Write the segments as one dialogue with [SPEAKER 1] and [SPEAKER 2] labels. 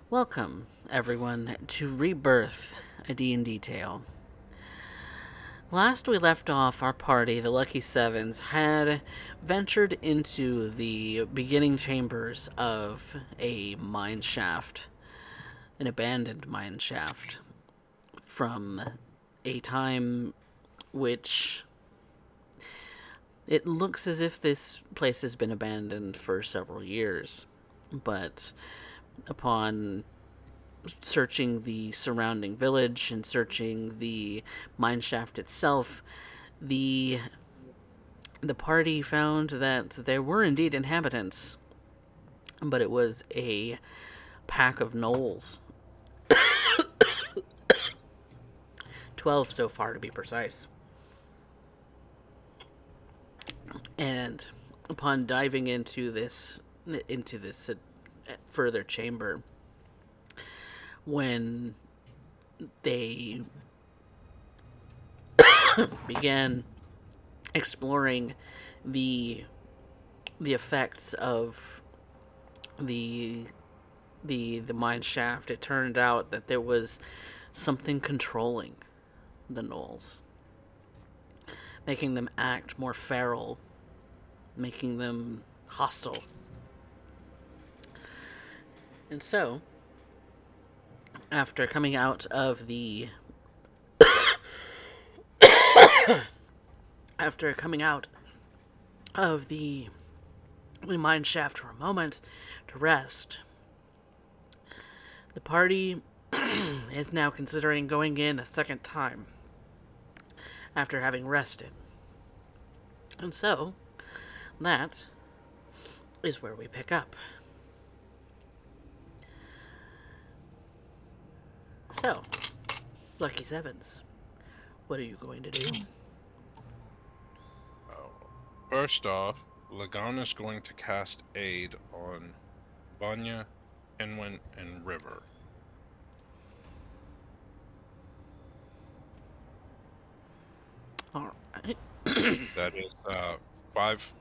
[SPEAKER 1] Welcome, everyone, to Rebirth, a D&D tale. Last we left off, our party, the Lucky Sevens, had ventured into the beginning chambers of a mine shaft, an abandoned mine shaft, from a time which it looks as if this place has been abandoned for several years. But upon searching the surrounding village and searching the mine shaft itself, the the party found that there were indeed inhabitants, but it was a pack of gnolls, 12 so far to be precise. And upon diving into this further chamber, when they began exploring the the effects of the the mine shaft, it turned out that there was something controlling the gnolls, making them act more feral, making them hostile. And so, after coming out of the after coming out of the mine shaft for a moment to rest, the party is now considering going in a second time after having rested. And so, that is where we pick up. So, Lucky Sevens, what are you going to do?
[SPEAKER 2] Oh. First off, Lagan is going to cast Aid on Vanya, Enwin, and River.
[SPEAKER 1] All right.
[SPEAKER 2] That is 5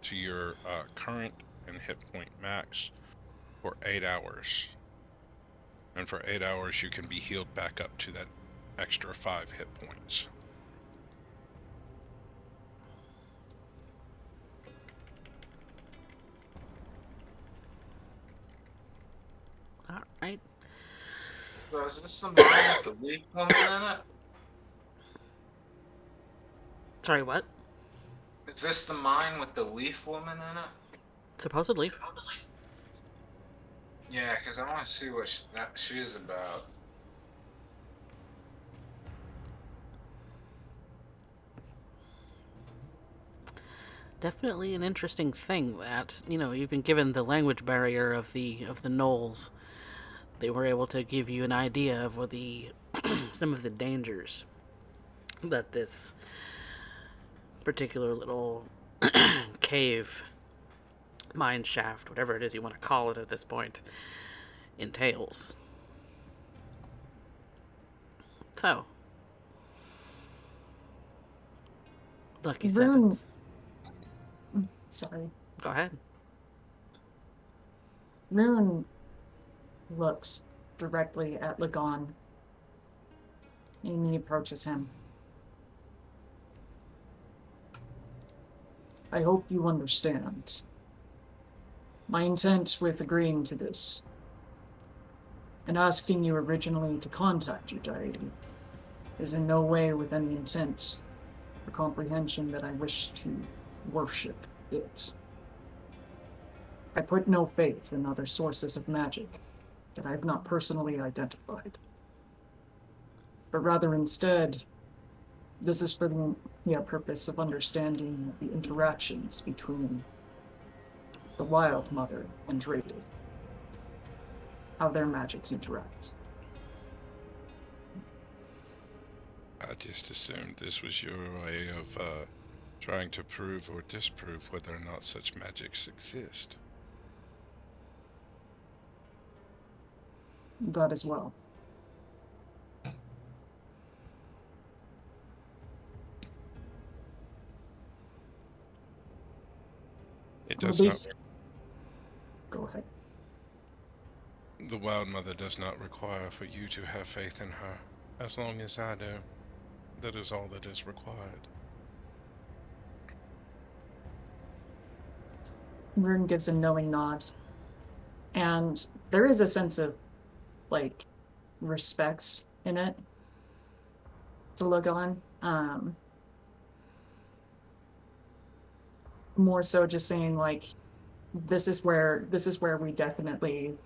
[SPEAKER 2] to your current and hit point max for 8 hours. And for 8 hours, you can be healed back up to that extra 5 hit points.
[SPEAKER 1] All right.
[SPEAKER 3] So is this the mine with the leaf woman in it?
[SPEAKER 1] Sorry, what?
[SPEAKER 3] Is this the mine with the leaf woman in it?
[SPEAKER 1] Supposedly.
[SPEAKER 3] Yeah, because I want to see what she's about.
[SPEAKER 1] Definitely an interesting thing that, even given the language barrier of the gnolls, they were able to give you an idea of what the some of the dangers that this particular little cave, mine shaft, whatever it is you want to call it at this point, entails. So, Lucky
[SPEAKER 4] Rune,
[SPEAKER 1] Sevens.
[SPEAKER 4] sorry,
[SPEAKER 1] Go ahead.
[SPEAKER 4] Rune looks directly at Lagon and he approaches him. I hope you understand. My intent with agreeing to this and asking you originally to contact your deity is in no way with any intent or comprehension that I wish to worship it. I put no faith in other sources of magic that I have not personally identified, but rather instead, this is for the purpose of understanding the interactions between the Wild Mother and Dradith, how their magics interact.
[SPEAKER 2] I just assumed this was your way of trying to prove or disprove whether or not such magics exist.
[SPEAKER 4] That as well.
[SPEAKER 2] It
[SPEAKER 4] Well,
[SPEAKER 2] does not.
[SPEAKER 4] go ahead.
[SPEAKER 2] The Wild Mother does not require for you to have faith in her. As long as I do, that is all that is required.
[SPEAKER 4] Rune gives a knowing nod. And there is a sense of, like, respect in it to look on. More so just saying, like, this is where we definitely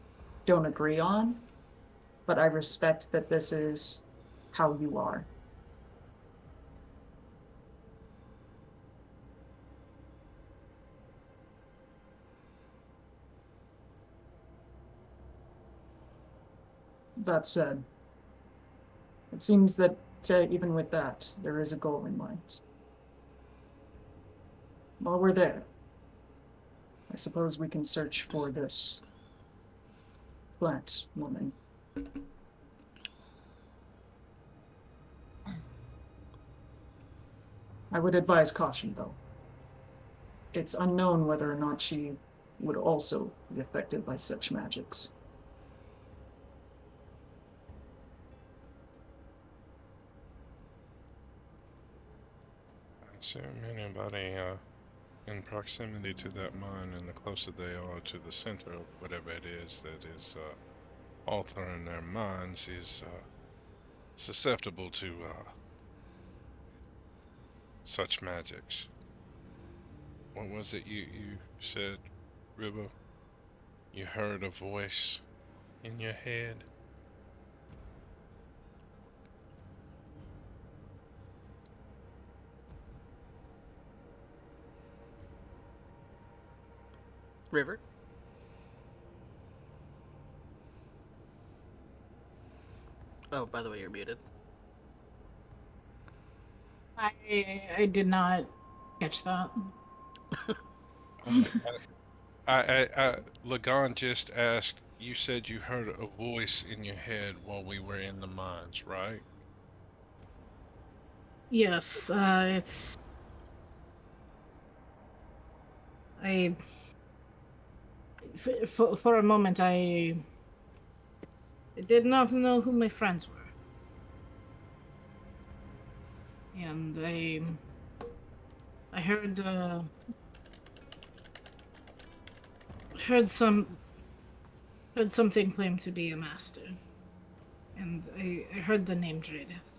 [SPEAKER 4] don't agree on, but I respect that this is how you are. That said, it seems that even with that, there is a goal in mind. While we're there, I suppose we can search for this plant woman. I would advise caution, though. It's unknown whether or not she would also be affected by such magics.
[SPEAKER 2] I assume anybody in proximity to that mine, and the closer they are to the center of whatever it is that is altering their minds, is susceptible to such magics. What was it you said, Ribbo? You heard a voice in your head?
[SPEAKER 1] River? Oh, by the way, you're muted.
[SPEAKER 5] I did not catch that.
[SPEAKER 2] Lagan just asked, you said you heard a voice in your head while we were in the mines, right?
[SPEAKER 5] Yes, it's. I. For a moment, I did not know who my friends were. And I heard heard something claim to be a master, and I heard the name Dharreus.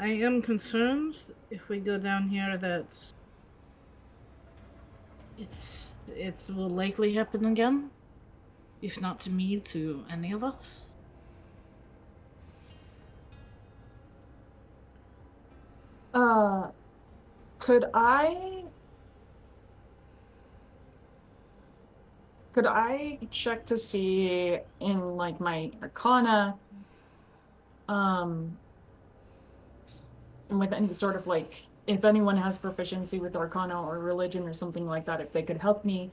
[SPEAKER 5] I am concerned if we go down here that it will likely happen again, if not to me, to any of us.
[SPEAKER 4] Could I check to see in, like, my Arcana, and with any sort of, like, if anyone has proficiency with Arcana or religion or something like that, if they could help me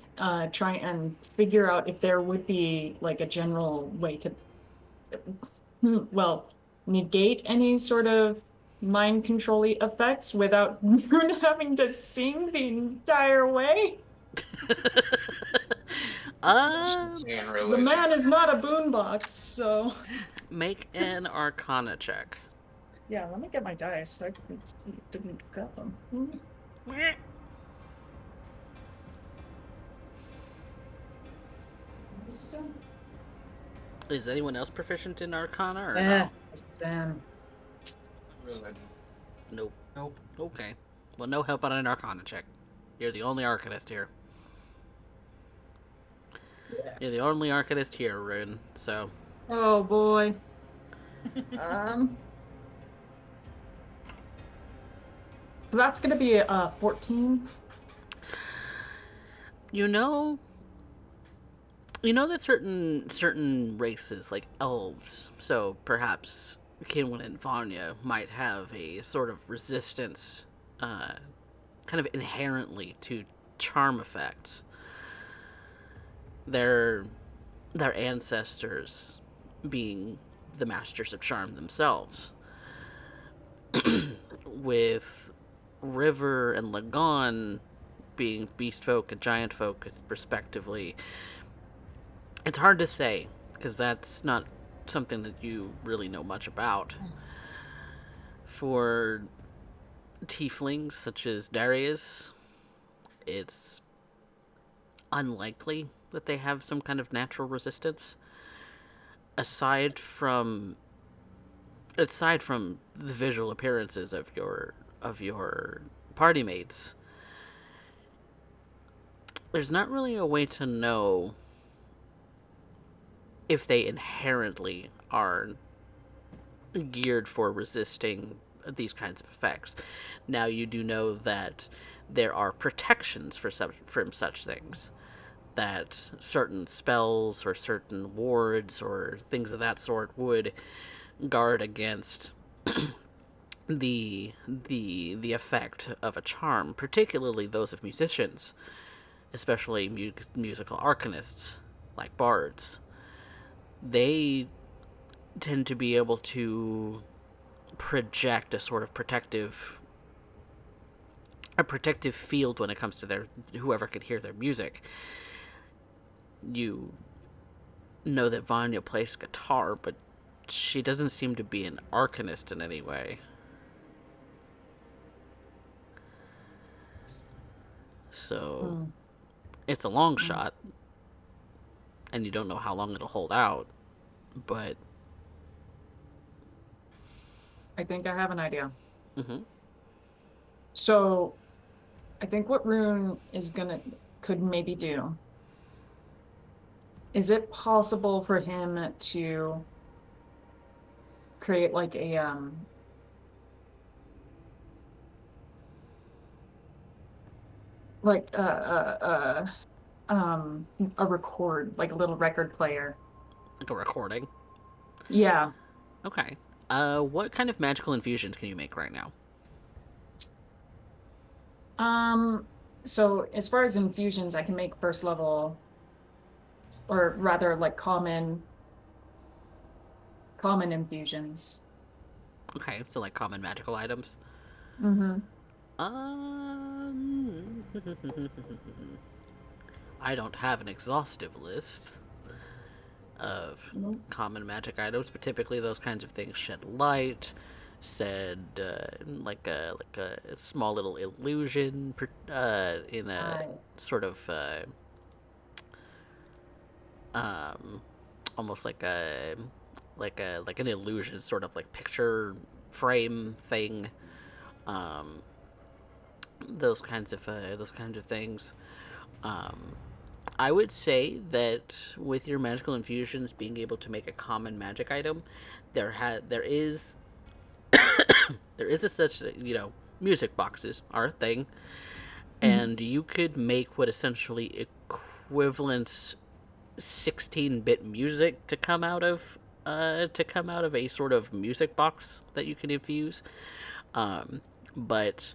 [SPEAKER 4] try and figure out if there would be, like, a general way to, well, negate any sort of mind control-y effects without having to sing the entire way?
[SPEAKER 3] Seeing
[SPEAKER 4] The
[SPEAKER 3] religion.
[SPEAKER 4] man is not a boombox, so.
[SPEAKER 1] Make an Arcana check.
[SPEAKER 4] Yeah, let me get my dice. I didn't get them.
[SPEAKER 1] Is anyone else proficient in Arcana or
[SPEAKER 4] Yeah,
[SPEAKER 1] no?
[SPEAKER 4] Sam.
[SPEAKER 3] Religion.
[SPEAKER 1] Nope.
[SPEAKER 3] Nope.
[SPEAKER 1] Okay. Well, no help on an Arcana check. You're the only Arcanist here. You're the only Arcanist here, Rune. So.
[SPEAKER 4] Oh boy. So that's gonna be 14.
[SPEAKER 1] You know that certain races, like elves, so perhaps Kinwin and Vanya might have a sort of resistance, kind of inherently to charm effects. Their ancestors being the masters of charm themselves. with River and Lagon being beast folk and giant folk, respectively, it's hard to say because that's not something that you really know much about. For tieflings such as Darius, it's unlikely that they have some kind of natural resistance. Aside from the visual appearances of your party mates, there's not really a way to know if they inherently are geared for resisting these kinds of effects. Now, you do know that there are protections from such things, that certain spells or certain wards or things of that sort would guard against the effect of a charm, particularly those of musicians, especially musical arcanists like bards. They tend to be able to project a sort of protective field when it comes to their whoever could hear their music. You know that Vanya plays guitar, but she doesn't seem to be an arcanist in any way. So it's a long shot, and you don't know how long it'll hold out, but
[SPEAKER 4] I think I have an idea.
[SPEAKER 1] mm-hmm.
[SPEAKER 4] So, I think what Rune could maybe do. Is it possible for him to create like a record, like a little record player?
[SPEAKER 1] Like a recording?
[SPEAKER 4] Yeah.
[SPEAKER 1] Okay. What kind of magical infusions can you make right now?
[SPEAKER 4] So as far as infusions, I can make first level, or rather like common infusions.
[SPEAKER 1] Okay, so like common magical items.
[SPEAKER 4] Mm-hmm.
[SPEAKER 1] I don't have an exhaustive list of common magic items, but typically those kinds of things shed light, said like a small little illusion in a sort of almost like an illusion, sort of like picture frame thing. Those kinds of things. I would say that with your magical infusions, being able to make a common magic item, there is a such, music boxes are a thing, and you could make what essentially equivalents 16-bit music to come out of a sort of music box that you can infuse. But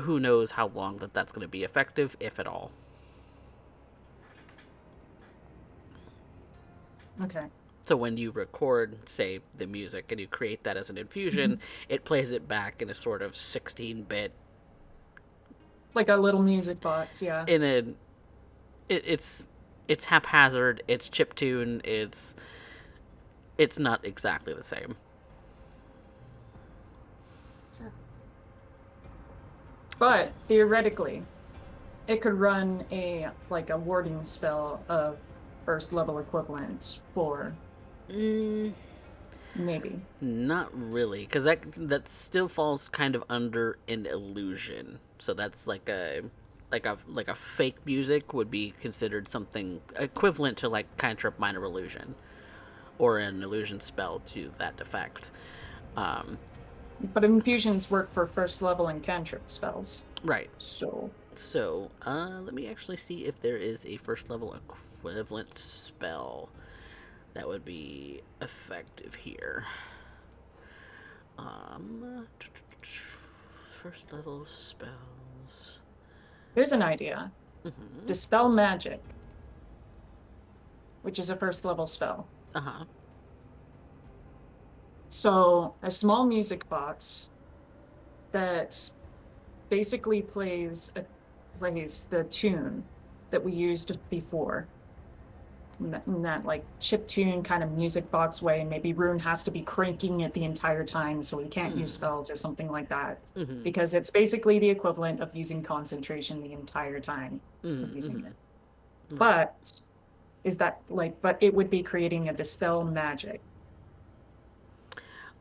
[SPEAKER 1] who knows how long that's going to be effective, if at all.
[SPEAKER 4] Okay.
[SPEAKER 1] So when you record, say, the music and you create that as an infusion, it plays it back in a sort of 16-bit,
[SPEAKER 4] like a little music box, yeah.
[SPEAKER 1] It's haphazard, it's chiptune, it's not exactly the same.
[SPEAKER 4] But theoretically, it could run a warding spell of first level equivalent for maybe.
[SPEAKER 1] Not really, because that still falls kind of under an illusion. So that's like a fake music would be considered something equivalent to like cantrip minor illusion, or an illusion spell to that effect.
[SPEAKER 4] But infusions work for first level and cantrip spells.
[SPEAKER 1] Right.
[SPEAKER 4] So
[SPEAKER 1] let me actually see if there is a first level equivalent spell that would be effective here. First level spells.
[SPEAKER 4] Here's an idea. Dispel Magic, which is a first level spell. So a small music box that basically plays the tune that we used before. In that like chip tune kind of music box way, and maybe Rune has to be cranking it the entire time so he can't use spells or something like that.
[SPEAKER 1] Mm-hmm.
[SPEAKER 4] Because it's basically the equivalent of using concentration the entire time of using it.
[SPEAKER 1] Right.
[SPEAKER 4] But but it would be creating a dispel magic.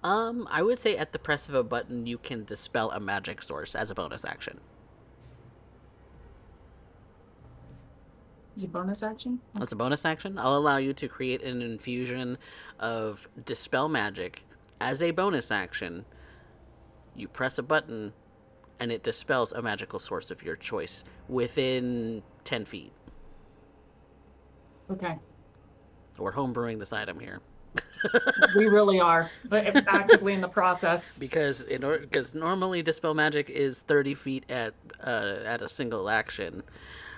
[SPEAKER 1] I would say at the press of a button, you can dispel a magic source as a bonus action.
[SPEAKER 4] Is it bonus action?
[SPEAKER 1] As a bonus action, I'll allow you to create an infusion of dispel magic as a bonus action. You press a button, and it dispels a magical source of your choice within 10 feet.
[SPEAKER 4] Okay.
[SPEAKER 1] We're homebrewing this item here.
[SPEAKER 4] We really are, but actively in the process.
[SPEAKER 1] Because normally dispel magic is 30 feet at a single action,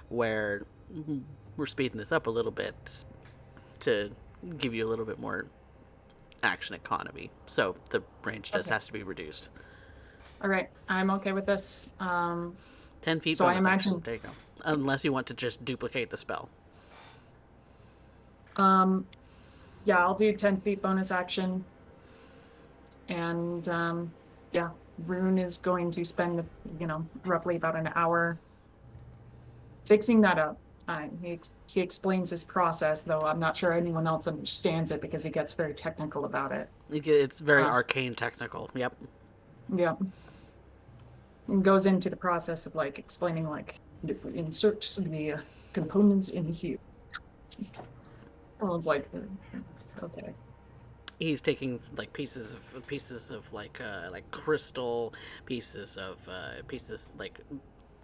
[SPEAKER 1] where we're speeding this up a little bit to give you a little bit more action economy. So the range just has to be reduced.
[SPEAKER 4] All right, I'm okay with this.
[SPEAKER 1] 10 feet.
[SPEAKER 4] So I
[SPEAKER 1] bonus action.
[SPEAKER 4] imagine.
[SPEAKER 1] There you go. Unless you want to just duplicate the spell.
[SPEAKER 4] Yeah, I'll do 10 feet bonus action. And yeah, Rune is going to spend, roughly about an hour fixing that up. He explains his process, though I'm not sure anyone else understands it because he gets very technical about it.
[SPEAKER 1] It's very arcane technical. Yep.
[SPEAKER 4] Yeah. And goes into the process of like explaining like inserts the components in here. Everyone's like, okay.
[SPEAKER 1] He's taking like pieces of like crystal, pieces like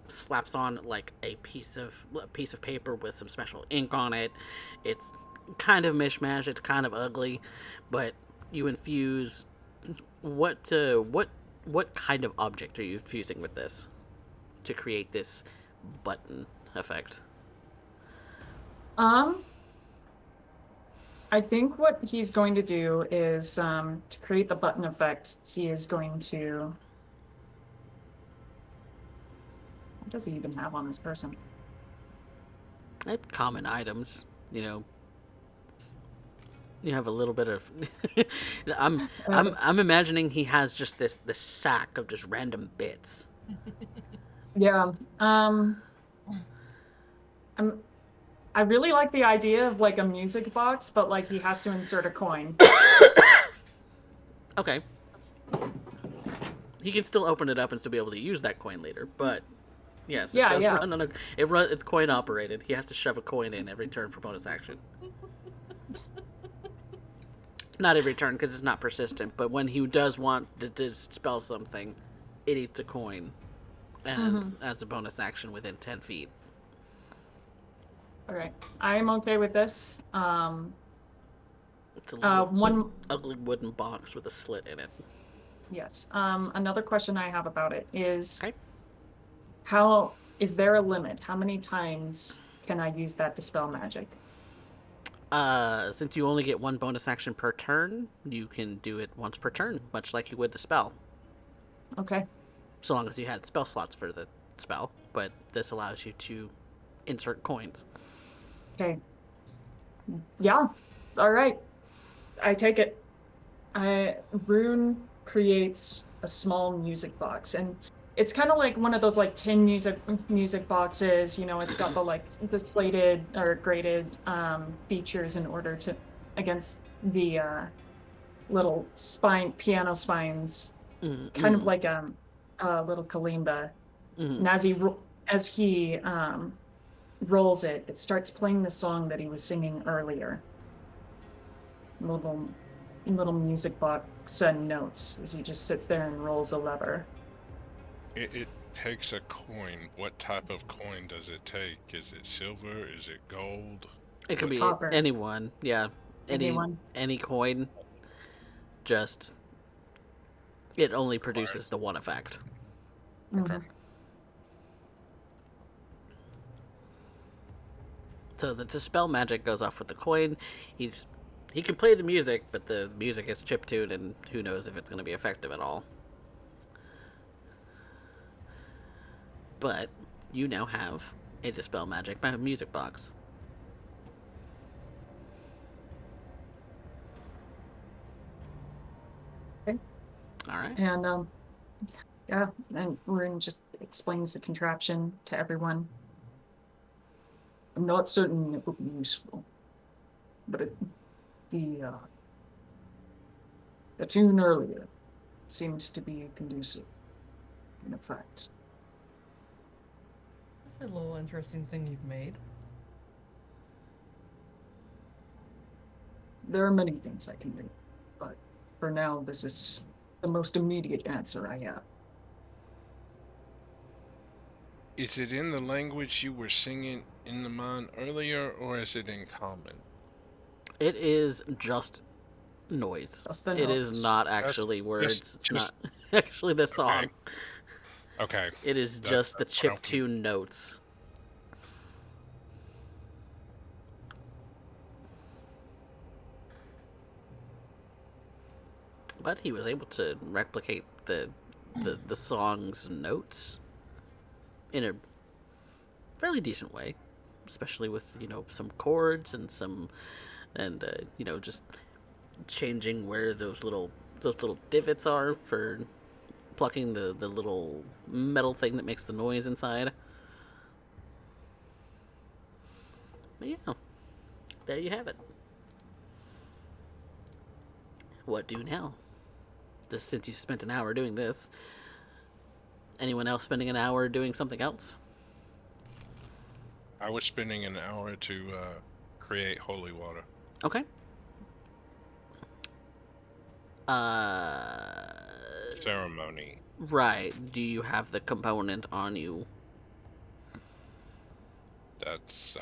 [SPEAKER 1] slaps on like a piece of paper with some special ink on it. It's kind of mishmash. It's kind of ugly, but you infuse what kind of object are you infusing with this to create this button effect?
[SPEAKER 4] I think what he's going to do is to create the button effect, he is going to. What does he even have on this person?
[SPEAKER 1] Common items, you have a little bit of. I'm imagining he has just this sack of just random bits.
[SPEAKER 4] Yeah. I really like the idea of like a music box, but like he has to insert a coin.
[SPEAKER 1] Okay. He can still open it up and still be able to use that coin later, but yes,
[SPEAKER 4] Yeah,
[SPEAKER 1] it does
[SPEAKER 4] yeah.
[SPEAKER 1] run on it's coin operated. He has to shove a coin in every turn for bonus action. Not every turn because it's not persistent, but when he does want to dispel something, it eats a coin as a bonus action within 10 feet.
[SPEAKER 4] All right, I'm okay with this.
[SPEAKER 1] It's a
[SPEAKER 4] one
[SPEAKER 1] ugly wooden box with a slit in it.
[SPEAKER 4] Yes. Another question I have about it is,
[SPEAKER 1] Okay.
[SPEAKER 4] how is there a limit? How many times can I use that dispel magic?
[SPEAKER 1] Since you only get one bonus action per turn, you can do it once per turn, much like you would the spell.
[SPEAKER 4] Okay.
[SPEAKER 1] So long as you had spell slots for the spell, but this allows you to insert coins.
[SPEAKER 4] Okay. Yeah. All right. I take it. Rune creates a small music box, and it's kind of like one of those like tin music boxes. It's got the slated or graded features in order to against the little piano spines, kind of like a little kalimba. And as he rolls it, it starts playing the song that he was singing earlier. Little music box and notes as he just sits there and rolls a lever.
[SPEAKER 2] It takes a coin. What type of coin does it take? Is it silver? Is it gold?
[SPEAKER 1] It could be
[SPEAKER 4] Copper.
[SPEAKER 1] anyone. Yeah.
[SPEAKER 4] Anyone.
[SPEAKER 1] Any coin. Just it only produces the one effect.
[SPEAKER 2] Okay.
[SPEAKER 1] So the dispel magic goes off with the coin. He's He can play the music, but the music is chiptuned, and who knows if it's going to be effective at all. But you now have a Dispel Magic music box.
[SPEAKER 4] Okay.
[SPEAKER 1] All right.
[SPEAKER 4] And yeah, and Ruin just explains the contraption to everyone. I'm not certain it will be useful, but the tune earlier seemed to be conducive, in effect.
[SPEAKER 6] That's a little interesting thing you've made.
[SPEAKER 4] There are many things I can do, but for now, this is the most immediate answer I have.
[SPEAKER 2] Is it in the language you were singing in the mine earlier, or is it in common?
[SPEAKER 1] It is just noise.
[SPEAKER 4] Just the
[SPEAKER 1] It is
[SPEAKER 4] notes.
[SPEAKER 1] not actually words. It's
[SPEAKER 2] just-
[SPEAKER 1] not actually the song.
[SPEAKER 2] Okay.
[SPEAKER 1] It is
[SPEAKER 2] That's-
[SPEAKER 1] just the
[SPEAKER 2] that's what I
[SPEAKER 1] chiptune notes. But he was able to replicate the song's notes in a fairly decent way, especially with some chords and just changing where those little divots are for plucking the little metal thing that makes the noise inside. But yeah, there you have it. What do now? Since you spent an hour doing this, anyone else spending an hour doing something else?
[SPEAKER 2] I was spending an hour to create holy water.
[SPEAKER 1] Okay.
[SPEAKER 2] Ceremony.
[SPEAKER 1] Right. Do you have the component on you?
[SPEAKER 2] That's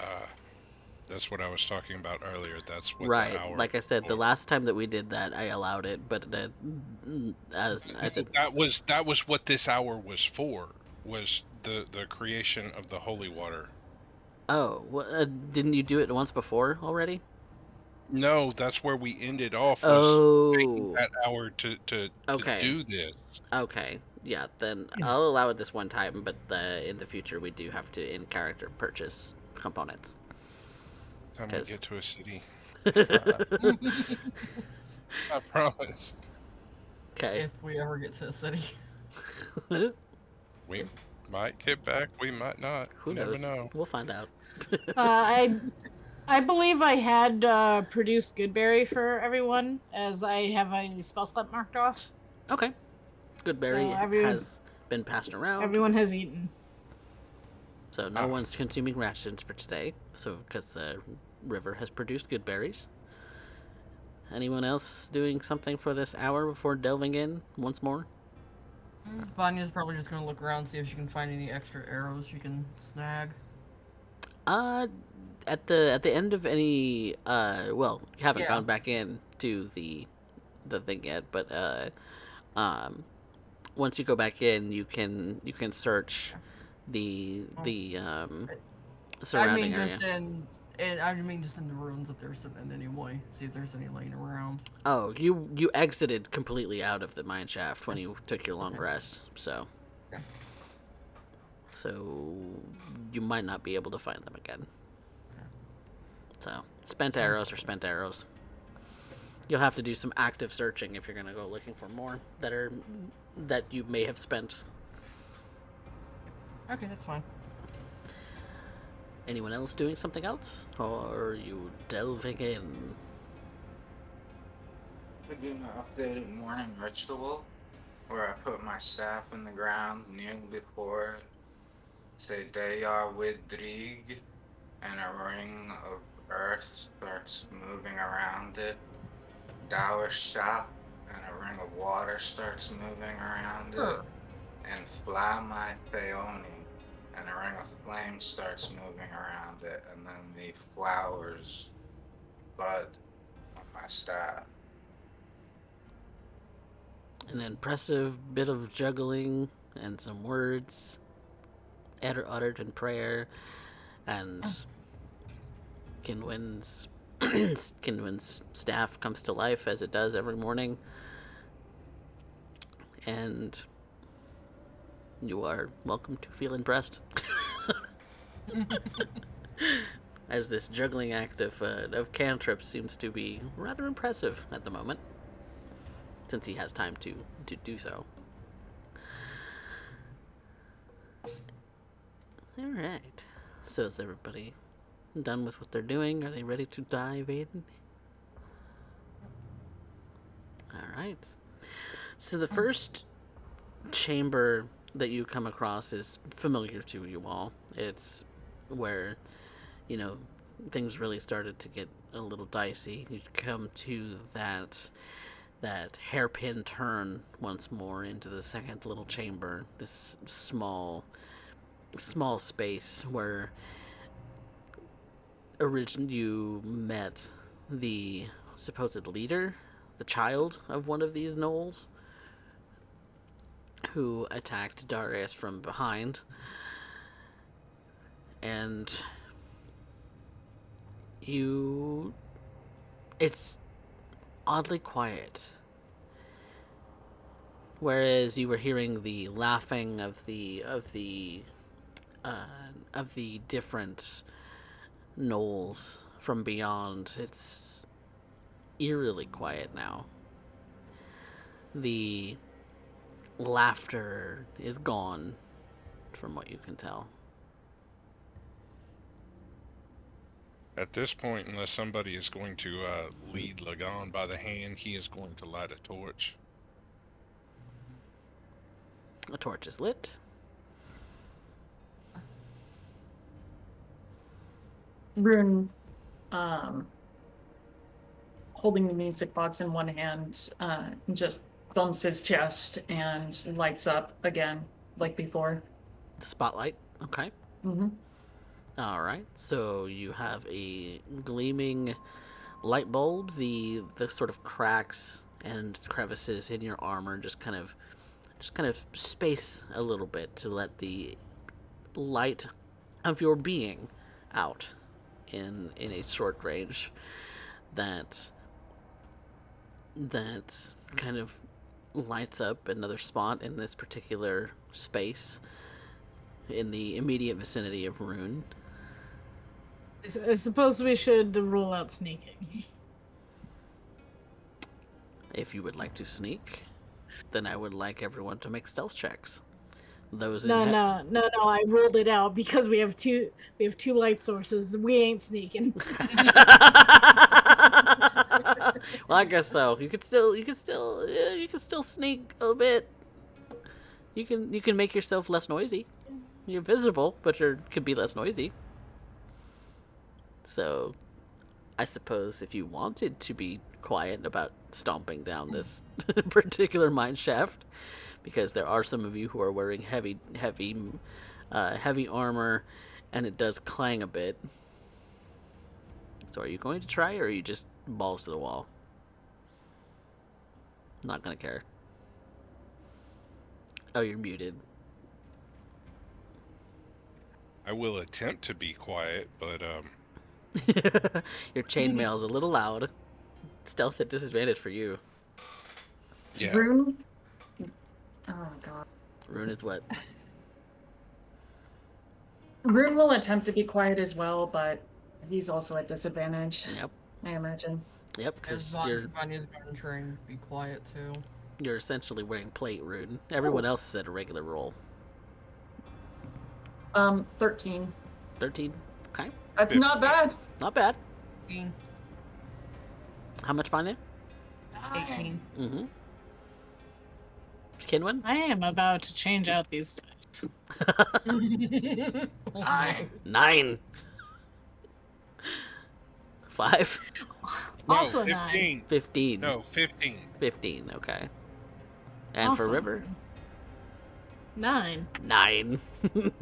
[SPEAKER 2] what I was talking about earlier. That's what
[SPEAKER 1] Right.
[SPEAKER 2] the hour.
[SPEAKER 1] Like I said, the
[SPEAKER 2] for.
[SPEAKER 1] last time that we did that, I allowed it, but as I said,
[SPEAKER 2] that was what this hour was for. Was the creation of the holy water.
[SPEAKER 1] oh, didn't you do it once before already?
[SPEAKER 2] No, that's where we ended off. Was
[SPEAKER 1] Oh,
[SPEAKER 2] taking that hour to
[SPEAKER 1] okay.
[SPEAKER 2] do this.
[SPEAKER 1] Okay. Yeah, then I'll allow it this one time, but in the future we do have to in character purchase components.
[SPEAKER 2] Time we
[SPEAKER 1] 'Cause-
[SPEAKER 2] get to a city. I promise.
[SPEAKER 1] Okay.
[SPEAKER 6] If we ever get to the city.
[SPEAKER 2] We might get back. We might not.
[SPEAKER 1] Who
[SPEAKER 2] Never
[SPEAKER 1] knows?
[SPEAKER 2] know.
[SPEAKER 1] We'll find out.
[SPEAKER 5] I believe I had produced Goodberry for everyone, as I have a spell slot marked off.
[SPEAKER 1] Okay. Goodberry
[SPEAKER 5] So
[SPEAKER 1] has been passed around.
[SPEAKER 5] Everyone has eaten.
[SPEAKER 1] So no one's consuming rations for today. So because River has produced good berries. Anyone else doing something for this hour before delving in once more?
[SPEAKER 6] Vanya's probably just gonna look around, see if she can find any extra arrows she can snag.
[SPEAKER 1] At the end of any well, you haven't
[SPEAKER 6] Yeah.
[SPEAKER 1] gone back in to the thing yet, but once you go back in, you can search the surrounding area.
[SPEAKER 6] I mean just in the ruins if there's something anyway. See if there's any laying around.
[SPEAKER 1] Oh, you exited completely out of the mine shaft when you took your long rest, so
[SPEAKER 6] Okay.
[SPEAKER 1] so you might not be able to find them again.
[SPEAKER 6] Okay.
[SPEAKER 1] So spent arrows are spent arrows. You'll have to do some active searching if you're gonna go looking for more that you may have spent.
[SPEAKER 6] Okay, that's fine.
[SPEAKER 1] Anyone else doing something else, or are you delving in?
[SPEAKER 3] I do my updated morning ritual where I put my staff in the ground, kneel before it, say Dayar Widrig, and a ring of earth starts moving around it. Dower shop, and a ring of water starts moving around it. And fly my Theoni, and a ring of flame starts moving around it, and then the flowers bud on my staff.
[SPEAKER 1] An impressive bit of juggling and some words uttered in prayer, and Kinwin's Kinwin's staff comes to life as it does every morning. And you are welcome to feel impressed. As this juggling act of cantrips seems to be rather impressive at the moment, since he has time to do so. Alright. So is everybody done with what they're doing? Are they ready to dive in? Alright. So the first chamber that you come across is familiar to you all. It's where, you know, things really started to get a little dicey. You come to that hairpin turn once more into the second little chamber, this small space where you met the supposed leader, the child of one of these gnolls, who attacked Dharreus from behind. And it's oddly quiet. Whereas you were hearing the laughing of the different gnolls from beyond, it's eerily quiet now. The laughter is gone, from what you can tell.
[SPEAKER 2] At this point, unless somebody is going to lead Lagan by the hand, he is going to light a torch.
[SPEAKER 1] A torch is lit.
[SPEAKER 4] Rune, holding the music box in one hand, just thumps his chest and lights up again, like before.
[SPEAKER 1] The spotlight. Okay.
[SPEAKER 4] Mm-hmm.
[SPEAKER 1] All right. So you have a gleaming light bulb. The sort of cracks and crevices in your armor just kind of space a little bit to let the light of your being out in a short range that kind of lights up another spot in this particular space in the immediate vicinity of Rune.
[SPEAKER 5] I suppose we should rule out sneaking.
[SPEAKER 1] If you would like to sneak, then I would like everyone to make stealth checks. Those
[SPEAKER 5] No, I ruled it out because we have two light sources. We ain't sneaking.
[SPEAKER 1] Well, I guess so. You could still sneak a bit. You can make yourself less noisy. You're visible, but you could be less noisy. So, I suppose if you wanted to be quiet about stomping down this particular mine shaft, because there are some of you who are wearing heavy armor, and it does clang a bit. So, are you going to try, or are you just balls to the wall? Not gonna care. Oh, you're muted.
[SPEAKER 2] I will attempt to be quiet, but
[SPEAKER 1] Your chainmail's a little loud. Stealth at disadvantage for you.
[SPEAKER 2] yeah.
[SPEAKER 4] Rune? Oh, God.
[SPEAKER 1] Rune is what?
[SPEAKER 4] Rune will attempt to be quiet as well, but he's also at disadvantage,
[SPEAKER 1] Yep.
[SPEAKER 4] I imagine.
[SPEAKER 1] Yep,
[SPEAKER 6] As
[SPEAKER 1] because
[SPEAKER 6] Vanya's going to try and be quiet too.
[SPEAKER 1] you're essentially wearing plate, Rune. Everyone else is at a regular roll.
[SPEAKER 4] 13.
[SPEAKER 1] 13. Okay.
[SPEAKER 4] That's not bad.
[SPEAKER 1] Not bad.
[SPEAKER 6] 18.
[SPEAKER 1] How much, Vanya?
[SPEAKER 6] 18.
[SPEAKER 1] Mm-hmm. Kinwin?
[SPEAKER 5] I am about to change out these dice.
[SPEAKER 1] 9. 5.
[SPEAKER 2] No,
[SPEAKER 5] Also
[SPEAKER 2] 15.
[SPEAKER 1] 15.
[SPEAKER 2] No, 15.
[SPEAKER 1] 15, okay. And for
[SPEAKER 5] Also
[SPEAKER 1] River?
[SPEAKER 5] 9.
[SPEAKER 1] 9.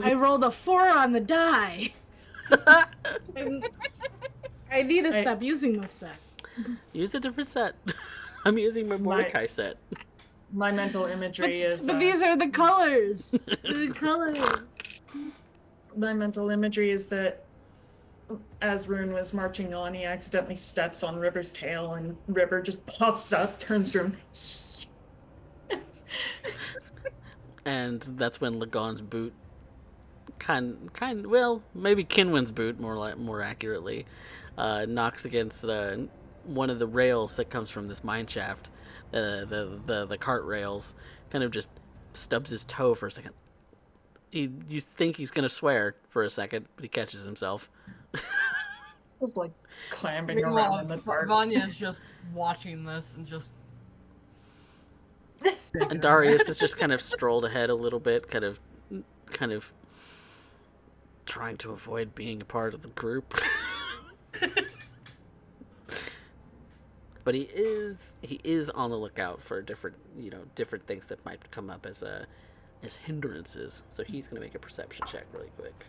[SPEAKER 5] I rolled a 4 on the die. I need to stop using this set.
[SPEAKER 1] Use a different set. I'm using my Mordecai set.
[SPEAKER 4] My mental imagery is...
[SPEAKER 5] But these are the colors. The colors.
[SPEAKER 4] My mental imagery is that as Rune was marching on, he accidentally steps on River's tail, and River just puffs up, turns to him.
[SPEAKER 1] And that's when Lagon's boot well, maybe Kinwin's boot more accurately, knocks against one of the rails that comes from this mine shaft. The cart rails, kind of just stubs his toe for a second. You think he's gonna swear for a second, but he catches himself.
[SPEAKER 4] Just like clambering around
[SPEAKER 6] Meanwhile,
[SPEAKER 4] in the dark.
[SPEAKER 6] Vanya is just watching this and just.
[SPEAKER 1] And Darius has just kind of strolled ahead a little bit, kind of trying to avoid being a part of the group. But he is on the lookout for different things that might come up as hindrances. So he's gonna make a perception check really quick.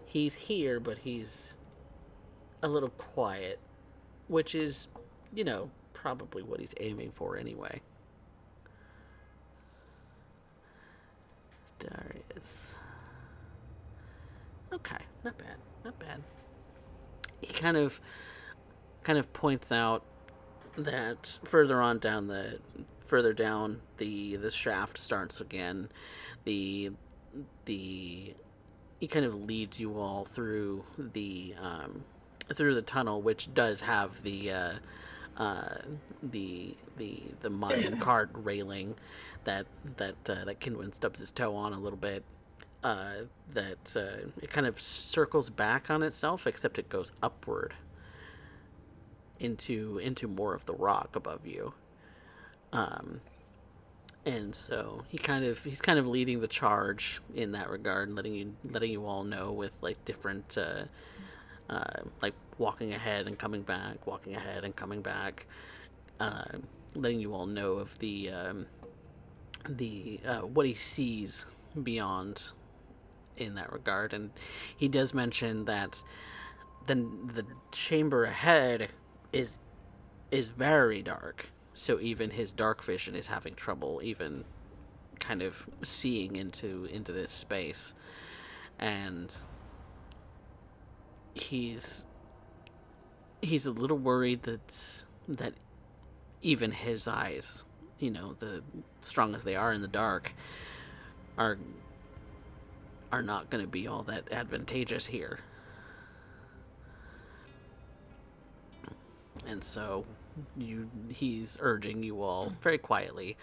[SPEAKER 1] He's here, but he's a little quiet, which is, probably what he's aiming for anyway. Darius. Okay, not bad. He kind of points out that further down the shaft starts again. He kind of leads you all through the tunnel, which does have the mine cart railing that Kinwin stubs his toe on a little bit. It kind of circles back on itself, except it goes upward into more of the rock above you. And so he's kind of leading the charge in that regard, and letting you all know with like different like walking ahead and coming back, letting you all know of the what he sees beyond in that regard. And he does mention that the chamber ahead is very dark, so even his dark vision is having trouble even kind of seeing into this space. And he's a little worried that even his eyes, the strong as they are in the dark, are not going to be all that advantageous here. And so he's urging you all very quietly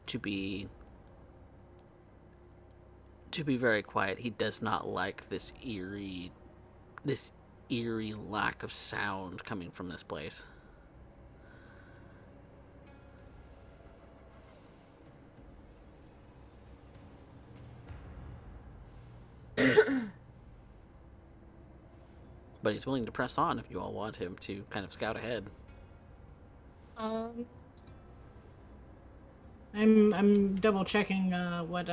[SPEAKER 1] to be very quiet. He does not like this eerie lack of sound coming from this place. But he's willing to press on if you all want him to kind of scout ahead.
[SPEAKER 5] I'm double checking what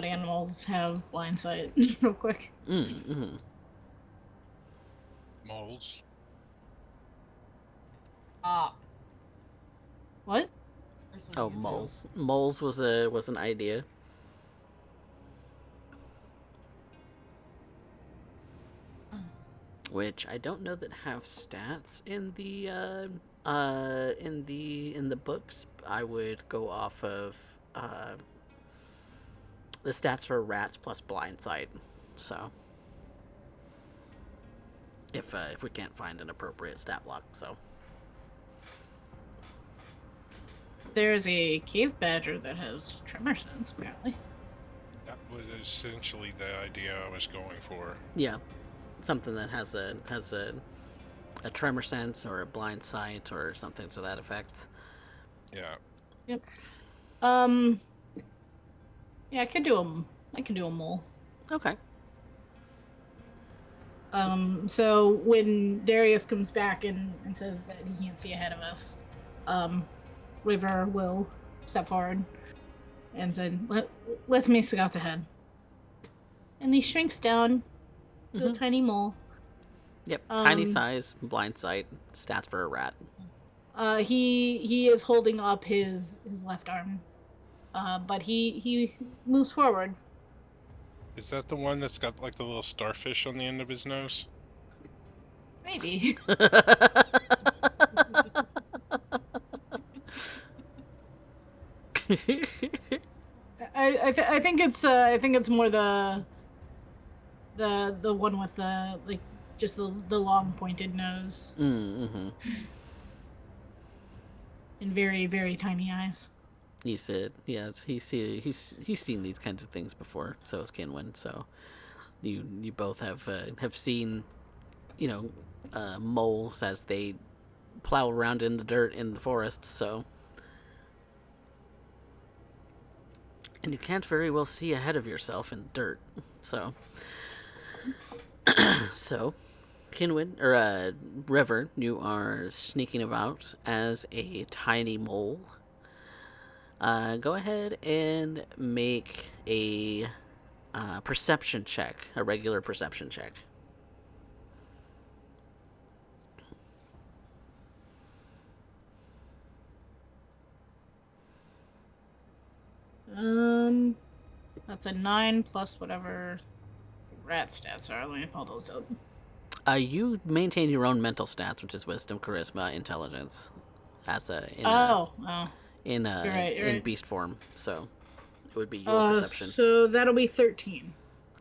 [SPEAKER 5] animals have blind sight real quick.
[SPEAKER 1] Mm-hmm.
[SPEAKER 2] Moles.
[SPEAKER 5] What?
[SPEAKER 1] Oh, moles. Moles was an idea. Which I don't know that have stats in the books. I would go off of the stats for rats plus blind sight. So if we can't find an appropriate stat block, so
[SPEAKER 5] There's a cave badger that has tremor sense, apparently.
[SPEAKER 2] That was essentially the idea I was going for.
[SPEAKER 1] yeah, something that has a tremor sense or a blind sight or something to that effect.
[SPEAKER 2] Yeah.
[SPEAKER 5] Yep. Yeah, I could do a mole.
[SPEAKER 1] Okay.
[SPEAKER 5] So when Darius comes back and says that he can't see ahead of us, River will step forward and said, let me scout ahead. And he shrinks down to a tiny mole.
[SPEAKER 1] Yep, tiny size, blind sight, stats for a rat.
[SPEAKER 5] He is holding up his left arm, but he moves forward
[SPEAKER 2] Is that the one that's got like the little starfish on the end of his nose?
[SPEAKER 5] Maybe. I think it's more the one with the like just the long pointed nose
[SPEAKER 1] Mm-hmm.
[SPEAKER 5] and very very tiny eyes.
[SPEAKER 1] He said, yes, he's seen these kinds of things before. So has Kinwin. So you both have seen, moles as they plow around in the dirt in the forest. So, and you can't very well see ahead of yourself in the dirt. So, so Kinwin or River, you are sneaking about as a tiny mole. Go ahead and make a perception check, a regular perception check.
[SPEAKER 5] That's a 9 plus whatever rat stats are. Let me pull those up.
[SPEAKER 1] You maintain your own mental stats, which is wisdom, charisma, intelligence, as a
[SPEAKER 5] Oh,
[SPEAKER 1] in
[SPEAKER 5] you're right. You're
[SPEAKER 1] in
[SPEAKER 5] right.
[SPEAKER 1] beast form. So it would be your perception.
[SPEAKER 5] So that'll be 13.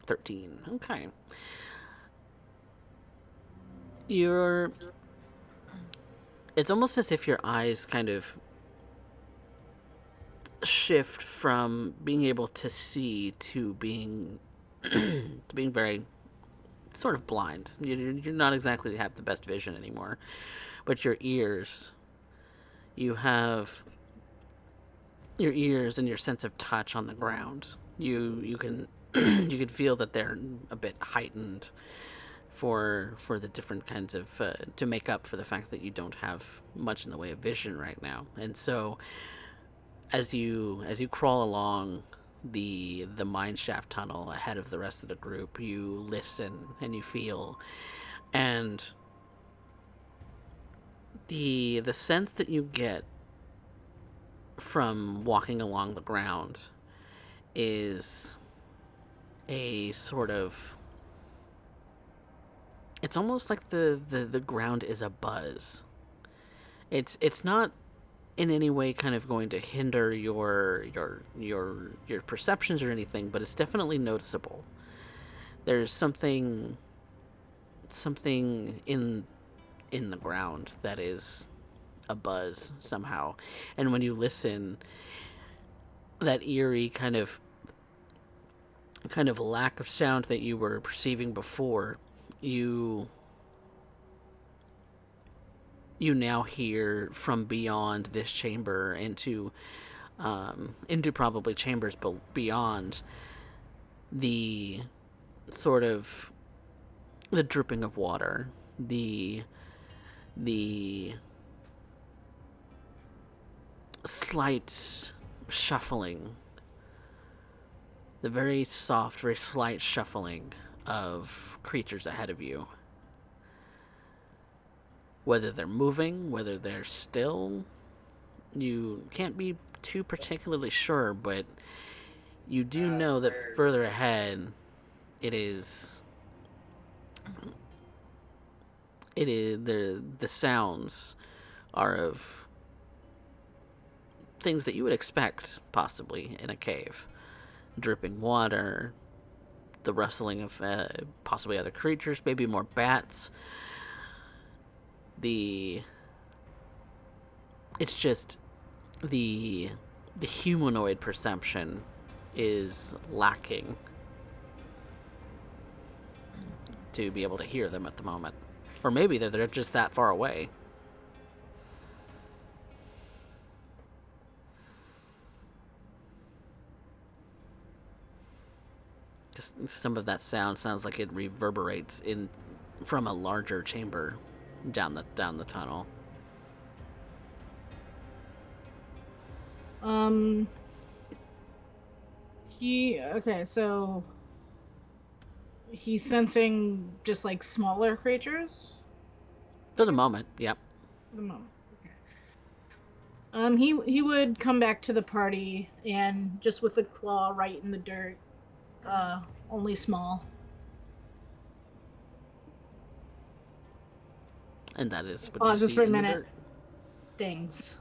[SPEAKER 1] 13. Okay. You're. It's almost as if your eyes kind of shift from being able to see to being to being very sort of blind. You're not exactly have the best vision anymore, but you have your ears and your sense of touch on the ground. You can you can feel that they're a bit heightened for the different kinds of to make up for the fact that you don't have much in the way of vision right now. And so as you crawl along the mine shaft tunnel ahead of the rest of the group, you listen and you feel, and the sense that you get from walking along the ground is a sort of, it's almost like the ground is a buzz. It's not in any way kind of going to hinder your perceptions or anything, but it's definitely noticeable. There's something in the ground that is a buzz somehow. And when you listen, that eerie kind of lack of sound that you were perceiving before, you now hear from beyond this chamber into probably chambers beyond, the sort of the dripping of water, the slight shuffling, the very soft, very slight shuffling of creatures ahead of you. Whether they're moving, whether they're still, you can't be too particularly sure, but you do know that further ahead, it is the sounds are of things that you would expect possibly in a cave. Dripping water, the rustling of possibly other creatures, maybe more bats. It's just the humanoid perception is lacking to be able to hear them at the moment. Or maybe they're just that far away. Just some of that sound sounds like it reverberates in from a larger chamber down the tunnel.
[SPEAKER 5] So he's sensing just like smaller creatures
[SPEAKER 1] For the moment, yep.
[SPEAKER 5] for the moment. He would come back to the party and just with a claw right in the dirt, only small.
[SPEAKER 1] And that is what you
[SPEAKER 5] Pauses
[SPEAKER 1] see
[SPEAKER 5] for a
[SPEAKER 1] in the
[SPEAKER 5] minute.
[SPEAKER 1] dirt.
[SPEAKER 5] Things.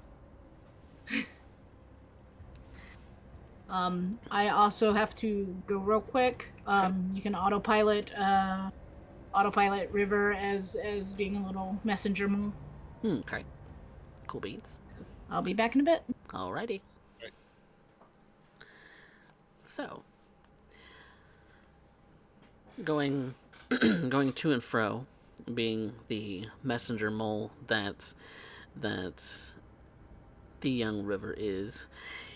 [SPEAKER 5] I also have to go real quick. You can autopilot River as being a little messenger mole.
[SPEAKER 1] Okay. Cool beans.
[SPEAKER 5] I'll be back in a bit.
[SPEAKER 1] Alrighty.
[SPEAKER 2] Right.
[SPEAKER 1] So, going going to and fro, being the messenger mole that the young River is,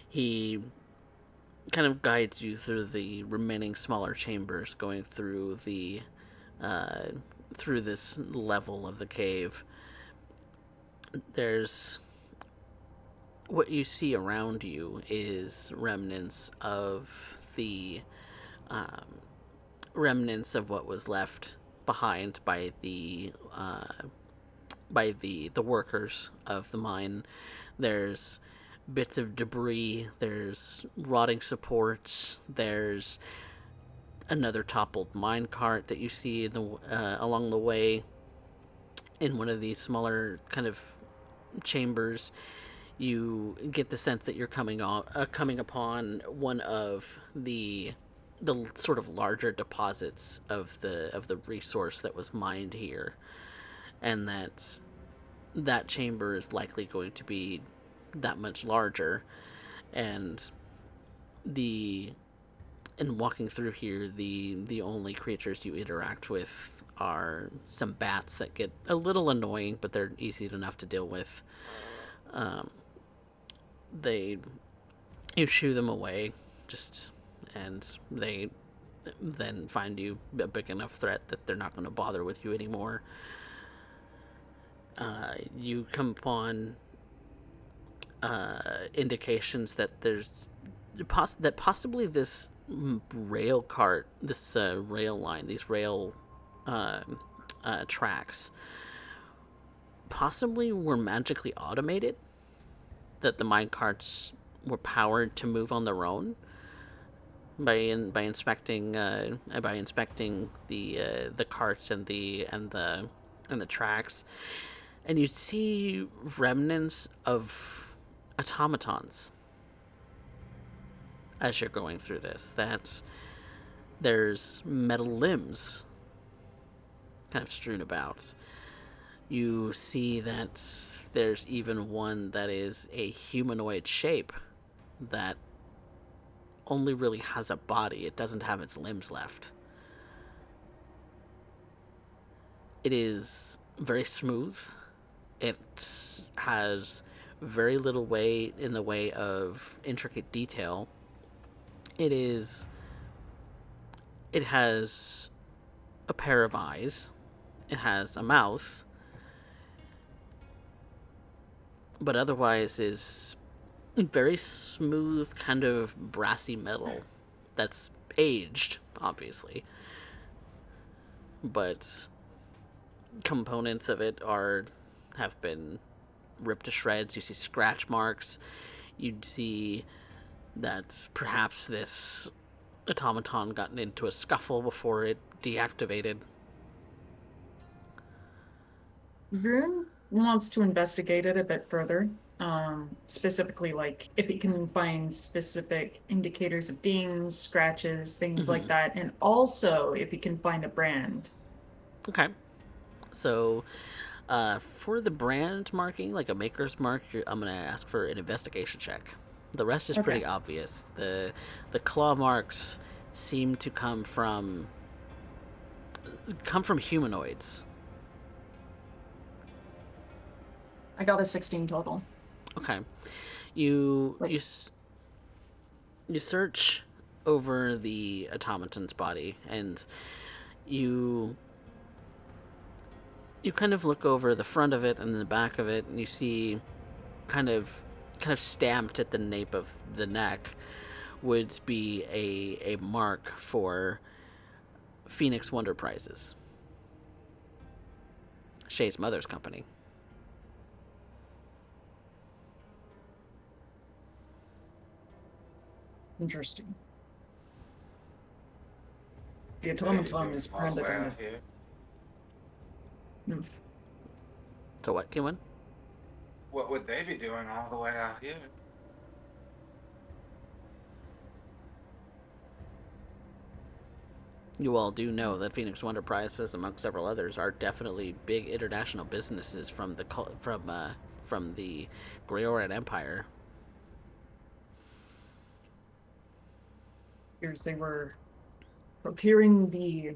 [SPEAKER 1] he kind of guides you through the remaining smaller chambers, going uh, through this level of the cave. There's what you see around you is um, remnants of what was left behind by the workers of the mine. There's bits of debris. There's rotting supports. There's another toppled mine cart that you see along the way. In one of these smaller kind of chambers, you get the sense that you're coming upon one of the sort of larger deposits of the resource that was mined here, and that chamber is likely going to be that much larger. And the in walking through here, the only creatures you interact with are some bats that get a little annoying, but they're easy enough to deal with. Um, they You shoo them away, just and they then find you a big enough threat that they're not going to bother with you anymore. You come upon indications that that possibly this rail cart, this rail line, these rail uh, tracks, possibly were magically automated. That the mine carts were powered to move on their own by inspecting the carts and the tracks, and you see remnants of automatons as you're going through this. That there's metal limbs kind of strewn about. You see that there's even one that is a humanoid shape that only really has a body. It doesn't have its limbs left. It is very smooth. It has very little way in the way of intricate detail. It has a pair of eyes. It has a mouth, but otherwise is very smooth, kind of brassy metal that's aged, obviously. But components of it have been ripped to shreds. You see scratch marks. You'd see that perhaps this automaton got into a scuffle before it deactivated.
[SPEAKER 4] Rune wants to investigate it a bit further. Specifically, like if he can find specific indicators of dings, scratches, things like that, and also if he can find a brand.
[SPEAKER 1] Okay. So, for the brand marking, like a maker's mark, I'm gonna ask for an investigation check. The rest is pretty obvious. The claw marks seem to come from humanoids.
[SPEAKER 4] I got a 16 total.
[SPEAKER 1] Okay. You search over the automaton's body, and you kind of look over the front of it and the back of it, and you see kind of stamped at the nape of the neck would be a mark for Phoenix Wonder Prizes, Shay's mother's company.
[SPEAKER 4] Interesting. The
[SPEAKER 3] What are you
[SPEAKER 4] automaton
[SPEAKER 3] doing
[SPEAKER 4] is
[SPEAKER 3] all the
[SPEAKER 4] branded
[SPEAKER 3] way
[SPEAKER 4] on
[SPEAKER 3] out here?
[SPEAKER 1] So what, Kewin?
[SPEAKER 3] What would they be doing all the way out here?
[SPEAKER 1] You all do know that Phoenix Wonder Prices, among several others, are definitely big international businesses from the Greoran Empire.
[SPEAKER 4] Here's they were procuring the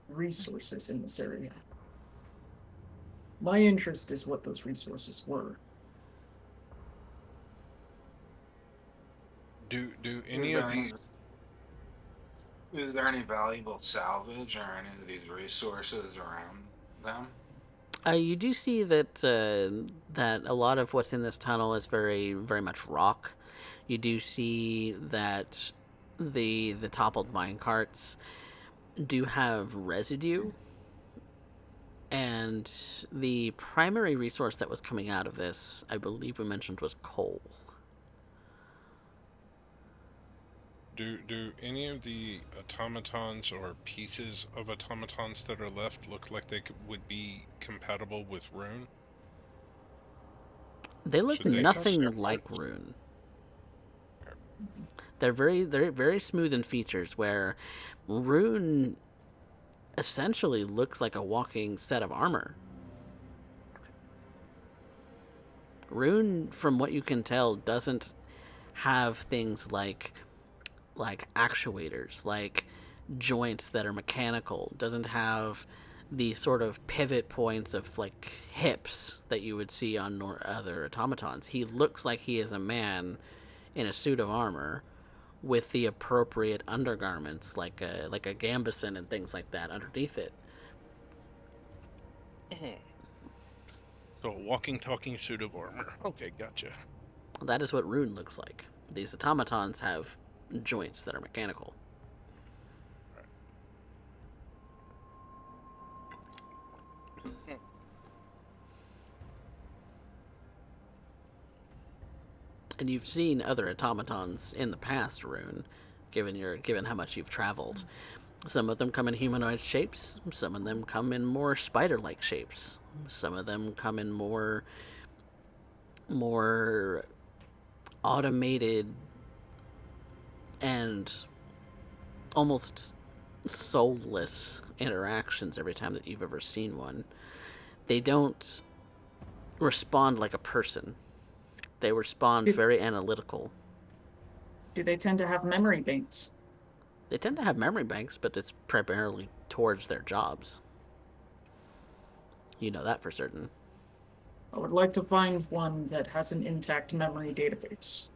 [SPEAKER 4] resources in this area. My interest is what those resources were.
[SPEAKER 2] Do
[SPEAKER 3] Is
[SPEAKER 2] any
[SPEAKER 3] there
[SPEAKER 2] of
[SPEAKER 3] any,
[SPEAKER 2] the
[SPEAKER 3] is there any valuable salvage or any of these resources around them?
[SPEAKER 1] You do see that a lot of what's in this tunnel is very much rock. You do see that the toppled mine carts do have residue, and the primary resource that was coming out of this, I believe we mentioned, was coal.
[SPEAKER 2] do any of the automatons or pieces of automatons that are left look like they would be compatible with Rune?
[SPEAKER 1] They look
[SPEAKER 2] Should they be
[SPEAKER 1] nothing like
[SPEAKER 2] separate?
[SPEAKER 1] Rune. They're very smooth in features, where Rune essentially looks like a walking set of armor. Rune, from what you can tell, doesn't have things like actuators, like joints that are mechanical. Doesn't have the sort of pivot points of like hips that you would see on other automatons. He looks like he is a man in a suit of armor with the appropriate undergarments, like a gambeson and things like that underneath it.
[SPEAKER 2] So a walking, talking suit of armor. Okay, gotcha.
[SPEAKER 1] That is what Rune looks like. These automatons have joints that are mechanical. And you've seen other automatons in the past, Rune, given how much you've traveled. Some of them come in humanoid shapes, some of them come in more spider-like shapes. Some of them come in more automated and almost soulless interactions every time that you've ever seen one. They don't respond like a person. They respond very analytical.
[SPEAKER 4] Do they tend to have memory banks?
[SPEAKER 1] They tend to have memory banks, but it's primarily towards their jobs. You know that for certain.
[SPEAKER 4] I would like to find one that has an intact memory database.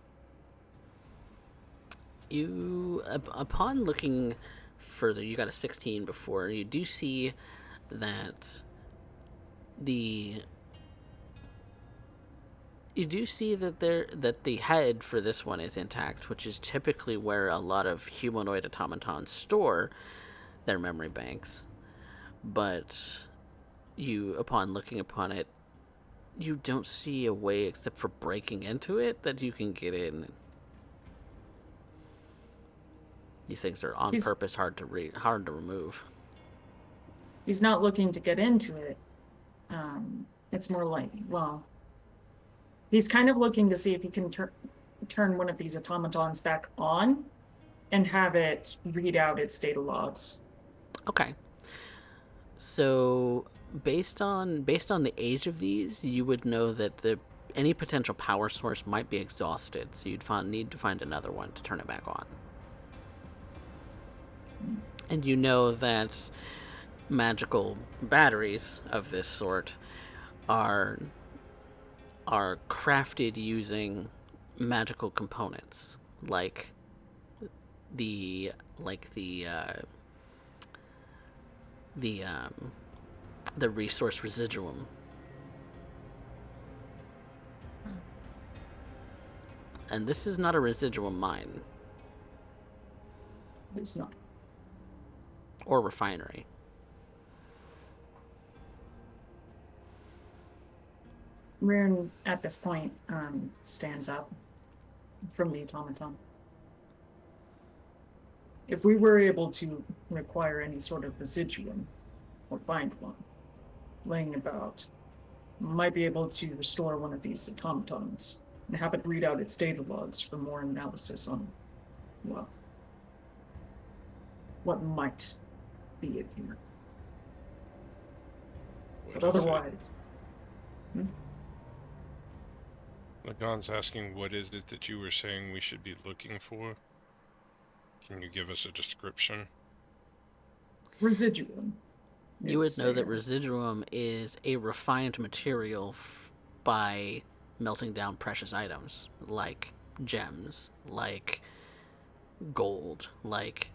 [SPEAKER 1] You, upon looking further, you got a 16 before. You do see that the you do see that the head for this one is intact, which is typically where a lot of humanoid automatons store their memory banks. But you, upon looking upon it, you don't see a way except for breaking into it that you can get in. These things are on purpose hard to remove.
[SPEAKER 4] He's not looking to get into it. It's more like, well, he's kind of looking to see if he can turn one of these automatons back on and have it read out its data logs.
[SPEAKER 1] Okay. So based on the age of these, you would know that any potential power source might be exhausted, so you'd need to find another one to turn it back on. And you know that magical batteries of this sort are crafted using magical components, like the resource residuum. And this is not a residuum mine.
[SPEAKER 4] It's not.
[SPEAKER 1] Or refinery.
[SPEAKER 4] Rune, at this point, stands up from the automaton. If we were able to acquire any sort of residuum, or find one, laying about, might be able to restore one of these automatons and have it read out its data logs for more analysis on, well, what might be in here. But
[SPEAKER 2] What is it?
[SPEAKER 4] otherwise,
[SPEAKER 2] Lagon's asking, what is it that you were saying we should be looking for? Can you give us a description?
[SPEAKER 4] residuum.
[SPEAKER 1] You would
[SPEAKER 4] It's
[SPEAKER 1] know
[SPEAKER 4] a,
[SPEAKER 1] that residuum is a refined material by melting down precious items like gems, like gold, like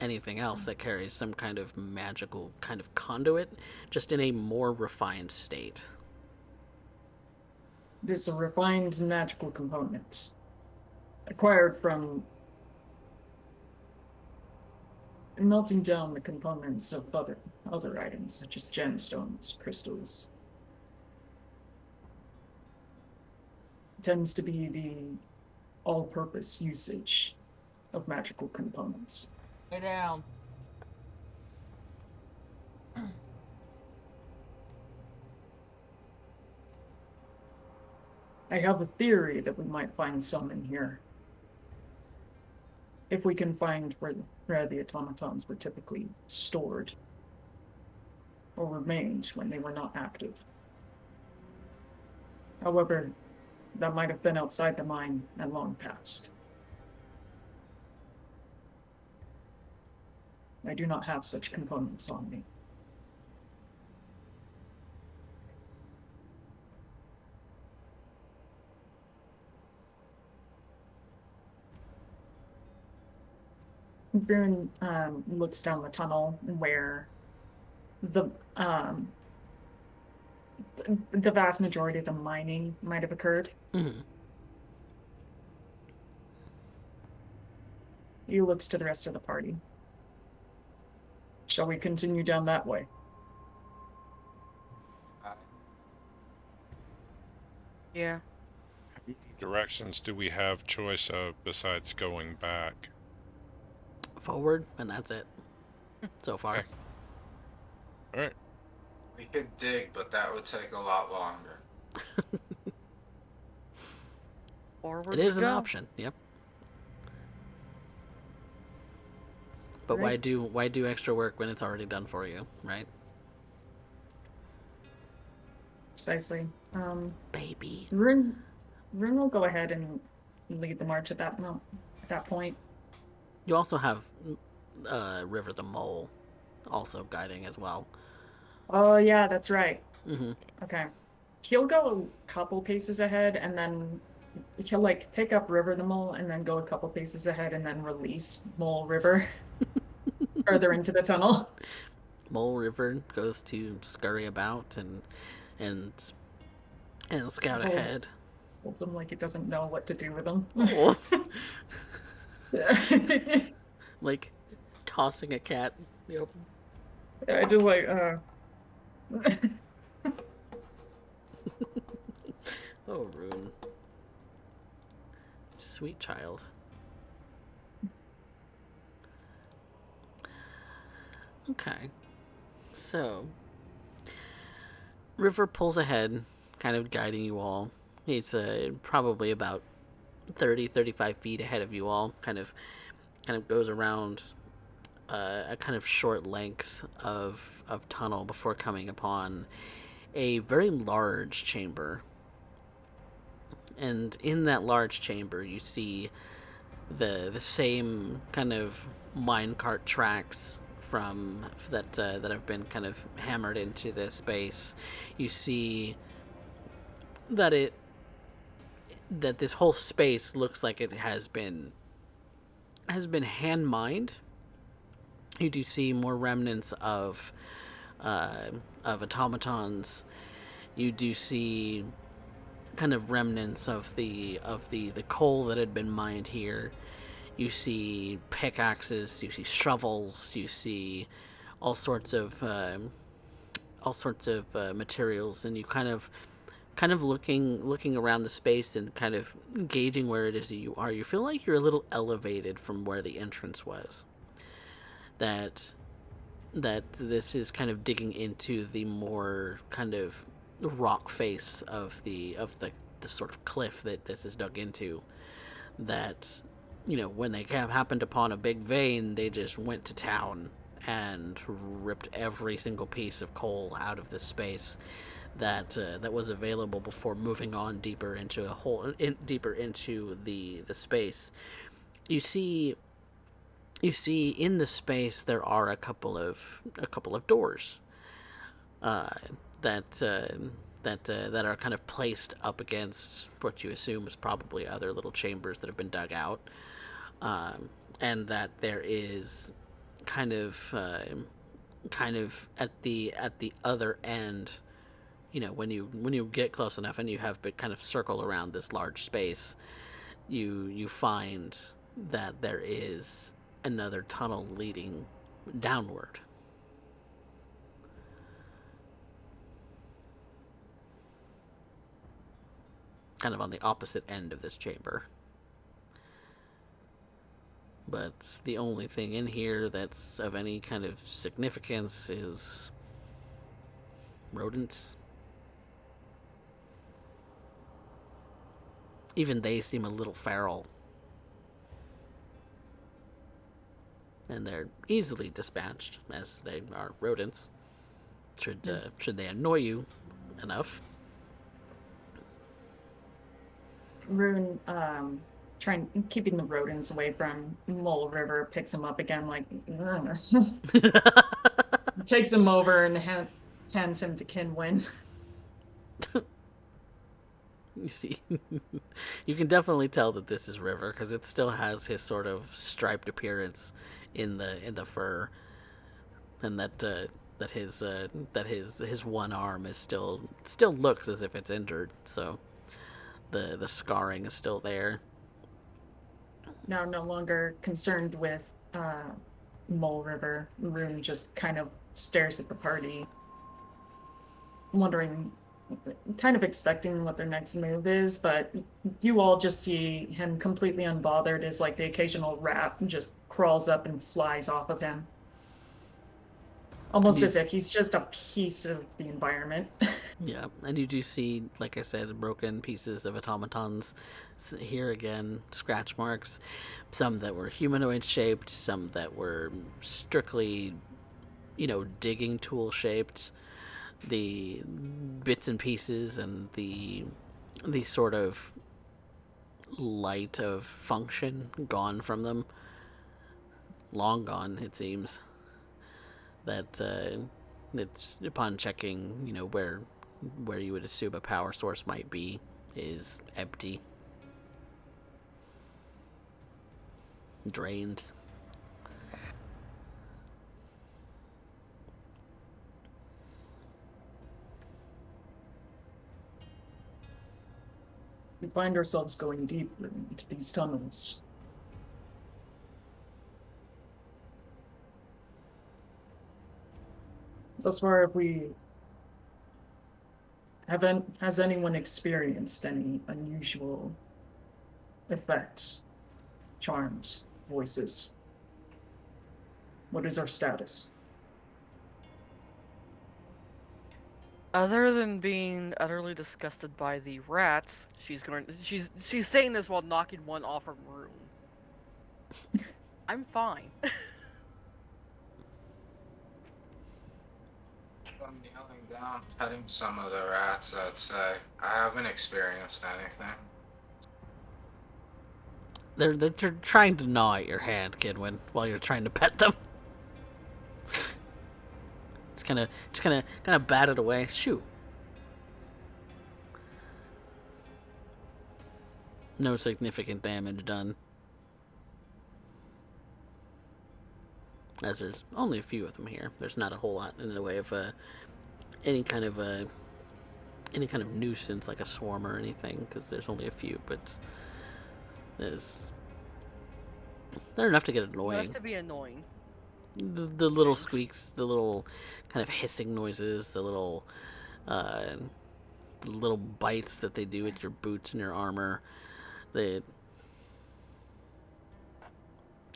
[SPEAKER 1] anything else that carries some kind of magical kind of conduit, just in a more refined state.
[SPEAKER 4] This a refined magical component acquired from melting down the components of other items such as gemstones, crystals. It tends to be the all-purpose usage of magical components.
[SPEAKER 6] Lay down.
[SPEAKER 4] I have a theory that we might find some in here. If we can find where the automatons were typically stored or remained when they were not active. However, that might have been outside the mine and long past. I do not have such components on me. Brun looks down the tunnel where the vast majority of the mining might have occurred.
[SPEAKER 1] Mm-hmm.
[SPEAKER 4] He looks to the rest of the party. Shall we continue down that way?
[SPEAKER 7] Yeah.
[SPEAKER 2] How many directions do we have choice of besides going back?
[SPEAKER 1] Forward, and that's it. So far.
[SPEAKER 2] Okay. All right.
[SPEAKER 3] We could dig, but that would take a lot longer.
[SPEAKER 7] Forward
[SPEAKER 1] It is
[SPEAKER 7] we
[SPEAKER 1] an
[SPEAKER 7] go.
[SPEAKER 1] option, yep. But
[SPEAKER 4] Right.
[SPEAKER 1] why do extra work when it's already done for you, right?
[SPEAKER 4] Precisely.
[SPEAKER 1] Baby.
[SPEAKER 4] Rune will go ahead and lead the march at that point.
[SPEAKER 1] You also have River the Mole also guiding as well.
[SPEAKER 4] Oh yeah, that's right.
[SPEAKER 1] Mm-hmm.
[SPEAKER 4] Okay. He'll go a couple paces ahead and then he'll like pick up River the Mole and then go a couple paces ahead and then release Mole River further into the tunnel.
[SPEAKER 1] Mole River goes to scurry about and scout ahead.
[SPEAKER 4] Holds him like he doesn't know what to do with him.
[SPEAKER 1] Oh. Like tossing a cat. Yep.
[SPEAKER 4] I just like
[SPEAKER 1] Oh, Rune. Sweet child. Okay. So, River pulls ahead, kind of guiding you all. He's probably about 35 feet ahead of you all. Kind of goes around a kind of short length of tunnel before coming upon a very large chamber. And in that large chamber, you see the same kind of minecart tracks from that have been kind of hammered into the space. You see that this whole space looks like it has been hand mined. You do see more remnants of automatons. You do see kind of remnants of the coal that had been mined here. You see pickaxes, you see shovels, you see all sorts of materials, and you kind of looking around the space and gauging where it is that you are. You feel like you're a little elevated from where the entrance was. that this is kind of digging into the more kind of rock face of the sort of cliff that this is dug into. That, when they happened upon a big vein, they just went to town and ripped every single piece of coal out of this space that was available before moving on deeper into deeper into the space. You see in the space there are a couple of doors uh, that that are kind of placed up against what you assume is probably other little chambers that have been dug out, and that there is kind of at the other end. When you get close enough and you have to kind of circle around this large space, you find that there is another tunnel leading downward. Kind of on the opposite end of this chamber. But the only thing in here that's of any kind of significance is rodents. Even they seem a little feral. And they're easily dispatched, as they are rodents. Should they annoy you enough.
[SPEAKER 4] Rune, keeping the rodents away from Mole River, picks him up again, like, takes him over and hands him to Kinwin.
[SPEAKER 1] You see, you can definitely tell that this is River because it still has his sort of striped appearance in the fur, and that his one arm is still looks as if it's injured. So the scarring is still there.
[SPEAKER 4] Now no longer concerned with Mole River, Rune just kind of stares at the party, wondering, kind of expecting what their next move is, but you all just see him completely unbothered as like the occasional rat just crawls up and flies off of him. Almost as if he's just a piece of the environment.
[SPEAKER 1] Yeah, and you do see, like I said, broken pieces of automatons here again, scratch marks, some that were humanoid shaped, some that were strictly, digging tool shaped. The bits and pieces and the sort of light of function gone from them. Long gone, it seems. That it's upon checking, where you would assume a power source might be, is empty. Drained.
[SPEAKER 4] We find ourselves going deeper into these tunnels. Thus far, has anyone experienced any unusual effects, charms, voices? What is our status?
[SPEAKER 7] Other than being utterly disgusted by the rats, she's saying this while knocking one off her room. I'm fine.
[SPEAKER 3] I'm kneeling down, petting some of the rats, I'd say. I haven't experienced anything.
[SPEAKER 1] They're trying to gnaw at your hand, Kidwin, while you're trying to pet them. Just kind of bat it away. Shoo. No significant damage done. As there's only a few of them here. There's not a whole lot in the way of any kind of nuisance like a swarm or anything, because there's only a few. But they're enough to get annoying.
[SPEAKER 7] Enough to be annoying.
[SPEAKER 1] The little squeaks, the little kind of hissing noises, the little bites that they do at your boots and your armor. They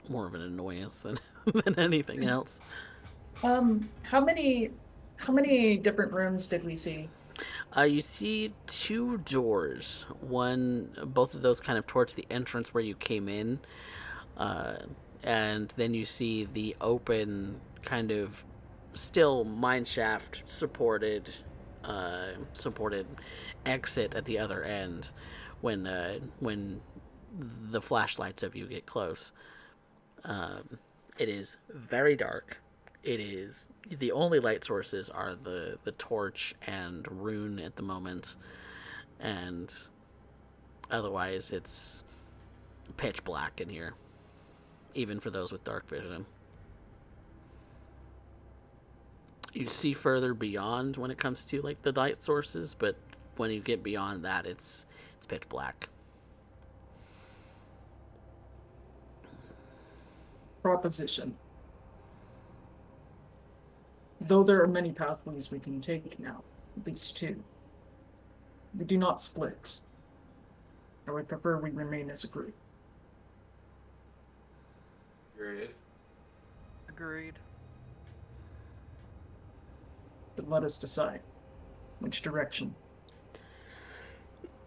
[SPEAKER 1] more of an annoyance than than anything else.
[SPEAKER 4] How many different rooms did we see?
[SPEAKER 1] You see two doors. Both of those kind of towards the entrance where you came in, uh, and then you see the open kind of still mine shaft supported exit at the other end when the flashlights of you get close. It is very dark. It is the only light sources are the torch and rune at the moment, and otherwise it's pitch black in here, even for those with dark vision. You see further beyond when it comes to like the light sources, but when you get beyond that, it's pitch black.
[SPEAKER 4] Proposition. Though there are many pathways we can take now, at least two, we do not split. I would prefer we remain as a group.
[SPEAKER 3] Agreed.
[SPEAKER 7] Agreed.
[SPEAKER 4] But let us decide which direction.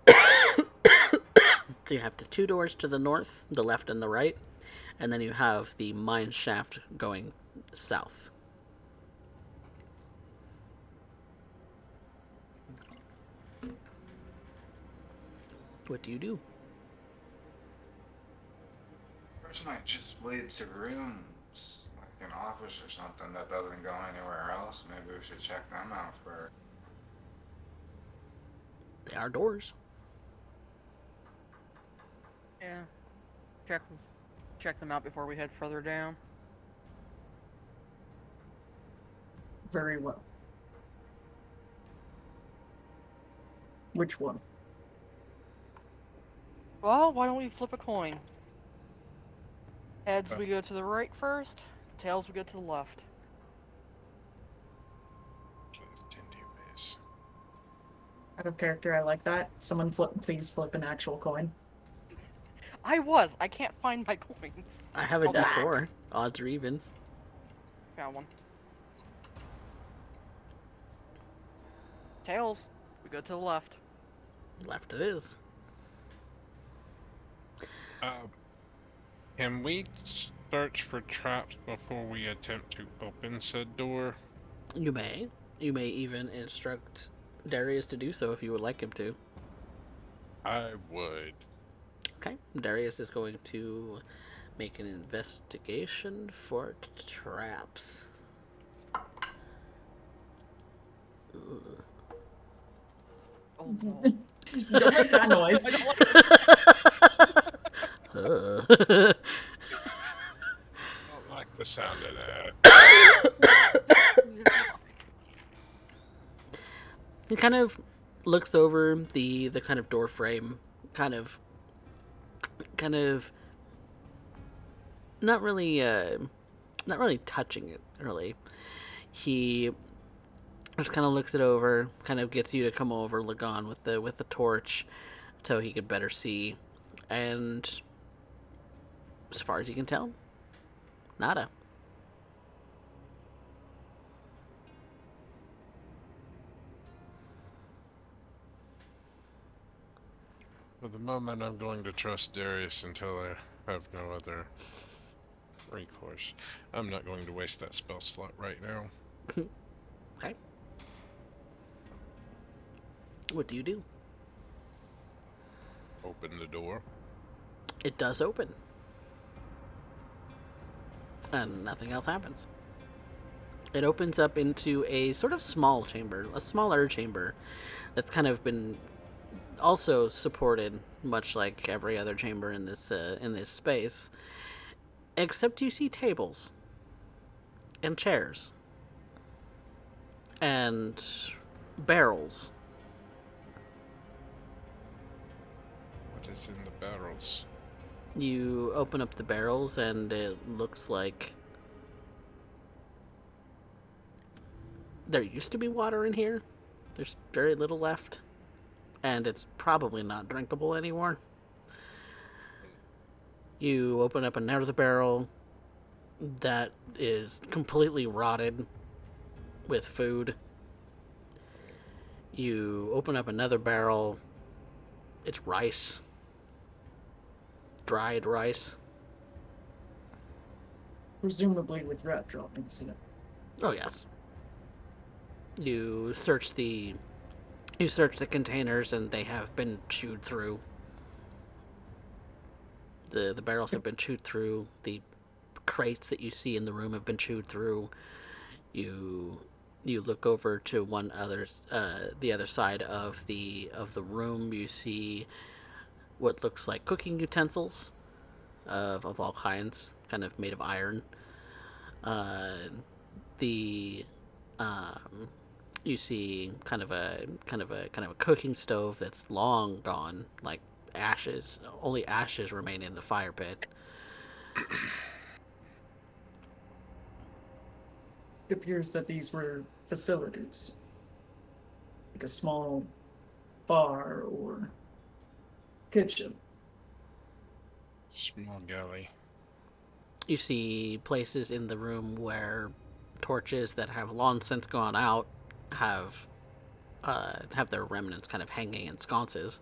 [SPEAKER 1] So you have the two doors to the north, the left and the right, and then you have the mine shaft going south. What do you do?
[SPEAKER 3] First might just lead to rooms, like an office or something that doesn't go anywhere else. Maybe we should check them out first.
[SPEAKER 1] They are doors.
[SPEAKER 7] Yeah. Check them out before we head further down.
[SPEAKER 4] Very well. Which one?
[SPEAKER 7] Well, why don't we flip a coin? Heads, we go to the right first. Tails, we go to the left.
[SPEAKER 4] Out of character, I like that. Someone please flip an actual coin.
[SPEAKER 7] I can't find my coins.
[SPEAKER 1] I have a
[SPEAKER 7] Oh, back.
[SPEAKER 1] D4. Odds or evens.
[SPEAKER 7] Found one. Tails, we go to the left.
[SPEAKER 1] Left it is.
[SPEAKER 2] Can we search for traps before we attempt to open said door?
[SPEAKER 1] You may. You may even instruct Darius to do so if you would like him to.
[SPEAKER 2] I would.
[SPEAKER 1] Okay. Darius is going to make an investigation for traps. Ugh.
[SPEAKER 7] Oh no.
[SPEAKER 4] Don't make that noise.
[SPEAKER 7] I don't like
[SPEAKER 1] Ugh.
[SPEAKER 2] I don't like the sound of that.
[SPEAKER 1] He kind of looks over the kind of door frame, kind of not really touching it really. He just kind of looks it over, kind of gets you to come over, look on with the torch, so he could better see, and as far as you can tell, nada.
[SPEAKER 2] For the moment, I'm going to trust Darius until I have no other recourse. I'm not going to waste that spell slot right now.
[SPEAKER 1] Okay. What do you do?
[SPEAKER 2] Open the door.
[SPEAKER 1] It does open. And nothing else happens. It opens up into a sort of small chamber, a smaller chamber that's kind of been also supported, much like every other chamber in this space, except you see tables and chairs and barrels.
[SPEAKER 2] What is in the barrels?
[SPEAKER 1] You open up the barrels and it looks like there used to be water in here. There's very little left. And it's probably not drinkable anymore. You open up another barrel. that is completely rotted with food. You open up another barrel. It's rice. Dried rice.
[SPEAKER 4] Presumably with rat droppings in it.
[SPEAKER 1] Oh yes. You search the containers and they have been chewed through. The barrels have been chewed through. The crates that you see in the room have been chewed through. You look over to the other side of the room. You see what looks like cooking utensils of all kinds, kind of made of iron. Uh, the you see kind of a cooking stove that's long gone, like ashes. Only ashes remain in the fire pit.
[SPEAKER 4] It appears that these were facilities, like a small bar or kitchen.
[SPEAKER 2] Small galley.
[SPEAKER 1] You see places in the room where torches that have long since gone out have their remnants kind of hanging in sconces.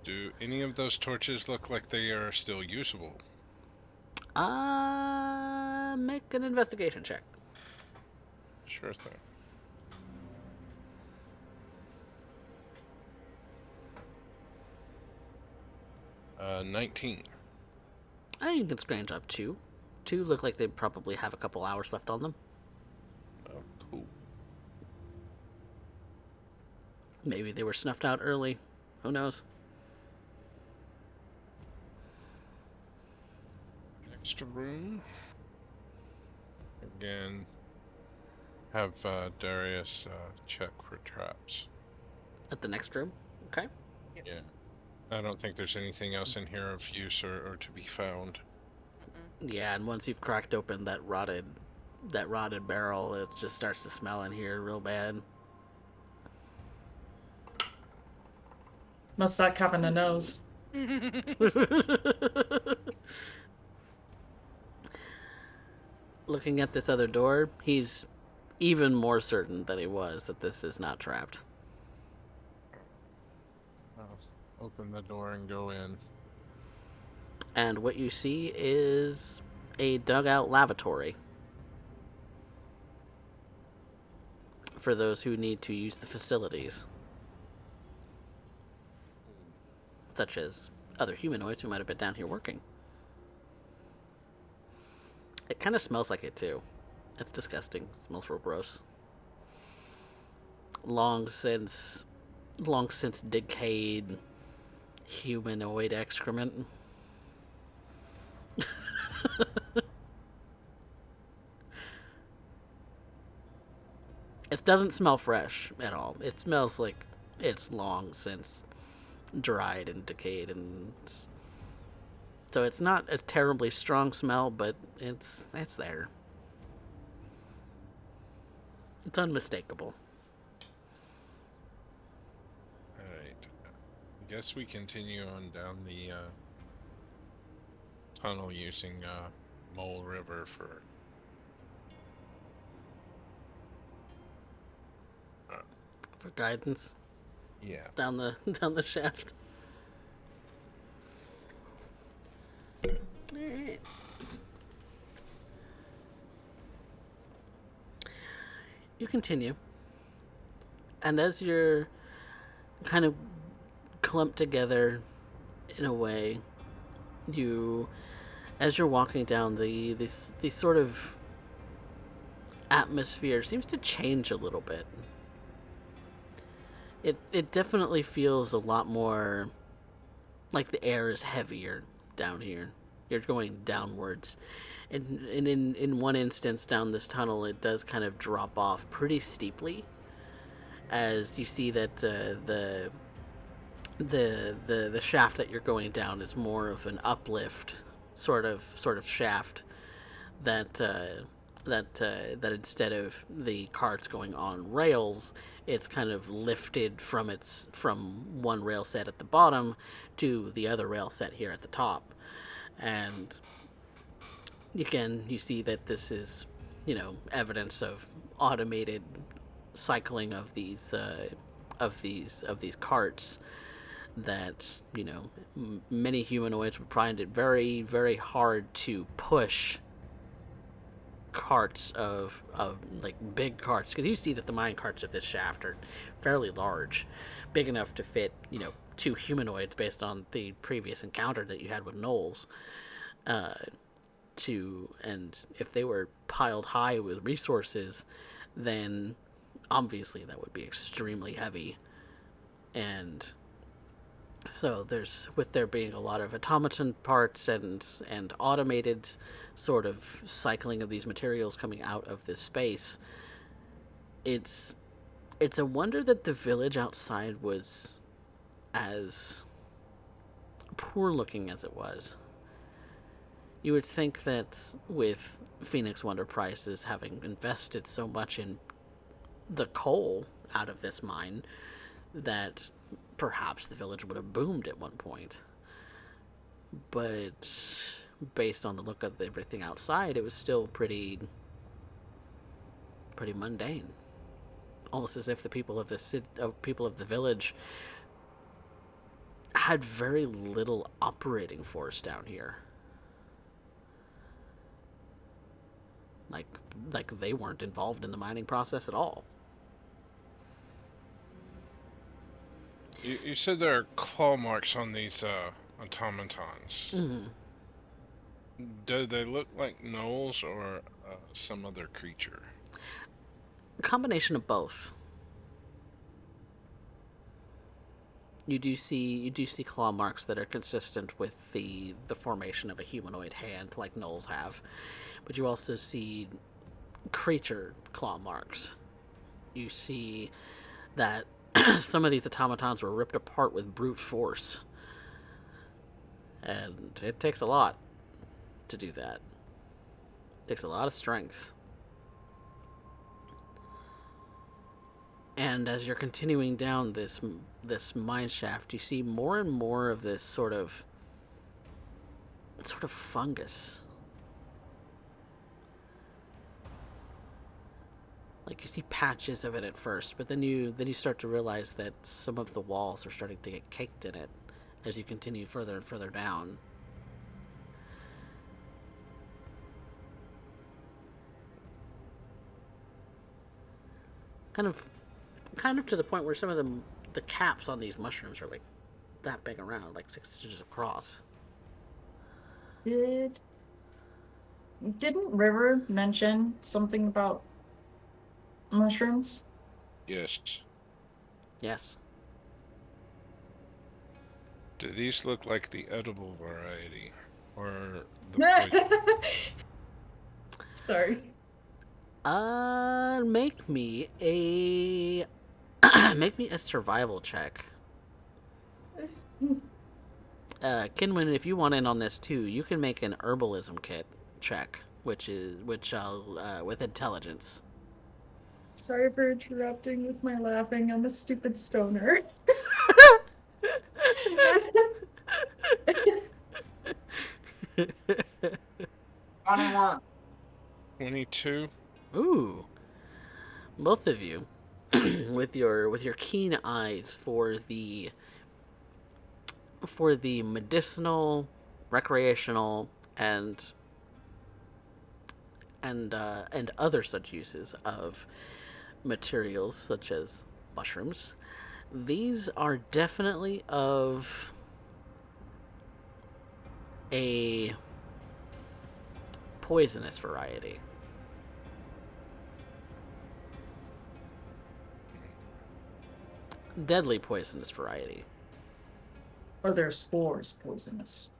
[SPEAKER 2] Do any of those torches look like they are still usable?
[SPEAKER 1] Make an investigation check.
[SPEAKER 2] Sure thing. Uh, 19.
[SPEAKER 1] You can scrounge up two. Two look like they probably have a couple hours left on them.
[SPEAKER 2] Oh, cool.
[SPEAKER 1] Maybe they were snuffed out early. Who knows?
[SPEAKER 2] Next room. Again, have Darius check for traps.
[SPEAKER 1] At the next room. Okay.
[SPEAKER 2] Yeah. I don't think there's anything else in here of use or to be found.
[SPEAKER 1] Yeah, and once you've cracked open that rotted barrel, it just starts to smell in here real bad.
[SPEAKER 4] Must suck having a nose.
[SPEAKER 1] Looking at this other door, he's even more certain than he was that this is not trapped.
[SPEAKER 2] I'll open the door and go in.
[SPEAKER 1] And what you see is a dugout lavatory. For those who need to use the facilities. Such as other humanoids who might have been down here working. It kind of smells like it too. It's disgusting. It smells real gross. Long since decayed humanoid excrement. It doesn't smell fresh at all. It smells like it's long since dried and decayed, and so it's not a terribly strong smell, but it's there. It's unmistakable.
[SPEAKER 2] Alright. I guess we continue on down the tunnel using Mole River for
[SPEAKER 1] guidance.
[SPEAKER 2] Yeah.
[SPEAKER 1] Down the shaft. Alright. You continue. And as you're kind of clumped together in a way, as you're walking down, the sort of atmosphere seems to change a little bit. It definitely feels a lot more like the air is heavier down here. You're going downwards. And in one instance down this tunnel, it does kind of drop off pretty steeply, as you see that the shaft that you're going down is more of an uplift sort of shaft that instead of the carts going on rails, it's kind of lifted from one rail set at the bottom to the other rail set here at the top. And again, you see that this is, evidence of automated cycling of these carts that many humanoids would find it very, very hard to push carts of like big carts, because you see that the mine carts of this shaft are fairly large, big enough to fit two humanoids based on the previous encounter that you had with gnolls. And if they were piled high with resources, then obviously that would be extremely heavy. And so with there being a lot of automaton parts and automated sort of cycling of these materials coming out of this space, it's a wonder that the village outside was as poor looking as it was. You would think that with Phoenix Wonder Prices having invested so much in the coal out of this mine, that perhaps the village would have boomed at one point. But based on the look of everything outside, it was still pretty mundane. Almost as if the people of the village had very little operating force down here. Like they weren't involved in the mining process at all.
[SPEAKER 2] You said there are claw marks on these automatons.
[SPEAKER 1] Mm-hmm.
[SPEAKER 2] Do they look like gnolls or some other creature?
[SPEAKER 1] A combination of both. You do see claw marks that are consistent with the formation of a humanoid hand, like gnolls have, but you also see creature claw marks. You see that some of these automatons were ripped apart with brute force, and it takes a lot to do that. It takes a lot of strength. And as you're continuing down this mine shaft, you see more and more of this sort of fungus. Like you see patches of it at first, but then you start to realize that some of the walls are starting to get caked in it as you continue further and further down. Kind of to the point where some of the caps on these mushrooms are like that big around, like 6 inches across.
[SPEAKER 4] Didn't River mention something about mushrooms?
[SPEAKER 2] Yes.
[SPEAKER 1] Yes.
[SPEAKER 2] Do these look like the edible variety or the poison?
[SPEAKER 4] Sorry.
[SPEAKER 1] Make me a survival check. Kinwin, if you want in on this too, you can make an herbalism kit check, which I'll with intelligence.
[SPEAKER 4] Sorry for interrupting with my laughing. I'm a stupid stoner.
[SPEAKER 3] 21.
[SPEAKER 2] 22.
[SPEAKER 1] Ooh, both of you, with your keen eyes for the medicinal, recreational, and other such uses of materials such as mushrooms. These are definitely of a poisonous variety. Deadly poisonous variety.
[SPEAKER 4] Are their spores poisonous?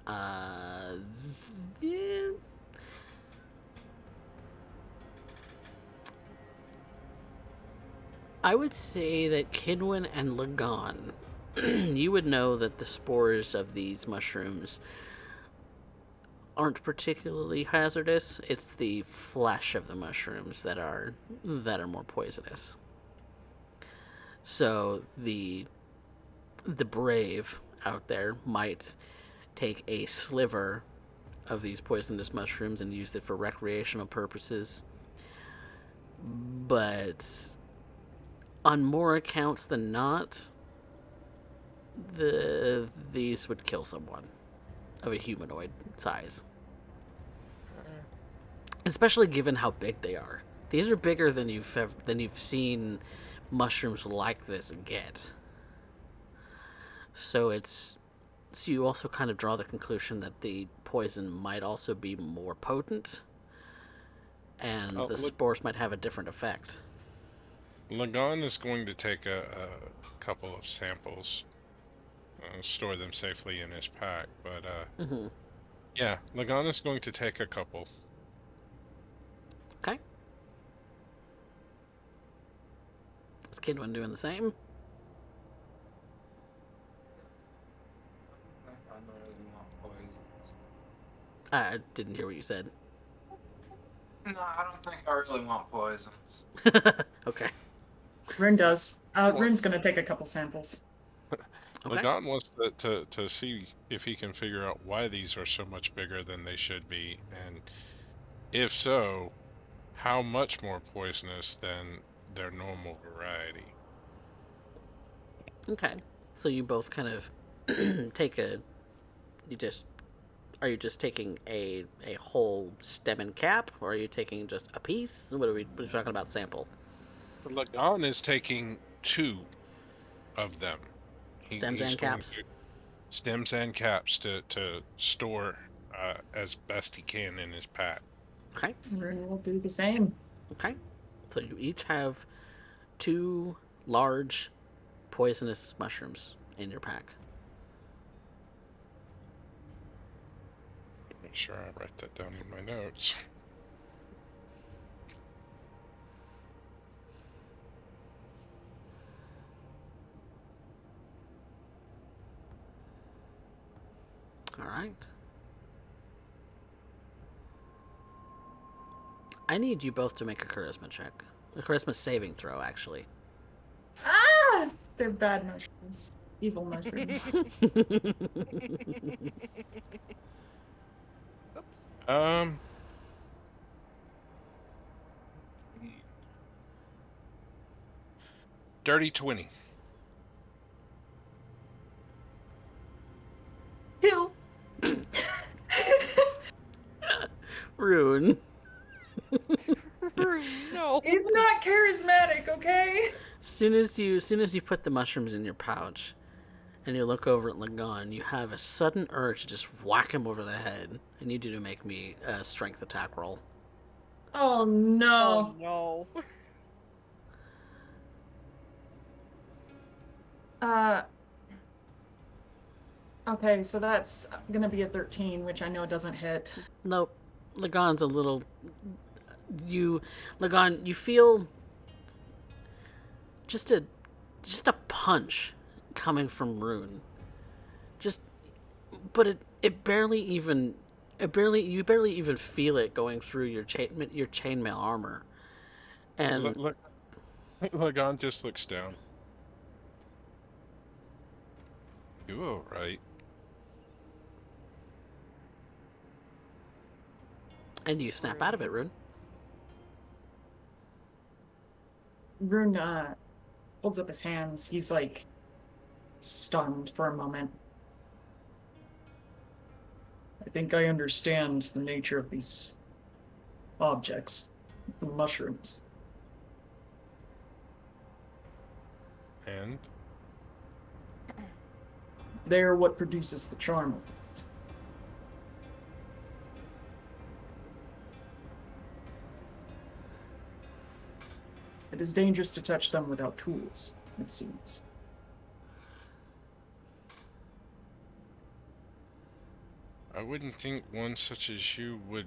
[SPEAKER 1] Yeah. I would say that Kidwin and Lagan, you would know that the spores of these mushrooms aren't particularly hazardous. It's the flesh of the mushrooms that are more poisonous. So the brave, out there might take a sliver of these poisonous mushrooms and use it for recreational purposes. But on more accounts than not, these would kill someone of a humanoid size. Especially given how big they are. These are bigger than you've seen mushrooms like this get. So you also kind of draw the conclusion that the poison might also be more potent, and the spores might have a different effect.
[SPEAKER 2] Lagan is going to take a couple of samples, store them safely in his pack, but
[SPEAKER 1] Mm-hmm.
[SPEAKER 2] yeah, Lagan is going to take a couple.
[SPEAKER 1] Okay. Is Kidwin doing the same?
[SPEAKER 3] I don't really want poisons.
[SPEAKER 1] I didn't hear what you said.
[SPEAKER 3] No, I don't think I really want poisons.
[SPEAKER 1] Okay.
[SPEAKER 4] Rin does. Rin's gonna take a couple samples.
[SPEAKER 1] Okay.
[SPEAKER 2] Lagan wants to see if he can figure out why these are so much bigger than they should be, and if so, how much more poisonous than their normal variety.
[SPEAKER 1] Okay. So you both kind of take a. Are you just taking a whole stem and cap, or are you taking just a piece? What are we talking about? Sample.
[SPEAKER 2] Lagan is taking 2 of them.
[SPEAKER 1] Stems
[SPEAKER 2] He's
[SPEAKER 1] and
[SPEAKER 2] going
[SPEAKER 1] caps.
[SPEAKER 2] to stems and caps to store as best he can in his pack.
[SPEAKER 1] Okay.
[SPEAKER 4] Rin will do the same.
[SPEAKER 1] Okay. So you each have 2 large poisonous mushrooms in your pack.
[SPEAKER 2] Make sure I write that down in my notes.
[SPEAKER 1] All right. I need you both to make a charisma check. A charisma saving throw, actually.
[SPEAKER 4] Ah! They're bad mushrooms. Evil mushrooms.
[SPEAKER 2] Um. Dirty 20.
[SPEAKER 4] 2.
[SPEAKER 1] Rune.
[SPEAKER 7] No.
[SPEAKER 4] He's not charismatic, okay?
[SPEAKER 1] Soon as you put the mushrooms in your pouch, and you look over at Lagan, you have a sudden urge to just whack him over the head. I need you to make me a strength attack roll.
[SPEAKER 4] Oh no.
[SPEAKER 7] Oh no.
[SPEAKER 4] Okay, so that's gonna be a 13, which I know doesn't hit.
[SPEAKER 1] Nope. Lagan's a little. Lagan, you feel just a punch coming from Rune. But it barely even you barely even feel it going through your chainmail armor. And
[SPEAKER 2] Lagan just looks down. You all right?
[SPEAKER 1] And you snap out of it, Rune.
[SPEAKER 4] Rune holds up his hands. He's like stunned for a moment. I think I understand the nature of these objects, the mushrooms.
[SPEAKER 2] And
[SPEAKER 4] They're what produces the charm effect. It is dangerous to touch them without tools, it seems.
[SPEAKER 2] I wouldn't think one such as you would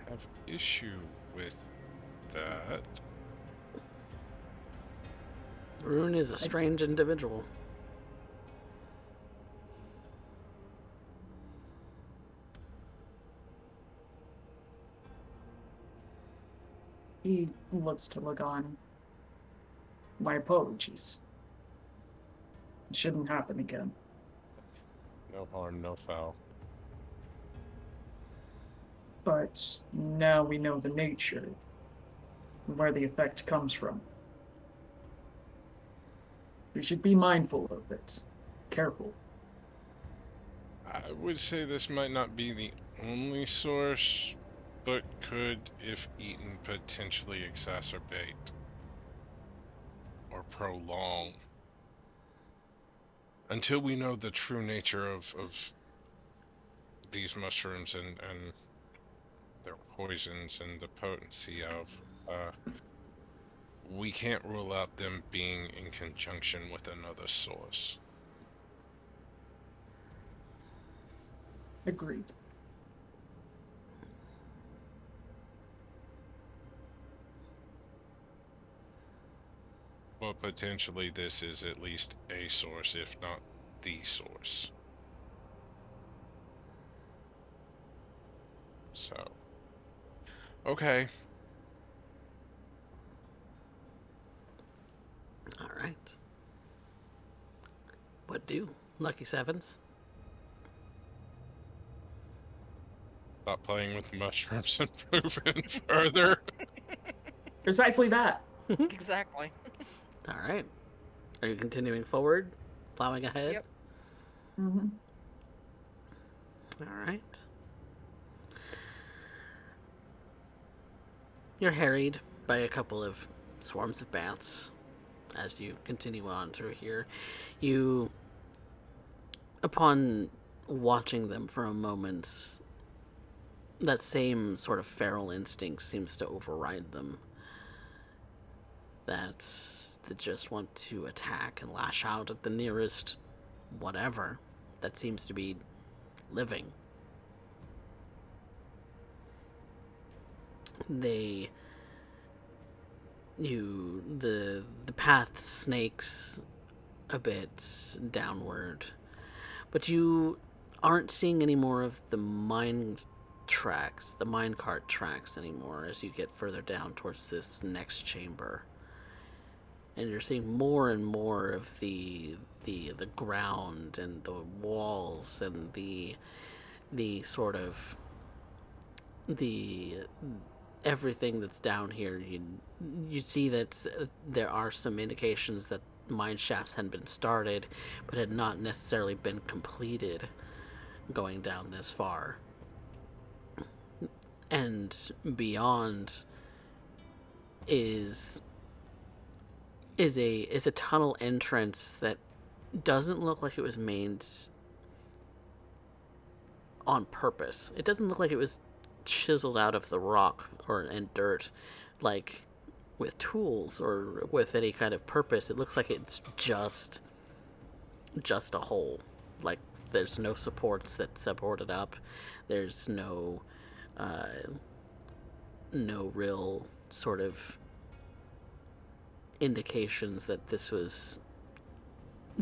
[SPEAKER 2] have issue with that.
[SPEAKER 1] Rune is a strange individual.
[SPEAKER 4] He looks to Lagan. My apologies. It shouldn't happen again.
[SPEAKER 2] No harm, no foul.
[SPEAKER 4] But now we know the nature and where the effect comes from. We should be mindful of it. Careful.
[SPEAKER 2] I would say this might not be the only source, but could, if eaten, potentially exacerbate or prolong. Until we know the true nature of these mushrooms and their poisons and the potency of, we can't rule out them being in conjunction with another source.
[SPEAKER 4] Agreed.
[SPEAKER 2] But potentially this is at least a source, if not the source. So, okay.
[SPEAKER 1] All right. What do? Lucky Sevens?
[SPEAKER 2] Stop playing with mushrooms and move in further.
[SPEAKER 4] Precisely that.
[SPEAKER 7] Exactly.
[SPEAKER 1] All right. Are you continuing forward? Plowing ahead?
[SPEAKER 7] Yep.
[SPEAKER 4] Mm-hmm.
[SPEAKER 1] All right. You're harried by a couple of swarms of bats as you continue on through here. You, upon watching them for a moment, that same sort of feral instinct seems to override them. That they just want to attack and lash out at the nearest whatever that seems to be living. The path snakes a bit downward, but you aren't seeing any more of the minecart tracks anymore as you get further down towards this next chamber. And you're seeing more and more of the ground and the walls and the sort of the everything that's down here. You see that there are some indications that mine shafts had been started, but had not necessarily been completed going down this far. And beyond is a tunnel entrance that doesn't look like it was made on purpose. It doesn't look like it was chiseled out of the rock and dirt, like with tools or with any kind of purpose. It looks like it's just a hole. Like there's no supports that support it up. There's no real sort of indications that this was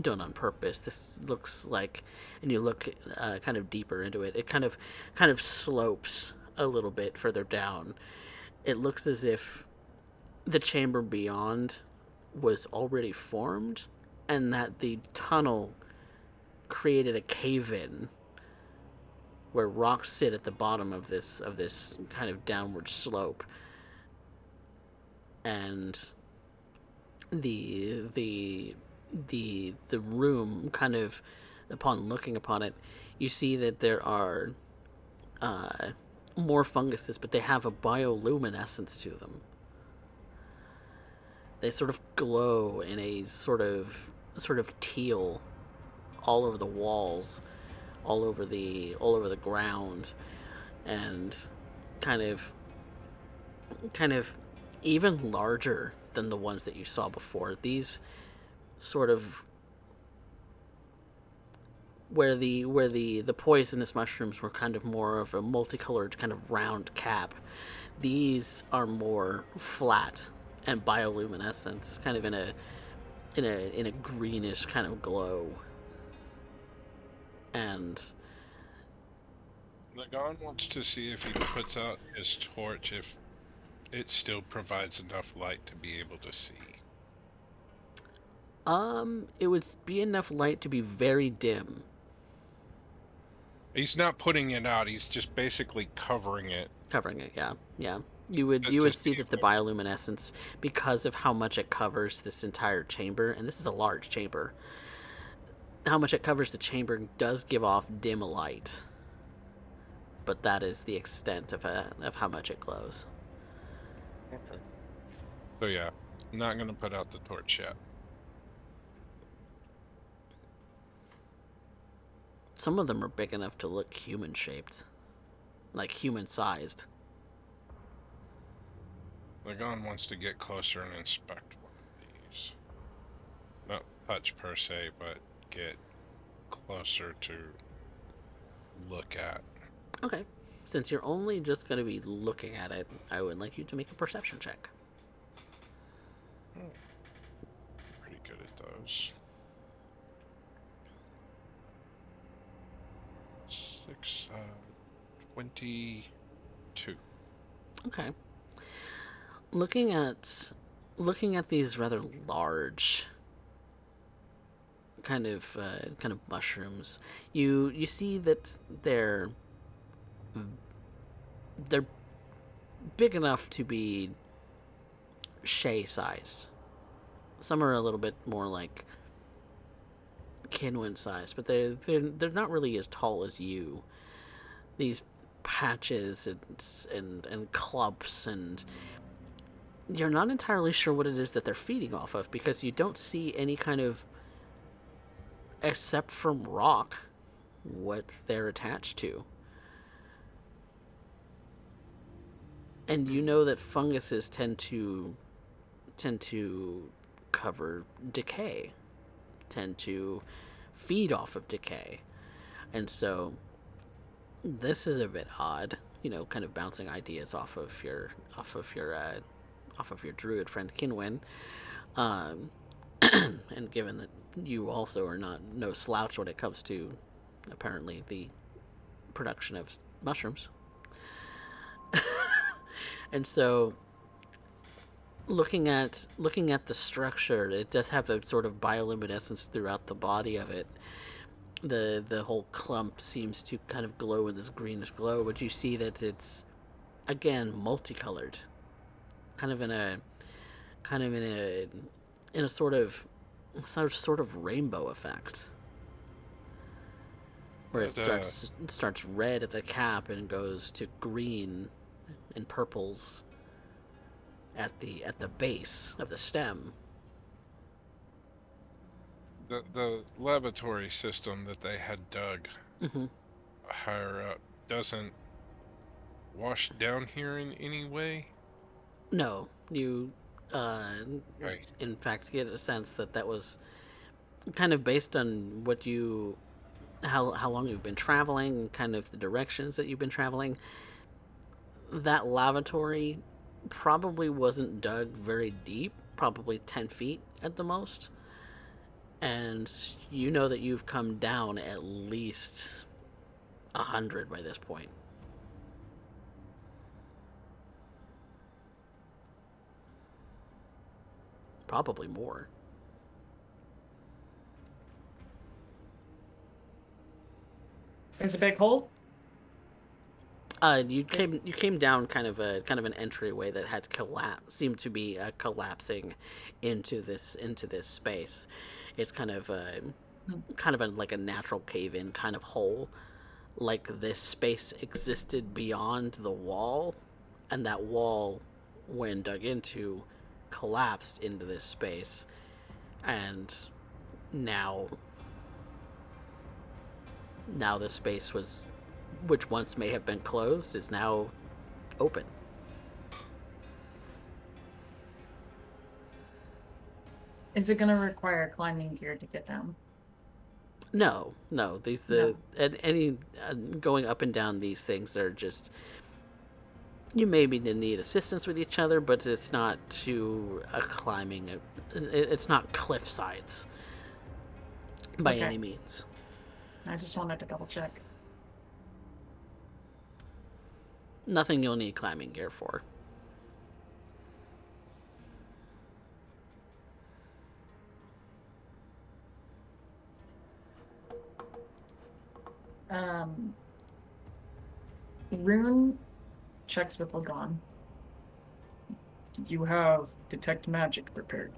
[SPEAKER 1] done on purpose. This looks like, and you look kind of deeper into it, it kind of slopes a little bit further down. It looks as if the chamber beyond was already formed, and that the tunnel created a cave-in where rocks sit at the bottom of this kind of downward slope, and the room, kind of upon looking upon it, you see that there are more funguses, but they have a bioluminescence to them. They sort of glow in a sort of teal all over the walls, all over the ground, and kind of even larger than the ones that you saw before. These sort of where the poisonous mushrooms were kind of more of a multicolored kind of round cap. These are more flat and bioluminescent, kind of in a greenish kind of glow. And
[SPEAKER 2] Lagan wants to see if he puts out his torch, if it still provides enough light to be able to see.
[SPEAKER 1] It would be enough light to be very dim.
[SPEAKER 2] He's not putting it out. He's just basically covering it.
[SPEAKER 1] Covering it, yeah, yeah. You would
[SPEAKER 2] To
[SPEAKER 1] see
[SPEAKER 2] see
[SPEAKER 1] that the
[SPEAKER 2] what.
[SPEAKER 1] bioluminescence, because of how much it covers this entire chamber, and this is a large chamber, how much it covers the chamber does give off dim light. But that is the extent of how much it glows.
[SPEAKER 2] Okay. So yeah, not gonna put out the torch yet.
[SPEAKER 1] Some of them are big enough to look human shaped, like human sized.
[SPEAKER 2] Lagon wants to get closer and inspect one of these. Not touch per se, but get closer to look at.
[SPEAKER 1] Okay. Since you're only just going to be looking at it, I would like you to make a perception check.
[SPEAKER 2] Pretty good at those. 6, 22.
[SPEAKER 1] Okay. Looking at these rather large kind of mushrooms, you see that they're big enough to be Shay sized. Some are a little bit more like Kinwin sized, but they're not really as tall as you. These patches and clumps, and you're not entirely sure what it is that they're feeding off of, because you don't see any kind of, except from rock, what they're attached to. And you know that funguses tend to cover decay, tend to feed off of decay. And so this is a bit odd, kind of bouncing ideas off of your druid friend Kinwin. And given that you also are no slouch when it comes to apparently the production of mushrooms. And so looking at the structure, it does have a sort of bioluminescence throughout the body of it. The whole clump seems to kind of glow in this greenish glow, but you see that it's again multicolored, kind of in a sort of rainbow effect, where it starts red at the cap and goes to green and purples at the base of the stem.
[SPEAKER 2] The laboratory system that they had dug higher up doesn't wash down here in any way?
[SPEAKER 1] No, you
[SPEAKER 2] Okay.
[SPEAKER 1] in fact get a sense that was kind of based on what you how long you've been traveling, kind of the directions that you've been traveling. That lavatory probably wasn't dug very deep, probably 10 feet at the most. And you know that you've come down at least 100 by this point. Probably more.
[SPEAKER 4] There's a big hole.
[SPEAKER 1] You came down kind of an entryway that had seemed to be collapsing into this space. It's kind of like a natural cave-in kind of hole. Like this space existed beyond the wall, and that wall, when dug into, collapsed into this space, and now this space which once may have been closed, is now open.
[SPEAKER 4] Is it going to require climbing gear to get down?
[SPEAKER 1] No. These any going up and down these things are just, you maybe need assistance with each other, but it's not to a climbing. It's not cliff sides by any means.
[SPEAKER 4] I just wanted to double check.
[SPEAKER 1] Nothing you'll need climbing gear for.
[SPEAKER 4] Rune checks with Lagan. Did you have detect magic prepared?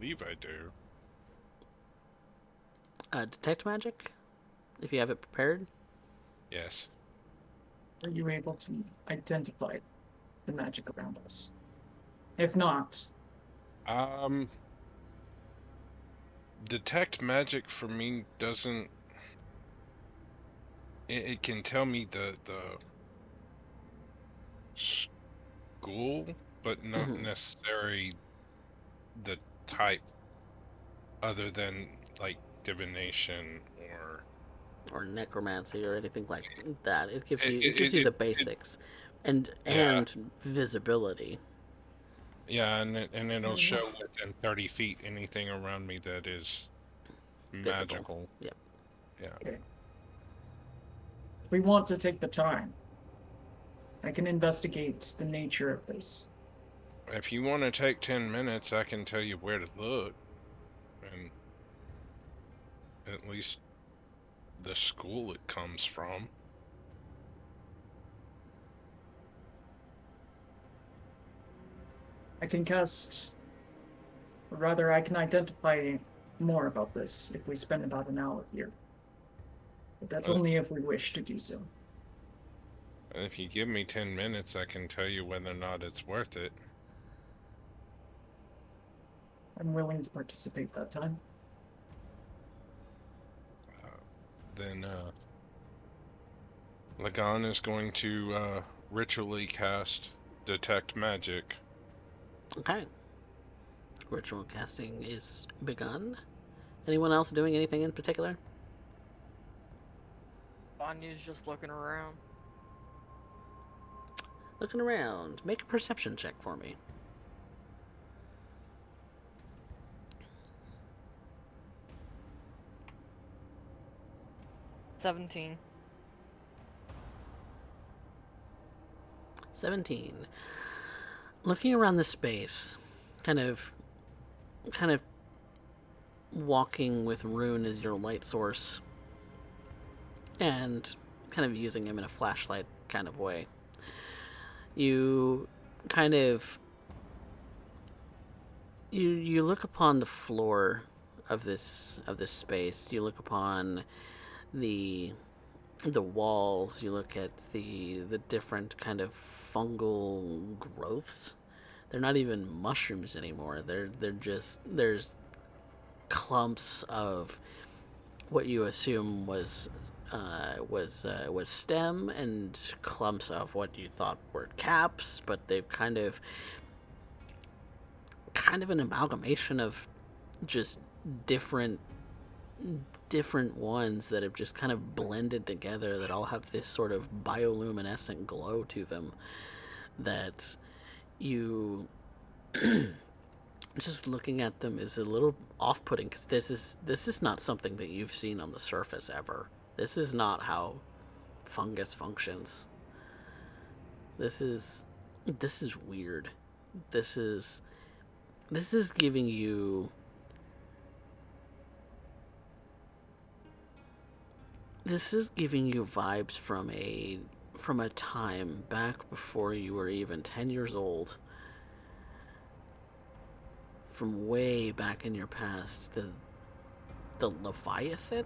[SPEAKER 2] Believe I do.
[SPEAKER 1] Detect magic, if you have it prepared.
[SPEAKER 2] Yes.
[SPEAKER 4] Are you able to identify the magic around us? If not,
[SPEAKER 2] Detect magic for me doesn't. It can tell me the school, but not necessarily the type, other than like divination
[SPEAKER 1] Or necromancy or anything like that. It gives
[SPEAKER 2] it.
[SPEAKER 1] you the basics, and
[SPEAKER 2] Yeah,
[SPEAKER 1] visibility.
[SPEAKER 2] yeah, and it'll show within 30 feet anything around me that is
[SPEAKER 1] Visible.
[SPEAKER 2] magical.
[SPEAKER 1] Yep.
[SPEAKER 2] Yeah.
[SPEAKER 4] okay. We want to take the time. I can investigate the nature of this.
[SPEAKER 2] If you want to take 10 minutes, I can tell you where to look, and at least the school it comes from.
[SPEAKER 4] I can cast, or rather, I can identify more about this if we spend about an hour here. But that's only if we wish to do so.
[SPEAKER 2] If you give me 10 minutes, I can tell you whether or not it's worth it.
[SPEAKER 4] I'm willing to participate that time.
[SPEAKER 2] Then Lagan is going to ritually cast Detect Magic.
[SPEAKER 1] Okay. Ritual casting is begun. Anyone else doing anything in particular?
[SPEAKER 7] Vanya's just looking around.
[SPEAKER 1] Looking around. Make a perception check for me.
[SPEAKER 7] 17.
[SPEAKER 1] 17. Looking around the space, kind of walking with Rune as your light source, and kind of using him in a flashlight kind of way. You kind of you look upon the floor of this space. You look upon the walls. You look at the different kind of fungal growths. They're not even mushrooms anymore. They're just there's clumps of what you assume was stem, and clumps of what you thought were caps, but they've kind of an amalgamation of just different ones that have just kind of blended together, that all have this sort of bioluminescent glow to them, that you just looking at them is a little off-putting, because this is not something that you've seen on the surface ever. This is not how fungus functions. This is weird. This is giving you vibes from a time back before you were even 10 years old. From way back in your past, the Leviathan.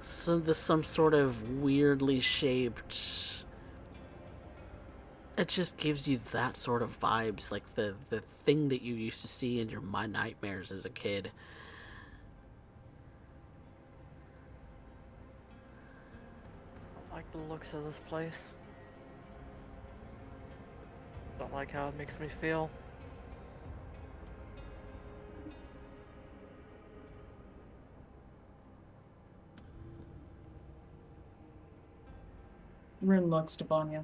[SPEAKER 1] So there's some sort of weirdly shaped. It just gives you that sort of vibes, like the thing that you used to see in my nightmares as a kid.
[SPEAKER 7] I like the looks of this place. Don't like how it makes me feel.
[SPEAKER 4] Rin looks to Vanya.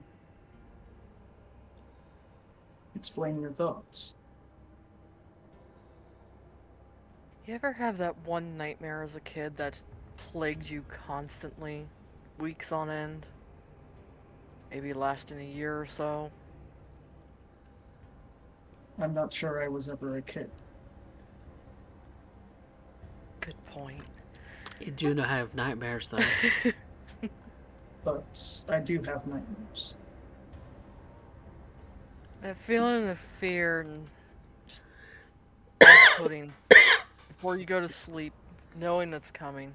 [SPEAKER 4] Explain your thoughts.
[SPEAKER 7] You ever have that one nightmare as a kid that plagued you constantly, weeks on end? Maybe lasting a year or so?
[SPEAKER 4] I'm not sure I was ever a kid.
[SPEAKER 7] Good point.
[SPEAKER 1] You do not have nightmares, though.
[SPEAKER 4] But I do have nightmares.
[SPEAKER 7] That feeling of fear and just off-putting before you go to sleep, knowing it's coming.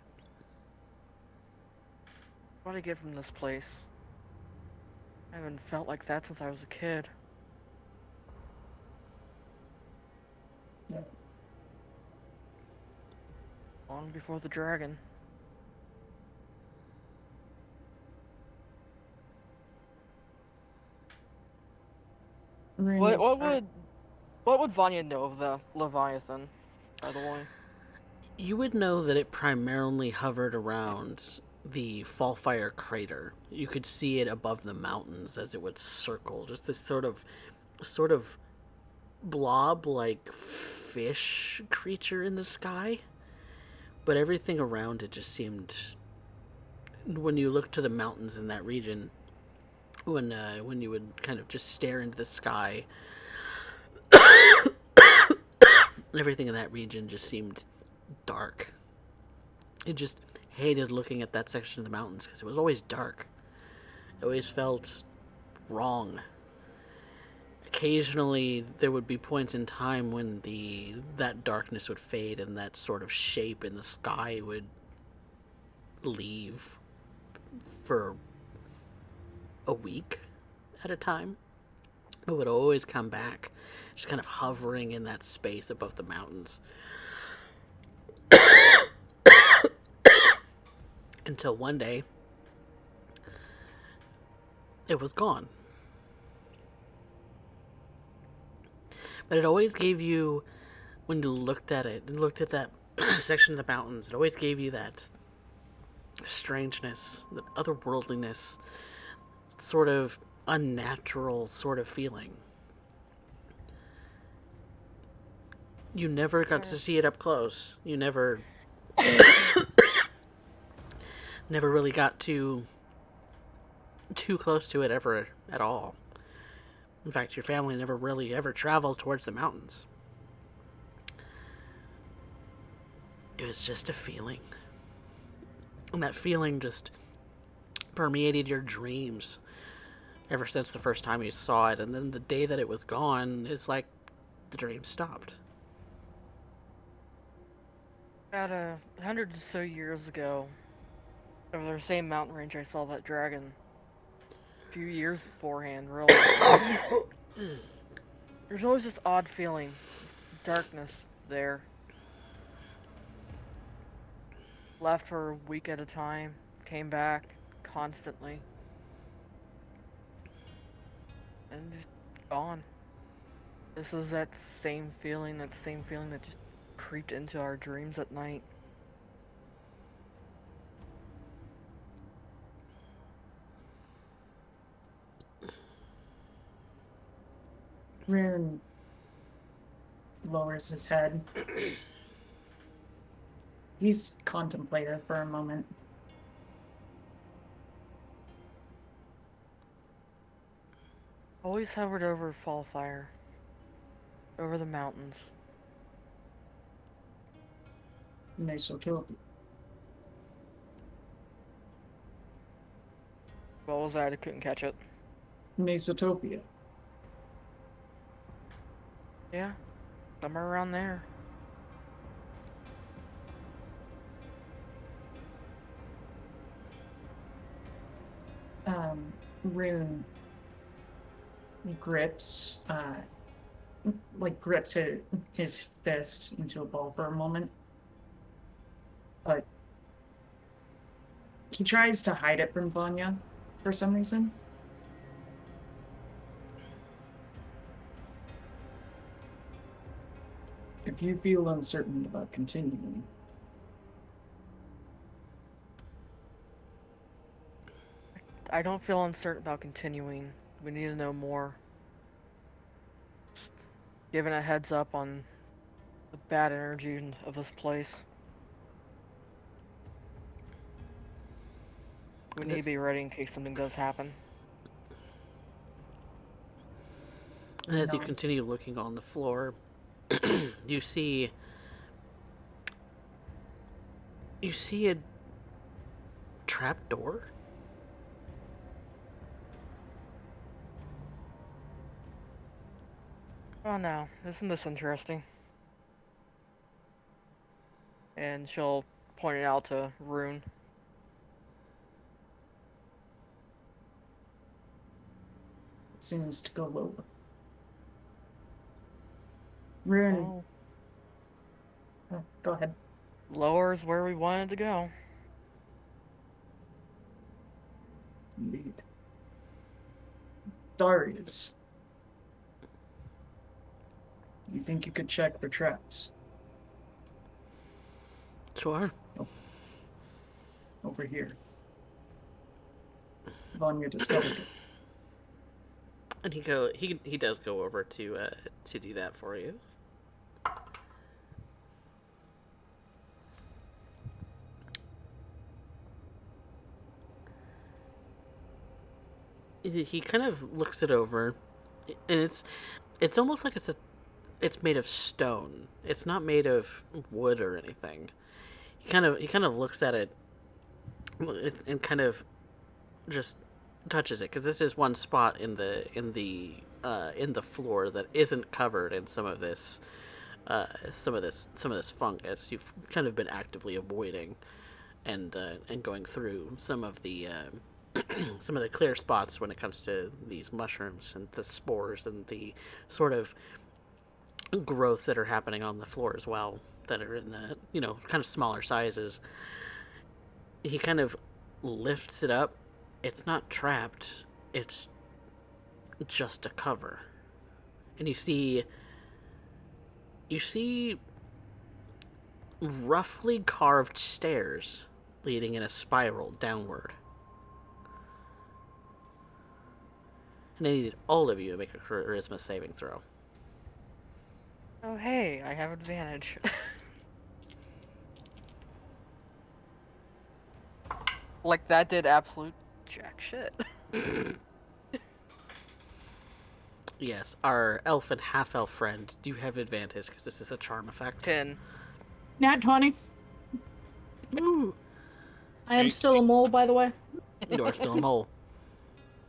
[SPEAKER 7] What do I get from this place? I haven't felt like that since I was a kid.
[SPEAKER 4] Yeah.
[SPEAKER 7] Long before the dragon. What would Vanya know of the Leviathan, by the way?
[SPEAKER 1] You would know that it primarily hovered around the Fallfire crater. You could see it above the mountains as it would circle, just this sort of blob-like fish creature in the sky. But everything around it just seemed, when you look to the mountains in that region, when you would kind of just stare into the sky, everything in that region just seemed dark. It just hated looking at that section of the mountains because it was always dark. It always felt wrong. Occasionally, there would be points in time when that darkness would fade and that sort of shape in the sky would leave for a week at a time. It would always come back, just kind of hovering in that space above the mountains. Until one day, it was gone. But it always gave you, when you looked at it, and looked at that section of the mountains, it always gave you that strangeness, that otherworldliness, sort of unnatural sort of feeling. You never got to see it up close. You never really got too close to it ever at all. In fact, your family never really ever traveled towards the mountains. It was just a feeling. And that feeling just permeated your dreams ever since the first time you saw it. And then the day that it was gone, it's like the dream stopped.
[SPEAKER 7] About 100 or so years ago, over the same mountain range, I saw that dragon. A few years beforehand, really. There's always this odd feeling, this darkness there. Left for a week at a time, came back constantly. And just gone. This is that same feeling that just creeped into our dreams at night.
[SPEAKER 4] Rune lowers his head. He's contemplative for a moment.
[SPEAKER 7] Always hovered over Fallfire. Over the mountains.
[SPEAKER 4] Mesotopia.
[SPEAKER 7] What was that? I couldn't catch it.
[SPEAKER 4] Mesotopia.
[SPEAKER 7] Yeah, somewhere around there.
[SPEAKER 4] Rune grips his fist into a ball for a moment. But he tries to hide it from Vanya for some reason. If you feel uncertain about continuing,
[SPEAKER 7] I don't feel uncertain about continuing. We need to know more. Just giving a heads up on The bad energy of this place. We need to be ready in case something does happen.
[SPEAKER 1] And as you
[SPEAKER 4] Nods.
[SPEAKER 1] continue looking on the floor, you see a trap door.
[SPEAKER 7] Oh no, isn't this interesting? And she'll point it out to Rune.
[SPEAKER 4] It seems to go low. Rune.
[SPEAKER 7] Oh,
[SPEAKER 4] Go ahead.
[SPEAKER 7] lower is where we wanted to go.
[SPEAKER 4] Indeed. Darius. You think you could check for traps?
[SPEAKER 1] Sure.
[SPEAKER 4] Over here. Vanya discovered it.
[SPEAKER 1] And he does go over to do that for you. He kind of looks it over, and it's almost like it's made of stone. It's not made of wood or anything. He kind of looks at it and kind of just touches it, because this is one spot in the floor that isn't covered in some of this fungus. You've kind of been actively avoiding and going through some of the some of the clear spots when it comes to these mushrooms and the spores and the sort of growth that are happening on the floor as well, that are in the, kind of smaller sizes. He kind of lifts it up. It's not trapped. It's just a cover. And you see roughly carved stairs leading in a spiral downward. And I need all of you to make a charisma saving throw.
[SPEAKER 7] Oh hey, I have advantage. Like that did absolute jack shit.
[SPEAKER 1] Yes, our elf and half-elf friend do have advantage because this is a charm effect.
[SPEAKER 7] 10.
[SPEAKER 5] Nat 20.
[SPEAKER 1] Woo!
[SPEAKER 5] I am still a mole, by the way.
[SPEAKER 1] You are still a mole.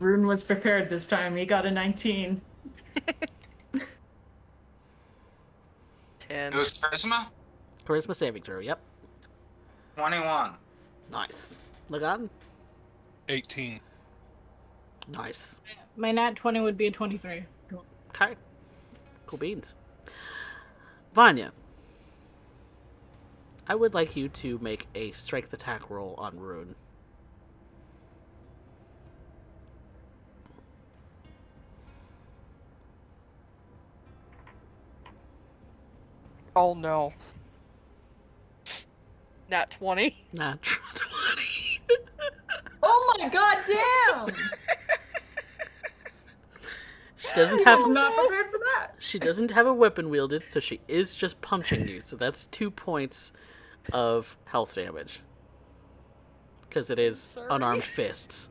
[SPEAKER 4] Rune was prepared this time. He got a 19.
[SPEAKER 7] 10.
[SPEAKER 3] It was charisma?
[SPEAKER 1] Charisma saving throw, yep.
[SPEAKER 3] 21.
[SPEAKER 1] Nice. Lagan?
[SPEAKER 2] 18.
[SPEAKER 1] Nice.
[SPEAKER 5] My nat 20 would be a 23.
[SPEAKER 1] Okay. Cool beans. Vanya, I would like you to make a strength attack roll on Rune.
[SPEAKER 7] Oh no. Nat 20.
[SPEAKER 1] Nat 20.
[SPEAKER 4] Oh my god, damn!
[SPEAKER 1] She doesn't
[SPEAKER 4] I
[SPEAKER 1] have.
[SPEAKER 4] was not prepared for that.
[SPEAKER 1] She doesn't have a weapon wielded, so she is just punching you. So that's 2 points of health damage. Because it is
[SPEAKER 7] Sorry.
[SPEAKER 1] unarmed fists.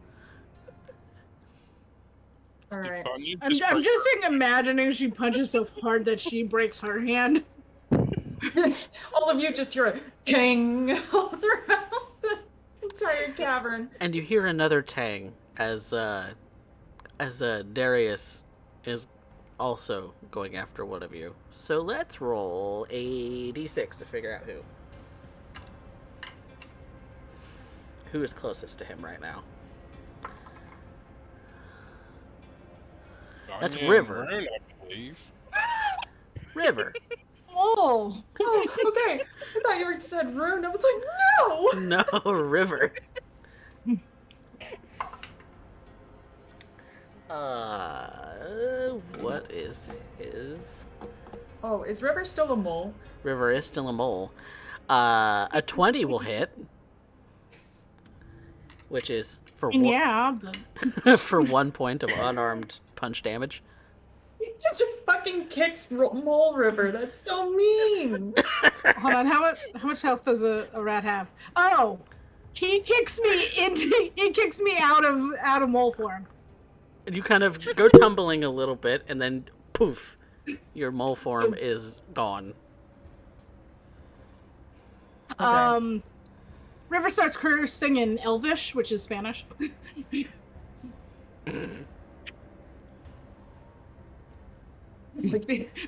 [SPEAKER 4] Alright.
[SPEAKER 5] I'm just imagining she punches so hard that she breaks her hand.
[SPEAKER 4] All of you just hear a tang all throughout the entire cavern.
[SPEAKER 1] And you hear another tang as Darius is also going after one of you. So let's roll a d6 to figure out who. Who is closest to him right now? That's
[SPEAKER 2] Vanya and
[SPEAKER 1] River.
[SPEAKER 2] Rune, I believe.
[SPEAKER 1] River.
[SPEAKER 5] Oh!
[SPEAKER 4] Oh, okay. I thought you were said Rune. I was like, no!
[SPEAKER 1] No, River. What is his?
[SPEAKER 4] Oh, is River still a mole?
[SPEAKER 1] River is still a mole. A 20 will hit, which is for
[SPEAKER 5] Yeah, but
[SPEAKER 1] for 1 point of unarmed punch damage.
[SPEAKER 4] just fucking kicks Mole River. That's so mean.
[SPEAKER 5] Hold on, how much health does a rat have? Oh, he kicks me out of mole form.
[SPEAKER 1] And you kind of go tumbling a little bit, and then poof, your mole form is gone.
[SPEAKER 5] Okay. River starts cursing in Elvish, which is Spanish.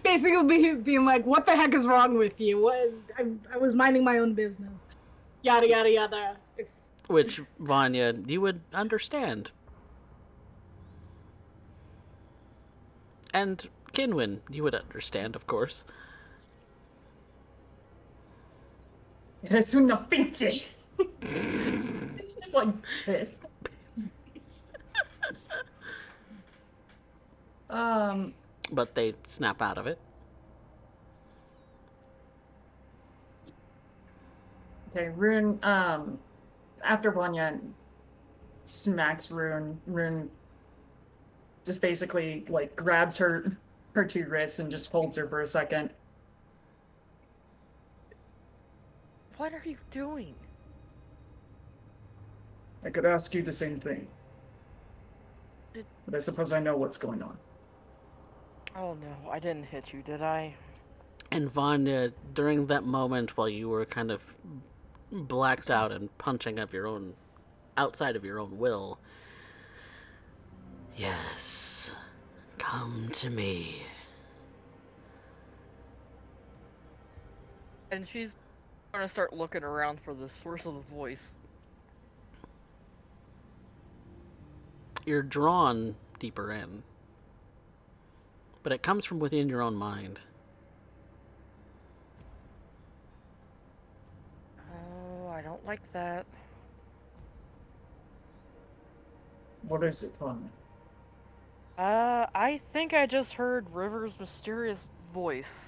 [SPEAKER 5] Basically being like, what the heck is wrong with you? What? I was minding my own business. Yada, yada, yada.
[SPEAKER 1] Which, Vanya, you would understand. And Kinwin, you would understand, of course.
[SPEAKER 4] Eres una pinche. It's just like this.
[SPEAKER 1] But they snap out of it.
[SPEAKER 4] Okay, Rune, after Vanya smacks Rune just basically, like, grabs her two wrists and just holds her for a second.
[SPEAKER 7] What are you doing?
[SPEAKER 4] I could ask you the same thing. But I suppose I know what's going on.
[SPEAKER 7] Oh no, I didn't hit you, did I?
[SPEAKER 1] And Vanya, during that moment while you were kind of blacked out and punching of your own, outside of your own will, yes, come to me.
[SPEAKER 7] And she's gonna start looking around for the source of the voice.
[SPEAKER 1] You're drawn deeper in, but it comes from within your own mind.
[SPEAKER 7] Oh, I don't like that.
[SPEAKER 4] What is it, Vanya?
[SPEAKER 7] I think I just heard River's mysterious voice.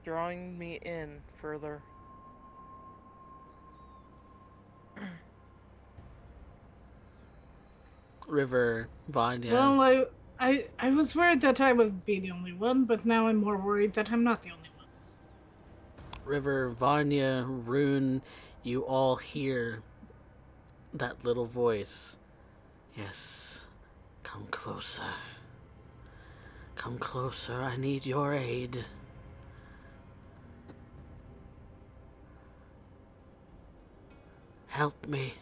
[SPEAKER 7] Drawing me in further.
[SPEAKER 1] River, Vanya.
[SPEAKER 5] Well, I was worried that I would be the only one, but now I'm more worried that I'm not the only one.
[SPEAKER 1] River, Vanya, Rune, you all hear that little voice. Yes, come closer. Come closer, I need your aid. Help me.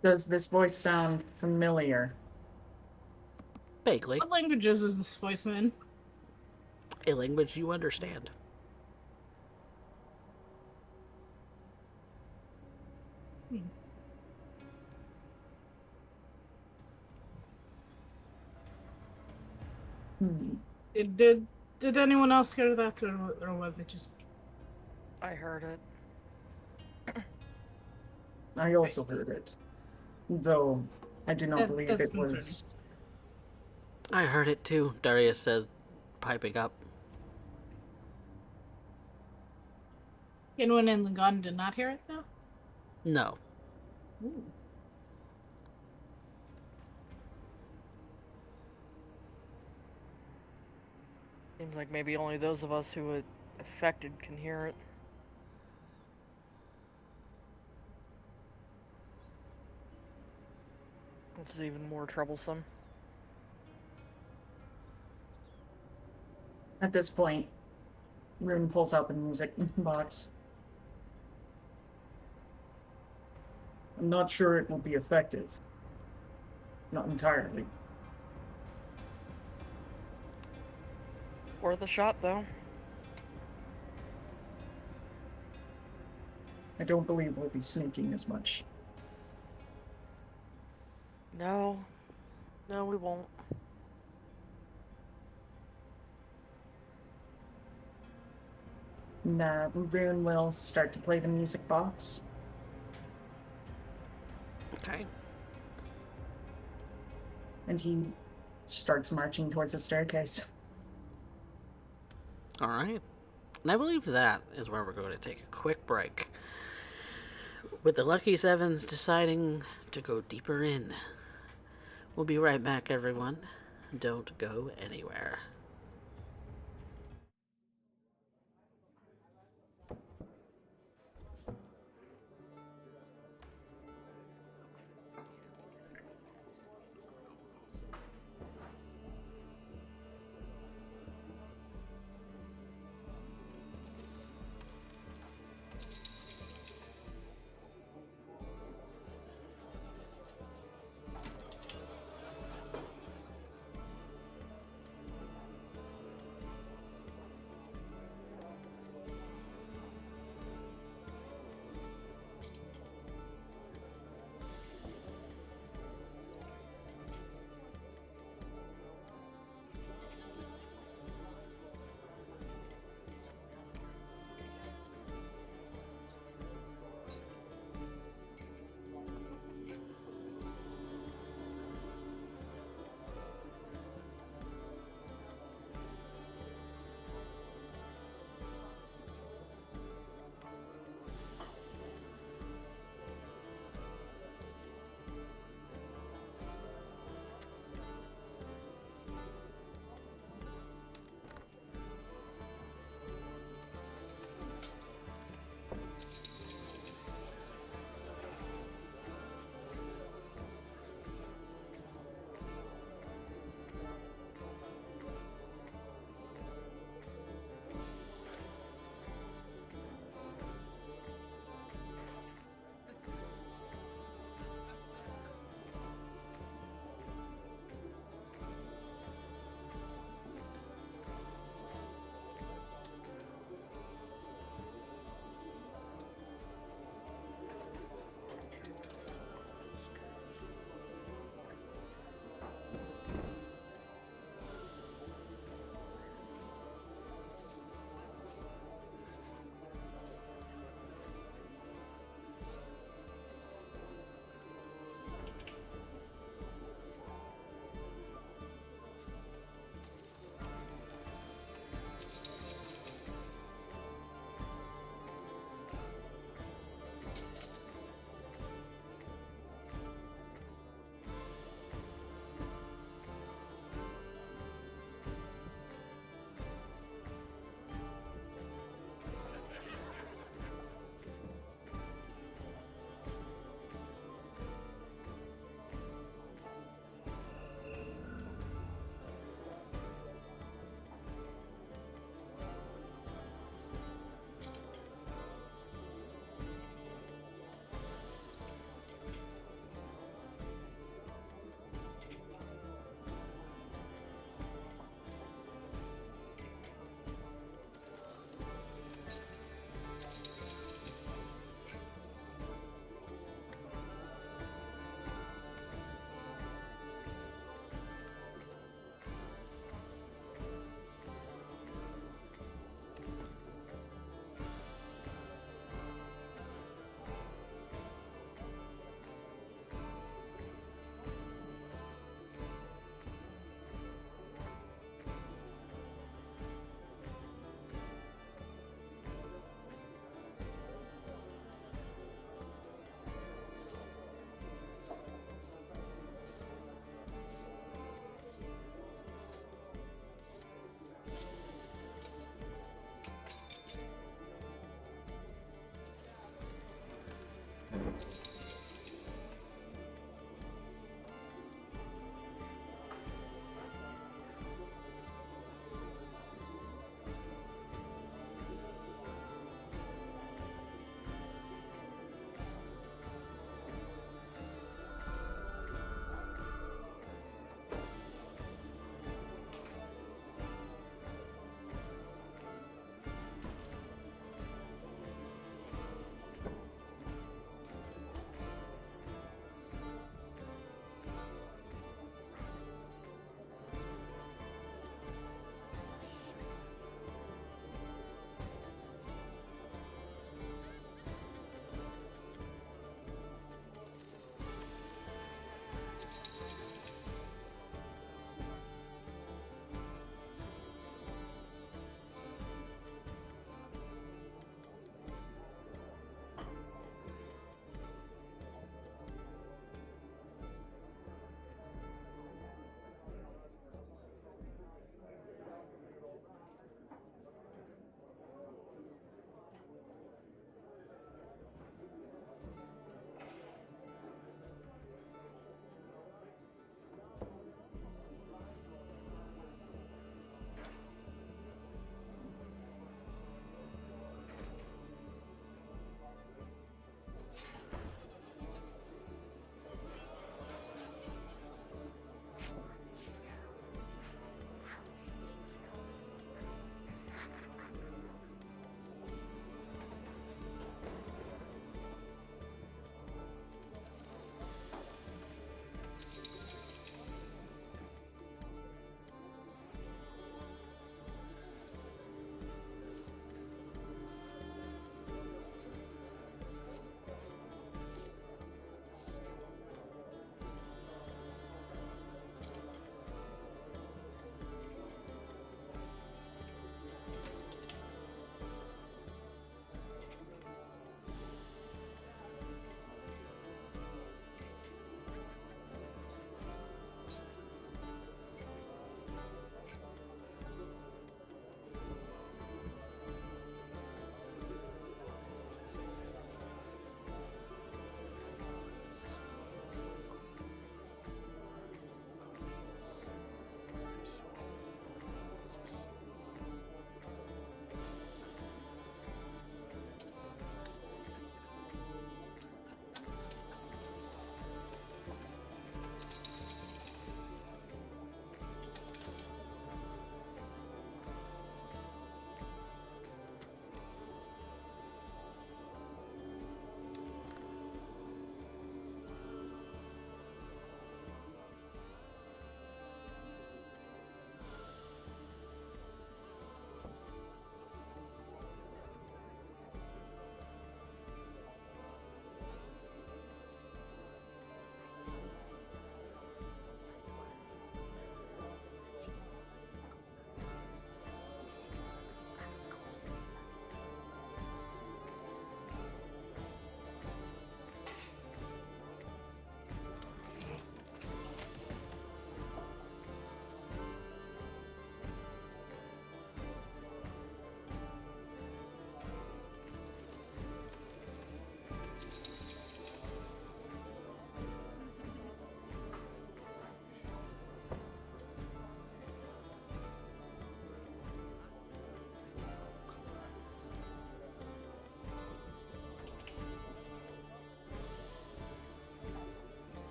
[SPEAKER 4] Does this voice sound familiar?
[SPEAKER 1] Vaguely.
[SPEAKER 5] What languages is this voice in?
[SPEAKER 1] A language you understand.
[SPEAKER 5] Did anyone else hear that, or was it just me?
[SPEAKER 7] I heard it.
[SPEAKER 4] I also heard it. Though I do not believe it was.
[SPEAKER 1] I heard it too, Darius says, piping up.
[SPEAKER 5] Anyone in the garden did not hear it, though?
[SPEAKER 1] No.
[SPEAKER 5] Ooh.
[SPEAKER 7] Seems like maybe only those of us who it affected can hear it. This is even more troublesome.
[SPEAKER 4] At this point, Rune pulls out the music box. I'm not sure it will be effective. Not entirely.
[SPEAKER 7] Worth a shot, though.
[SPEAKER 4] I don't believe we'll be sneaking as much.
[SPEAKER 7] No. No, we won't.
[SPEAKER 4] And Rune will start to play the music box.
[SPEAKER 1] Okay.
[SPEAKER 4] And he starts marching towards the staircase.
[SPEAKER 1] Alright. And I believe that is where we're going to take a quick break. with the Lucky Sevens deciding to go deeper in. We'll be right back, everyone. Don't go anywhere.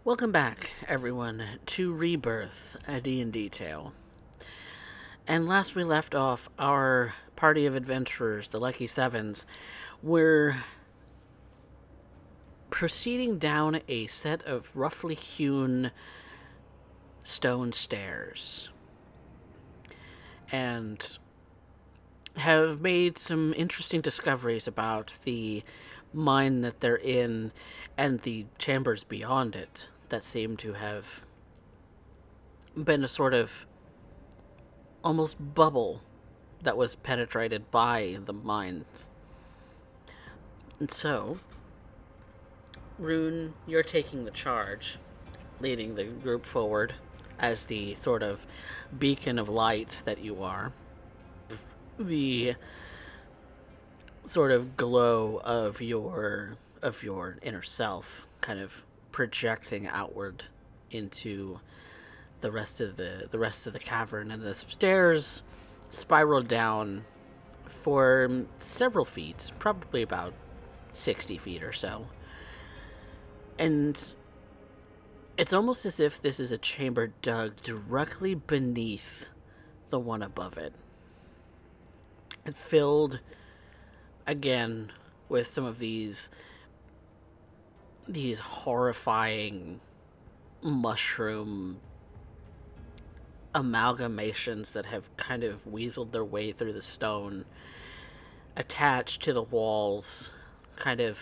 [SPEAKER 1] Welcome back, everyone, to Rebirth, a D&D tale. And last we left off, our party of adventurers, the Lucky Sevens, were proceeding down a set of roughly hewn stone stairs. And have made some interesting discoveries about the mine that they're in and the chambers beyond it that seem to have been a sort of almost bubble that was penetrated by the mines. And so, Rune, you're taking the charge, leading the group forward as the sort of beacon of light that you are. The sort of glow of your inner self kind of projecting outward into the rest of the cavern, and the stairs spiral down for several feet, probably about 60 feet or so. And it's almost as if this is a chamber dug directly beneath the one above it. It filled again with some of these horrifying mushroom amalgamations that have kind of weaseled their way through the stone, attached to the walls, kind of.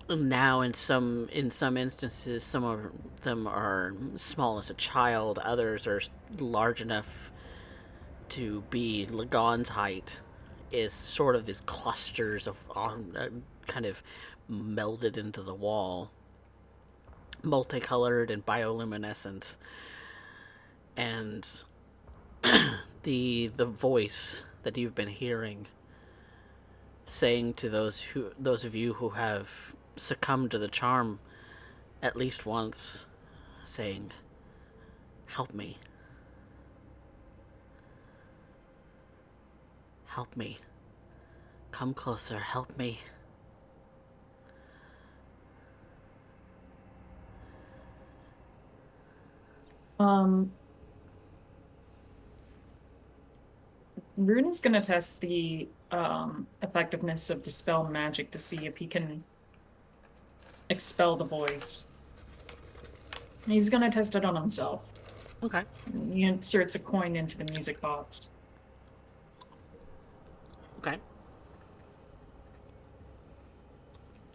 [SPEAKER 1] Now in some instances, some of them are small as a child, others are large enough to be Lagon's height, is sort of these clusters of kind of melded into the wall, multicolored and bioluminescent. And the voice that you've been hearing saying to those of you who have succumbed to the charm at least once, saying, "Help me. Help me. Come closer, help me."
[SPEAKER 4] Rune is going to test the effectiveness of Dispel Magic to see if he can expel the voice. He's going to test it on himself.
[SPEAKER 1] Okay.
[SPEAKER 4] He inserts a coin into the music box.
[SPEAKER 1] Okay.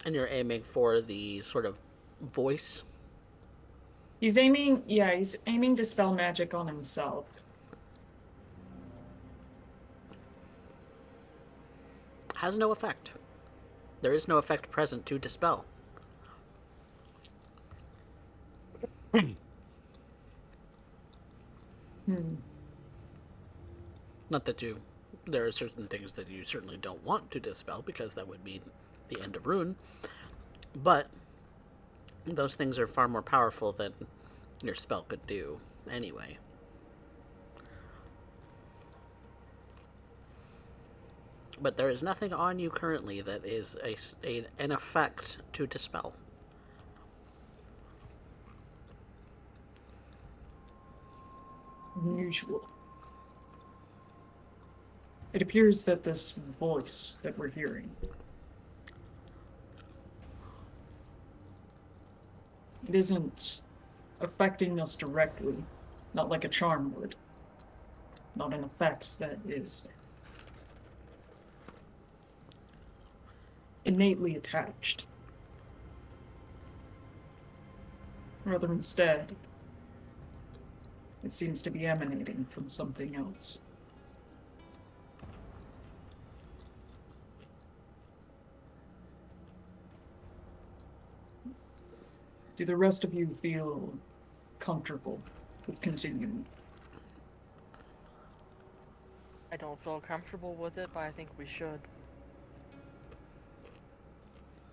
[SPEAKER 1] And you're aiming for the sort of voice?
[SPEAKER 4] He's aiming Dispel Magic on himself.
[SPEAKER 1] Has no effect. There is no effect present to dispel. Not that there are certain things that you certainly don't want to dispel, because that would mean the end of Rune. But those things are far more powerful than your spell could do anyway. But there is nothing on you currently that is an effect to dispel.
[SPEAKER 4] Unusual. It appears that this voice that we're hearing it isn't affecting us directly, not like a charm would. Not an effect that is innately attached. Rather, instead, it seems to be emanating from something else. Do the rest of you feel comfortable with continuing?
[SPEAKER 7] I don't feel comfortable with it, but I think we should.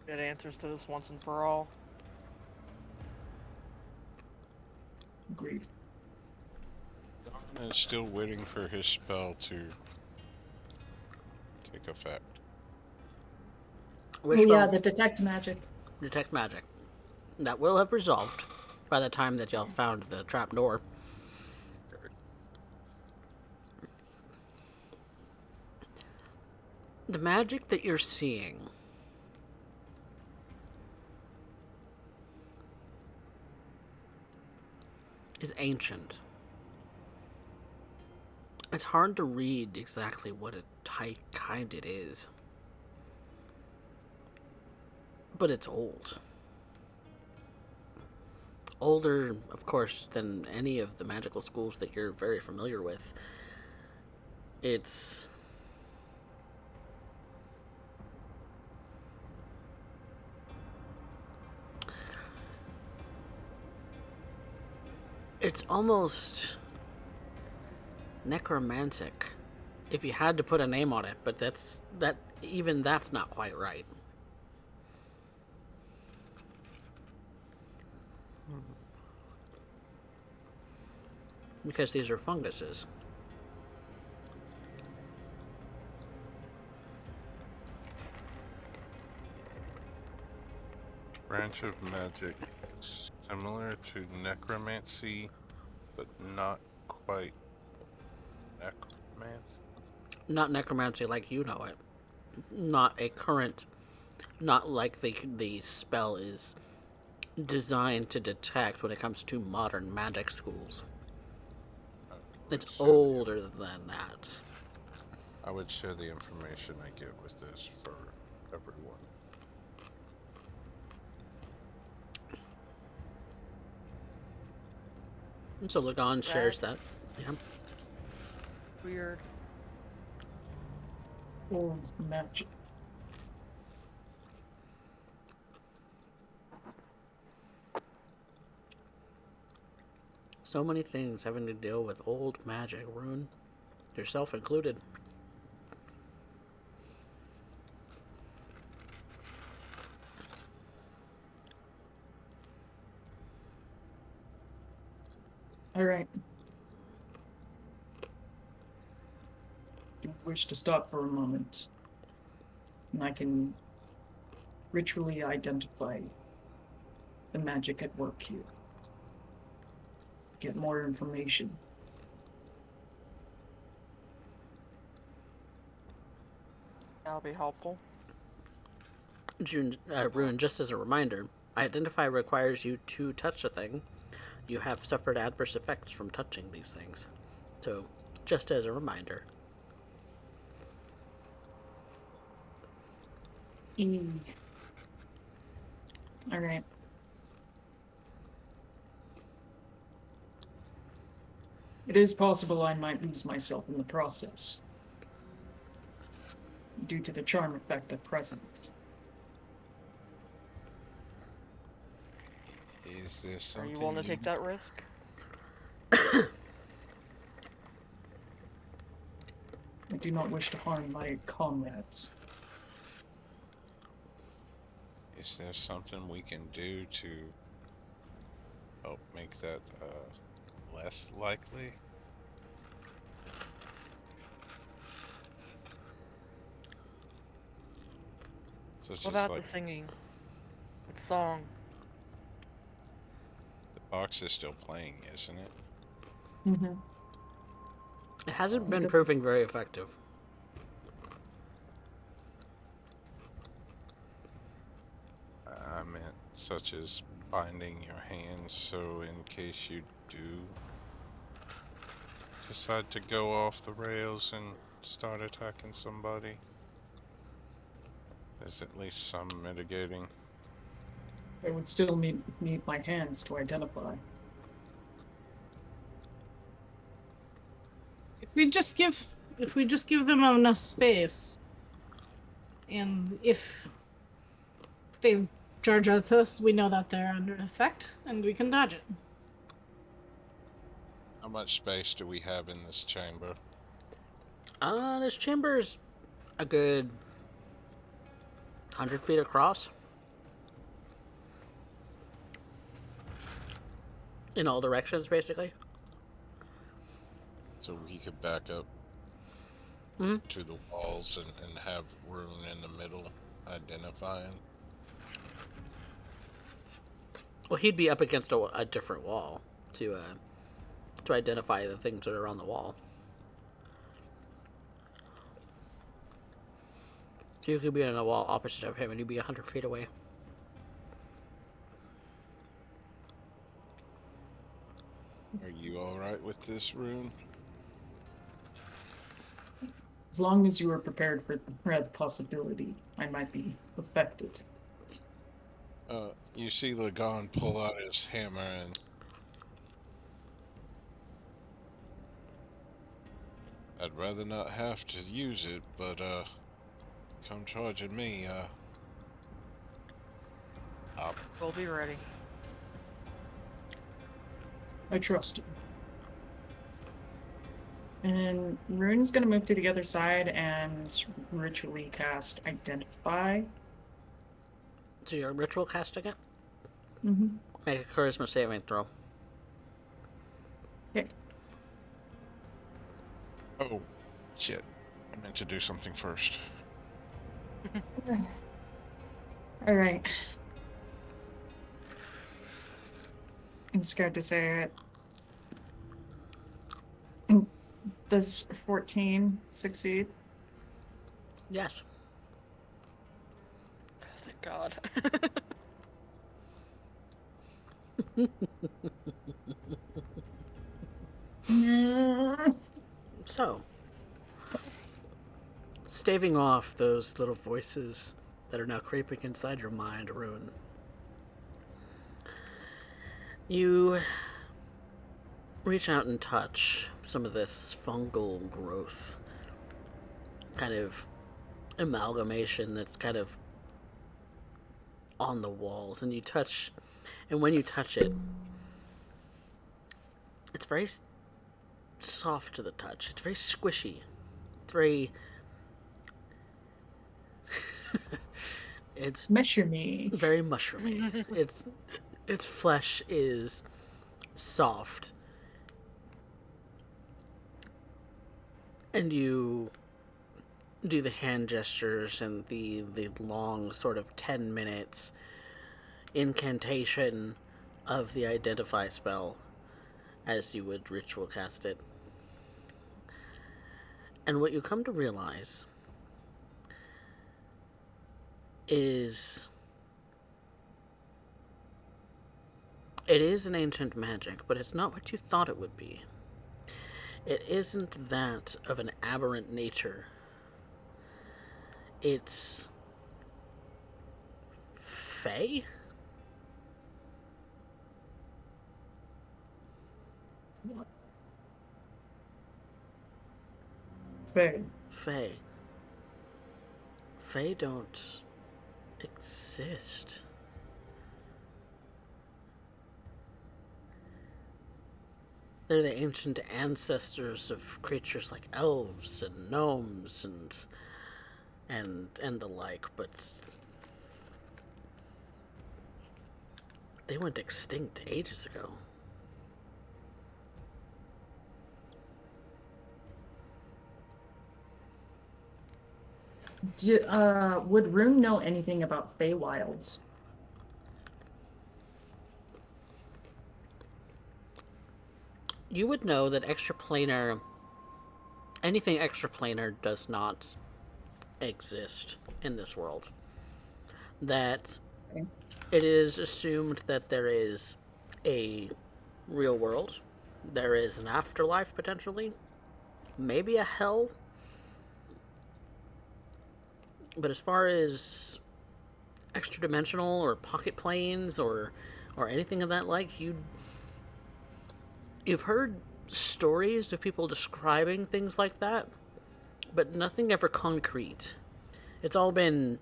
[SPEAKER 7] Get answers to this once and for all.
[SPEAKER 4] Agreed.
[SPEAKER 2] Don is still waiting for his spell to take effect.
[SPEAKER 1] Which
[SPEAKER 4] Oh yeah,
[SPEAKER 1] spell?
[SPEAKER 4] the detect magic.
[SPEAKER 1] Detect magic. That will have resolved by the time that y'all found the trap door. The magic that you're seeing is ancient. It's hard to read exactly what kind it is. But it's old. Older, of course, than any of the magical schools that you're very familiar with. It's almost necromantic if you had to put a name on it, but that's not quite right. Because these are funguses.
[SPEAKER 2] Branch of magic similar to necromancy, but not quite necromancy.
[SPEAKER 1] Not necromancy like you know it. Not like the spell is designed to detect when it comes to modern magic schools. It's older than that.
[SPEAKER 2] I would share the information I get with this for everyone.
[SPEAKER 1] And so Lagan shares that. Yeah.
[SPEAKER 7] Weird.
[SPEAKER 4] Old magic.
[SPEAKER 1] So many things having to deal with old magic, Rune. Yourself included.
[SPEAKER 4] Alright. Do you wish to stop for a moment? And I can ritually identify the magic at work here. Get more information.
[SPEAKER 7] That'll be helpful.
[SPEAKER 1] Rune, just as a reminder, identify requires you to touch a thing. You have suffered adverse effects from touching these things. So, just as a reminder.
[SPEAKER 4] Alright. It is possible I might lose myself in the process, due to the charm effect at present.
[SPEAKER 2] Is there
[SPEAKER 7] Are
[SPEAKER 2] something
[SPEAKER 7] you willing to take that risk?
[SPEAKER 4] I do not wish to harm my comrades.
[SPEAKER 2] Is there something we can do to help make that less likely? Such
[SPEAKER 7] What
[SPEAKER 2] as
[SPEAKER 7] about
[SPEAKER 2] like
[SPEAKER 7] the singing? The song.
[SPEAKER 2] the box is still playing, isn't it?
[SPEAKER 4] Mm-hmm.
[SPEAKER 1] It hasn't been proving very effective.
[SPEAKER 2] I meant such as binding your hands so in case you do decide to go off the rails and start attacking somebody, there's at least some mitigating.
[SPEAKER 4] I would still need my hands to identify.
[SPEAKER 5] If we just give them enough space, and if they charge at us, we know that they're under effect, and we can dodge it.
[SPEAKER 2] How much space do we have in this chamber?
[SPEAKER 1] This chamber's a good 100 feet across. In all directions, basically.
[SPEAKER 2] So we could back up to the walls and have Rune in the middle identifying.
[SPEAKER 1] Well, he'd be up against a different wall to identify the things that are on the wall. So you could be on a wall opposite of him, and you'd be 100 feet away.
[SPEAKER 2] Are you all right with this, Rune?
[SPEAKER 4] As long as you are prepared for the possibility I might be affected.
[SPEAKER 2] You see Lagan pull out his hammer and... I'd rather not have to use it, but, come charging me,
[SPEAKER 7] We'll be ready.
[SPEAKER 4] I trust you. And Rune's gonna move to the other side and ritually cast Identify.
[SPEAKER 1] So you're ritual casting it?
[SPEAKER 4] Mm-hmm.
[SPEAKER 1] Make a charisma saving throw.
[SPEAKER 4] Okay.
[SPEAKER 2] Oh, shit. I meant to do something first.
[SPEAKER 4] All right. I'm scared to say it. Does 14 succeed?
[SPEAKER 1] Yes.
[SPEAKER 7] Thank God.
[SPEAKER 1] So, staving off those little voices that are now creeping inside your mind, Rune, you reach out and touch some of this fungal growth, kind of amalgamation that's kind of on the walls, and you touch, and when you touch it, it's very soft to the touch. It's very squishy. It's very it's
[SPEAKER 4] Mushroomy.
[SPEAKER 1] very mushroomy. Its flesh is soft. And you do the hand gestures and the long sort of 10 minutes incantation of the identify spell as you would ritual cast it. And what you come to realize is it is an ancient magic, but it's not what you thought it would be. It isn't that of an aberrant nature. It's Fey?
[SPEAKER 4] What? Faye.
[SPEAKER 1] Fey. Fey don't exist. They're the ancient ancestors of creatures like elves and gnomes and the like, but they went extinct ages ago.
[SPEAKER 4] Would Rune know anything about Feywilds?
[SPEAKER 1] You would know that anything extraplanar does not exist in this world. That
[SPEAKER 4] Okay.
[SPEAKER 1] it is assumed that there is a real world, there is an afterlife potentially, maybe a hell. But as far as extra dimensional or pocket planes or anything of that like, you've heard stories of people describing things like that, but nothing ever concrete. It's all been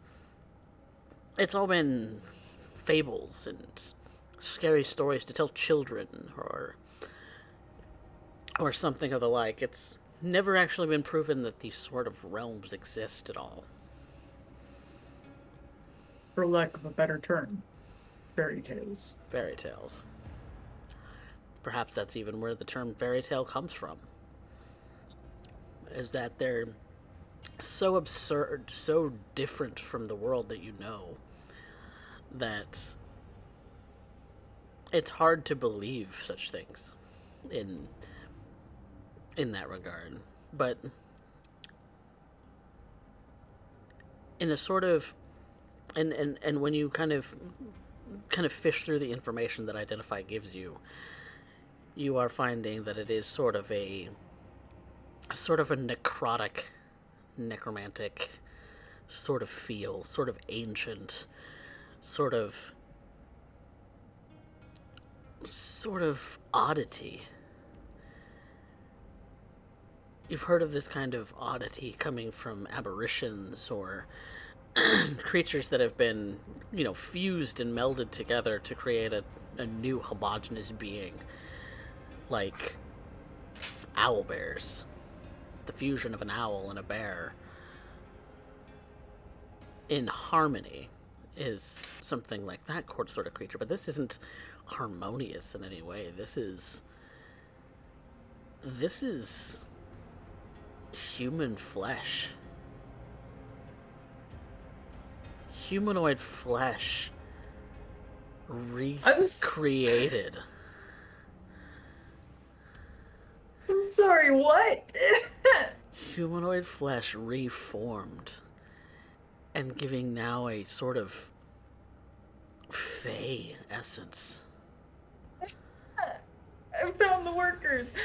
[SPEAKER 1] fables and scary stories to tell children or something of the like. It's never actually been proven that these sort of realms exist at all.
[SPEAKER 4] For lack of a better term, fairy tales.
[SPEAKER 1] Fairy tales. Perhaps that's even where the term fairy tale comes from. Is that they're so absurd, so different from the world that you know, that it's hard to believe such things in in that regard. But in a sort of and when you kind of fish through the information that Identify gives you, you are finding that it is sort of a necrotic, necromantic sort of feel, sort of ancient, sort of oddity. You've heard of this kind of oddity coming from aberrations or creatures that have been, fused and melded together to create a new homogeneous being, like owl bears. The fusion of an owl and a bear in harmony is something like that sort of creature. But this isn't harmonious in any way. This is human flesh. Humanoid flesh recreated.
[SPEAKER 4] I'm sorry, what?
[SPEAKER 1] Humanoid flesh reformed and giving now a sort of fey essence.
[SPEAKER 4] I found the workers.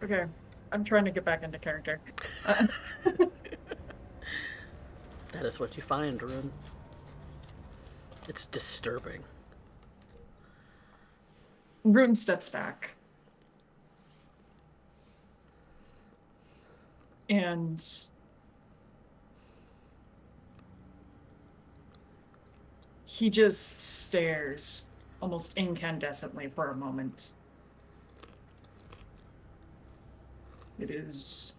[SPEAKER 4] Okay, I'm trying to get back into character.
[SPEAKER 1] That is what you find, Rune. It's disturbing.
[SPEAKER 4] Rune steps back. And he just stares almost incandescently for a moment. This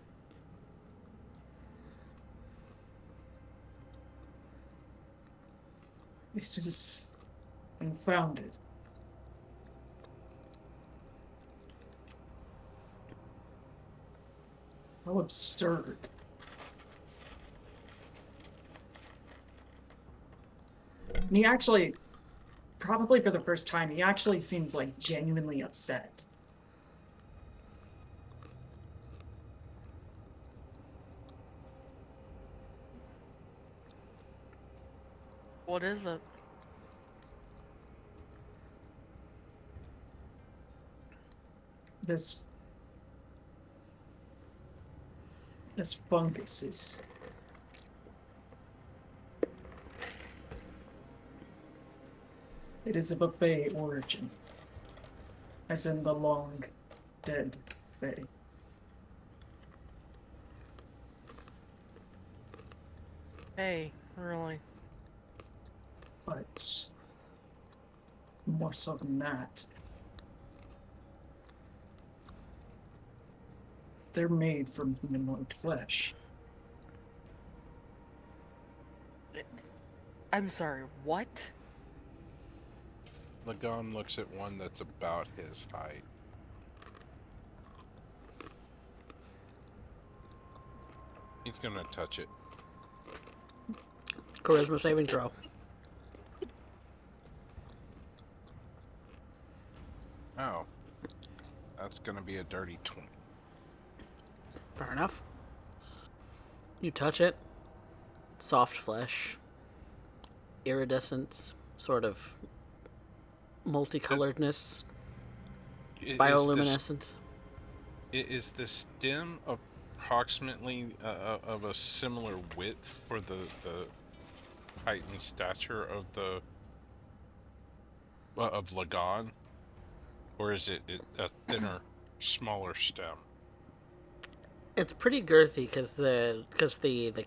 [SPEAKER 4] is unfounded. How absurd. And he actually, probably for the first time, he actually seems like genuinely upset.
[SPEAKER 7] What is it?
[SPEAKER 4] This fungus is it is of a Fey origin, as in the long dead Fey.
[SPEAKER 7] Hey, really?
[SPEAKER 4] But more so than that, they're made from humanoid flesh.
[SPEAKER 7] I'm sorry, what?
[SPEAKER 2] Lagan looks at one that's about his height. He's gonna touch it.
[SPEAKER 1] Charisma saving throw.
[SPEAKER 2] Oh. That's gonna be a dirty 20.
[SPEAKER 1] Fair enough. You touch it. Soft flesh. Iridescence. Sort of multicoloredness. Bioluminescent.
[SPEAKER 2] Is the stem approximately of a similar width for the height and stature of of Lagan? Or is it a thinner, smaller stem?
[SPEAKER 1] It's pretty girthy because the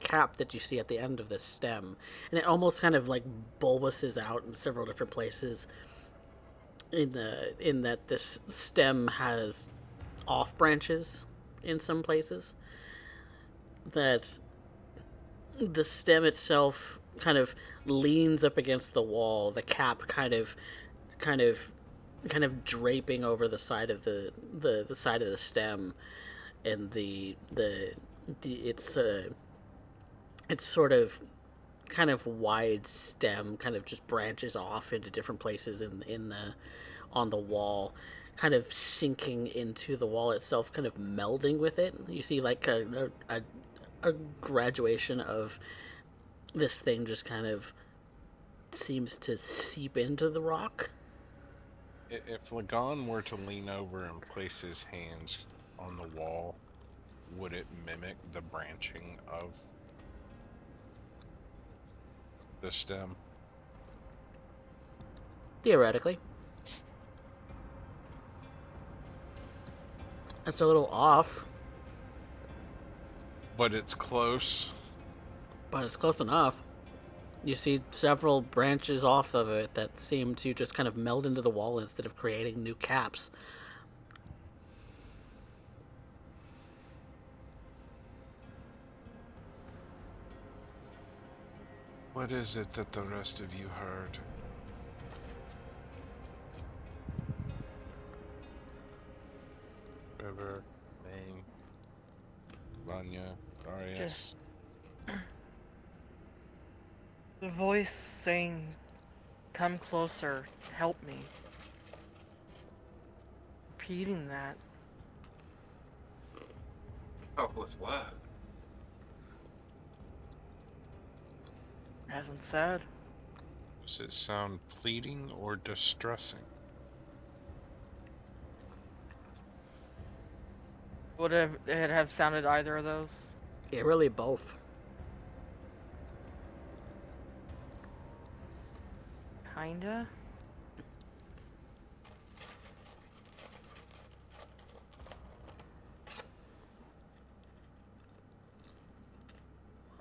[SPEAKER 1] cap that you see at the end of this stem, and it almost kind of like bulbouses out in several different places. In that this stem has off branches in some places. That the stem itself kind of leans up against the wall. The cap kind of kind of draping over the side of the side of the stem, and it's sort of kind of wide stem, kind of just branches off into different places in the on the wall, kind of sinking into the wall itself, kind of melding with it. You see like a graduation of this thing just kind of seems to seep into the rock.
[SPEAKER 2] If Lagon were to lean over and place his hands on the wall, would it mimic the branching of the stem?
[SPEAKER 1] Theoretically. It's a little off,
[SPEAKER 2] But it's close.
[SPEAKER 1] but it's close enough. You see several branches off of it that seem to just kind of meld into the wall instead of creating new caps.
[SPEAKER 2] What is it that the rest of you heard? River, Maine, Vanya, Darius.
[SPEAKER 7] Just the voice saying, "Come closer, help me." Repeating that.
[SPEAKER 3] Help with what?
[SPEAKER 7] Hasn't said.
[SPEAKER 2] Does it sound pleading or distressing?
[SPEAKER 7] Would it have sounded either of those?
[SPEAKER 1] Yeah, really both.
[SPEAKER 7] Kinda.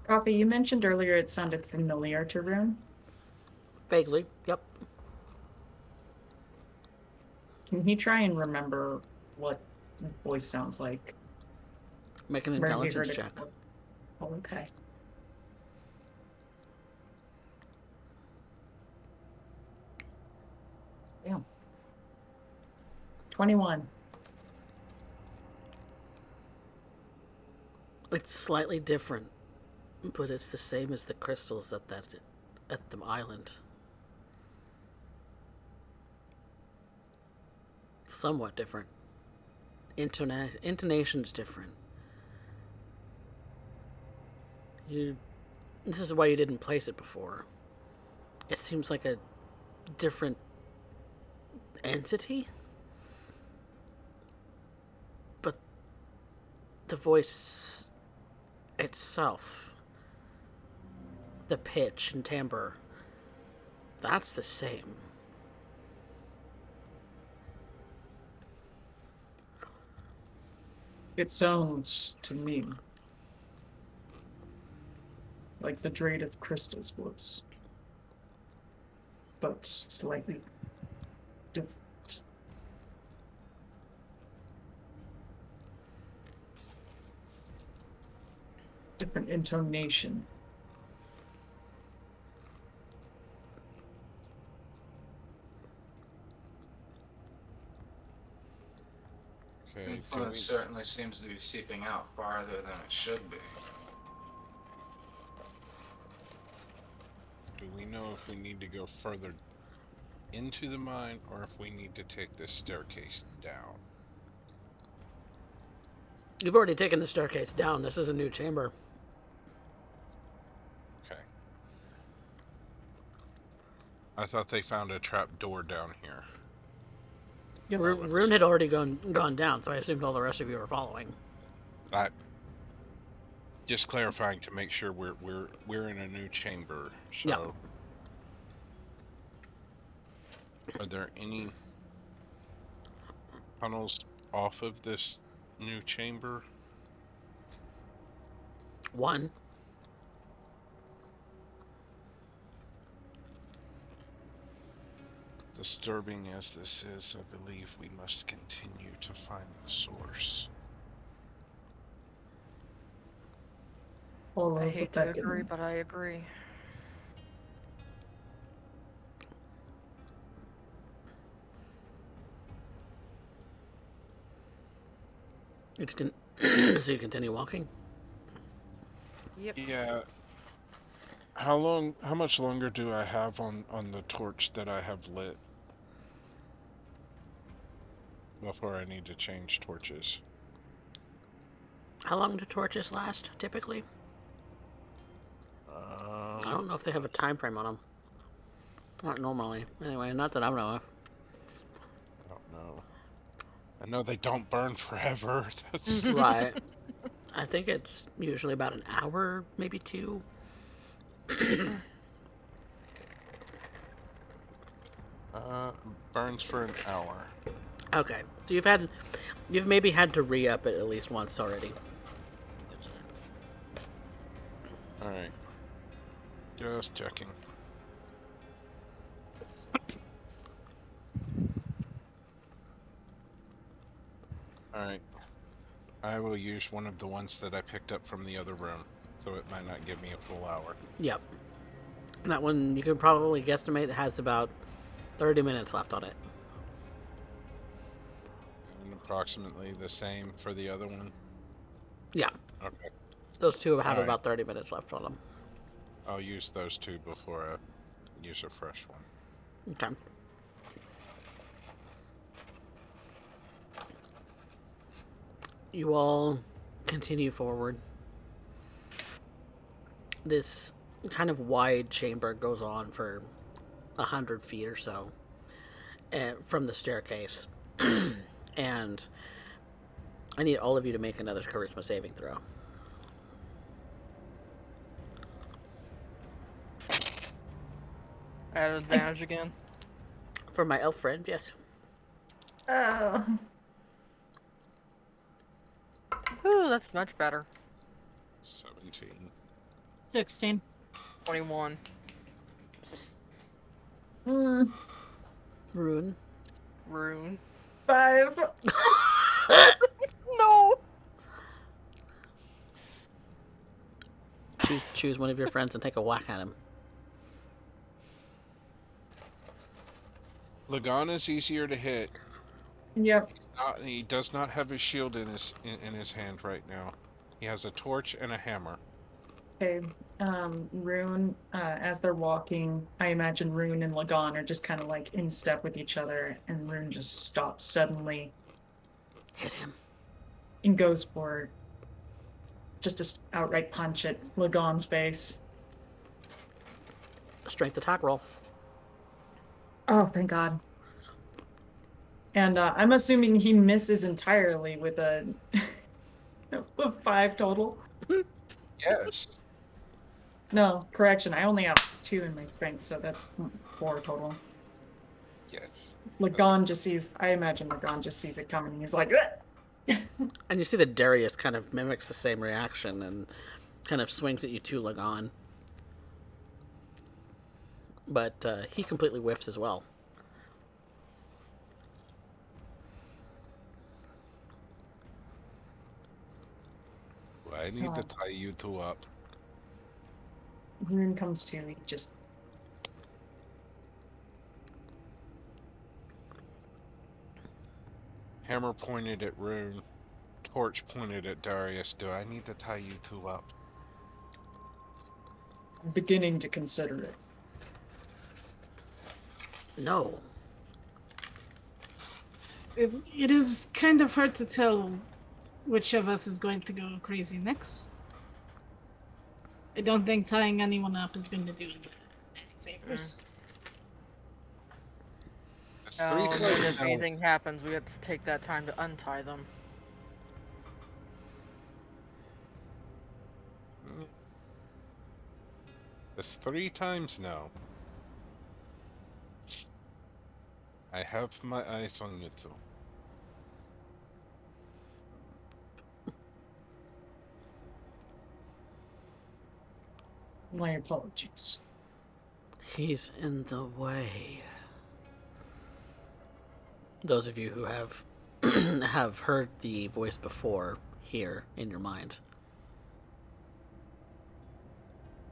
[SPEAKER 4] Coffee, you mentioned earlier it sounded familiar to Rune.
[SPEAKER 1] Vaguely, yep.
[SPEAKER 4] Can he try and remember what the voice sounds like?
[SPEAKER 1] Make an
[SPEAKER 4] Where he
[SPEAKER 1] intelligence
[SPEAKER 4] heard it?
[SPEAKER 1] check.
[SPEAKER 4] Oh, okay. Damn. 21.
[SPEAKER 1] It's slightly different, but it's the same as the crystals at the island. Somewhat different. Intonation's different. This is why you didn't place it before. It seems like a different entity, but the voice itself, the pitch and timbre, that's the same.
[SPEAKER 4] It sounds to me like the Drade of Christus was, but slightly different. Different intonation.
[SPEAKER 2] Okay,
[SPEAKER 3] Influence certainly seems to be seeping out farther than it should be.
[SPEAKER 2] do we know if we need to go further into the mine or if we need to take this staircase down?
[SPEAKER 1] You've already taken the staircase down. This is a new chamber.
[SPEAKER 2] Okay. I thought they found a trap door down here.
[SPEAKER 4] Yep.
[SPEAKER 1] Rune had already gone down, so I assumed all the rest of you were following.
[SPEAKER 2] Just clarifying to make sure we're in a new chamber. So,
[SPEAKER 1] Yeah.
[SPEAKER 2] are there any tunnels off of this new chamber?
[SPEAKER 1] One.
[SPEAKER 2] Disturbing as this is, I believe we must continue to find the source.
[SPEAKER 4] All
[SPEAKER 7] I
[SPEAKER 4] of
[SPEAKER 7] hate to
[SPEAKER 4] that
[SPEAKER 7] agree,
[SPEAKER 4] didn't-
[SPEAKER 7] but I agree.
[SPEAKER 1] It's so you continue walking.
[SPEAKER 7] Yep.
[SPEAKER 8] Yeah. How much longer do I have on the torch that I have lit before I need to change torches?
[SPEAKER 1] How long do torches last, typically? I don't know if they have a time frame on them. Not normally. Anyway, not that I know of.
[SPEAKER 8] I don't know. I know they don't burn forever. That's
[SPEAKER 1] Right. I think it's usually about an hour, maybe 2.
[SPEAKER 8] burns for an hour.
[SPEAKER 1] Okay. So you've maybe had to re-up it at least once already.
[SPEAKER 8] All right. Just checking. All right. I will use one of the ones that I picked up from the other room, so it might not give me a full hour.
[SPEAKER 1] Yep. That one you could probably guesstimate has about 30 minutes left on it.
[SPEAKER 8] And approximately the same for the other one.
[SPEAKER 1] Yeah.
[SPEAKER 8] Okay.
[SPEAKER 1] Those two have
[SPEAKER 8] All right.
[SPEAKER 1] about 30 minutes left on them.
[SPEAKER 8] I'll use those two before I use a fresh one.
[SPEAKER 1] Okay. You all continue forward. This kind of wide chamber goes on for 100 feet or so from the staircase. And I need all of you to make another charisma saving throw.
[SPEAKER 7] At advantage again.
[SPEAKER 1] For my elf friends, yes.
[SPEAKER 9] Oh.
[SPEAKER 7] Ooh, that's much better.
[SPEAKER 8] 17.
[SPEAKER 5] 16.
[SPEAKER 7] 21.
[SPEAKER 1] Rune.
[SPEAKER 7] Rune.
[SPEAKER 9] 5.
[SPEAKER 7] No!
[SPEAKER 1] Choose one of your friends and take a whack at him.
[SPEAKER 8] Lagan is easier to hit.
[SPEAKER 9] Yep.
[SPEAKER 8] He does not have his shield in his hand right now. He has a torch and a hammer.
[SPEAKER 4] Okay. Rune, as they're walking, I imagine Rune and Lagan are just kind of like in step with each other, and Rune just stops suddenly
[SPEAKER 1] Hit him.
[SPEAKER 4] and goes for just a outright punch at Lagan's face.
[SPEAKER 1] Strength attack roll.
[SPEAKER 4] Oh, thank God. And I'm assuming he misses entirely with a 5 total.
[SPEAKER 8] Yes.
[SPEAKER 4] No, correction. I only have 2 in my strength, so that's 4 total.
[SPEAKER 8] Yes.
[SPEAKER 4] Lagan just sees, I imagine Lagan just sees it coming. He's like, "Ugh!"
[SPEAKER 1] And you see that Darius kind of mimics the same reaction and kind of swings at you too, Lagan. But he completely whiffs as well.
[SPEAKER 8] I need to tie you two up.
[SPEAKER 4] Rune comes to, he just
[SPEAKER 8] Hammer pointed at Rune. Torch pointed at Darius. Do I need to tie you two up?
[SPEAKER 4] beginning to consider it.
[SPEAKER 1] No.
[SPEAKER 5] It is kind of hard to tell which of us is going to go crazy next. I don't think tying anyone up is going to do any favors.
[SPEAKER 8] It's 3
[SPEAKER 7] And
[SPEAKER 8] times
[SPEAKER 7] if
[SPEAKER 8] now.
[SPEAKER 7] anything happens, we have to take that time to untie them.
[SPEAKER 8] It's 3 times now. I have my eyes on you two.
[SPEAKER 4] My apologies.
[SPEAKER 1] He's in the way. Those of you who have have heard the voice before hear in your mind.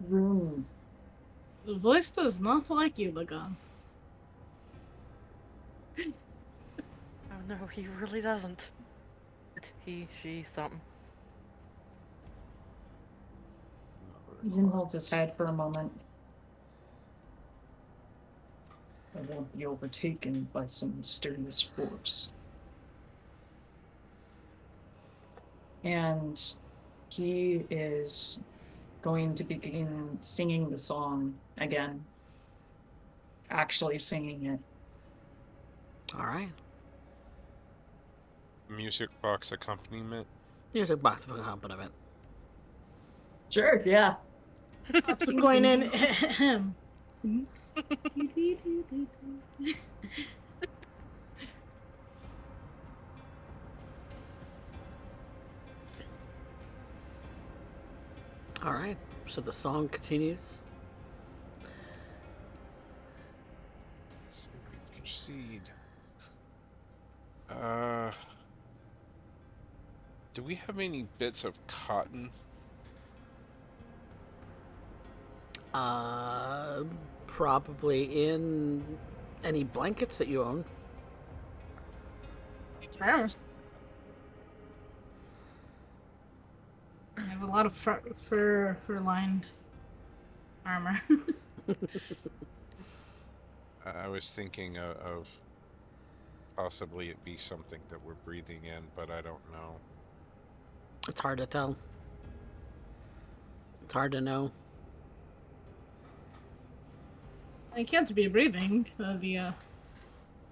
[SPEAKER 4] Rune.
[SPEAKER 5] The voice does not like you, Lagan.
[SPEAKER 7] Oh no, he really doesn't. He, she, something.
[SPEAKER 4] Ian holds his head for a moment. I won't be overtaken by some mysterious force. And he is going to begin singing the song again. Actually singing it.
[SPEAKER 1] All right.
[SPEAKER 8] Music box accompaniment.
[SPEAKER 1] Music box accompaniment.
[SPEAKER 4] Sure, yeah.
[SPEAKER 5] Pops a coin in.
[SPEAKER 1] All right. So the song continues.
[SPEAKER 8] So we proceed. Do we have any bits of cotton?
[SPEAKER 1] Probably in any blankets that you own.
[SPEAKER 5] Sure. I have a lot of fur lined armor.
[SPEAKER 8] I was thinking of possibly it be something that we're breathing in, but I don't know.
[SPEAKER 1] It's hard to tell. It's hard to know.
[SPEAKER 5] I can't be breathing.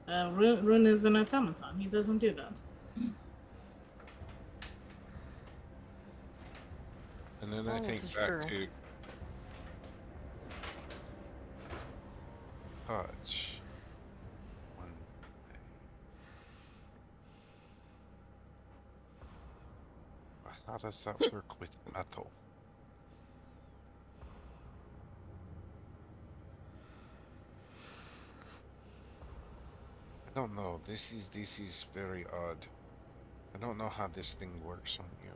[SPEAKER 5] Rune is an automaton. He doesn't do that.
[SPEAKER 8] And then I
[SPEAKER 7] Oh,
[SPEAKER 8] think
[SPEAKER 7] this is
[SPEAKER 8] back
[SPEAKER 7] true.
[SPEAKER 8] to touch. One day. How does that work with metal? I don't know. This is very odd. I don't know how this thing works on you.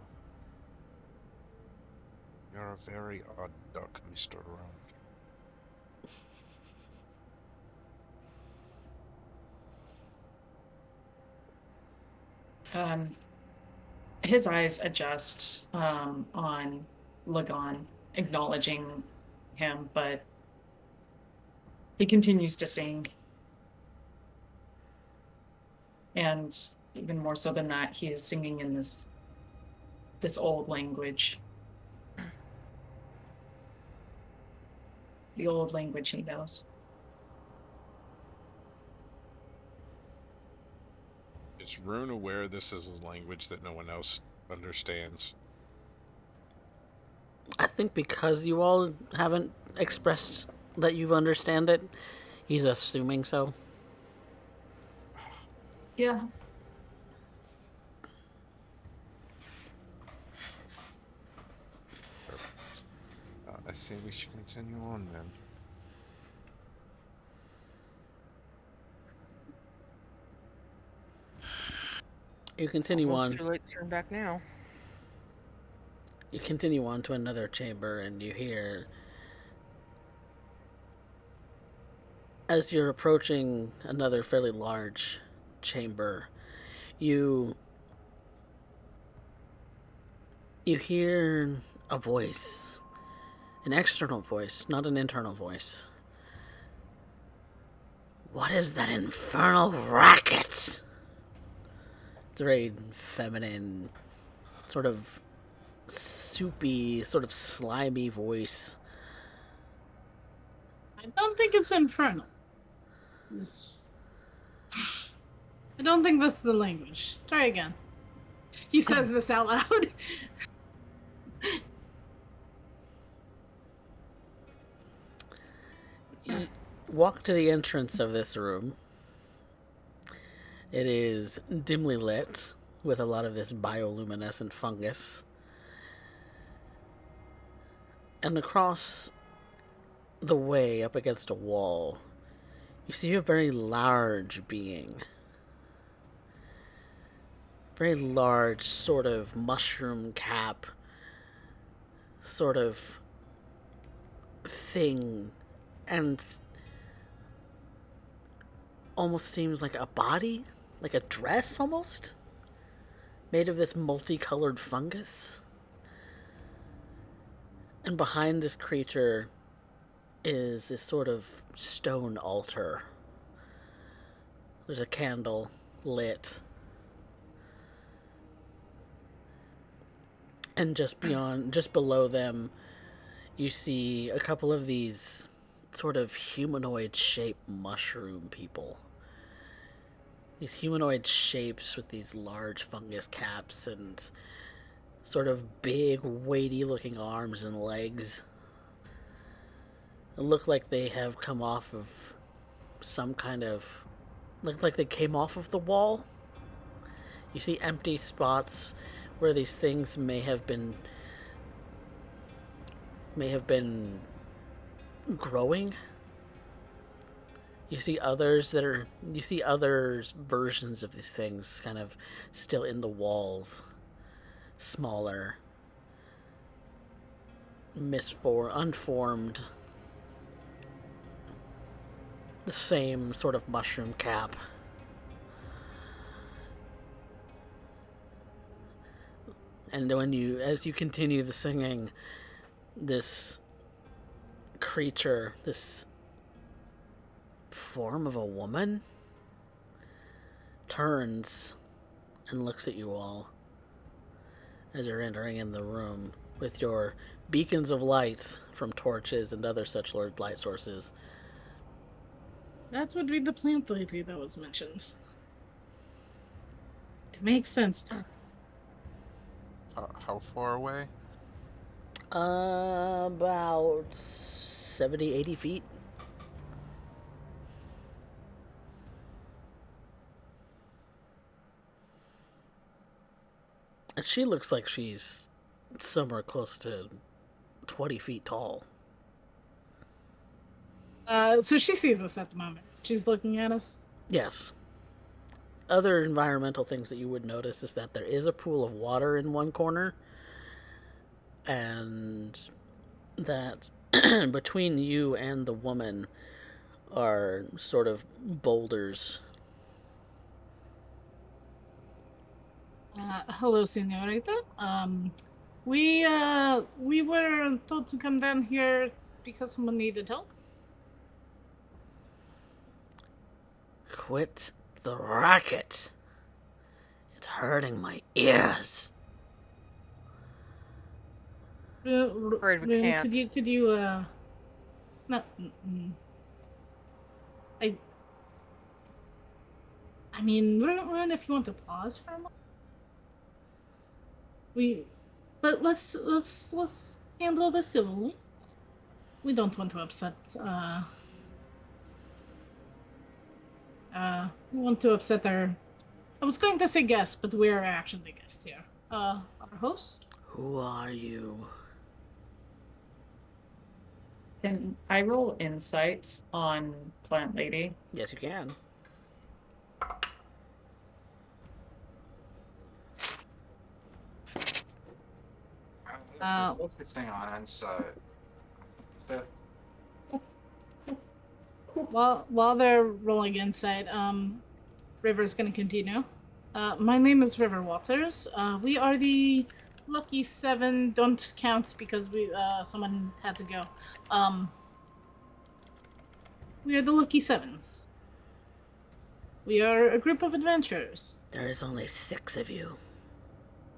[SPEAKER 8] You're a very odd duck, Mr. Round.
[SPEAKER 4] His eyes adjust on Lagon, acknowledging him, but he continues to sing. And even more so than that, he is singing in this old language. The old language he knows.
[SPEAKER 8] Is Rune aware this is a language that no one else understands?
[SPEAKER 1] I think because you all haven't expressed that you understand it, he's assuming so.
[SPEAKER 4] Yeah.
[SPEAKER 8] I say we should continue on then.
[SPEAKER 1] You continue
[SPEAKER 7] Almost
[SPEAKER 1] on.
[SPEAKER 7] too late to turn back now.
[SPEAKER 1] You continue on to another chamber, and you hear, as you're approaching another fairly large chamber, you hear a voice, an external voice, not an internal voice. What is that infernal racket? It's a very feminine, sort of soupy, sort of slimy voice.
[SPEAKER 5] I don't think it's infernal. I don't think that's the language. Try again. He says this out loud.
[SPEAKER 1] You walk to the entrance of this room. It is dimly lit with a lot of this bioluminescent fungus. And across the way, up against a wall, you see a very large being. Very large, sort of mushroom cap, sort of thing, and almost seems like a body, like a dress almost. made of this multicolored fungus. And behind this creature is this sort of stone altar. There's a candle lit. And just below them, you see a couple of these sort of humanoid-shaped mushroom people. These humanoid shapes with these large fungus caps and sort of big, weighty-looking arms and legs. It look like they have come off of some kind of... Look like they came off of the wall. You see empty spots where these things may have been growing. You see other versions of these things kind of still in the walls, smaller, unformed, the same sort of mushroom cap. And as you continue the singing, this creature, this form of a woman, turns and looks at you all as you're entering in the room with your beacons of light from torches and other such light sources.
[SPEAKER 5] That would be the plant lady that was mentioned. It makes sense to me.
[SPEAKER 8] How far away?
[SPEAKER 1] About 70, 80 feet. And she looks like she's somewhere close to 20 feet tall.
[SPEAKER 5] So she sees us at the moment. She's looking at us.
[SPEAKER 1] Yes. Other environmental things that you would notice is that there is a pool of water in one corner, and that between you and the woman are sort of boulders.
[SPEAKER 5] Hello, senorita. We were told to come down here because someone needed help.
[SPEAKER 1] Quit the racket. It's hurting my ears.
[SPEAKER 7] Afraid we can't.
[SPEAKER 5] Could you, no, I mean, Rune, if you want to pause for a moment. Let's handle this civilly. We don't want to upset, we want to upset our... I was going to say guests, but we're actually guests here. Our host?
[SPEAKER 1] Who are you?
[SPEAKER 4] Can I roll insight on Plant Lady?
[SPEAKER 1] Yes, you can.
[SPEAKER 3] Focusing on insight. So,
[SPEAKER 5] While they're rolling insight, River's gonna continue. My name is River Waters. We are the Lucky Seven. Don't count because someone had to go. We are the Lucky Sevens. We are a group of adventurers.
[SPEAKER 1] There is only 6 of you.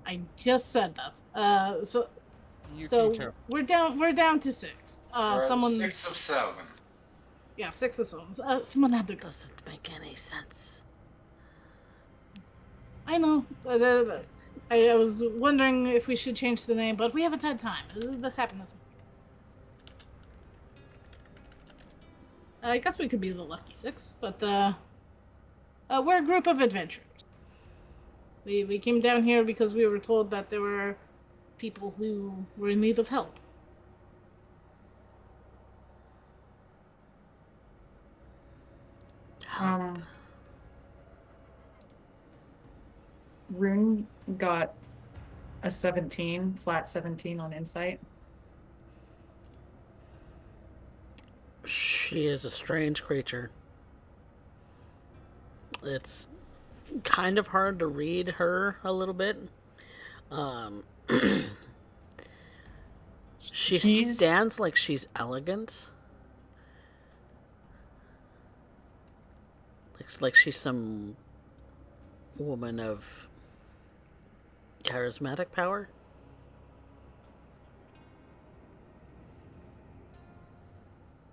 [SPEAKER 5] I just said that. So we're down to 6. Someone
[SPEAKER 3] 6 of 7.
[SPEAKER 5] Yeah, 6 of 7. Someone had to go.
[SPEAKER 1] Doesn't make any sense.
[SPEAKER 5] I know. I was wondering if we should change the name, but we haven't had time. This happened this morning. I guess we could be the Lucky 6, but we're a group of adventurers. We came down here because we were told that there were people who were in need of help.
[SPEAKER 4] Rune got a 17, flat 17 on insight.
[SPEAKER 1] She is a strange creature. It's kind of hard to read her a little bit. She
[SPEAKER 4] She's
[SPEAKER 1] stands like she's elegant. Like she's some woman of charismatic power.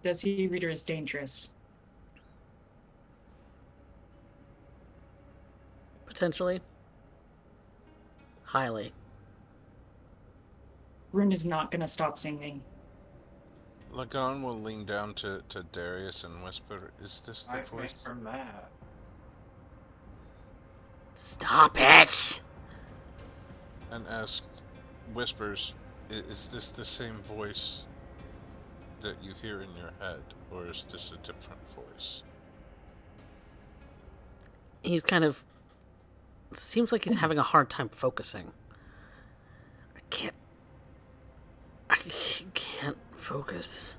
[SPEAKER 4] Does he read her as dangerous?
[SPEAKER 1] Potentially. Highly.
[SPEAKER 4] Rune is not gonna stop singing.
[SPEAKER 8] Lagan will lean down to Darius and whisper, "Is this the
[SPEAKER 3] Might make
[SPEAKER 8] voice?"
[SPEAKER 3] her mad.
[SPEAKER 1] Stop it!
[SPEAKER 8] And ask, whispers, "Is this the same voice that you hear in your head, or is this a different voice?"
[SPEAKER 1] He's kind of... Seems like he's having a hard time focusing. I can't focus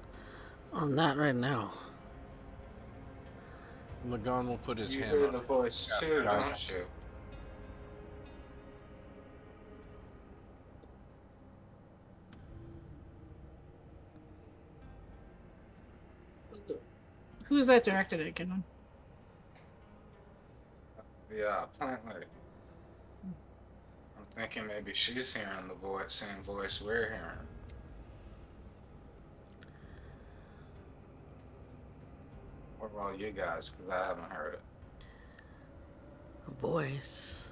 [SPEAKER 1] on that right now.
[SPEAKER 8] Lagan will put his
[SPEAKER 3] You
[SPEAKER 8] hand
[SPEAKER 3] hear
[SPEAKER 8] on
[SPEAKER 3] the
[SPEAKER 8] her.
[SPEAKER 3] voice too,
[SPEAKER 8] Yeah.
[SPEAKER 3] don't you?
[SPEAKER 5] Who's that directed at, Kenwan?
[SPEAKER 3] Yeah, apparently. I'm thinking maybe she's hearing the voice, same voice we're hearing. What about you guys? Because I haven't heard it.
[SPEAKER 1] Voice.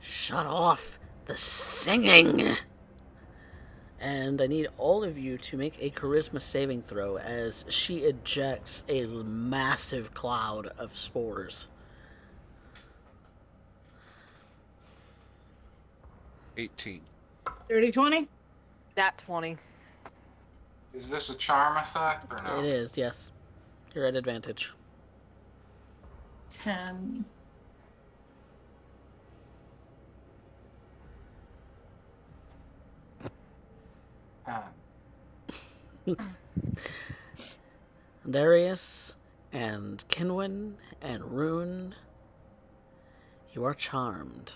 [SPEAKER 1] Shut off the singing! And I need all of you to make a charisma saving throw as she ejects a massive cloud of spores.
[SPEAKER 8] 18.
[SPEAKER 5] 30-20?
[SPEAKER 7] Nat 20.
[SPEAKER 3] Is this a charm effect or no?
[SPEAKER 1] It is, yes. You're at advantage.
[SPEAKER 9] 10.
[SPEAKER 1] Darius and Kinwin and Rune, you are charmed.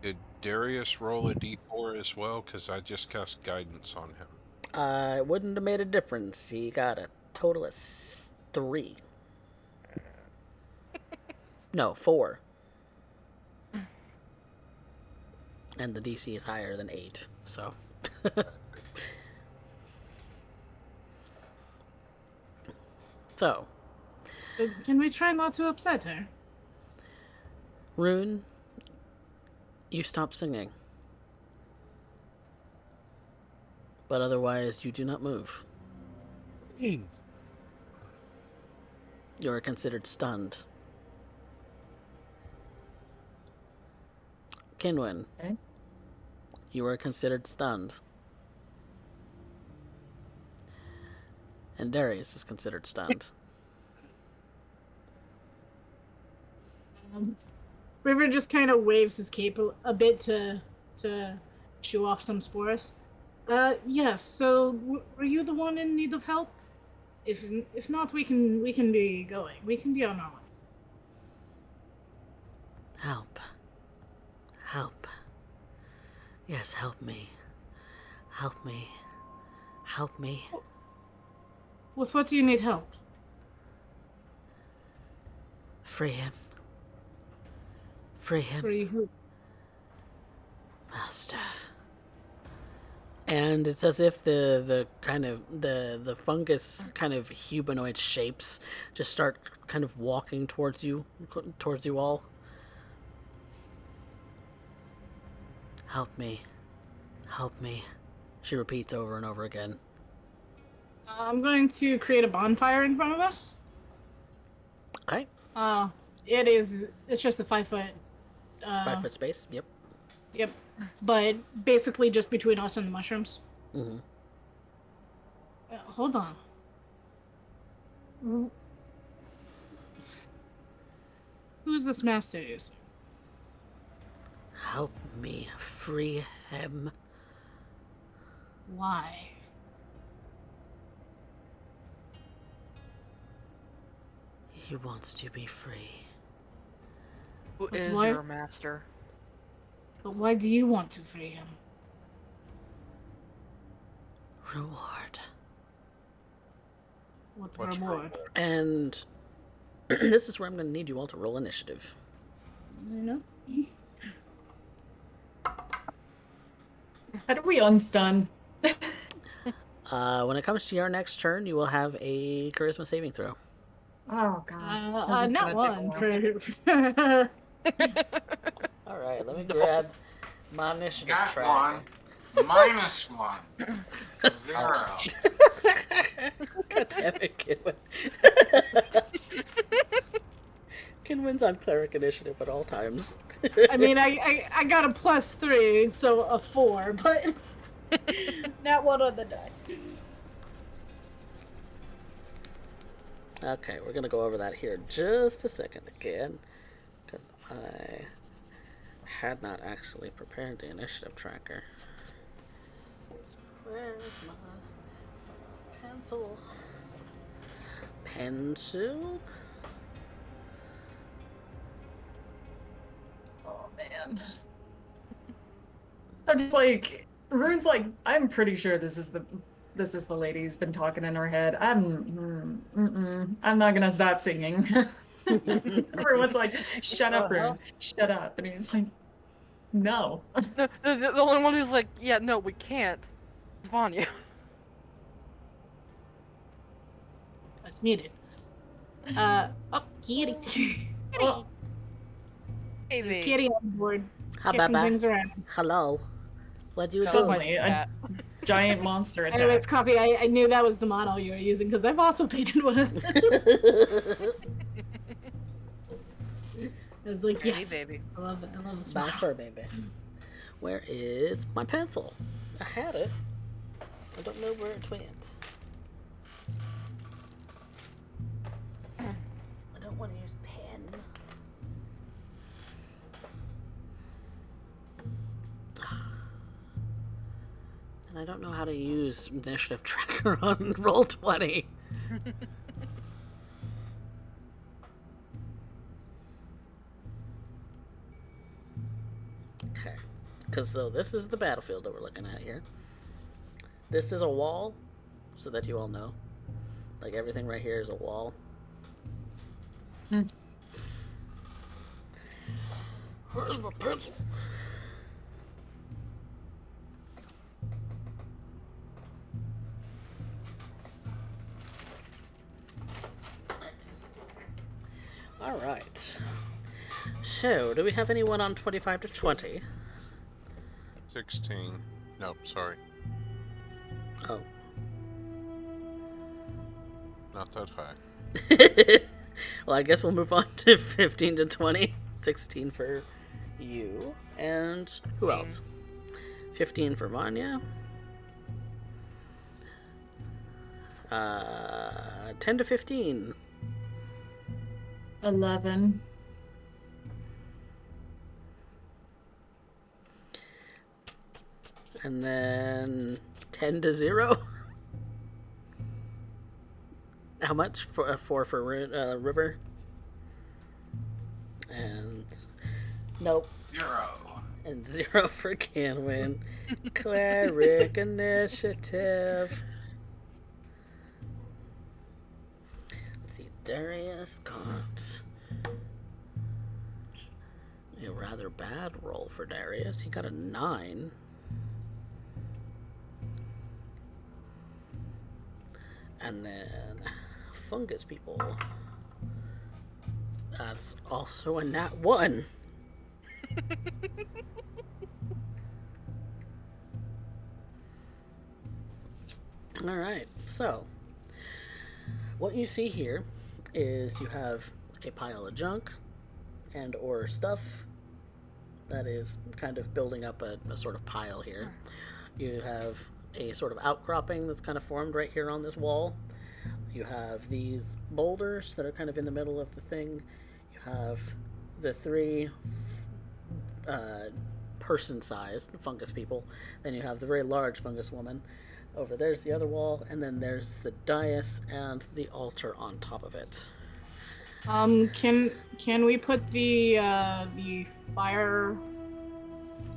[SPEAKER 8] Did Darius roll a d4 as well? Because I just cast guidance on him.
[SPEAKER 1] It wouldn't have made a difference. He got a total of 3. No, 4. And the DC is higher than 8, so. So,
[SPEAKER 5] Can we try not to upset her?
[SPEAKER 1] Rune, you stop singing. But otherwise, you do not move. You are considered stunned. Kinwin,
[SPEAKER 4] Okay.
[SPEAKER 1] you are considered stunned. And Darius is considered stunned.
[SPEAKER 5] River just kind of waves his cape a bit to shoo off some spores. Yes. So, were you the one in need of help? If not, we can be going. We can be on our way.
[SPEAKER 1] Help. Help. Yes, help me. Help me. Help me.
[SPEAKER 5] With what do you need help?
[SPEAKER 1] Free him. Free him,
[SPEAKER 5] Free who?
[SPEAKER 1] master. And it's as if the kind of the fungus kind of humanoid shapes just start kind of walking towards you all. Help me. Help me. She repeats over and over again.
[SPEAKER 5] I'm going to create a bonfire in front of us.
[SPEAKER 1] Okay.
[SPEAKER 5] It's just a 5-foot.
[SPEAKER 1] 5-foot space. Yep.
[SPEAKER 5] Yep. But basically just between us and the mushrooms.
[SPEAKER 1] Mm-hmm.
[SPEAKER 5] Hold on. Who is this master using?
[SPEAKER 1] Help me free him.
[SPEAKER 5] Why?
[SPEAKER 1] He wants to be free.
[SPEAKER 7] Who
[SPEAKER 5] But
[SPEAKER 7] is
[SPEAKER 5] why-
[SPEAKER 7] your master?
[SPEAKER 5] But why do you want to free him?
[SPEAKER 1] Reward.
[SPEAKER 5] What
[SPEAKER 8] What's
[SPEAKER 5] reward?
[SPEAKER 1] And this is where I'm going to need you all to roll initiative.
[SPEAKER 5] You know?
[SPEAKER 4] How do we unstun?
[SPEAKER 1] When it comes to your next turn, you will have a charisma saving throw.
[SPEAKER 4] Oh god. This is
[SPEAKER 5] Not
[SPEAKER 4] gonna take a
[SPEAKER 5] one.
[SPEAKER 4] while.
[SPEAKER 1] All right, let me grab my initiative
[SPEAKER 3] Got
[SPEAKER 1] tracker.
[SPEAKER 3] -1. 0.
[SPEAKER 1] God damn it, Kinwin. Kinwin's on cleric initiative at all times.
[SPEAKER 5] I mean, I got a +3, so a 4, but not one on the die.
[SPEAKER 1] Okay, we're gonna go over that here just a second again, because I had not actually prepared the initiative tracker. Where's my pencil? Pencil?
[SPEAKER 4] Oh man. I'm just like, Rune's like, I'm pretty sure this is the lady who's been talking in her head. I'm not gonna stop singing. Everyone's like, shut up, Rune, shut up. And he's like, no.
[SPEAKER 7] The only one who's like, yeah, no, we can't. Is Vanya.
[SPEAKER 5] That's muted. Kitty.
[SPEAKER 4] Oh,
[SPEAKER 7] Hey,
[SPEAKER 5] There's Kitty on board,
[SPEAKER 1] How
[SPEAKER 5] kicking
[SPEAKER 1] about
[SPEAKER 5] things around.
[SPEAKER 1] hello? What do you do?
[SPEAKER 4] suddenly a giant monster attacks.
[SPEAKER 5] Anyways, Coffee, I knew that was the model you were using because I've also painted one of those. I was like,
[SPEAKER 7] Hey,
[SPEAKER 5] yes.
[SPEAKER 7] baby.
[SPEAKER 5] I love it. I love the
[SPEAKER 1] My
[SPEAKER 5] smile.
[SPEAKER 1] fur baby. Where is my pencil? I had it. I don't know where it went. I don't want to use pen. And I don't know how to use initiative tracker on Roll20. Okay. Because so this is the battlefield that we're looking at here. This is a wall, so that you all know. Like everything right here is a wall. Where's my pencil? All right. So, do we have anyone on 25 to 20?
[SPEAKER 8] 16. No, sorry.
[SPEAKER 1] Oh.
[SPEAKER 8] Not that high.
[SPEAKER 1] Well, I guess we'll move on to 15 to 20. 16 for you. And who else? 15 for Vanya. 10 to 15.
[SPEAKER 4] 11.
[SPEAKER 1] And then 10 to 0. How much? For 4 for River. And nope.
[SPEAKER 3] 0.
[SPEAKER 1] And 0 for Canwin. Cleric initiative. Let's see. Darius got a rather bad roll for Darius. He got a 9. And then fungus people. That's also a nat 1. Alright, so what you see here is you have a pile of junk and or stuff that is kind of building up a sort of pile here. You have a sort of outcropping that's kind of formed right here on this wall. You have these boulders that are kind of in the middle of the thing. You have the 3 person-sized fungus people. Then you have the very large fungus woman. Over there's the other wall, and then there's the dais and the altar on top of it.
[SPEAKER 5] Can we put the fire,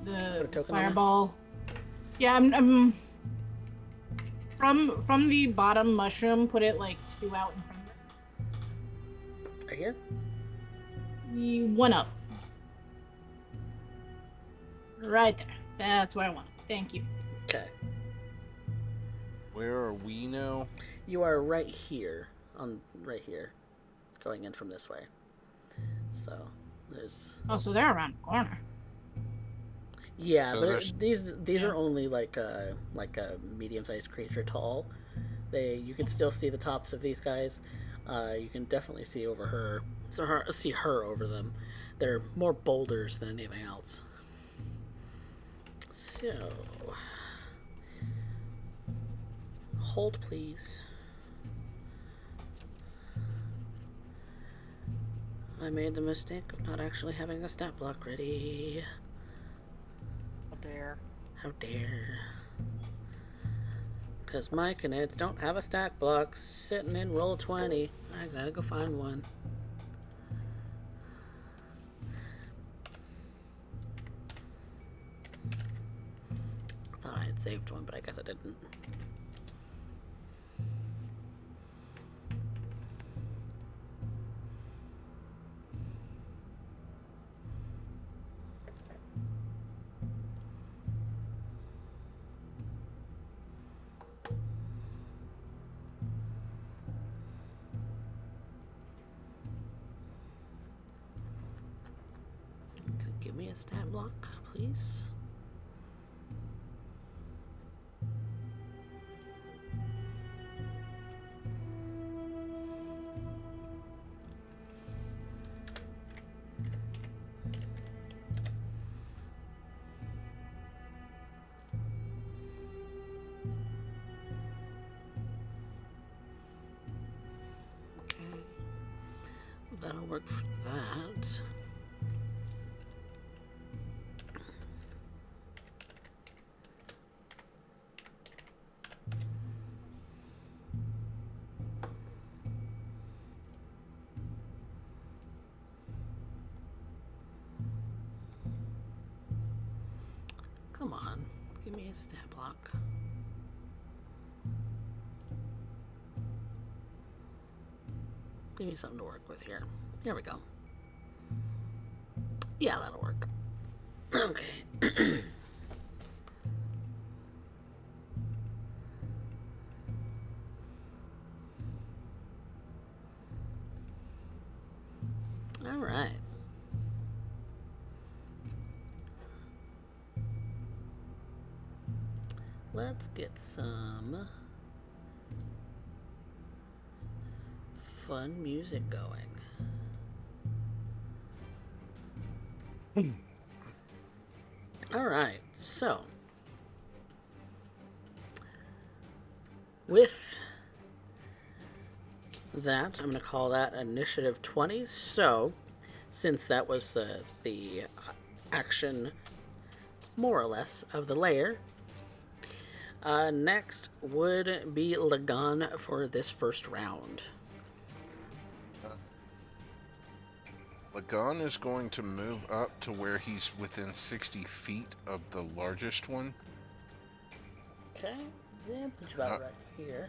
[SPEAKER 1] Put a
[SPEAKER 5] the
[SPEAKER 1] token on it?
[SPEAKER 5] fireball? Yeah, I'm from the bottom mushroom. Put it like 2 out in front of
[SPEAKER 1] Right here?
[SPEAKER 5] it. 1 up. Right there. That's what I want. Thank you.
[SPEAKER 1] Okay.
[SPEAKER 8] Where are we now?
[SPEAKER 1] You are right here. Right here. It's going in from this way. So there's.
[SPEAKER 5] Oh, so they're around the corner.
[SPEAKER 1] Yeah,
[SPEAKER 8] So
[SPEAKER 1] but
[SPEAKER 8] there's-
[SPEAKER 1] these are only like a medium-sized creature tall. You can still see the tops of these guys. You can definitely see over her. See her over them. They're more boulders than anything else. So hold, please. I made the mistake of not actually having a stat block ready.
[SPEAKER 7] How dare.
[SPEAKER 1] How dare. Because Mike and Ed's don't have a stack block sitting in roll 20. I gotta go find one. Thought I had saved one, but I guess I didn't. Give me a stat block, please. Okay. That'll work for that. Come on, give me a stat block. Give me something to work with here. Here we go. Yeah, that'll work. Okay. All right. Let's get some fun music going. All right, so with that, I'm going to call that initiative 20. So, since that was the action, more or less, of the layer, next would be Lagan for this first round.
[SPEAKER 8] Lagan is going to move up to where he's within 60 feet of the largest one.
[SPEAKER 1] Okay, then put you about right here.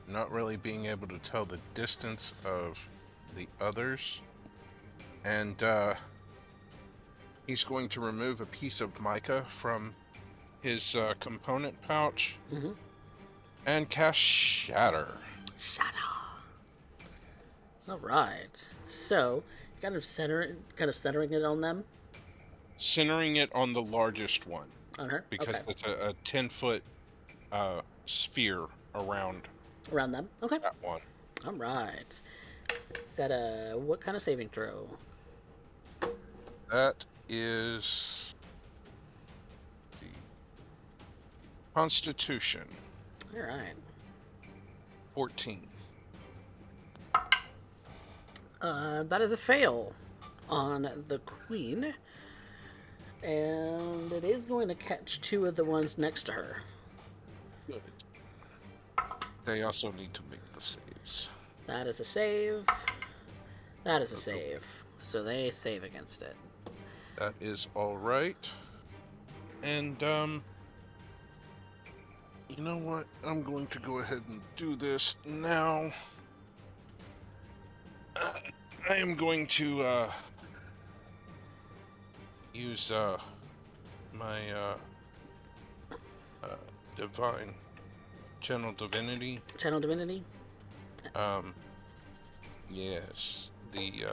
[SPEAKER 8] Not really being able to tell the distance of the others. And he's going to remove a piece of mica from his component pouch and cast Shatter.
[SPEAKER 1] Shatter. All right. So, kind of centering it on them.
[SPEAKER 2] Centering it on the largest one.
[SPEAKER 1] On her.
[SPEAKER 2] Because
[SPEAKER 1] okay.
[SPEAKER 2] it's a 10-foot sphere around
[SPEAKER 1] them. Okay.
[SPEAKER 2] that one.
[SPEAKER 1] All right. Is that a what kind of saving throw?
[SPEAKER 8] That is the Constitution.
[SPEAKER 1] All right.
[SPEAKER 8] 14.
[SPEAKER 1] That is a fail on the queen, and it is going to catch 2 of the ones next to her.
[SPEAKER 8] Good. They also need to make the saves.
[SPEAKER 1] That is a save. That is a
[SPEAKER 8] That's a-
[SPEAKER 1] save. So they save against it.
[SPEAKER 8] That is all right. And you know what? I'm going to go ahead and do this now. I am going to use my divine channel divinity.
[SPEAKER 1] Channel Divinity?
[SPEAKER 8] Yes, the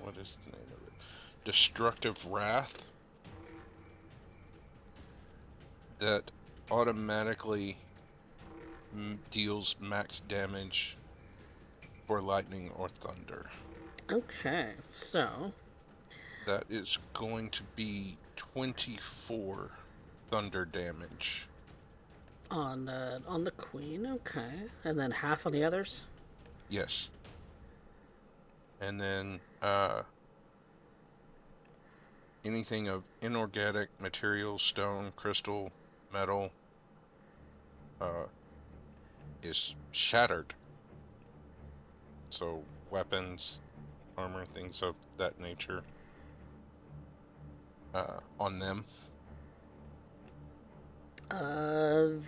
[SPEAKER 8] what is the name of it? Destructive Wrath. That automatically deals max damage for lightning or thunder.
[SPEAKER 1] Okay, so
[SPEAKER 8] That is going to be 24 thunder damage.
[SPEAKER 1] on the queen, okay, and then half on the others.
[SPEAKER 8] Yes. And then anything of inorganic materials, stone, crystal, metal, is shattered. So weapons, armor, things of that nature on them.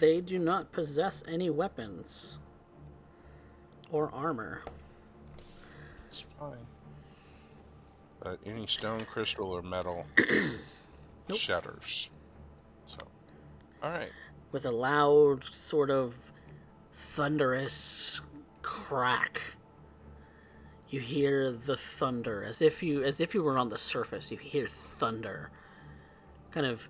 [SPEAKER 1] They do not possess any weapons or armor.
[SPEAKER 8] It's fine. But any stone, crystal, or metal
[SPEAKER 1] Nope.
[SPEAKER 8] shatters. So, all right.
[SPEAKER 1] With a loud, sort of thunderous crack, you hear the thunder as if you were on the surface. You hear thunder, kind of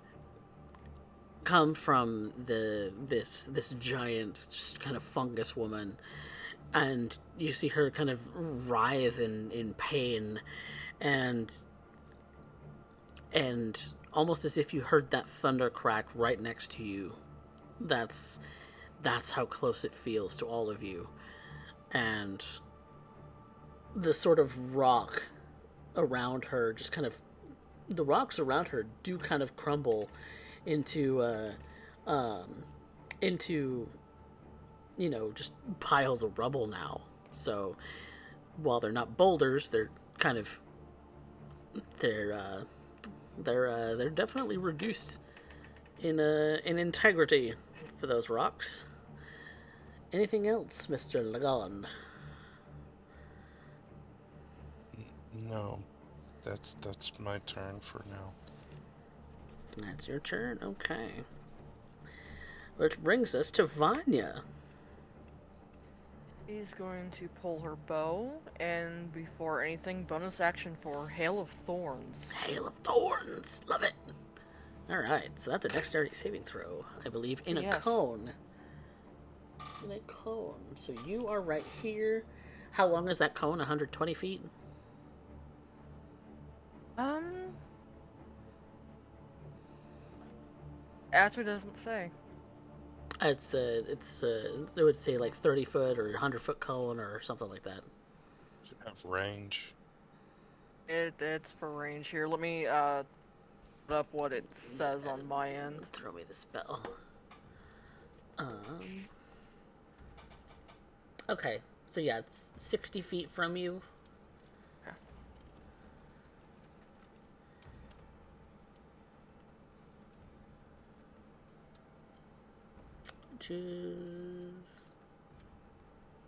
[SPEAKER 1] come from this giant, just kind of fungus woman, and you see her kind of writhe in pain, and almost as if you heard that thunder crack right next to you. That's how close it feels to all of you. And the sort of rock around her, just kind of, the rocks around her do kind of crumble into just piles of rubble now. So while they're not boulders, they're kind of they're definitely reduced in integrity for those rocks. Anything else, Mr. Lagon?
[SPEAKER 8] No, that's my turn for now.
[SPEAKER 1] That's your turn, okay. Which brings us to Vanya.
[SPEAKER 7] She's going to pull her bow, and before anything, bonus action for Hail of Thorns.
[SPEAKER 1] Hail of Thorns, love it. All right, so that's a dexterity saving throw, I believe, in a
[SPEAKER 7] Yes.
[SPEAKER 1] cone. In a cone. So you are right here. How long is that cone? 120 feet?
[SPEAKER 7] Actually doesn't say.
[SPEAKER 1] It would say like 30 foot or 100-foot cone or something like that.
[SPEAKER 8] Should have range.
[SPEAKER 7] It's for range here. Let me put up what it says on my end.
[SPEAKER 1] Throw me the spell. Okay, so yeah, it's 60 feet from you.
[SPEAKER 7] Okay.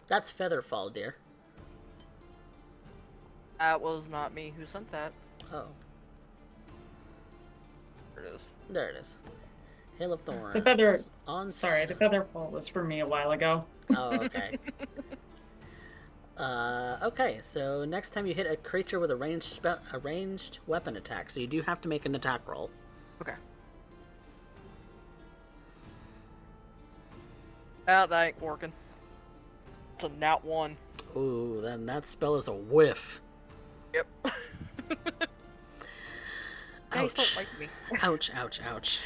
[SPEAKER 1] That's Featherfall, dear.
[SPEAKER 7] That was not me who sent that.
[SPEAKER 1] Oh,
[SPEAKER 7] There it is.
[SPEAKER 1] there it is. Hail of Thorns.
[SPEAKER 4] The feather.
[SPEAKER 1] On.
[SPEAKER 4] Sorry, the feather fall was for me a while ago.
[SPEAKER 1] Oh, okay. Okay, so next time you hit a creature with a ranged weapon attack, so you do have to make an attack roll.
[SPEAKER 7] Okay. Ah, that ain't working. It's a nat 1.
[SPEAKER 1] Ooh, then that spell is a whiff.
[SPEAKER 7] Yep. Guys don't
[SPEAKER 1] Ouch.
[SPEAKER 7] like me.
[SPEAKER 1] Ouch, ouch, ouch.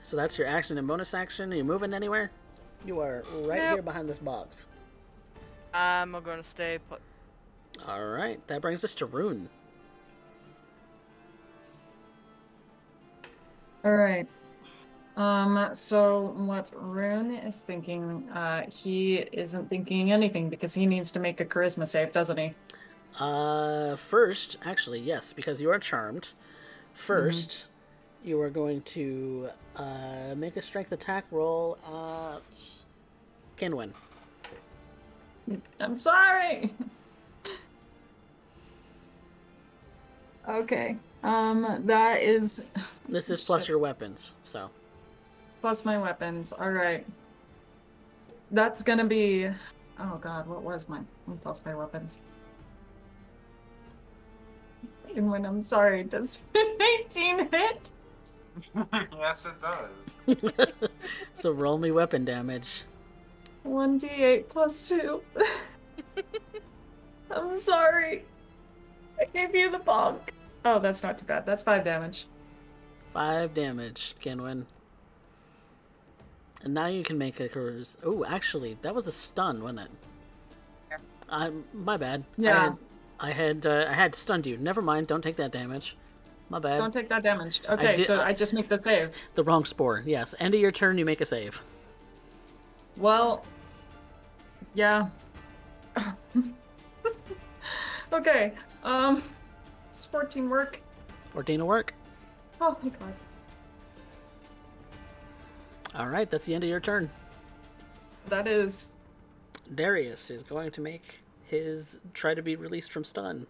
[SPEAKER 1] So that's your action and bonus action. Are you moving anywhere? You are right
[SPEAKER 7] Nope.
[SPEAKER 1] here behind this box.
[SPEAKER 7] I'm gonna stay put.
[SPEAKER 1] Alright, that brings us to Rune.
[SPEAKER 4] All right. So what Rune is thinking, he isn't thinking anything because he needs to make a charisma save, doesn't he?
[SPEAKER 1] First, actually, yes, because you are charmed. First, you are going to make a strength attack roll at Kinwin.
[SPEAKER 4] I'm sorry. Okay. That is
[SPEAKER 1] This is plus your weapons, so.
[SPEAKER 4] plus my weapons. All right. That's gonna be. Oh God, what was my plus my weapons? And when I'm sorry, does 19 hit?
[SPEAKER 3] Yes, it does.
[SPEAKER 1] So roll me weapon damage.
[SPEAKER 4] 1d8 plus 2. I'm sorry. I gave you the bonk. Oh, that's not too bad. That's 5 damage.
[SPEAKER 1] 5 damage, Kinwin. And now you can make a charisma. Oh, actually, that was a stun, wasn't it?
[SPEAKER 3] Yeah.
[SPEAKER 1] My bad.
[SPEAKER 4] Yeah.
[SPEAKER 1] I had stunned you. Never mind. Don't take that damage. My bad.
[SPEAKER 4] Don't take that damage. Okay, so I just make the save.
[SPEAKER 1] The wrong spore. Yes. End of your turn, you make a save.
[SPEAKER 4] Well, yeah. Okay. Does 14 work?
[SPEAKER 1] 14 will work.
[SPEAKER 4] Oh, thank God.
[SPEAKER 1] All right, that's the end of your turn.
[SPEAKER 4] That is.
[SPEAKER 1] Darius is going to make his try to be released from stun.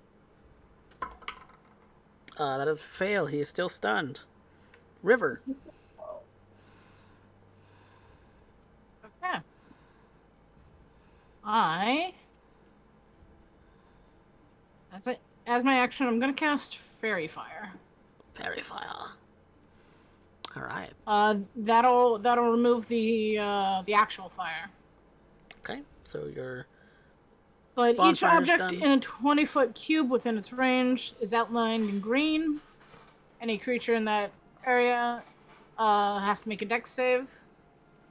[SPEAKER 1] That is a fail. He is still stunned. River.
[SPEAKER 5] Okay. As my action, I'm gonna cast Fairy Fire.
[SPEAKER 1] Fairy Fire. All right.
[SPEAKER 5] That'll remove the actual fire.
[SPEAKER 1] Okay, so your
[SPEAKER 5] But each
[SPEAKER 1] bonfire's
[SPEAKER 5] object
[SPEAKER 1] done.
[SPEAKER 5] in a 20-foot cube within its range is outlined in green. Any creature in that area has to make a dex save,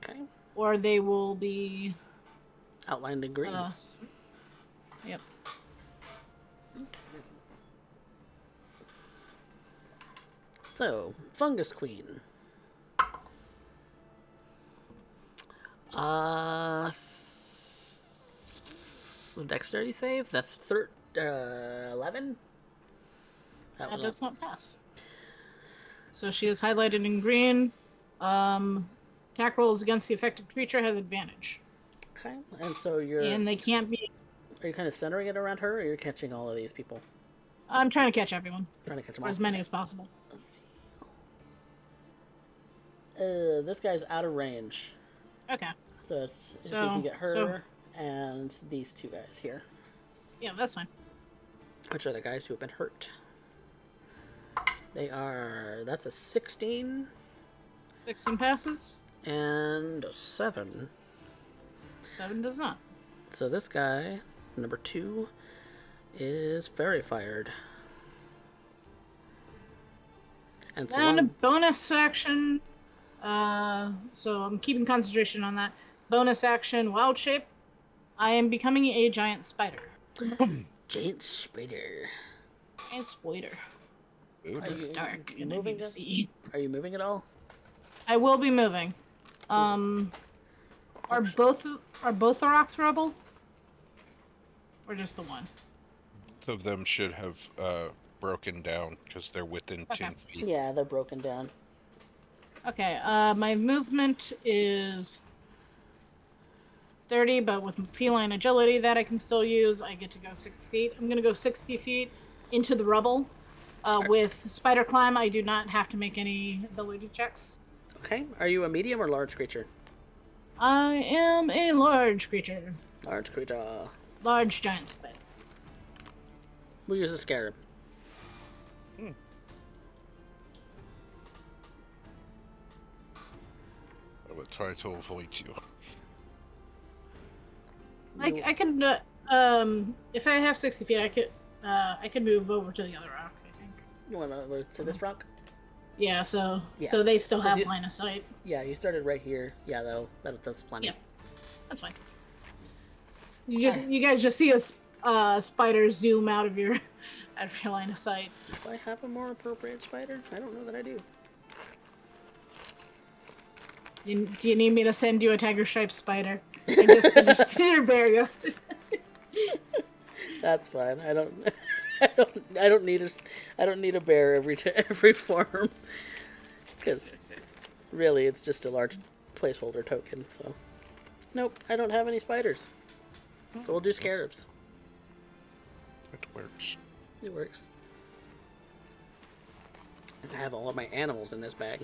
[SPEAKER 1] Okay,
[SPEAKER 5] or they will be
[SPEAKER 1] outlined in green.
[SPEAKER 5] Yep.
[SPEAKER 1] So, Fungus Queen. Dexterity save? That's 11?
[SPEAKER 5] That does not pass. So she is highlighted in green. Attack rolls against the affected creature has advantage.
[SPEAKER 1] Okay, and so you're...
[SPEAKER 5] And they can't be...
[SPEAKER 1] Are you kind of centering it around her, or you're catching all of these people?
[SPEAKER 5] I'm trying to catch everyone.
[SPEAKER 1] Trying to catch them
[SPEAKER 5] or
[SPEAKER 1] all.
[SPEAKER 5] as many as possible.
[SPEAKER 1] Let's see. This guy's out of range.
[SPEAKER 5] Okay.
[SPEAKER 1] So it's so you can get her and these two guys here.
[SPEAKER 5] Yeah, that's fine.
[SPEAKER 1] Which are the guys who have been hurt. They are... That's a 16.
[SPEAKER 5] 16 passes.
[SPEAKER 1] And a 7.
[SPEAKER 5] 7 does not.
[SPEAKER 1] So this guy, number 2, is Fairy Fired. And so
[SPEAKER 5] a bonus action. So I'm keeping concentration on that. Bonus action, Wild Shape. I am becoming a giant spider.
[SPEAKER 1] Giant spider.
[SPEAKER 5] Giant spider. It's dark and I
[SPEAKER 1] moving
[SPEAKER 5] need to see.
[SPEAKER 1] Are you moving at all?
[SPEAKER 5] I will be moving. Are both the rocks rubble? Or just the one?
[SPEAKER 8] Both of them should have broken down because they're within 10 feet.
[SPEAKER 1] Yeah, they're broken down.
[SPEAKER 5] Okay, my movement is 30, but with feline agility that I can still use, I get to go 60 feet. I'm going to go 60 feet into the rubble. With Spider Climb, I do not have to make any ability checks.
[SPEAKER 1] Okay, are you a medium or large creature?
[SPEAKER 5] I am a large creature.
[SPEAKER 1] Large creature.
[SPEAKER 5] Large giant spider.
[SPEAKER 1] We'll use a scarab.
[SPEAKER 8] I will try to avoid you.
[SPEAKER 5] I can, if I have 60 feet, I could move over to the other rock, I think.
[SPEAKER 1] You want to to this rock?
[SPEAKER 5] Yeah, so
[SPEAKER 1] Yeah.
[SPEAKER 5] they still have
[SPEAKER 1] you-
[SPEAKER 5] line of sight.
[SPEAKER 1] Yeah, you started right here. Yeah, that's plenty.
[SPEAKER 5] Yeah. That's fine. You guys just see a spider zoom out of your line of sight.
[SPEAKER 1] Do I have a more appropriate spider? I don't know that I do.
[SPEAKER 5] Do you need me to send you a tiger striped spider? I just finished your bear yesterday.
[SPEAKER 1] That's fine. I don't. I don't need a. I don't need a bear every form. Because really, it's just a large placeholder token. So, nope. I don't have any spiders. So we'll do scarabs.
[SPEAKER 8] It works.
[SPEAKER 1] It works. I have all of my animals in this bag.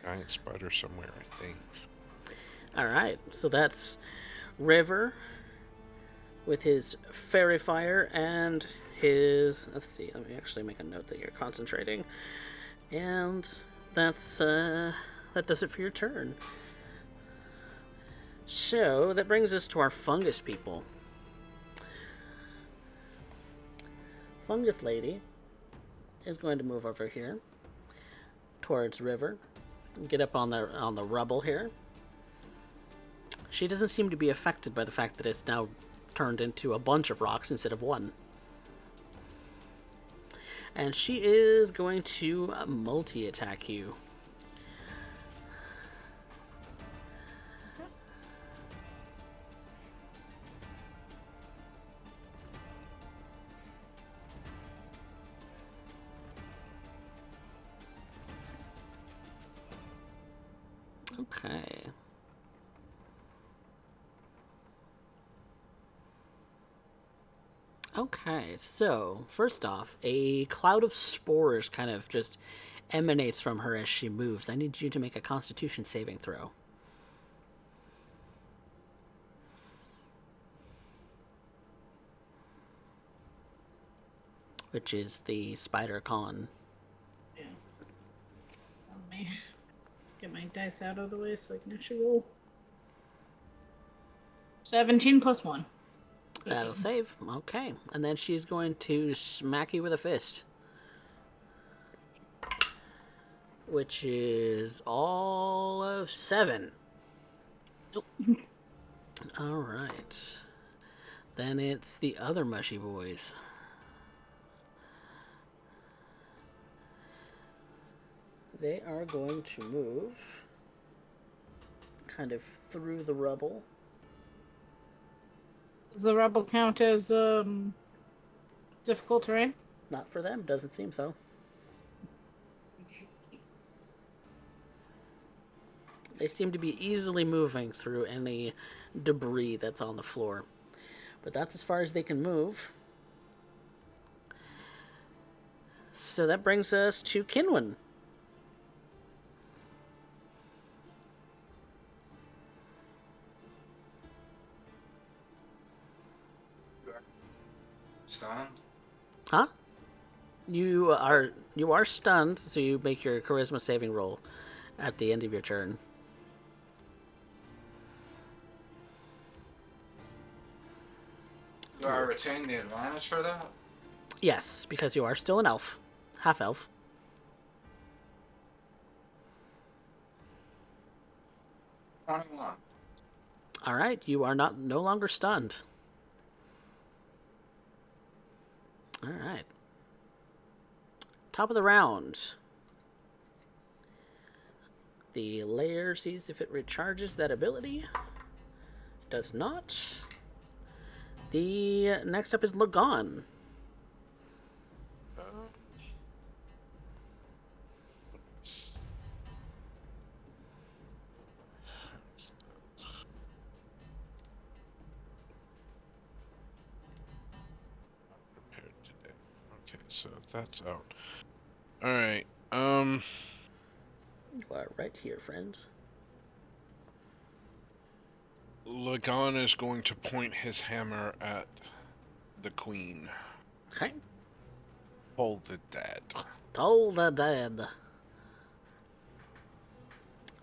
[SPEAKER 8] Giant spider somewhere, I think.
[SPEAKER 1] Alright, so that's River with his fairy fire and his. Let's see, let me actually make a note that you're concentrating. And that's. That does it for your turn. So that brings us to our fungus people. Fungus lady is going to move over here towards River. Get up on the rubble here. She doesn't seem to be affected by the fact that it's now turned into a bunch of rocks instead of one. And she is going to multi-attack you. Okay. Okay, so first off, a cloud of spores kind of just emanates from her as she moves. I need you to make a Constitution saving throw. Which is the spider con.
[SPEAKER 5] Yeah. Let me get my dice out of the way so I can actually roll. 17 plus 1. 18.
[SPEAKER 1] That'll save. Okay. And then she's going to smack you with a fist. Which is all of 7.
[SPEAKER 5] Nope.
[SPEAKER 1] Alright. Then it's the other mushy boys. They are going to move kind of through the rubble.
[SPEAKER 5] Does the rubble count as difficult terrain?
[SPEAKER 1] Not for them, doesn't seem so. They seem to be easily moving through any debris that's on the floor. But that's as far as they can move. So that brings us to Kinwin.
[SPEAKER 3] Stunned?
[SPEAKER 1] Huh? You are stunned, so you make your charisma saving roll at the end of your turn.
[SPEAKER 3] Do I retain the advantage for that?
[SPEAKER 1] Yes, because you are still an elf. Half elf. Alright, you are no longer stunned. Alright. Top of the round. The layer sees if it recharges that ability. Does not. The next up is Lagon.
[SPEAKER 8] Prepared today. Okay, so that's out. All right.
[SPEAKER 1] You are right here, friend.
[SPEAKER 8] Lagan is going to point his hammer at the queen.
[SPEAKER 1] Okay.
[SPEAKER 8] Hold the dead.
[SPEAKER 1] Toll the dead.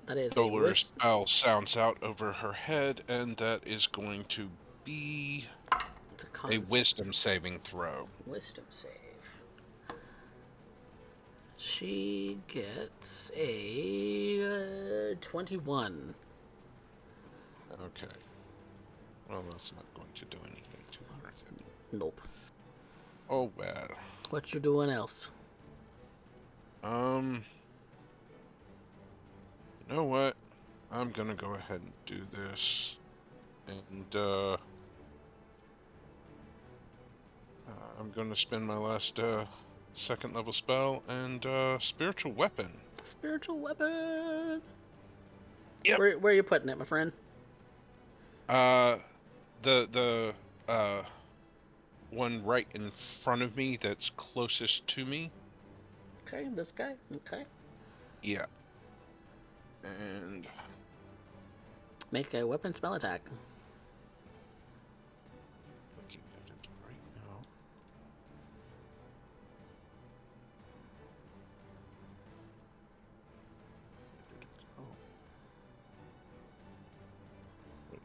[SPEAKER 1] That is
[SPEAKER 8] Solar's bell sounds out over her head, and that is going to be a wisdom saving throw.
[SPEAKER 1] Wisdom save. She gets a 21.
[SPEAKER 8] Okay. Well, that's not going to do anything to her.
[SPEAKER 1] Nope.
[SPEAKER 8] Oh well.
[SPEAKER 1] What you doing else?
[SPEAKER 8] You know what? I'm gonna go ahead and do this. And, I'm gonna spend my last, second level spell and, spiritual weapon.
[SPEAKER 1] Spiritual weapon.
[SPEAKER 8] Yep.
[SPEAKER 1] Where are you putting it, my friend?
[SPEAKER 8] The one right in front of me that's closest to me.
[SPEAKER 1] Okay, this guy. Okay.
[SPEAKER 8] Yeah. And
[SPEAKER 1] Make a weapon spell attack.
[SPEAKER 8] looking at it right now. Where did it go? Wait.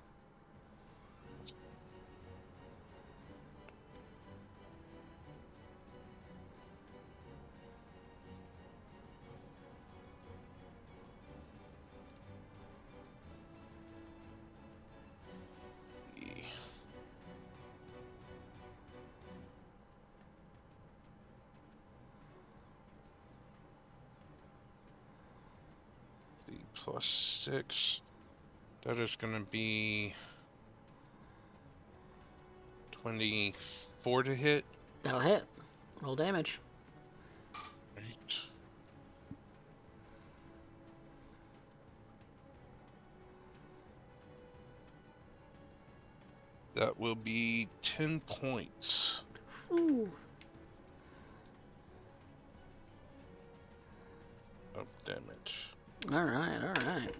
[SPEAKER 8] The +6. That is going to be 24 to hit.
[SPEAKER 1] That'll hit. Roll damage.
[SPEAKER 8] Right. That will be 10 points.
[SPEAKER 1] Ooh.
[SPEAKER 8] Of damage.
[SPEAKER 1] All right, all right.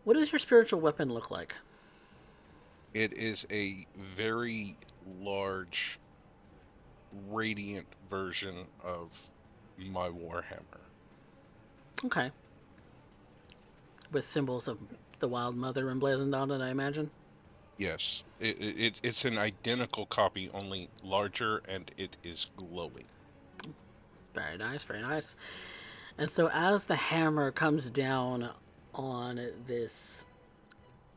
[SPEAKER 1] What does your spiritual weapon look like?
[SPEAKER 8] It is a very large, radiant version of my Warhammer.
[SPEAKER 1] Okay. With symbols of the Wild Mother emblazoned on it, I imagine?
[SPEAKER 8] Yes, it's an identical copy, only larger, and it is glowing.
[SPEAKER 1] Very nice, very nice. And so as the hammer comes down on this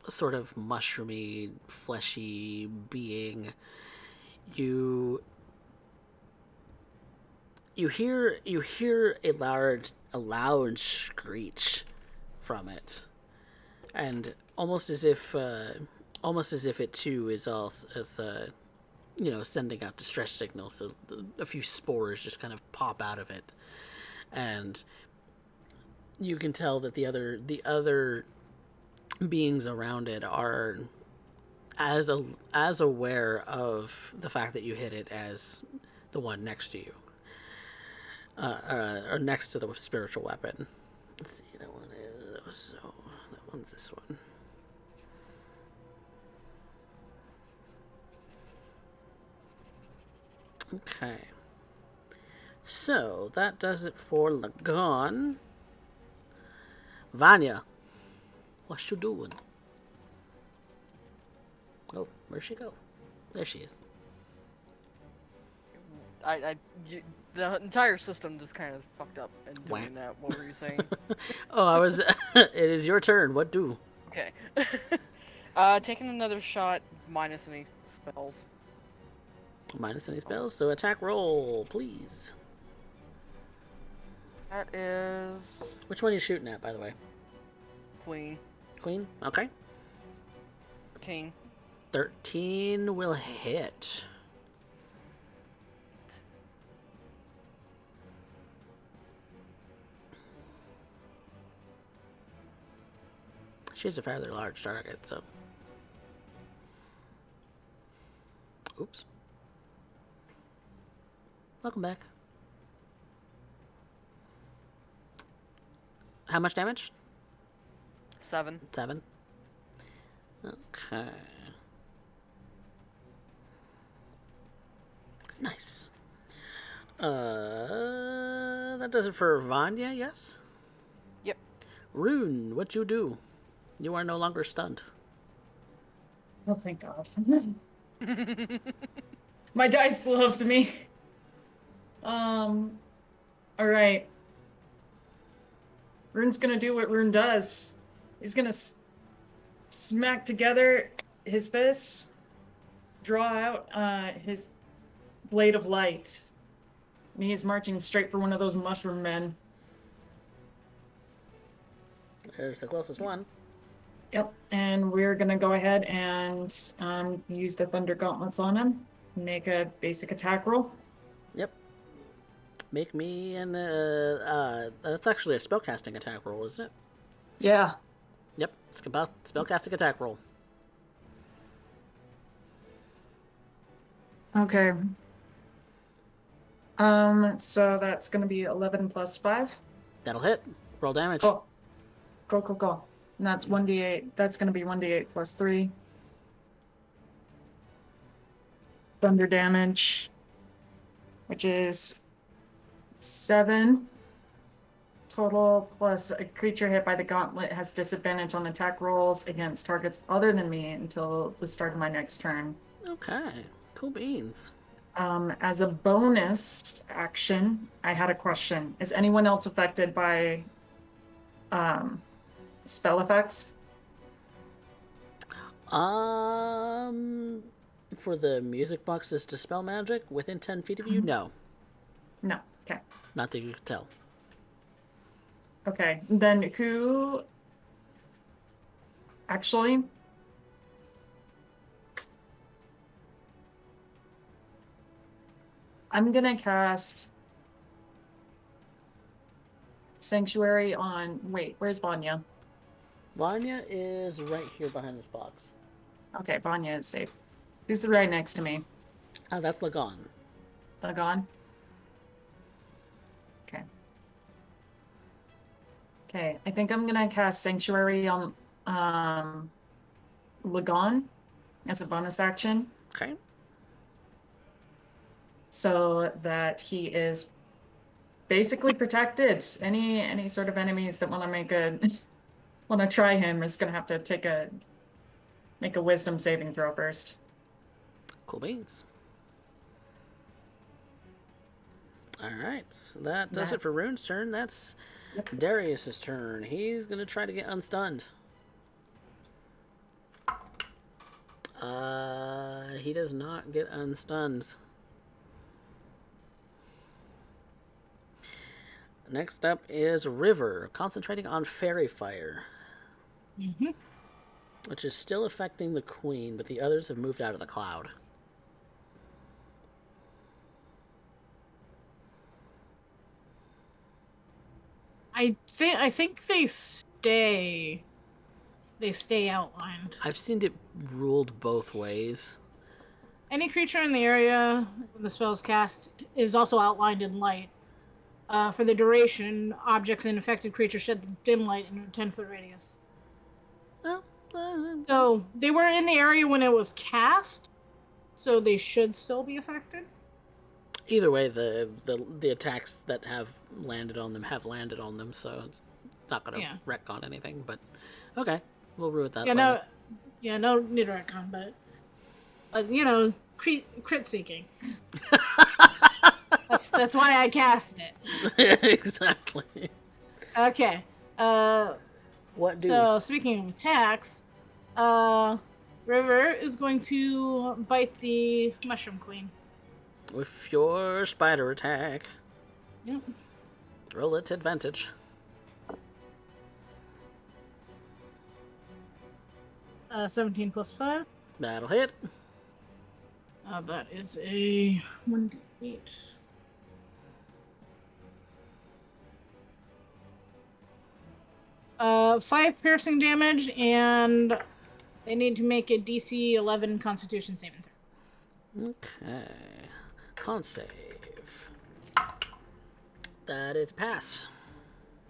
[SPEAKER 1] sort of mushroomy, fleshy being, you hear a loud screech from it, and almost as if it too is sending out distress signals. So a few spores just kind of pop out of it, and you can tell that the other beings around it are as aware of the fact that you hit it as the one next to you, or next to the spiritual weapon. Let's see, that one is that one's this one. Okay. So that does it for Lagon. Vanya, what you doing? Oh, where'd she go? There she is.
[SPEAKER 7] The entire system just kind of fucked up and
[SPEAKER 1] Wah.
[SPEAKER 7] doing that. What were you saying?
[SPEAKER 1] Oh, I was. It is your turn. What do?
[SPEAKER 7] Okay. Taking another shot, minus any spells.
[SPEAKER 1] Minus any spells. So attack roll, please.
[SPEAKER 7] That is
[SPEAKER 1] Which one are you shooting at, by the way?
[SPEAKER 7] Queen.
[SPEAKER 1] Queen? Okay.
[SPEAKER 7] 13.
[SPEAKER 1] 13 will hit. She's a fairly large target, so. Oops. Welcome back. How much damage?
[SPEAKER 7] 7.
[SPEAKER 1] 7. Okay. Nice. That does it for Vanya, yes?
[SPEAKER 7] Yep.
[SPEAKER 1] Rune, what you do? You are no longer stunned.
[SPEAKER 4] Oh, thank God. My dice loved me. All right. Rune's gonna do what Rune does. He's gonna smack together his fists, draw out his blade of light, and he is marching straight for one of those mushroom men.
[SPEAKER 1] There's the closest one.
[SPEAKER 4] Yep, and we're gonna go ahead and use the Thunder Gauntlets on him. Make a basic attack roll.
[SPEAKER 1] Yep. Make me an that's actually a spellcasting attack roll, isn't it?
[SPEAKER 4] Yeah.
[SPEAKER 1] Yep. Spellcasting attack roll.
[SPEAKER 4] Okay. So that's gonna be 11 plus 5.
[SPEAKER 1] That'll hit. Roll damage.
[SPEAKER 4] Go. Go. And that's 1d8. That's gonna be 1d8 plus 3. Thunder damage, which is 7 total, plus a creature hit by the gauntlet has disadvantage on attack rolls against targets other than me until the start of my next turn.
[SPEAKER 1] Okay. Cool beans.
[SPEAKER 4] As a bonus action, I had a question. Is anyone else affected by spell effects?
[SPEAKER 1] For the music boxes dispel magic within 10 feet of you, no.
[SPEAKER 4] No. Okay.
[SPEAKER 1] Not that you can tell.
[SPEAKER 4] Okay. Then who... Actually... I'm gonna cast Sanctuary on... Wait, where's Vanya?
[SPEAKER 1] Vanya is right here behind this box.
[SPEAKER 4] Okay, Vanya is safe. Who's right next to me?
[SPEAKER 1] Oh, that's Lagon.
[SPEAKER 4] Lagon? Okay. Okay, I think I'm gonna cast Sanctuary on Lagon as a bonus action.
[SPEAKER 1] Okay.
[SPEAKER 4] So that he is basically protected. Any sort of enemies that want to make a want to try him is gonna have to make a wisdom saving throw first.
[SPEAKER 1] Cool beans. Alright, so that does it for Rune's turn. That's Darius's turn. He's gonna try to get unstunned. He does not get unstunned. Next up is River, concentrating on Fairy Fire.
[SPEAKER 5] Mm-hmm.
[SPEAKER 1] Which is still affecting the Queen, but the others have moved out of the cloud.
[SPEAKER 5] I think they stay outlined.
[SPEAKER 1] I've seen it ruled both ways.
[SPEAKER 5] Any creature in the area when the spell is cast is also outlined in light. For the duration, objects and affected creatures shed dim light in a 10-foot radius.
[SPEAKER 1] Well,
[SPEAKER 5] So they were in the area when it was cast, so they should still be affected.
[SPEAKER 1] either way, the attacks that have landed on them, so it's not going to wreck on anything. But okay, we'll rule it that.
[SPEAKER 5] No need to retcon, but you know, crit seeking. That's why I cast it.
[SPEAKER 1] Exactly.
[SPEAKER 5] Okay. So speaking of attacks, River is going to bite the Mushroom Queen.
[SPEAKER 1] With your spider attack.
[SPEAKER 5] Yep.
[SPEAKER 1] Roll it advantage.
[SPEAKER 5] Uh, 17 plus 5.
[SPEAKER 1] That'll hit.
[SPEAKER 5] That is a 1d8. Five piercing damage, and they need to make a DC 11 Constitution saving throw.
[SPEAKER 1] Okay. Con save. That is a pass.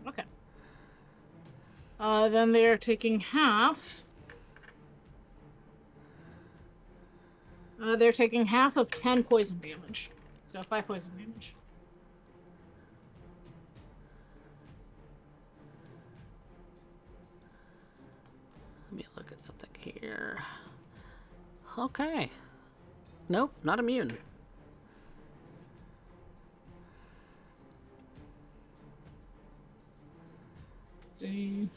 [SPEAKER 5] Okay. Then they are taking half. They're taking half of 10 poison damage. So 5 poison damage.
[SPEAKER 1] Let me look at something here. Okay. Nope, not immune.
[SPEAKER 5] See.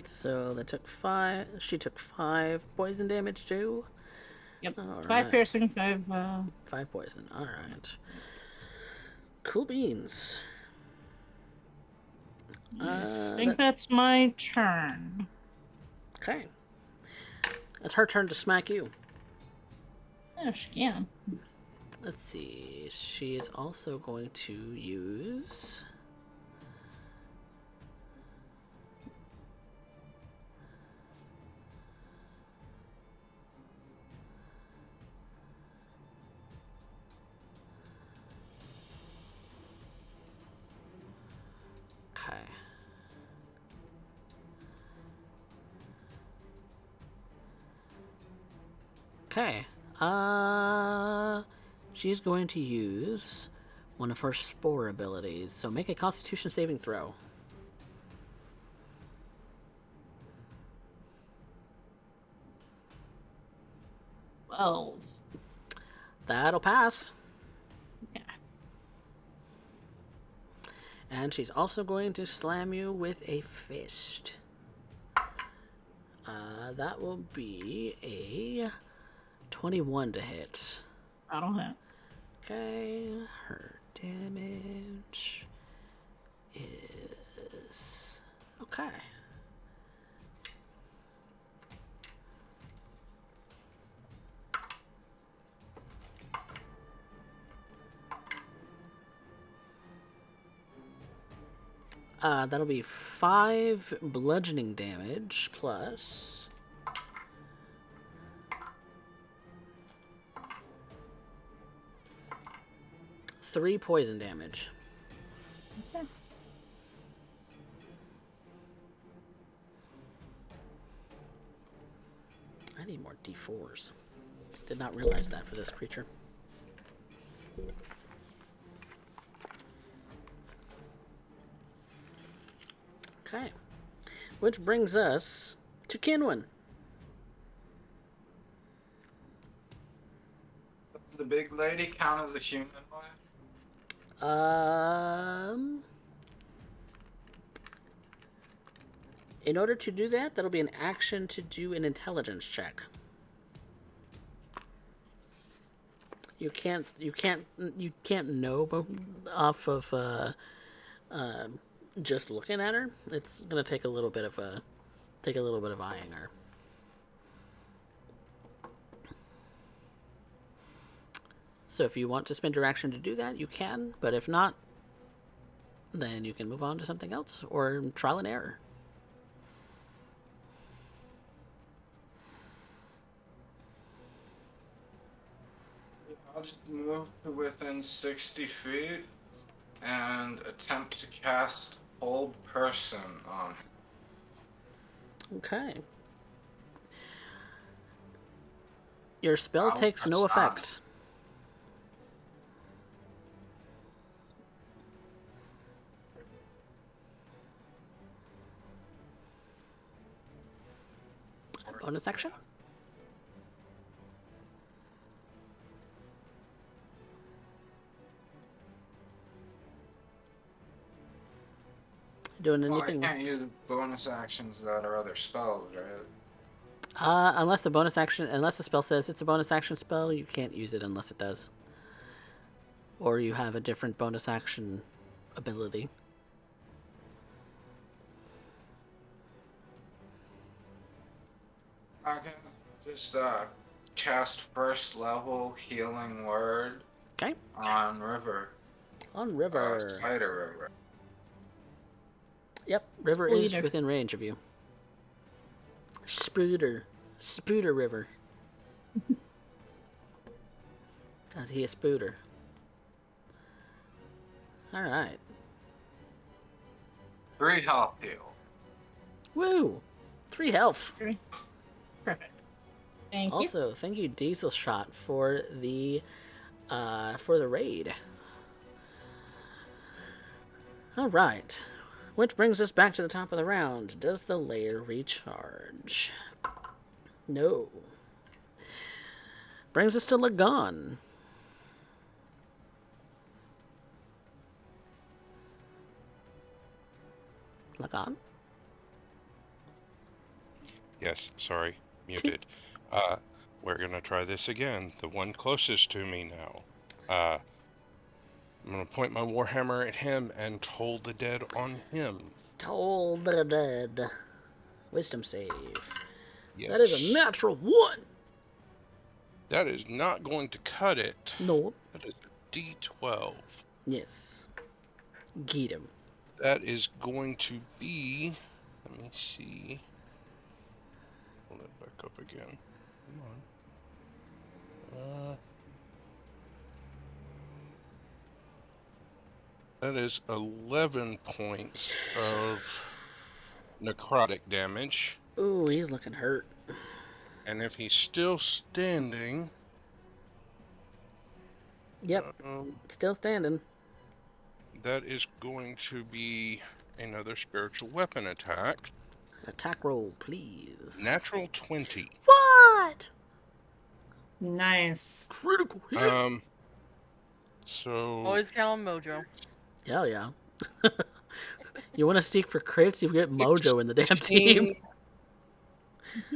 [SPEAKER 1] So they took 5. She took 5 poison damage too.
[SPEAKER 5] Yep.
[SPEAKER 1] All
[SPEAKER 5] 5
[SPEAKER 1] right.
[SPEAKER 5] piercing, 5.
[SPEAKER 1] 5 poison. All right. Cool beans.
[SPEAKER 5] I think that's my turn.
[SPEAKER 1] Okay. It's her turn to smack you.
[SPEAKER 5] Oh, she can.
[SPEAKER 1] Let's see. She is also going to use. Okay. Okay. She's going to use one of her spore abilities. So make a Constitution saving throw.
[SPEAKER 5] Oh.
[SPEAKER 1] That'll pass.
[SPEAKER 5] Yeah.
[SPEAKER 1] And she's also going to slam you with a fist. That will be a 21 to hit.
[SPEAKER 5] I don't know.
[SPEAKER 1] Okay, her damage is... Okay. That'll be 5 bludgeoning damage plus 3 poison damage.
[SPEAKER 5] Okay.
[SPEAKER 1] I need more D4s. Did not realize that for this creature. Okay. Which brings us to Kinwin.
[SPEAKER 3] Does the big lady count as a humanoid?
[SPEAKER 1] In order to do that, that'll be an action to do an intelligence check. You can't know off of just looking at her. It's gonna take a little bit of eyeing her. So if you want to spend your action to do that, you can. But if not, then you can move on to something else or trial and error.
[SPEAKER 3] I'll just move to within 60 feet and attempt to cast Hold Person on him.
[SPEAKER 1] Okay. Your spell
[SPEAKER 3] Wow,
[SPEAKER 1] takes no
[SPEAKER 3] that's
[SPEAKER 1] effect. Bonus action? Doing
[SPEAKER 3] Well, I
[SPEAKER 1] anything
[SPEAKER 3] can't
[SPEAKER 1] else?
[SPEAKER 3] use bonus actions that are other spells, right?
[SPEAKER 1] Unless the spell says it's a bonus action spell, you can't use it unless it does. Or you have a different bonus action ability.
[SPEAKER 3] Okay, just cast first level healing word
[SPEAKER 1] Okay.
[SPEAKER 3] on River.
[SPEAKER 1] On River.
[SPEAKER 3] Spider River.
[SPEAKER 1] Yep, River is
[SPEAKER 5] Spooter.
[SPEAKER 1] within range of you. Spooter River. Cause he a spooter. Alright.
[SPEAKER 3] 3 health heal.
[SPEAKER 1] Woo! 3 health.
[SPEAKER 5] Perfect. Thank you.
[SPEAKER 1] Also, thank you, Diesel Shot, for the raid. Alright. Which brings us back to the top of the round. Does the lair recharge? No. Brings us to Lagon. Lagon?
[SPEAKER 8] Yes, sorry, muted. We're gonna try this again. The one closest to me now. I'm gonna point my warhammer at him and toll the dead on him.
[SPEAKER 1] Toll the dead. Wisdom save.
[SPEAKER 8] Yes.
[SPEAKER 1] That is a natural 1.
[SPEAKER 8] That is not going to cut it.
[SPEAKER 1] No.
[SPEAKER 8] That is a D12.
[SPEAKER 1] Yes. Get him.
[SPEAKER 8] That is going to be. Let me see. Pull that back up again. Come on. That is 11 points of necrotic damage.
[SPEAKER 1] Ooh, he's looking hurt.
[SPEAKER 8] And if he's still standing.
[SPEAKER 1] Yep. Still standing.
[SPEAKER 8] That is going to be another spiritual weapon attack.
[SPEAKER 1] Attack roll, please.
[SPEAKER 8] Natural 20.
[SPEAKER 1] What?
[SPEAKER 4] Nice.
[SPEAKER 1] Critical hit.
[SPEAKER 8] So.
[SPEAKER 7] Always count on Mojo.
[SPEAKER 1] Hell yeah. You want to seek for crits? You get Mojo in the damn team.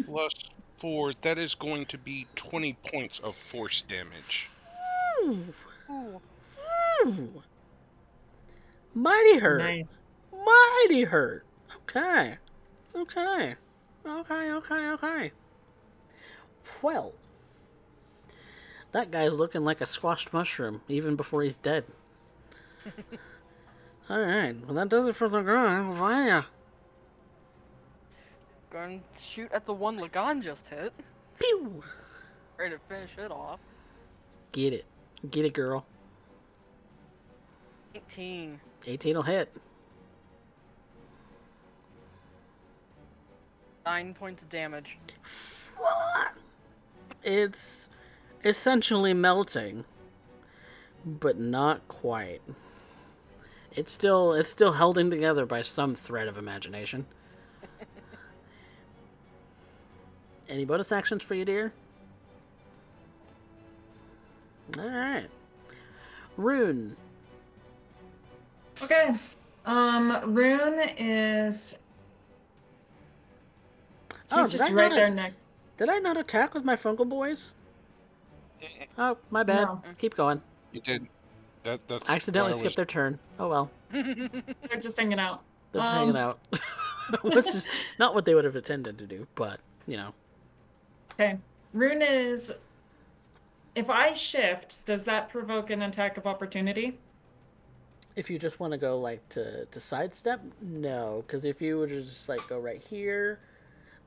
[SPEAKER 8] Plus 4. That is going to be 20 points of force damage.
[SPEAKER 1] Ooh. Ooh. Mighty hurt.
[SPEAKER 4] Nice.
[SPEAKER 1] Mighty hurt. Okay. Well, that guy's looking like a squashed mushroom even before he's dead. Alright, well that does it for the guy. Vanya.
[SPEAKER 7] Gonna shoot at the one Lagan just hit.
[SPEAKER 1] Pew!
[SPEAKER 7] Ready to finish it off.
[SPEAKER 1] Get it. Get it, girl.
[SPEAKER 7] 18.
[SPEAKER 1] 18 will hit.
[SPEAKER 7] 9 points of damage.
[SPEAKER 1] It's essentially melting, but not quite. It's still holding together by some thread of imagination. Any bonus actions for you, dear? Alright. Rune.
[SPEAKER 9] Okay. Rune is.
[SPEAKER 4] He's just right there next.
[SPEAKER 1] Did I not attack with my fungal boys? Oh, my bad.
[SPEAKER 4] No.
[SPEAKER 1] Keep going.
[SPEAKER 8] You did. That's
[SPEAKER 1] I accidentally
[SPEAKER 8] why I
[SPEAKER 1] skipped their turn. Oh well.
[SPEAKER 4] They're just hanging out.
[SPEAKER 1] They're hanging out. Which is not what they would have intended to do, but, you know.
[SPEAKER 4] Okay. Rune is. If I shift, does that provoke an attack of opportunity?
[SPEAKER 1] If you just want to go, like, to sidestep, no. Because if you would just, like, go right here,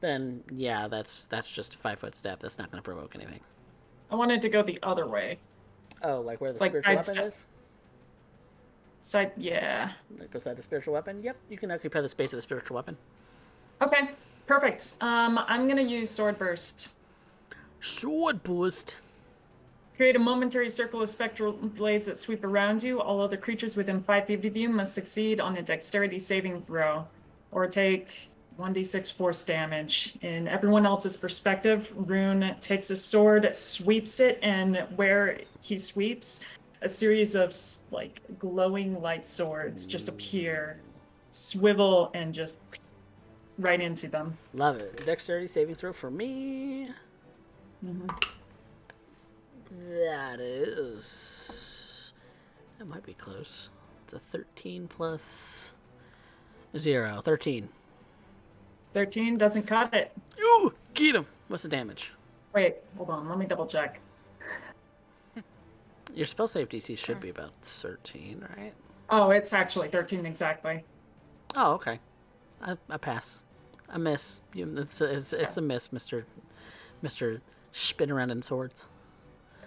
[SPEAKER 1] then, yeah, that's just a 5-foot step. That's not going to provoke anything.
[SPEAKER 4] I wanted to go the other way.
[SPEAKER 1] Oh, like where the
[SPEAKER 4] Like
[SPEAKER 1] spiritual weapon
[SPEAKER 4] sidestep.
[SPEAKER 1] is?
[SPEAKER 4] Yeah.
[SPEAKER 1] Like beside the spiritual weapon? Yep, you can occupy the space of the spiritual weapon.
[SPEAKER 4] Okay, perfect. I'm gonna use Sword Burst.
[SPEAKER 1] Sword Burst.
[SPEAKER 4] Create a momentary circle of spectral blades that sweep around you. All other creatures within 5 feet of you must succeed on a dexterity saving throw, or take 1d6 force damage. In everyone else's perspective, Rune takes a sword, sweeps it, and where he sweeps, a series of like glowing light swords just appear, swivel, and just right into them.
[SPEAKER 1] Love it. Dexterity saving throw for me. That might be close. It's a 13 plus 0. 13.
[SPEAKER 4] 13 doesn't cut it.
[SPEAKER 1] Ooh, get him. What's the damage?
[SPEAKER 4] Wait, hold on. Let me double check.
[SPEAKER 1] Your spell save DC should be about 13, right?
[SPEAKER 4] Oh, it's actually 13 exactly.
[SPEAKER 1] Oh, okay. I pass. I miss. It's a miss, Mr. Spin around in swords.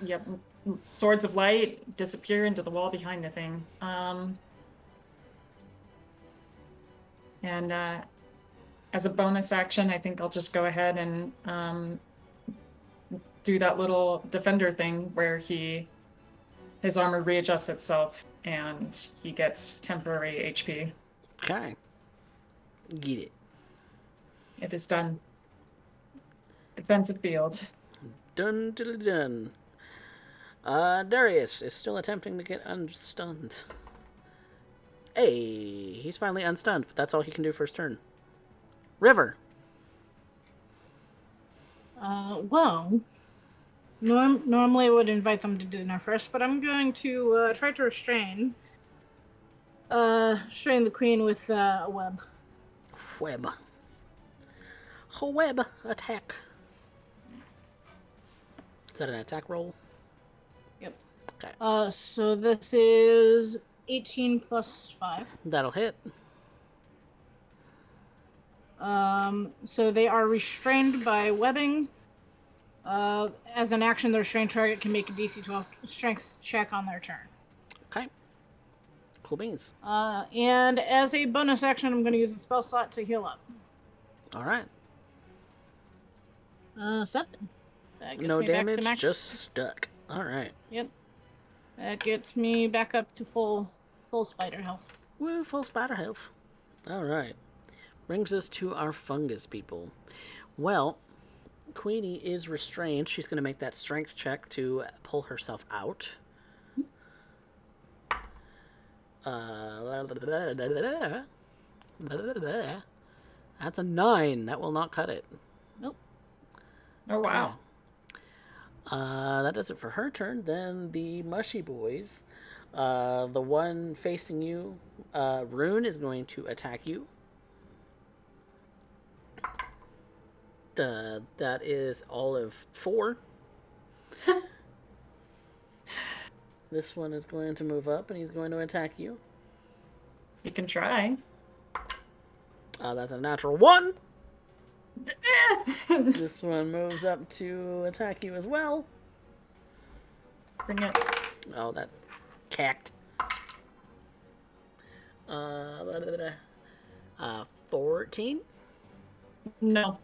[SPEAKER 4] Yep. Swords of light disappear into the wall behind the thing. And as a bonus action, I think I'll just go ahead and do that little defender thing where his armor readjusts itself and he gets temporary HP.
[SPEAKER 1] Okay. Get it.
[SPEAKER 4] It is done. Defensive field.
[SPEAKER 1] Dun diddly dun. Darius is still attempting to get unstunned. Hey, he's finally unstunned, but that's all he can do for his turn. River.
[SPEAKER 5] Well, normally I would invite them to dinner first, but I'm going to try to restrain the queen with a web.
[SPEAKER 1] Web. Web attack. Is that an attack roll?
[SPEAKER 5] Yep.
[SPEAKER 1] Okay.
[SPEAKER 5] So this is 18 plus 5.
[SPEAKER 1] That'll hit.
[SPEAKER 5] So they are restrained by webbing. As an action, the restrained target can make a DC 12 strength check on their turn.
[SPEAKER 1] Okay. Cool beans.
[SPEAKER 5] And as a bonus action, I'm going to use a spell slot to heal up.
[SPEAKER 1] All right.
[SPEAKER 5] 7. That gets
[SPEAKER 1] No
[SPEAKER 5] me back
[SPEAKER 1] damage,
[SPEAKER 5] to max.
[SPEAKER 1] just stuck. All right.
[SPEAKER 5] Yep. That gets me back up to full spider health.
[SPEAKER 1] Woo, full spider health. All right. Brings us to our fungus people. Well, Queenie is restrained. She's going to make that strength check to pull herself out. That's a 9. That will not cut it.
[SPEAKER 5] Nope.
[SPEAKER 9] Oh, wow.
[SPEAKER 1] That does it for her turn. Then the mushy boys. The one facing you, Rune, is going to attack you. That is all of 4. This one is going to move up and he's going to attack you.
[SPEAKER 9] You can try.
[SPEAKER 1] That's a natural 1. This one moves up to attack you as well.
[SPEAKER 9] Bring it.
[SPEAKER 1] Oh, that cacked. 14.
[SPEAKER 9] No.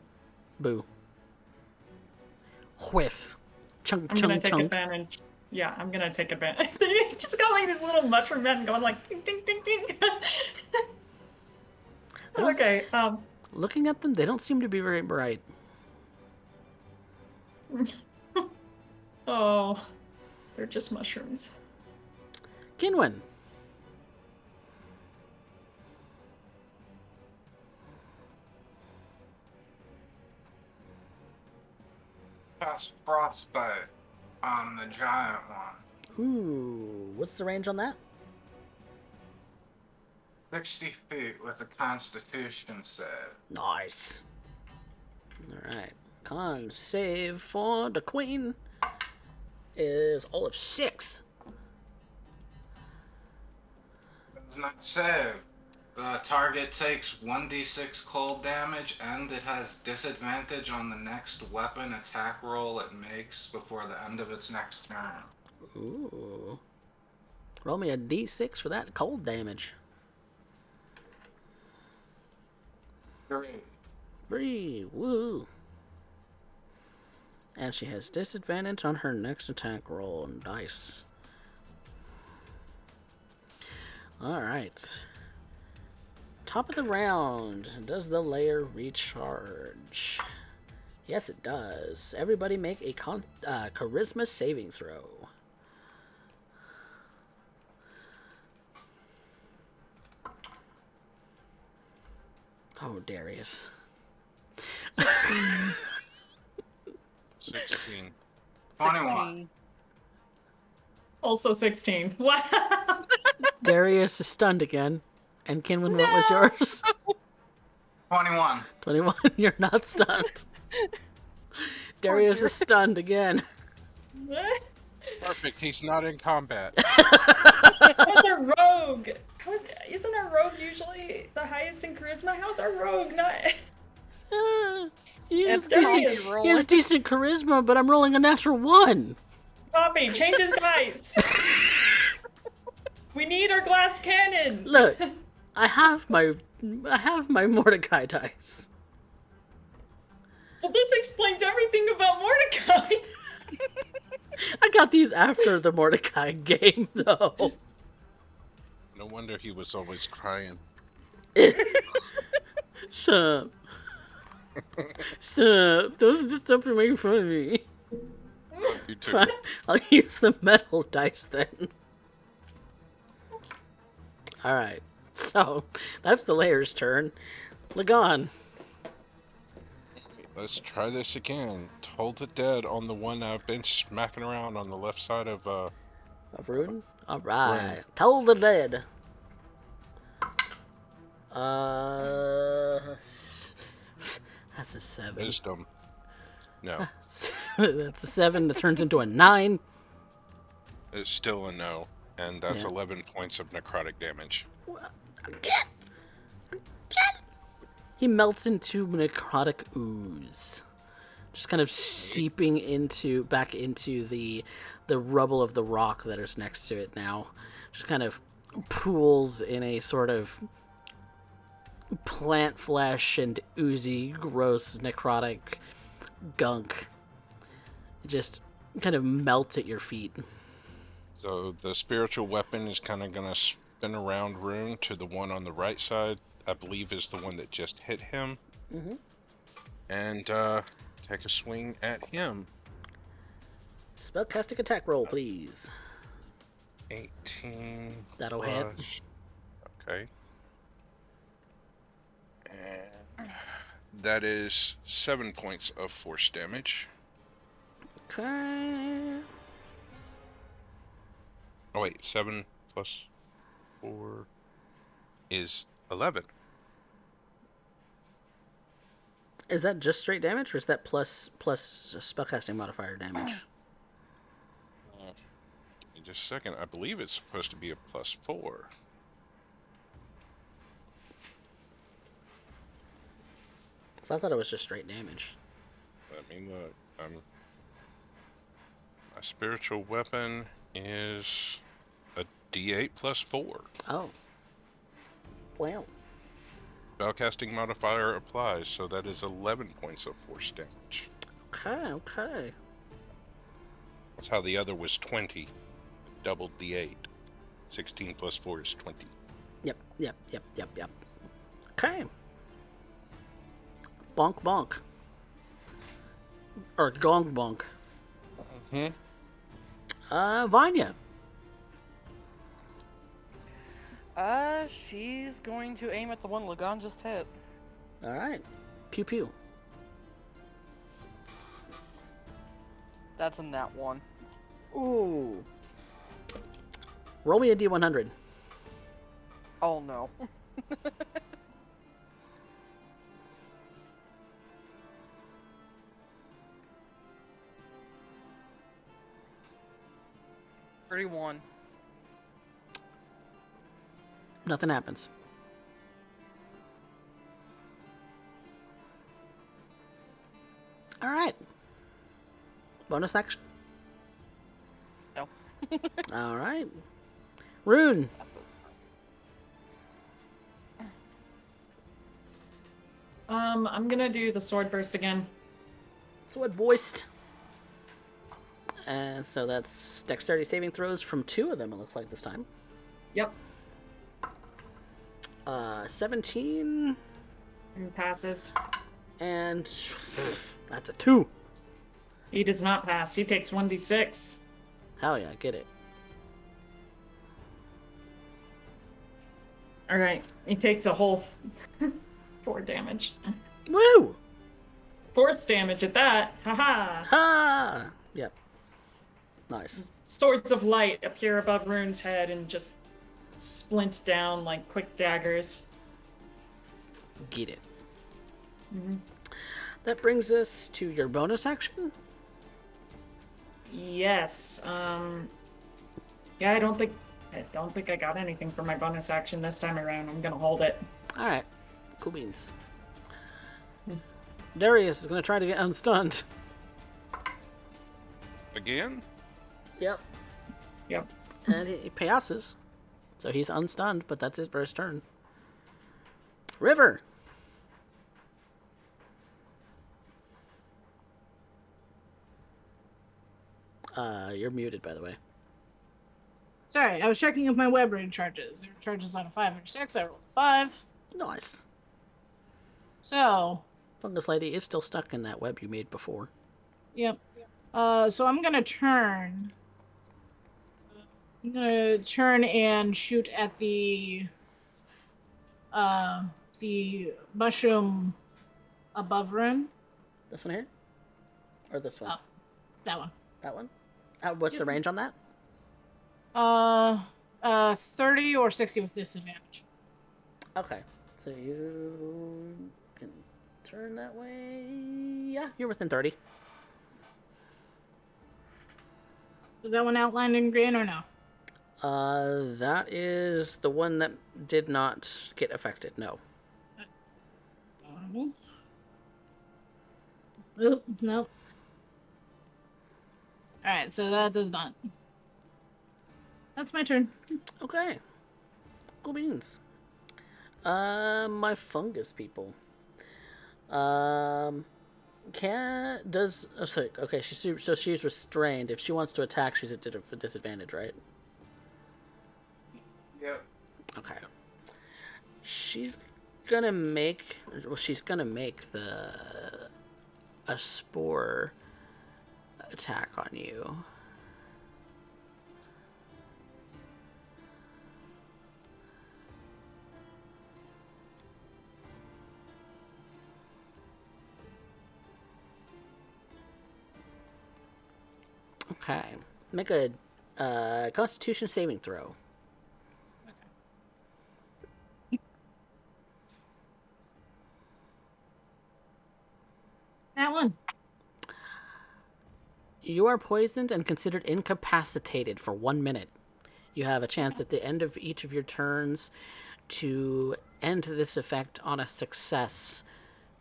[SPEAKER 1] Boo. Whiff. Chunk,
[SPEAKER 9] I'm gonna
[SPEAKER 1] chunk,
[SPEAKER 9] take
[SPEAKER 1] chunk.
[SPEAKER 9] advantage. Yeah, I'm gonna take advantage. Just got like this little mushroom head going like ding ding ding ding. Okay.
[SPEAKER 1] Looking at them, they don't seem to be very bright.
[SPEAKER 9] Oh, they're just mushrooms.
[SPEAKER 1] Kinwin.
[SPEAKER 3] Cast frostbite on the giant one.
[SPEAKER 1] Ooh, what's the range on that?
[SPEAKER 3] 60 feet with a constitution save.
[SPEAKER 1] Nice. Alright. Con save for the queen is all of 6.
[SPEAKER 3] It's not save. The target takes 1d6 cold damage and it has disadvantage on the next weapon attack roll it makes before the end of its next turn.
[SPEAKER 1] Ooh. Roll me a d6 for that cold damage.
[SPEAKER 3] 3.
[SPEAKER 1] 3. Woo. And she has disadvantage on her next attack roll. Nice. Alright. Top of the round. Does the layer recharge? Yes, it does. Everybody make a charisma saving throw. Oh, Darius.
[SPEAKER 5] 16.
[SPEAKER 2] 16.
[SPEAKER 3] 21.
[SPEAKER 9] Also 16. Wow.
[SPEAKER 1] Darius is stunned again. And Kinwin, what was yours?
[SPEAKER 3] 21.
[SPEAKER 1] 21. You're not stunned. Darius is stunned again.
[SPEAKER 9] What?
[SPEAKER 2] Perfect. He's not in combat.
[SPEAKER 9] How's our rogue? Isn't our rogue usually the highest in charisma? How's our rogue not?
[SPEAKER 1] He has
[SPEAKER 9] Darius.
[SPEAKER 1] decent charisma, but I'm rolling a natural 1.
[SPEAKER 9] Poppy, change his dice. We need our glass cannon.
[SPEAKER 1] Look, I have my Mordecai dice.
[SPEAKER 9] Well, this explains everything about Mordecai.
[SPEAKER 1] I got these after the Mordecai game, though.
[SPEAKER 8] No wonder he was always crying.
[SPEAKER 1] Sup? Sup? Those are just stuff to make fun of me.
[SPEAKER 8] You too.
[SPEAKER 1] Fine, I'll use the metal dice then. Alright, so that's the layer's turn. Lagon.
[SPEAKER 8] Let's try this again. Hold the dead on the one I've been smacking around on the left side of
[SPEAKER 1] Of Rune? Alright. Toll the dead. That's a 7.
[SPEAKER 8] Wisdom. No.
[SPEAKER 1] That's a 7 that turns into a 9.
[SPEAKER 8] It's still a no. And that's
[SPEAKER 1] Yeah.
[SPEAKER 8] 11 points of necrotic damage.
[SPEAKER 1] Again. He melts into necrotic ooze, just kind of seeping back into the rubble of the rock that is next to it now. Just kind of pools in a sort of plant flesh and oozy, gross, necrotic gunk. It just kind of melts at your feet.
[SPEAKER 8] So the spiritual weapon is kind of going to spin around Rune to the one on the right side. I believe is the one that just hit him.
[SPEAKER 1] Mm-hmm.
[SPEAKER 8] And take a swing at him.
[SPEAKER 1] Spellcasting attack roll, please.
[SPEAKER 8] 18.
[SPEAKER 1] That'll
[SPEAKER 8] plus...
[SPEAKER 1] hit.
[SPEAKER 8] Okay. And that is 7 points of force damage.
[SPEAKER 1] Okay.
[SPEAKER 8] Oh wait, 7 plus 4 is 11.
[SPEAKER 1] Is that just straight damage, or is that plus spellcasting modifier damage?
[SPEAKER 8] Give me just a second. I believe it's supposed to be a plus 4.
[SPEAKER 1] So I thought it was just straight damage.
[SPEAKER 8] Let me look. My spiritual weapon is a D8 plus 4.
[SPEAKER 1] Oh. Well.
[SPEAKER 8] Spellcasting modifier applies, so that is 11 points of force damage.
[SPEAKER 1] Okay.
[SPEAKER 8] That's how the other was 20. Doubled the 8. 16 plus 4 is 20.
[SPEAKER 1] Yep. Okay. Bonk. Or gong bonk. Vanya.
[SPEAKER 7] She's going to aim at the one Lagan just hit.
[SPEAKER 1] Alright. Pew pew.
[SPEAKER 7] That's a nat 1.
[SPEAKER 1] Ooh. Roll me a D100.
[SPEAKER 7] Oh no. $31.
[SPEAKER 1] Nothing happens. Alright. Bonus action?
[SPEAKER 7] No.
[SPEAKER 1] Alright. Rune.
[SPEAKER 4] I'm gonna do the sword burst again.
[SPEAKER 1] Sword voiced. And so that's dexterity saving throws from 2 of them, it looks like this time.
[SPEAKER 4] Yep.
[SPEAKER 1] 17.
[SPEAKER 4] And passes.
[SPEAKER 1] And that's a 2.
[SPEAKER 4] He does not pass. He takes 1d6.
[SPEAKER 1] Hell yeah, get it.
[SPEAKER 4] Alright. He takes a whole 4 damage.
[SPEAKER 1] Woo!
[SPEAKER 4] Force damage at that. Haha.
[SPEAKER 1] Ha! Yep. Nice.
[SPEAKER 4] Swords of light appear above Rune's head and just splint down like quick daggers.
[SPEAKER 1] Get it.
[SPEAKER 4] Mm-hmm.
[SPEAKER 1] That brings us to your bonus action.
[SPEAKER 4] Yes. Yeah, I don't think I got anything for my bonus action this time around. I'm gonna hold it.
[SPEAKER 1] Alright. Cool beans. Darius is gonna try to get unstunned.
[SPEAKER 8] Again?
[SPEAKER 1] Yep. And he passes. So he's unstunned, but that's his first turn. River. You're muted, by the way.
[SPEAKER 5] Sorry, I was checking if my web raid charges. There were charges on a 5 or 6. I rolled a 5.
[SPEAKER 1] Nice.
[SPEAKER 5] So.
[SPEAKER 1] Fungus Lady is still stuck in that web you made before.
[SPEAKER 5] Yep. So I'm gonna turn. I'm gonna turn and shoot at the mushroom above room.
[SPEAKER 1] This one here? Or this one?
[SPEAKER 5] Oh, that one.
[SPEAKER 1] That one? What's the range on that?
[SPEAKER 5] 30 or 60 with disadvantage.
[SPEAKER 1] Okay. So you can turn that way. Yeah, you're within 30.
[SPEAKER 5] Is that one outlined in green or no?
[SPEAKER 1] That is the one that did not get affected. No.
[SPEAKER 5] Oop, nope. Alright, so that does not. That's my turn.
[SPEAKER 1] Okay. Cool beans. My fungus people. Okay, she's restrained. If she wants to attack, she's at a disadvantage, right?
[SPEAKER 3] Yep.
[SPEAKER 1] Okay. She's gonna make a spore attack on you. Okay. Make a Constitution saving throw.
[SPEAKER 5] That one.
[SPEAKER 1] You are poisoned and considered incapacitated for 1 minute. You have a chance at the end of each of your turns to end this effect on a success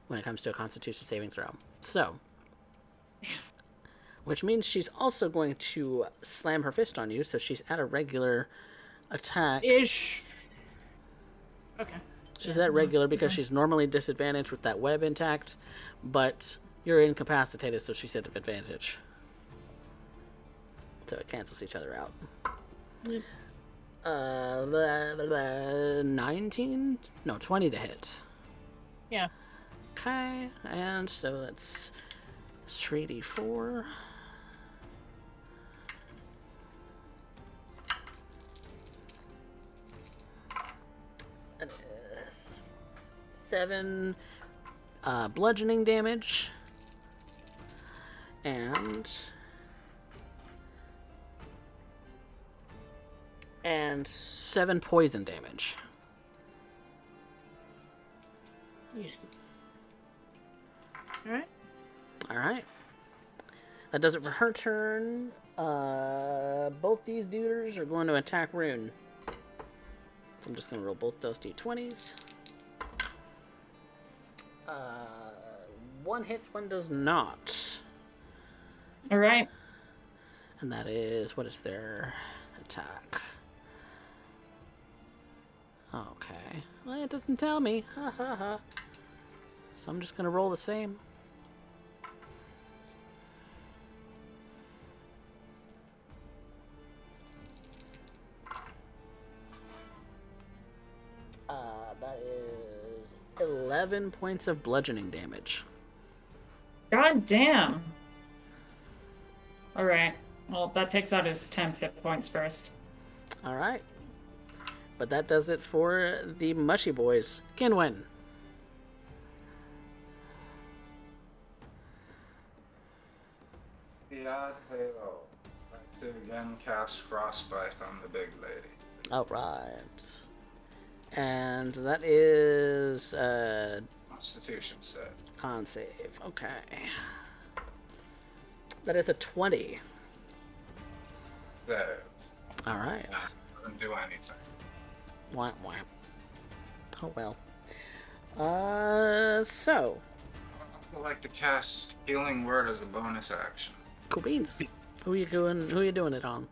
[SPEAKER 1] when it comes to a Constitution saving throw. So, which means she's also going to slam her fist on you, so she's at a regular attack.
[SPEAKER 5] Ish. Okay.
[SPEAKER 1] She's at regular because she's normally disadvantaged with that web intact, but you're incapacitated, so she's at advantage. So it cancels each other out.
[SPEAKER 5] Yep.
[SPEAKER 1] 19? No, 20 to hit.
[SPEAKER 5] Yeah.
[SPEAKER 1] Okay, and so that's 3d4. That is 7 bludgeoning damage. And 7 poison damage.
[SPEAKER 5] Yeah. Alright.
[SPEAKER 1] Alright. That does it for her turn. Both these duders are going to attack Rune. So I'm just going to roll both those d20s. One hits, one does not.
[SPEAKER 4] Alright.
[SPEAKER 1] And that is, what is their attack? Okay. Well, it doesn't tell me. Ha ha ha. So I'm just going to roll the same. That is 11 points of bludgeoning damage.
[SPEAKER 4] God damn. Alright. Well, that takes out his 10 hit points first.
[SPEAKER 1] Alright. But that does it for the Mushy Boys. Kinwin.
[SPEAKER 3] The odd halo. Like to again cast Frostbite on the big lady.
[SPEAKER 1] Alright. And that is
[SPEAKER 3] Constitution set.
[SPEAKER 1] con save. Okay. That is a 20.
[SPEAKER 3] There.
[SPEAKER 1] Alright.
[SPEAKER 3] Doesn't do anything.
[SPEAKER 1] Wah, wah. Oh well. So.
[SPEAKER 3] I like to cast Healing Word as a bonus action.
[SPEAKER 1] Cool beans. Who you doing it on?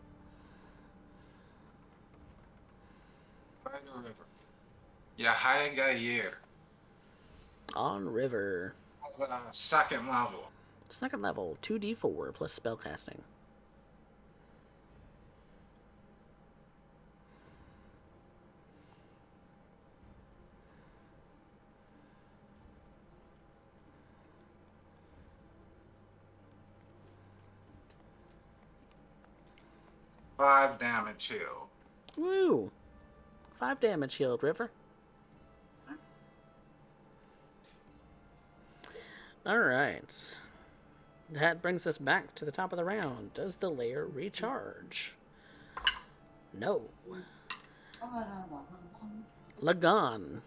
[SPEAKER 3] Right or river. Yahaiga Year.
[SPEAKER 1] On River.
[SPEAKER 3] Second level.
[SPEAKER 1] Second level, 2d4 plus spellcasting.
[SPEAKER 3] Five damage heal.
[SPEAKER 1] Woo! 5 damage healed, River. Alright. That brings us back to the top of the round. Does the layer recharge? No. Lagan.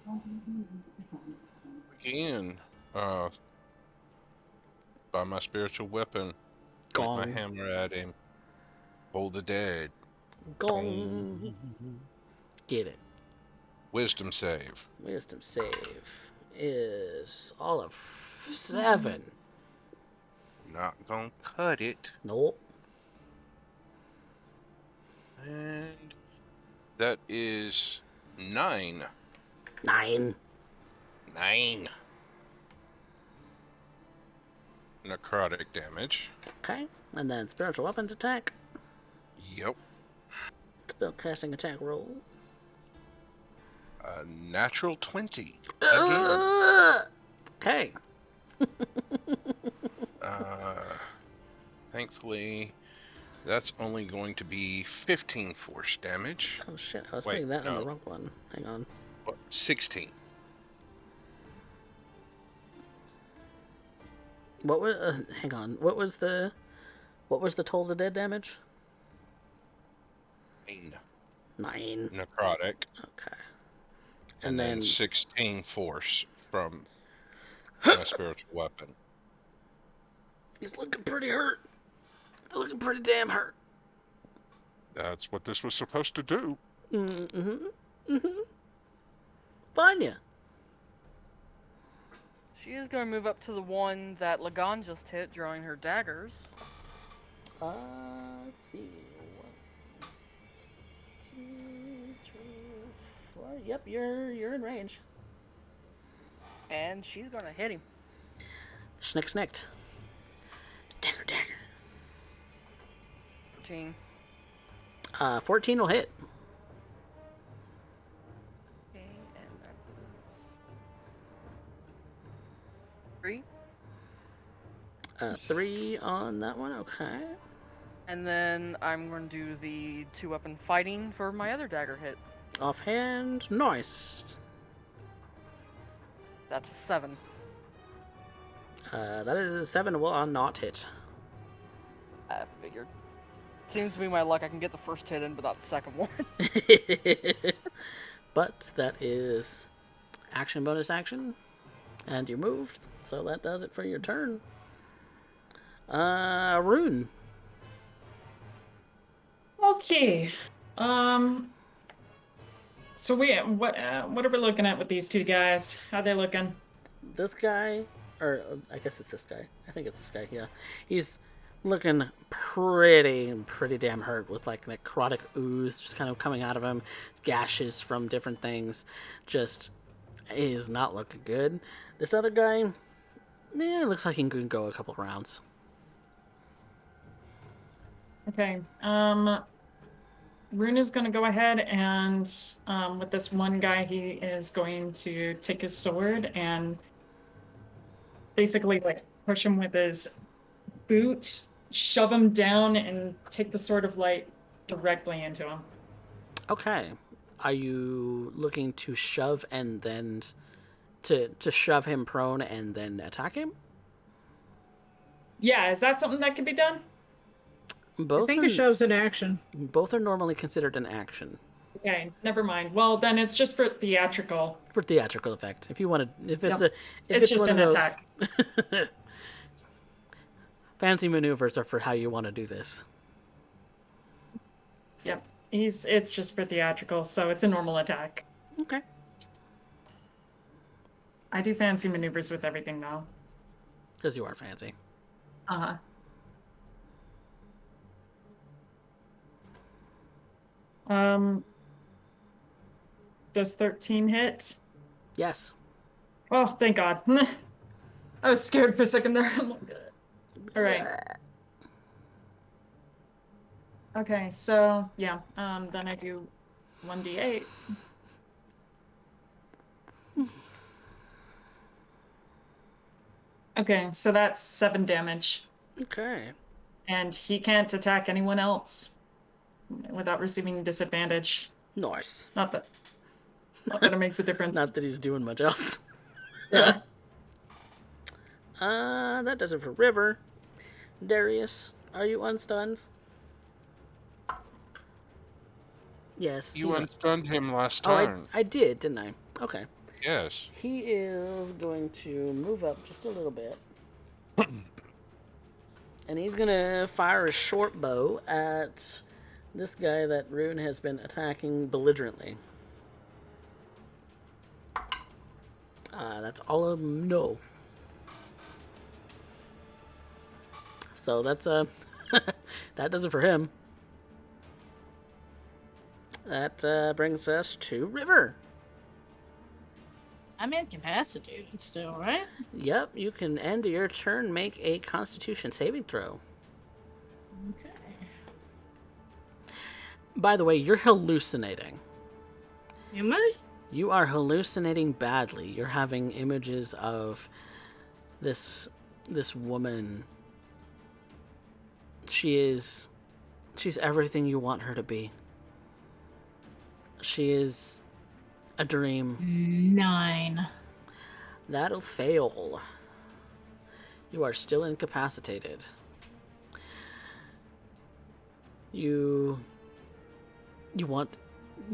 [SPEAKER 8] Again, uh, by my spiritual weapon, point my
[SPEAKER 1] Gong.
[SPEAKER 8] hammer at him. Hold the dead.
[SPEAKER 1] Gong. Get it.
[SPEAKER 8] Wisdom save.
[SPEAKER 1] Wisdom save is all of 7.
[SPEAKER 8] Not gonna cut it.
[SPEAKER 1] Nope.
[SPEAKER 8] And that is 9.
[SPEAKER 1] 9.
[SPEAKER 8] 9. Necrotic damage.
[SPEAKER 1] Okay. And then spiritual weapons attack.
[SPEAKER 8] Yep.
[SPEAKER 1] Spellcasting attack roll.
[SPEAKER 8] A natural 20. Again.
[SPEAKER 1] Okay.
[SPEAKER 8] Thankfully, that's only going to be 15 force damage.
[SPEAKER 1] Oh shit, I was
[SPEAKER 8] Wait,
[SPEAKER 1] putting that on
[SPEAKER 8] no.
[SPEAKER 1] the wrong one. Hang on.
[SPEAKER 8] 16.
[SPEAKER 1] What was hang on. What was the toll of the dead damage? 9.
[SPEAKER 8] Necrotic.
[SPEAKER 1] Okay.
[SPEAKER 8] And then
[SPEAKER 1] then
[SPEAKER 8] 16 force from my spiritual weapon.
[SPEAKER 1] he's looking pretty hurt. Looking pretty damn hurt.
[SPEAKER 8] That's what this was supposed to do.
[SPEAKER 1] Fine ya.
[SPEAKER 7] She is going to move up to the one that Lagan just hit, drawing her daggers.
[SPEAKER 1] Let's see. 1, 2, 3, 4. Yep, you're in range.
[SPEAKER 7] And she's going to hit him.
[SPEAKER 1] Snicked. Dagger.
[SPEAKER 7] 14.
[SPEAKER 1] 14 will hit.
[SPEAKER 7] Okay, and that is 3.
[SPEAKER 1] 3 on that one, okay.
[SPEAKER 7] And then I'm going to do the 2-weapon fighting for my other dagger hit.
[SPEAKER 1] Offhand, nice.
[SPEAKER 7] That's a 7.
[SPEAKER 1] That is 7 will not hit.
[SPEAKER 7] I figured. Seems to be my luck. I can get the first hit in, but not the second one.
[SPEAKER 1] But that is action bonus action. And you moved. So that does it for your turn. Rune.
[SPEAKER 4] Okay. So what are we looking at with these two guys? How they looking?
[SPEAKER 1] This guy, or I guess it's this guy. I think it's this guy, yeah. He's looking pretty damn hurt with like necrotic ooze just kind of coming out of him, gashes from different things. Just is not looking good. This other guy, it looks like he can go a couple rounds.
[SPEAKER 4] Okay. Rune is going to go ahead and with this one guy, he is going to take his sword and basically like push him with his boot, shove him down, and take the sword of light directly into him.
[SPEAKER 1] Okay. Are you looking to shove and then to shove him prone and then attack him?
[SPEAKER 4] Yeah, is that something that can be done?
[SPEAKER 1] Both
[SPEAKER 5] I think it shows an action.
[SPEAKER 1] Both are normally considered an action.
[SPEAKER 4] Okay, never mind. Well, then it's just for theatrical.
[SPEAKER 1] For theatrical effect. If you want to, if it's
[SPEAKER 4] Yep. It's just
[SPEAKER 1] one
[SPEAKER 4] an
[SPEAKER 1] of those
[SPEAKER 4] attack.
[SPEAKER 1] fancy maneuvers are for how you want to do this.
[SPEAKER 4] Yep. It's just for theatrical, so it's a normal attack.
[SPEAKER 1] Okay.
[SPEAKER 4] I do fancy maneuvers with everything now.
[SPEAKER 1] Because you are fancy.
[SPEAKER 4] Uh-huh. Does 13 hit?
[SPEAKER 1] Yes.
[SPEAKER 4] Oh, thank God. I was scared for a second there. All right. Okay, so yeah, then I do 1d8. Okay, so that's 7 damage.
[SPEAKER 1] Okay.
[SPEAKER 4] And he can't attack anyone else without receiving disadvantage.
[SPEAKER 1] Nice.
[SPEAKER 4] Not that it makes a difference.
[SPEAKER 1] Not that he's doing much else.
[SPEAKER 4] Yeah.
[SPEAKER 1] That does it for River. Darius, are you unstunned? Yes.
[SPEAKER 8] You unstunned him last
[SPEAKER 1] Oh,
[SPEAKER 8] turn.
[SPEAKER 1] I did, didn't I? Okay.
[SPEAKER 8] Yes.
[SPEAKER 1] He is going to move up just a little bit. And he's going to fire a short bow at this guy that Rune has been attacking belligerently. That's all of them. No. So that's that does it for him. That brings us to River.
[SPEAKER 5] I'm incapacitated still, right?
[SPEAKER 1] Yep, you can end your turn, make a Constitution saving throw.
[SPEAKER 5] Okay.
[SPEAKER 1] By the way, you're hallucinating.
[SPEAKER 5] Am I?
[SPEAKER 1] You are hallucinating badly. You're having images of this woman. She's everything you want her to be. She is a dream.
[SPEAKER 5] 9.
[SPEAKER 1] That'll fail. You are still incapacitated. You want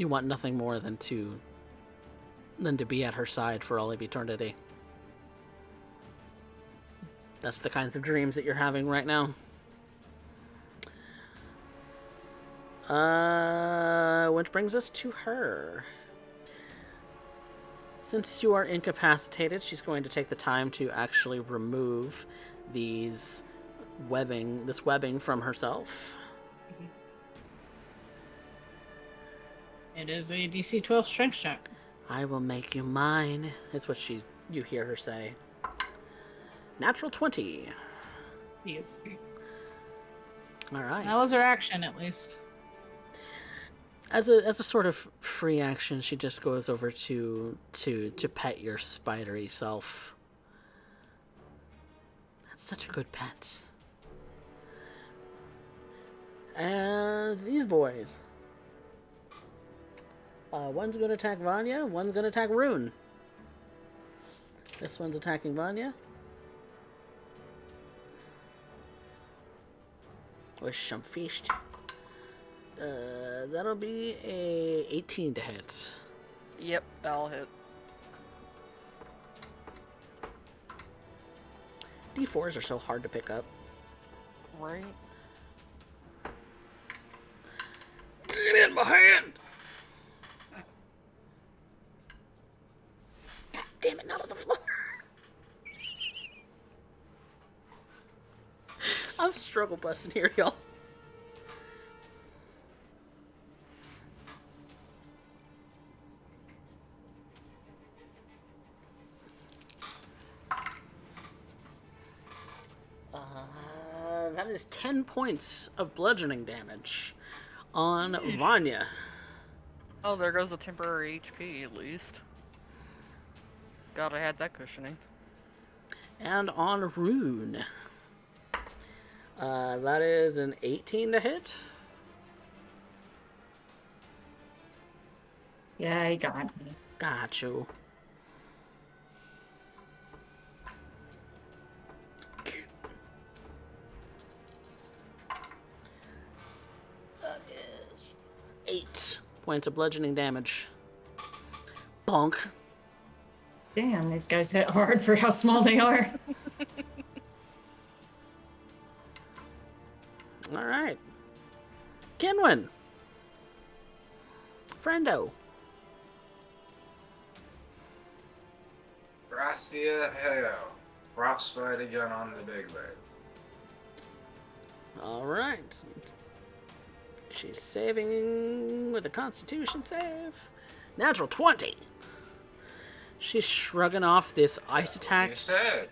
[SPEAKER 1] nothing more than to be at her side for all of eternity. That's the kinds of dreams that you're having right now. Which brings us to her. Since you are incapacitated, she's going to take the time to actually remove this webbing from herself.
[SPEAKER 5] It is a DC 12 strength check.
[SPEAKER 1] I will make you mine, is what you hear her say. Natural 20.
[SPEAKER 5] Yes.
[SPEAKER 1] All right.
[SPEAKER 5] That was her action, at least.
[SPEAKER 1] As a sort of free action, she just goes over to pet your spidery self. That's such a good pet. And these boys. One's going to attack Vanya, one's going to attack Rune. This one's attacking Vanya. With some feast. That'll be a 18 to hit.
[SPEAKER 7] Yep, that'll hit.
[SPEAKER 1] D4s are so hard to pick up.
[SPEAKER 7] Right.
[SPEAKER 1] Get in my hand! God damn it, not on the floor! I'm struggle busting here, y'all. That is 10 points of bludgeoning damage on Vanya.
[SPEAKER 7] Oh, there goes a temporary HP at least. God, I had that cushioning.
[SPEAKER 1] And on Rune. That is an 18 to hit.
[SPEAKER 4] Yeah, he got me.
[SPEAKER 1] Got you. That is 8 points of bludgeoning damage. Bonk.
[SPEAKER 4] Damn, these guys hit hard for how small they are.
[SPEAKER 1] All right. Kinwin. Friendo.
[SPEAKER 3] Rathia Heo. Frostbite again on the big leg.
[SPEAKER 1] All right. She's saving with a Constitution save. Natural 20. She's shrugging off this ice attack.
[SPEAKER 3] You said.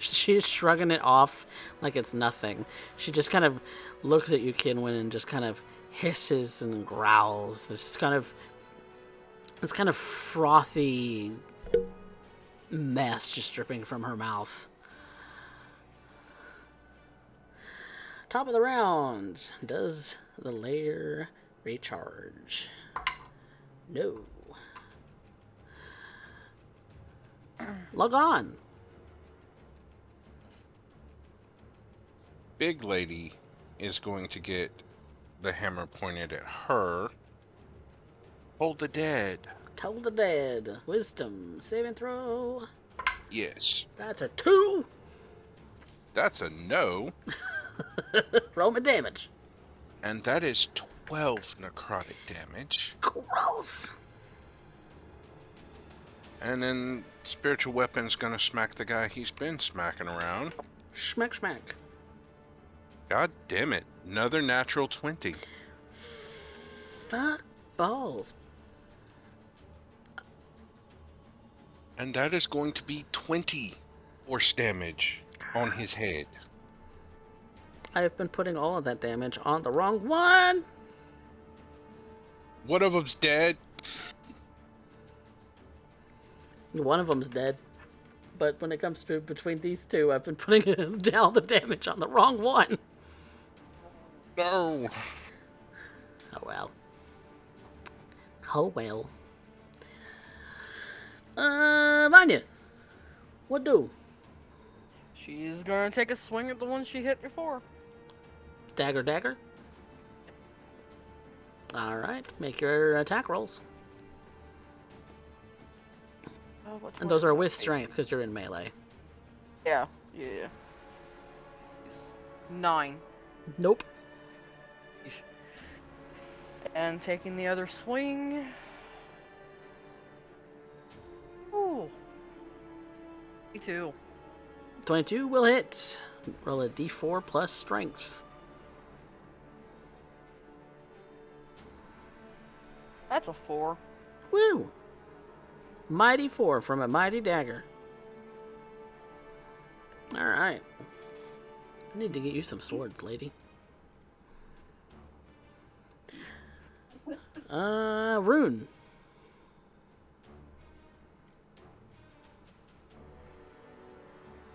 [SPEAKER 1] She's shrugging it off like it's nothing. She just kind of looks at you, Kinwin, and just kind of hisses and growls. This kind of frothy mess just dripping from her mouth. Top of the round. Does the layer recharge? No. Log on.
[SPEAKER 8] Big lady is going to get the hammer pointed at her Hold the dead.
[SPEAKER 1] Toll the dead. Wisdom. Saving throw.
[SPEAKER 8] Yes.
[SPEAKER 1] That's a 2.
[SPEAKER 8] That's a no.
[SPEAKER 1] Roll me damage.
[SPEAKER 8] And that is 12 necrotic damage.
[SPEAKER 1] Gross.
[SPEAKER 8] And then spiritual weapon's gonna smack the guy he's been smacking around.
[SPEAKER 1] Schmack, schmack.
[SPEAKER 8] God damn it. Another natural 20.
[SPEAKER 1] Fuck balls.
[SPEAKER 8] And that is going to be 20 force damage on his head.
[SPEAKER 1] I have been putting all of that damage on the wrong one.
[SPEAKER 8] One of them's dead.
[SPEAKER 1] One of them's dead. But when it comes to between these two, I've been putting down the damage on the wrong one.
[SPEAKER 8] No.
[SPEAKER 1] Oh well. Oh well. Vanya. What do?
[SPEAKER 7] She's gonna take a swing at the one she hit before.
[SPEAKER 1] Dagger, dagger. Alright, make your attack rolls.
[SPEAKER 7] Oh, which
[SPEAKER 1] And
[SPEAKER 7] one
[SPEAKER 1] those
[SPEAKER 7] is
[SPEAKER 1] are
[SPEAKER 7] that?
[SPEAKER 1] with strength because you're in melee.
[SPEAKER 7] Yeah. 9.
[SPEAKER 1] Nope.
[SPEAKER 7] And taking the other swing. Ooh. 22.
[SPEAKER 1] 22 will hit. Roll a d4 plus strength.
[SPEAKER 7] That's a 4.
[SPEAKER 1] Woo! Mighty 4 from a mighty dagger. Alright. I need to get you some swords, lady. Rune.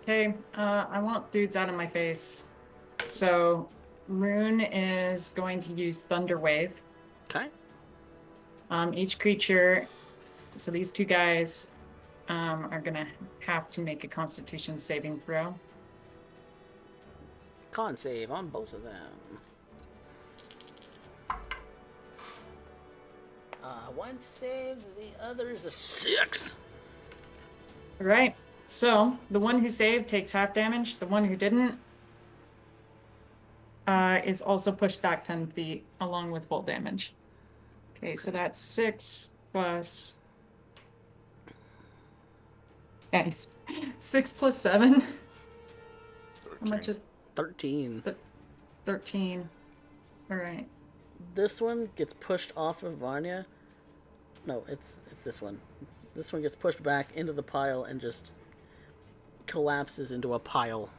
[SPEAKER 4] Okay, I want dudes out of my face. So, Rune is going to use Thunder Wave.
[SPEAKER 1] Okay.
[SPEAKER 4] Each creature, so these two guys are going to have to make a Constitution saving throw.
[SPEAKER 1] Con save on both of them. One saves, the other's a 6.
[SPEAKER 4] All right. So the one who saved takes half damage. The one who didn't is also pushed back 10 feet along with full damage. Okay, so that's 6 plus. Nice. 6 plus 7.
[SPEAKER 8] 13.
[SPEAKER 4] How much is
[SPEAKER 1] 13.
[SPEAKER 4] 13? All right.
[SPEAKER 1] This one gets pushed off of Vanya. No, it's this one. This one gets pushed back into the pile and just collapses into a pile.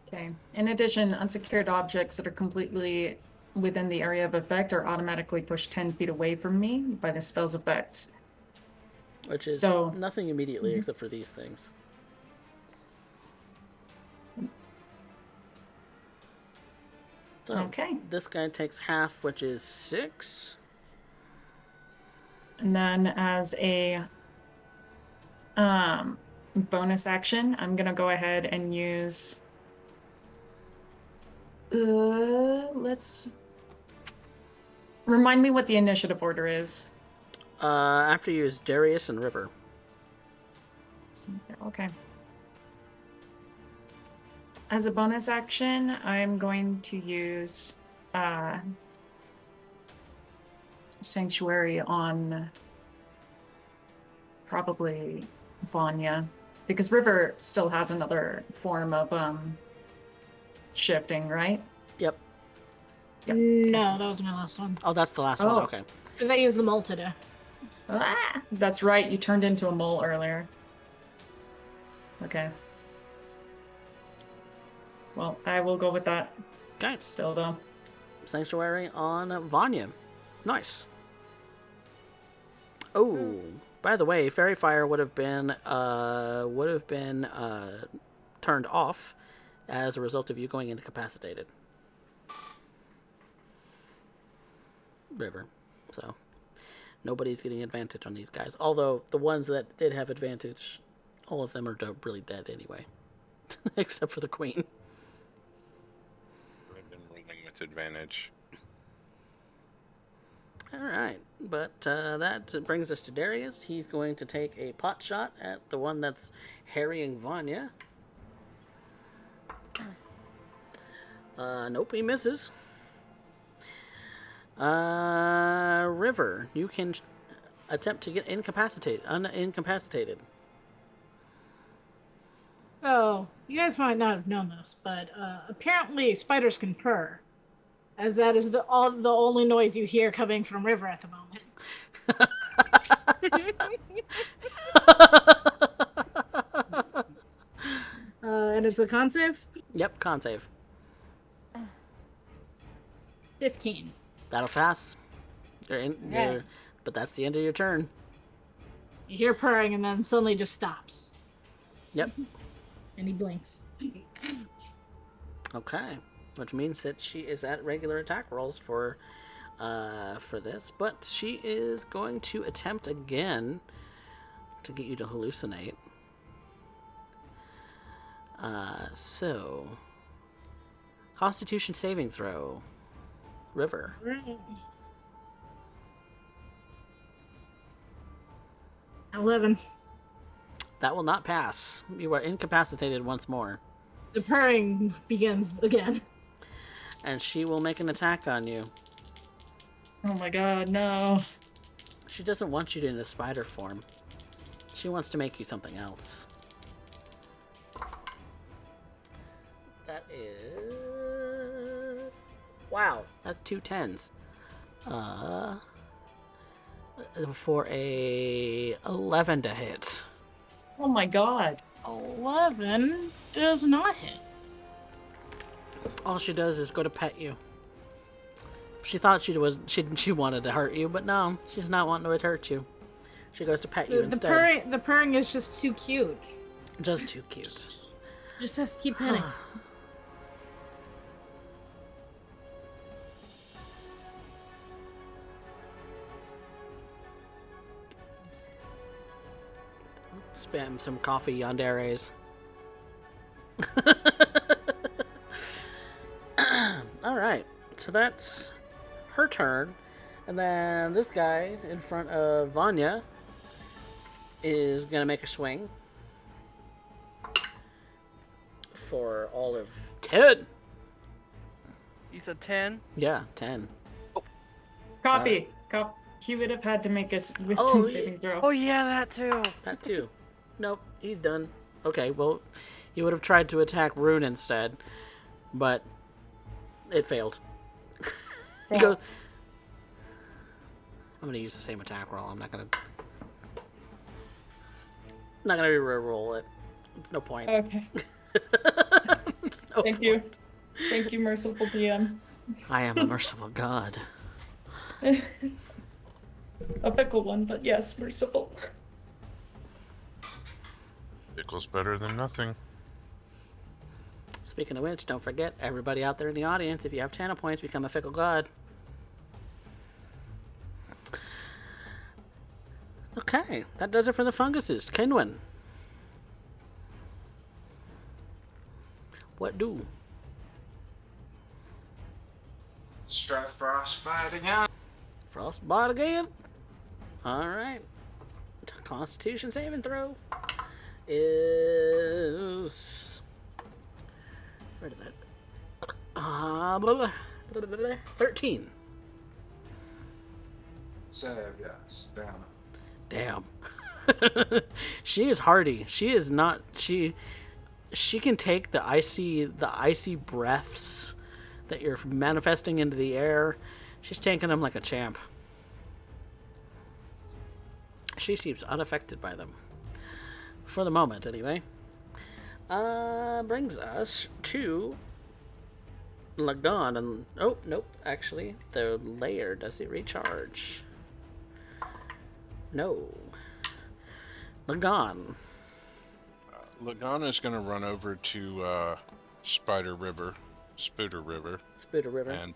[SPEAKER 4] Okay. In addition, unsecured objects that are completely within the area of effect are automatically pushed 10 feet away from me by the spell's effect.
[SPEAKER 1] Which is
[SPEAKER 4] So-
[SPEAKER 1] nothing immediately except for these things. So,
[SPEAKER 4] Okay.
[SPEAKER 1] this guy takes half, which is 6.
[SPEAKER 4] And then as a bonus action, I'm gonna go ahead and use let's remind me what the initiative order is.
[SPEAKER 1] After you use Darius and River.
[SPEAKER 4] Okay. As a bonus action, I'm going to use Sanctuary on probably Vanya, because River still has another form of shifting, right?
[SPEAKER 1] Yep.
[SPEAKER 4] Yep.
[SPEAKER 5] No, that was my last one.
[SPEAKER 1] Oh, that's the last one.
[SPEAKER 4] Oh.
[SPEAKER 1] Okay.
[SPEAKER 5] Because I used the mole today.
[SPEAKER 4] Ah, that's right. You turned into a mole earlier. Okay. Well, I will go with that.
[SPEAKER 1] Okay.
[SPEAKER 4] Still though.
[SPEAKER 1] Sanctuary on Vanya. Nice. Oh, by the way, Fairy Fire would have been turned off as a result of you going incapacitated. River. So nobody's getting advantage on these guys. Although the ones that did have advantage, all of them are really dead anyway. Except for the queen.
[SPEAKER 2] I've been rolling with advantage.
[SPEAKER 1] All right, but that brings us to Darius. He's going to take a pot shot at the one that's harrying Vanya. Nope, he misses. River, you can attempt to get unincapacitated.
[SPEAKER 5] So, you guys might not have known this, but apparently spiders can purr, as that is the only noise you hear coming from River at the moment. And it's a con save?
[SPEAKER 1] Yep, con save.
[SPEAKER 5] 15.
[SPEAKER 1] That'll pass. But that's the end of your turn.
[SPEAKER 5] You hear purring and then suddenly just stops.
[SPEAKER 1] Yep.
[SPEAKER 5] And he blinks.
[SPEAKER 1] Okay, which means that she is at regular attack rolls for this, but she is going to attempt again to get you to hallucinate. So, Constitution saving throw, River.
[SPEAKER 5] 11.
[SPEAKER 1] That will not pass. You are incapacitated once more.
[SPEAKER 5] The purring begins again.
[SPEAKER 1] And she will make an attack on you.
[SPEAKER 9] Oh my god, no.
[SPEAKER 1] She doesn't want you in a spider form. She wants to make you something else. That is... Wow, that's 2 10s. For a 11 to hit.
[SPEAKER 9] Oh my god.
[SPEAKER 5] 11 does not hit.
[SPEAKER 1] All she does is go to pet you. She thought she wanted to hurt you, but no, she's not wanting to hurt you. She goes to pet you instead.
[SPEAKER 5] The purring is just too cute.
[SPEAKER 1] Just too cute.
[SPEAKER 5] Just has to keep petting.
[SPEAKER 1] Spam some coffee on Dharreus. Alright, so that's her turn. And then this guy in front of Vanya is going to make a swing. For all of 10.
[SPEAKER 7] You said 10?
[SPEAKER 1] Yeah, 10.
[SPEAKER 9] Copy. He would have had to make a wisdom saving throw.
[SPEAKER 7] Oh yeah, that too.
[SPEAKER 1] That too. Nope, he's done. Okay, well, he would have tried to attack Rune instead, but it failed. He goes... I'm gonna use the same attack roll. I'm not gonna re-roll it. It's no point.
[SPEAKER 9] Okay.
[SPEAKER 1] No
[SPEAKER 9] Thank
[SPEAKER 1] point.
[SPEAKER 9] you. Thank you, merciful DM.
[SPEAKER 1] I am a merciful god.
[SPEAKER 9] A pickle one, but yes, merciful.
[SPEAKER 8] Pickle's better than nothing.
[SPEAKER 1] Speaking of which, don't forget, everybody out there in the audience, if you have 10 points, become a fickle god. Okay, that does it for the funguses. Kenwin. What do?
[SPEAKER 3] Strike frostbite again.
[SPEAKER 1] Frostbite again. Alright. Constitution saving throw is... Where did that... 13.
[SPEAKER 3] Save, yes. Damn it.
[SPEAKER 1] Damn. She is hardy. She is not... She can take the icy breaths that you're manifesting into the air. She's taking them like a champ. She seems unaffected by them. For the moment, anyway. Brings us to Lagon and... Oh, nope. Actually, the layer, does it recharge? No. Lagon.
[SPEAKER 8] Lagana is going to run over to Spooter River, and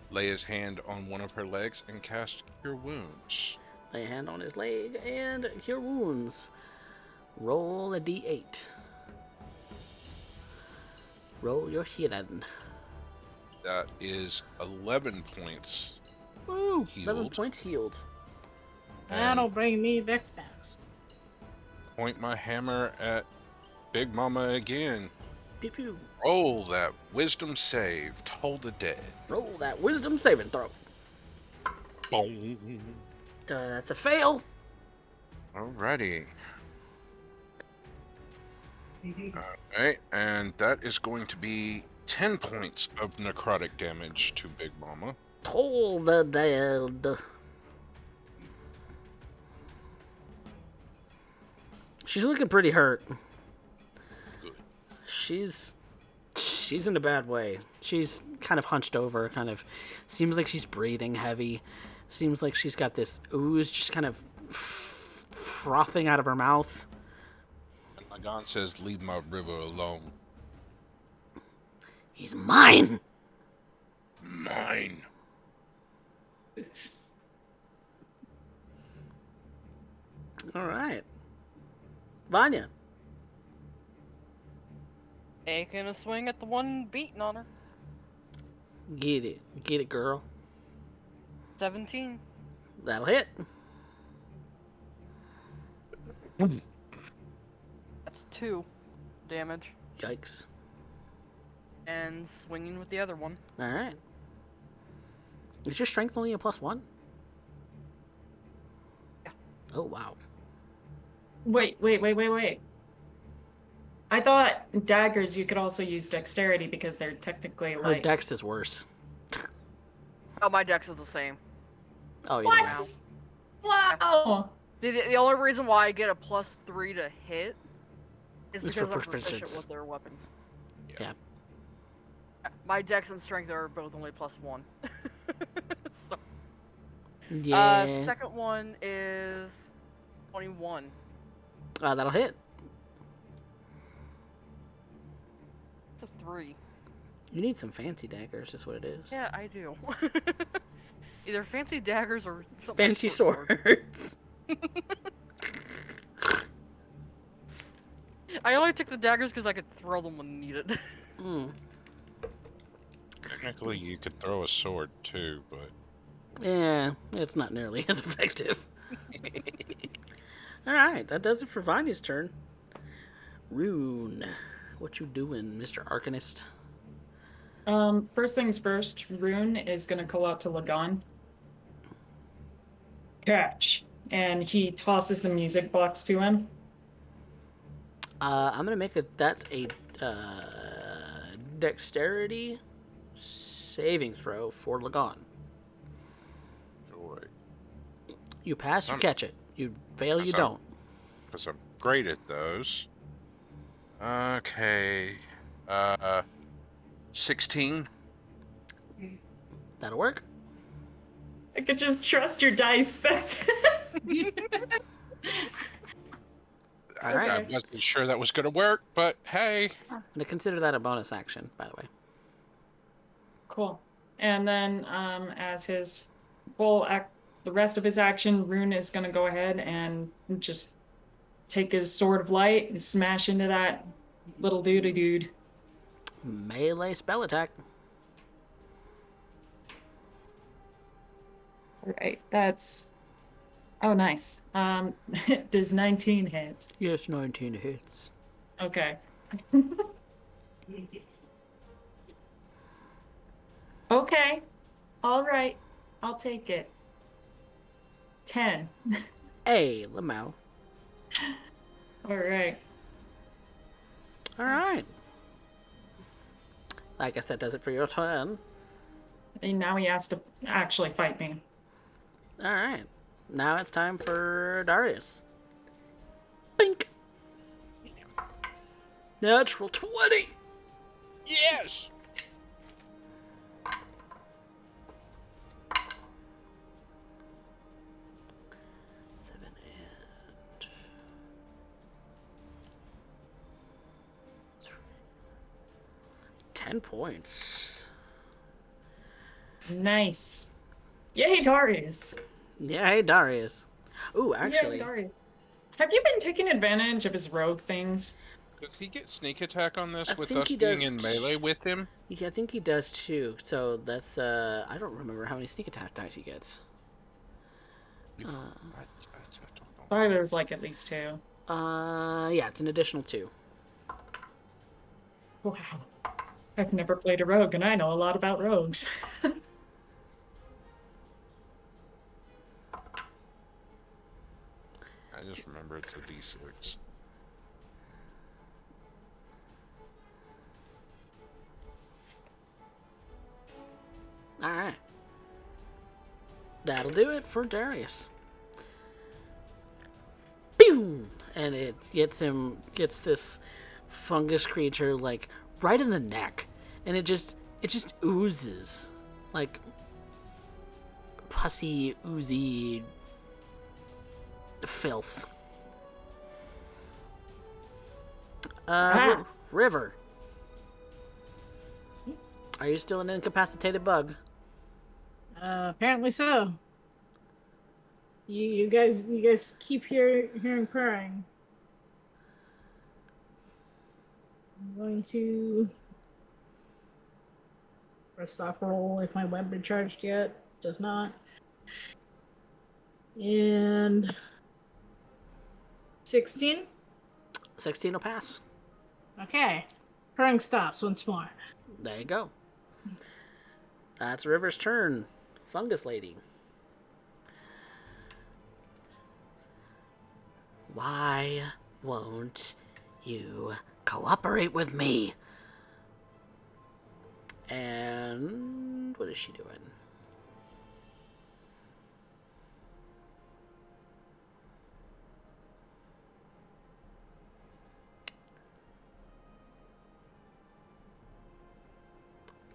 [SPEAKER 8] lay his hand on one of her legs and cast Cure Wounds.
[SPEAKER 1] Lay a hand on his leg and Cure Wounds. Roll a d8. Roll your healing.
[SPEAKER 2] That is 11 points.
[SPEAKER 1] Woo! 11
[SPEAKER 2] Healed.
[SPEAKER 1] points healed.
[SPEAKER 5] That'll bring me back fast.
[SPEAKER 2] Point my hammer at Big Mama again.
[SPEAKER 1] Pew pew.
[SPEAKER 2] Roll that wisdom save. Toll the dead.
[SPEAKER 1] Roll that wisdom saving throw.
[SPEAKER 2] Boom.
[SPEAKER 1] That's a fail.
[SPEAKER 2] Alrighty. Alright, and that is going to be 10 points of necrotic damage to Big Mama.
[SPEAKER 1] Toll the dead. She's looking pretty hurt.
[SPEAKER 2] Good.
[SPEAKER 1] She's in a bad way. She's kind of hunched over, kind of seems like she's breathing heavy. Seems like she's got this ooze just kind of frothing out of her mouth.
[SPEAKER 2] And Magan says, leave my river alone.
[SPEAKER 1] He's mine!
[SPEAKER 2] Mine.
[SPEAKER 1] Alright. Vanya.
[SPEAKER 7] Taking a swing at the one beating on her.
[SPEAKER 1] Get it. Get it, girl.
[SPEAKER 7] 17.
[SPEAKER 1] That'll hit.
[SPEAKER 7] That's 2 damage.
[SPEAKER 1] Yikes.
[SPEAKER 7] And swinging with the other one.
[SPEAKER 1] Alright. Is your strength only a +1?
[SPEAKER 7] Yeah.
[SPEAKER 1] Oh, wow.
[SPEAKER 9] Wait. I thought daggers you could also use dexterity because they're technically
[SPEAKER 1] Her
[SPEAKER 9] light.
[SPEAKER 1] dex is worse.
[SPEAKER 7] Oh, my dex is the same.
[SPEAKER 1] Oh, either
[SPEAKER 9] What?
[SPEAKER 1] way.
[SPEAKER 9] Wow!
[SPEAKER 7] The only reason why I get a +3 to hit is
[SPEAKER 1] It's
[SPEAKER 7] because
[SPEAKER 1] for
[SPEAKER 7] I'm proficient
[SPEAKER 1] proficiency.
[SPEAKER 7] with their weapons.
[SPEAKER 1] Yeah.
[SPEAKER 7] My dex and strength are both only +1. So,
[SPEAKER 1] Yeah.
[SPEAKER 7] second one is 21.
[SPEAKER 1] That'll hit.
[SPEAKER 7] It's a 3.
[SPEAKER 1] You need some fancy daggers, is what it is.
[SPEAKER 7] Yeah, I do. Either fancy daggers or something
[SPEAKER 1] Fancy
[SPEAKER 7] like short sword.
[SPEAKER 1] swords.
[SPEAKER 7] I only took the daggers because I could throw them when needed.
[SPEAKER 1] Hmm.
[SPEAKER 2] Technically, you could throw a sword too, but
[SPEAKER 1] Yeah, it's not nearly as effective. Alright, that does it for Vanya's turn. Rune, what you doing, Mr. Arcanist?
[SPEAKER 9] First things first, Rune is gonna call out to Lagan. Catch. And he tosses the music box to him.
[SPEAKER 1] I'm gonna make that's a dexterity saving throw for Lagan.
[SPEAKER 2] joy.
[SPEAKER 1] You pass, you
[SPEAKER 2] Some-
[SPEAKER 1] catch it. You fail, you
[SPEAKER 2] Some-
[SPEAKER 1] don't.
[SPEAKER 2] Because I'm great at those. Okay. 16.
[SPEAKER 1] That'll work.
[SPEAKER 9] I could just trust your dice. That's.
[SPEAKER 2] I
[SPEAKER 1] Alright.
[SPEAKER 2] wasn't sure that was going to work, but hey.
[SPEAKER 1] I'm gonna consider that a bonus action, by the way.
[SPEAKER 9] Cool. And then, as his the rest of his action, Rune is gonna go ahead and just take his sword of light and smash into that little dude.
[SPEAKER 1] Melee spell attack.
[SPEAKER 9] All right, that's. Oh, nice. Does 19 hit?
[SPEAKER 1] Yes, 19 hits.
[SPEAKER 9] Okay. Okay. All right. I'll take it. 10.
[SPEAKER 1] Hey, Lamau.
[SPEAKER 9] All right.
[SPEAKER 1] Alright. I guess that does it for your turn.
[SPEAKER 9] And now he has to actually fight me.
[SPEAKER 1] Alright. Now it's time for Darius. Bink! Natural 20!
[SPEAKER 2] Yes!
[SPEAKER 1] Seven and 10 points.
[SPEAKER 9] Nice. Yay, Darius.
[SPEAKER 1] Yeah, hey, Darius. Ooh,
[SPEAKER 9] Yay,
[SPEAKER 1] actually,
[SPEAKER 9] Darius. Have you been taking advantage of his rogue things?
[SPEAKER 8] Does he get sneak attack on this
[SPEAKER 1] I
[SPEAKER 8] with
[SPEAKER 1] think
[SPEAKER 8] us
[SPEAKER 1] he
[SPEAKER 8] being
[SPEAKER 1] does
[SPEAKER 8] in melee with him?
[SPEAKER 1] Yeah, I think he does too. So that's I don't remember how many sneak attack dice he gets.
[SPEAKER 8] I don't know.
[SPEAKER 9] Thought it was like at least 2.
[SPEAKER 1] Yeah, it's an additional 2.
[SPEAKER 9] Wow. I've never played a rogue, and I know a lot about rogues.
[SPEAKER 8] I just remember it's a D6.
[SPEAKER 1] All right. That'll do it for Darius. Boom! And it gets this fungus creature like right in the neck, and it just oozes like pussy, oozy filth. River. Are you still an incapacitated bug?
[SPEAKER 5] Apparently so. You guys keep hearing purring. I'm going to first off roll if my web recharged yet. Does not. And 16.
[SPEAKER 1] 16 will pass.
[SPEAKER 5] Okay. Purring stops once more.
[SPEAKER 1] There you go. That's River's turn. Fungus lady. Why won't you cooperate with me? And what is she doing?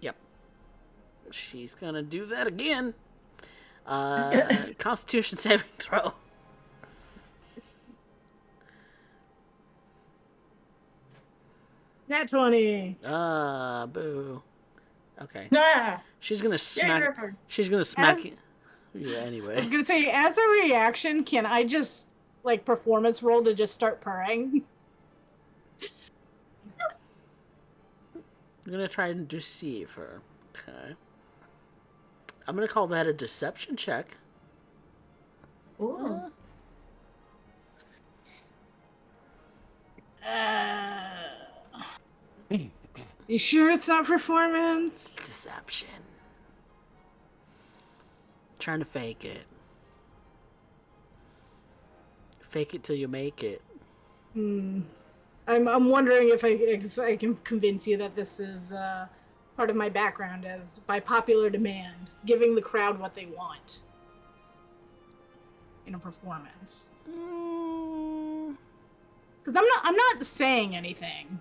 [SPEAKER 1] Yep. She's gonna do that again. Constitution saving throw.
[SPEAKER 5] Nat 20.
[SPEAKER 1] Boo. Okay.
[SPEAKER 9] Ah!
[SPEAKER 1] She's gonna
[SPEAKER 9] Yay,
[SPEAKER 1] smack.
[SPEAKER 9] Ripper!
[SPEAKER 1] She's gonna smack
[SPEAKER 5] As-
[SPEAKER 1] you. Yeah.
[SPEAKER 5] I was
[SPEAKER 1] Anyway.
[SPEAKER 5] gonna say, as a reaction, can I just like performance roll to just start purring?
[SPEAKER 1] I'm gonna try and deceive her. Okay. I'm gonna call that a deception check.
[SPEAKER 9] Ooh.
[SPEAKER 5] You sure it's not performance?
[SPEAKER 1] Deception. Trying to fake it. Fake it till you make it.
[SPEAKER 5] I'm wondering if I can convince you that this is part of my background as by popular demand, giving the crowd what they want in a performance. Because I'm not saying anything.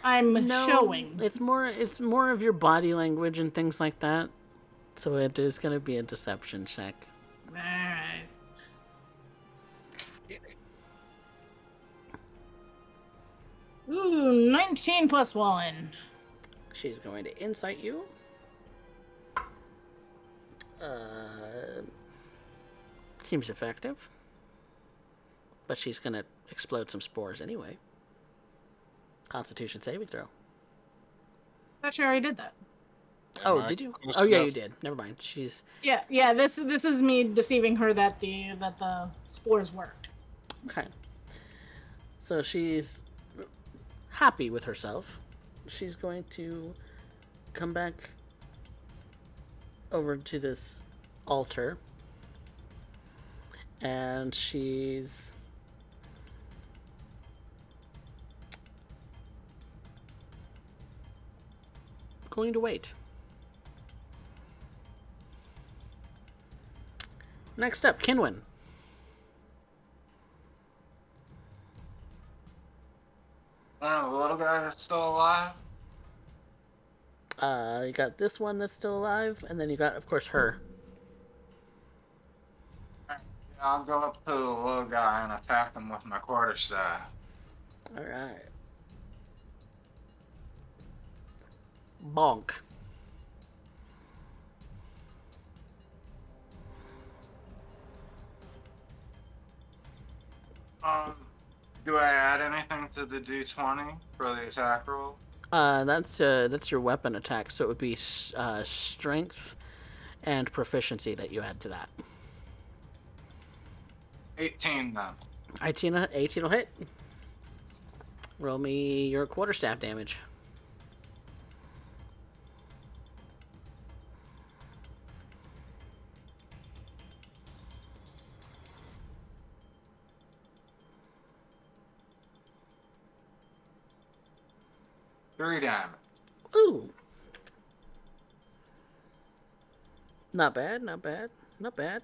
[SPEAKER 5] I'm showing.
[SPEAKER 1] It's more of your body language and things like that. So it is gonna be a deception check.
[SPEAKER 5] Alright. Ooh, 19 plus 1.
[SPEAKER 1] She's going to insight you. Seems effective. But she's gonna explode some spores anyway. Constitution saving throw.
[SPEAKER 5] Thought you already did that.
[SPEAKER 1] Oh,
[SPEAKER 2] Am I
[SPEAKER 1] did you?
[SPEAKER 2] close
[SPEAKER 1] Oh, yeah,
[SPEAKER 2] enough?
[SPEAKER 1] you did. Never mind. She's
[SPEAKER 5] Yeah. This is me deceiving her that the spores worked.
[SPEAKER 1] okay. So she's happy with herself. She's going to come back over to this altar, and she's going to wait. Next up, Kinwin.
[SPEAKER 3] The little guy that's still alive?
[SPEAKER 1] You got this one that's still alive, and then you got, of course, her.
[SPEAKER 3] Yeah, I'll go up to the little guy and attack him with my quarterstaff.
[SPEAKER 1] All right. Bonk.
[SPEAKER 3] Do Do I add anything to the d20 for the attack roll?
[SPEAKER 1] That's your weapon attack, so it would be strength and proficiency that you add to that.
[SPEAKER 3] 18 then.
[SPEAKER 1] 18 will hit. Roll me your quarterstaff damage.
[SPEAKER 3] Three damage.
[SPEAKER 1] Ooh. Not bad, not bad, not bad.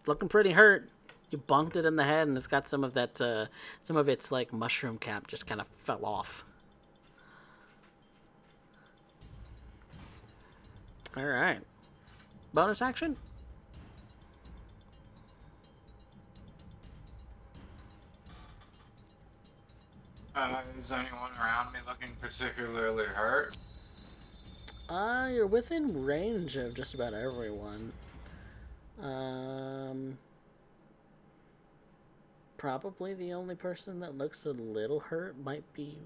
[SPEAKER 1] Looking pretty hurt. You bunked it in the head, and it's got some of that, some of its like mushroom cap just kind of fell off. All right. Bonus action.
[SPEAKER 3] Is anyone around me looking particularly hurt?
[SPEAKER 1] You're within range of just about everyone. Probably the only person that looks a little hurt might be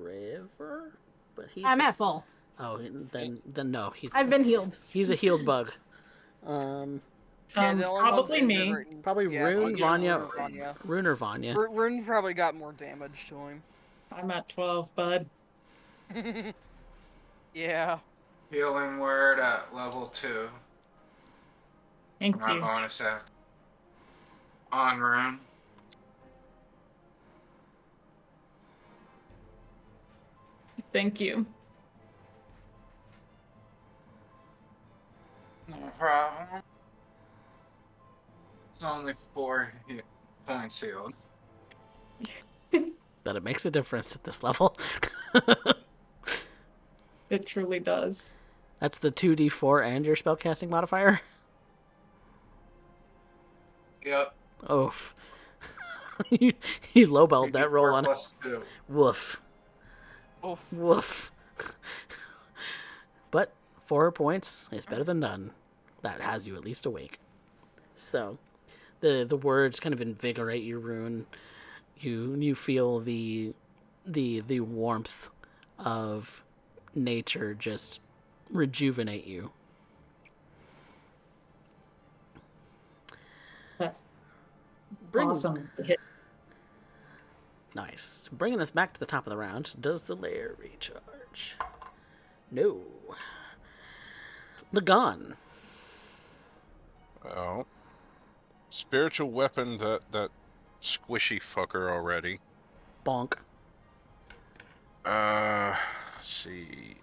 [SPEAKER 1] River, but he's.
[SPEAKER 5] I'm at full.
[SPEAKER 1] Oh, then no,
[SPEAKER 5] I've been healed.
[SPEAKER 1] He's a healed bug.
[SPEAKER 7] Yeah, the only ones
[SPEAKER 9] Probably
[SPEAKER 7] injured
[SPEAKER 9] me.
[SPEAKER 7] right-
[SPEAKER 1] Probably
[SPEAKER 7] yeah,
[SPEAKER 1] Rune,
[SPEAKER 7] yeah,
[SPEAKER 1] Vanya,
[SPEAKER 7] Vanya.
[SPEAKER 1] Rune or Vanya.
[SPEAKER 7] Rune probably got more damage to him.
[SPEAKER 9] I'm at 12, bud.
[SPEAKER 7] Yeah.
[SPEAKER 3] Healing word at level 2.
[SPEAKER 9] Thank
[SPEAKER 3] My
[SPEAKER 9] you.
[SPEAKER 3] bonus act. On Rune.
[SPEAKER 9] Thank you.
[SPEAKER 3] No problem. It's only 4 points healed.
[SPEAKER 1] But it makes a difference at this level.
[SPEAKER 9] It truly does.
[SPEAKER 1] That's the 2d4 and your spellcasting modifier?
[SPEAKER 3] Yep.
[SPEAKER 1] Oof. you lowballed that
[SPEAKER 3] 2d4
[SPEAKER 1] roll on it.
[SPEAKER 3] plus 2.
[SPEAKER 1] Woof.
[SPEAKER 7] Oof.
[SPEAKER 1] Woof. But 4 points is better than none. That has you at least awake. So, the words kind of invigorate your rune. You feel the warmth of nature just rejuvenate you.
[SPEAKER 9] Awesome. Hit.
[SPEAKER 1] Nice. Bringing us back to the top of the round. Does the lair recharge? No. Lagan.
[SPEAKER 8] Well, spiritual weapon, that squishy fucker already.
[SPEAKER 1] Bonk.
[SPEAKER 8] Let's see.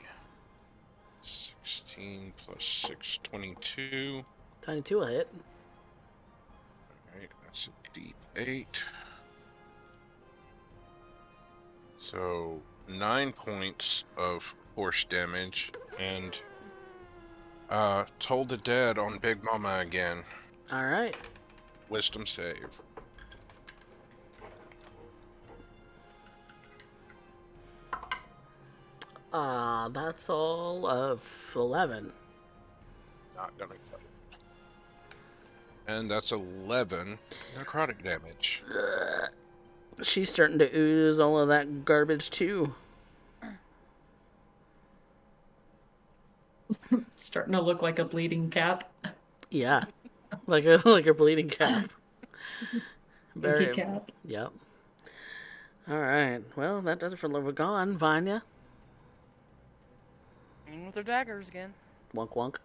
[SPEAKER 8] 16 plus 6, 22.
[SPEAKER 1] 22 will hit.
[SPEAKER 8] Alright, that's a D8. So, 9 points of force damage, and Toll the Dead on Big Mama again.
[SPEAKER 1] Alright.
[SPEAKER 8] Wisdom save.
[SPEAKER 1] That's all of 11.
[SPEAKER 8] Not gonna cut it. And that's 11 necrotic damage.
[SPEAKER 1] She's starting to ooze all of that garbage too.
[SPEAKER 9] Starting to look like a bleeding cap.
[SPEAKER 1] Yeah. like a bleeding cap.
[SPEAKER 9] Bleeding cap.
[SPEAKER 1] Yep. Alright. Well, that does it for Lagan. Vanya.
[SPEAKER 7] With their daggers again.
[SPEAKER 1] Wonk wonk.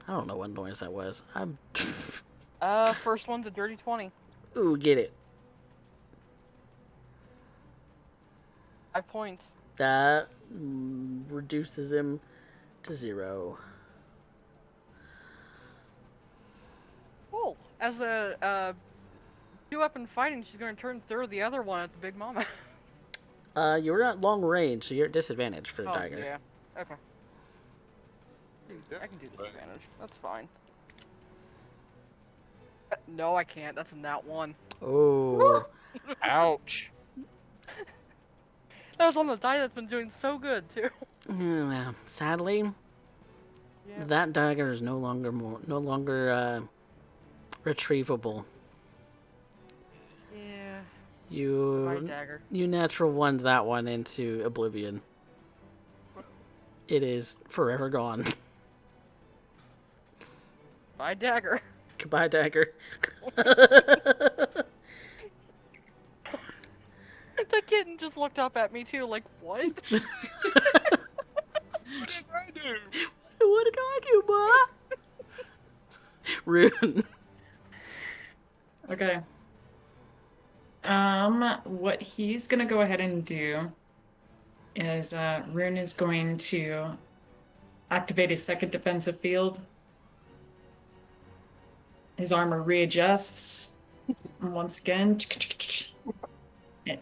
[SPEAKER 1] I don't know what noise that was.
[SPEAKER 7] First one's a dirty 20.
[SPEAKER 1] Ooh, get it.
[SPEAKER 7] 5 points.
[SPEAKER 1] That reduces him to 0.
[SPEAKER 7] Cool. As a two-weapon fighting, she's going to turn through the other one at the Big Mama.
[SPEAKER 1] You're at long range, so you're at disadvantage for the
[SPEAKER 7] Oh,
[SPEAKER 1] dagger.
[SPEAKER 7] yeah. Okay. I can do disadvantage. That's fine. No, I can't. That's in that one.
[SPEAKER 1] Oh.
[SPEAKER 8] Ouch!
[SPEAKER 7] That was on the die that's been doing so good, too.
[SPEAKER 1] Yeah. Sadly,
[SPEAKER 7] Yeah.
[SPEAKER 1] that dagger is no longer retrievable.
[SPEAKER 7] Yeah. My
[SPEAKER 1] You
[SPEAKER 7] dagger.
[SPEAKER 1] you natural one that one into oblivion. It is forever gone.
[SPEAKER 7] My dagger.
[SPEAKER 1] Goodbye, dagger.
[SPEAKER 7] The kitten just looked up at me too, like, what?
[SPEAKER 8] What did I do?
[SPEAKER 1] What did I do, boy? Rune.
[SPEAKER 9] Okay. What he's gonna go ahead and do is Rune is going to activate his second defensive field. His armor readjusts. And once again,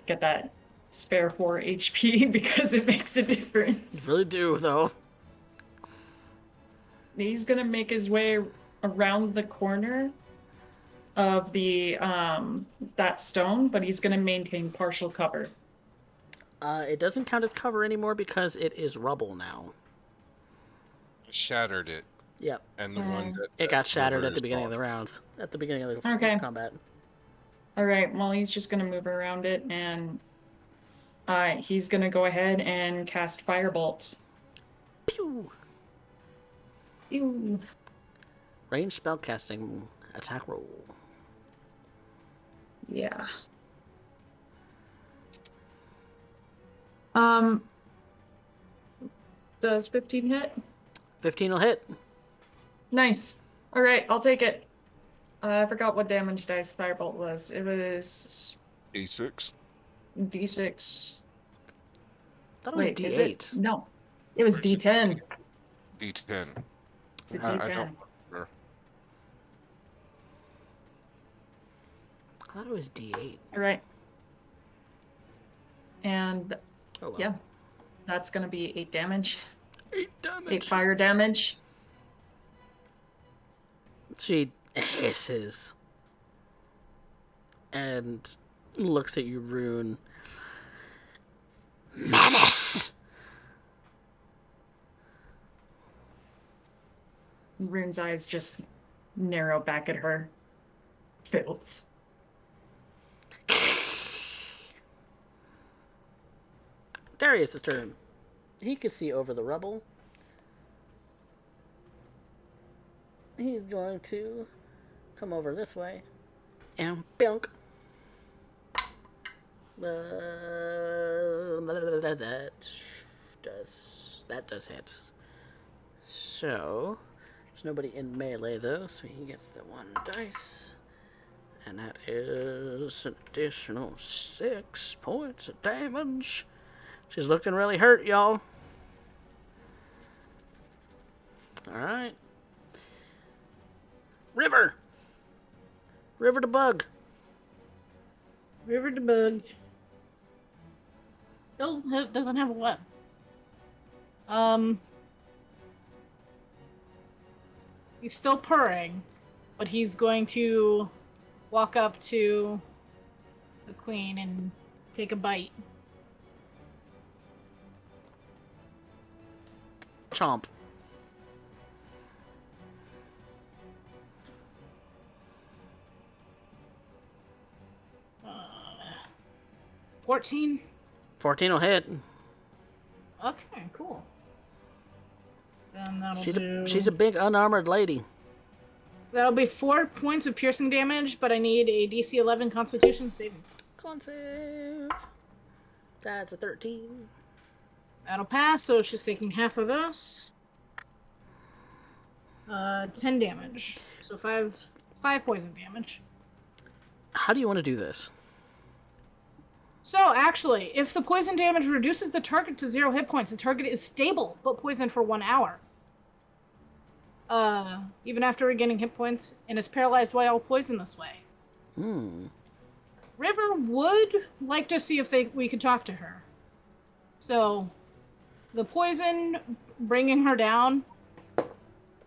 [SPEAKER 9] get that spare 4 HP because it makes a difference.
[SPEAKER 1] Really do, though.
[SPEAKER 9] He's gonna make his way around the corner of the that stone, but he's gonna maintain partial cover.
[SPEAKER 1] It doesn't count as cover anymore because it is rubble now.
[SPEAKER 8] Shattered it.
[SPEAKER 1] Yep.
[SPEAKER 8] And the one that
[SPEAKER 1] It got shattered
[SPEAKER 8] River
[SPEAKER 1] at the
[SPEAKER 8] is
[SPEAKER 1] beginning of
[SPEAKER 8] gone.
[SPEAKER 1] the rounds. At the beginning of the
[SPEAKER 9] Okay.
[SPEAKER 1] combat.
[SPEAKER 9] All right. Well, he's just gonna move around it, and he's gonna go ahead and cast firebolts.
[SPEAKER 1] Pew!
[SPEAKER 9] Ew.
[SPEAKER 1] Range spellcasting attack roll.
[SPEAKER 9] Yeah. Does 15 hit?
[SPEAKER 1] 15 will hit.
[SPEAKER 9] Nice. All right, I'll take it. I forgot what damage dice firebolt was. It was
[SPEAKER 8] E6.
[SPEAKER 9] D6.
[SPEAKER 1] I thought it was
[SPEAKER 9] Wait,
[SPEAKER 1] D8.
[SPEAKER 9] is it? No, it was
[SPEAKER 8] Where's it?
[SPEAKER 9] D10.
[SPEAKER 8] D10.
[SPEAKER 9] It's a
[SPEAKER 8] I
[SPEAKER 9] D10.
[SPEAKER 8] don't remember.
[SPEAKER 1] I thought it was D8.
[SPEAKER 9] All right. And
[SPEAKER 1] Oh, well.
[SPEAKER 9] yeah, that's gonna be 8 damage.
[SPEAKER 1] 8 damage.
[SPEAKER 9] 8 fire damage.
[SPEAKER 1] She hisses and looks at you, Rune. Menace!
[SPEAKER 9] Rune's eyes just narrow back at her. Filth.
[SPEAKER 1] Darius' turn. He can see over the rubble. He's going to come over this way and bunk. That does hit. So there's nobody in melee though, so he gets the 1 dice, and that is an additional 6 points of damage. She's looking really hurt, y'all. All right. River to bug.
[SPEAKER 5] River to bug. Still doesn't have a weapon. He's still purring, but he's going to walk up to the queen and take a bite.
[SPEAKER 1] Chomp.
[SPEAKER 5] Uh, 14.
[SPEAKER 1] 14 will hit.
[SPEAKER 5] Okay, cool. Then that'll
[SPEAKER 1] She's a big unarmored lady.
[SPEAKER 5] That'll be 4 points of piercing damage, but I need a DC 11 Constitution saving.
[SPEAKER 1] Con save. That's a 13.
[SPEAKER 5] That'll pass, so she's taking half of this. 10 damage. So 5 poison damage.
[SPEAKER 1] How do you want to do this?
[SPEAKER 5] So, actually, if the poison damage reduces the target to 0 hit points, the target is stable, but poisoned for 1 hour. Even after regaining hit points, and is paralyzed while poisoned this way. River would like to see if we could talk to her. So, the poison bringing her down,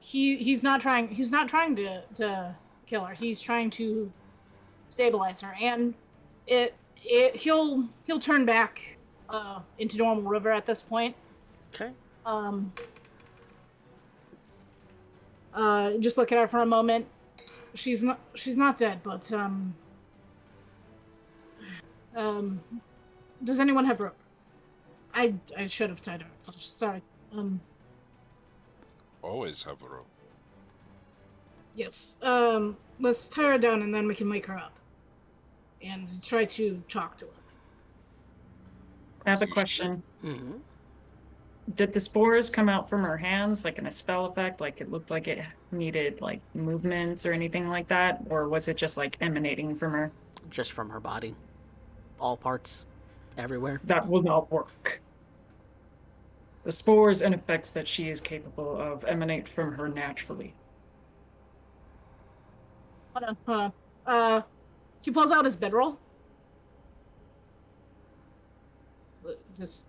[SPEAKER 5] he's not trying to kill her. He's trying to stabilize her, and he'll turn back into normal River at this point.
[SPEAKER 1] Okay.
[SPEAKER 5] Just look at her for a moment. She's not dead, but Does anyone have rope? I should have tied her up first. Sorry.
[SPEAKER 2] Always have a rope.
[SPEAKER 5] Yes. Let's tie her down and then we can wake her up. And try to talk to her.
[SPEAKER 9] I have a
[SPEAKER 2] You
[SPEAKER 9] question.
[SPEAKER 1] Mm-hmm.
[SPEAKER 9] Did the spores come out from her hands, like in a spell effect? Like it looked like it needed like movements or anything like that? Or was it just like emanating from her?
[SPEAKER 1] Just from her body. All parts. Everywhere.
[SPEAKER 9] That will not work. The spores and effects that she is capable of emanate from her naturally.
[SPEAKER 5] Hold on. He pulls out his bedroll. Just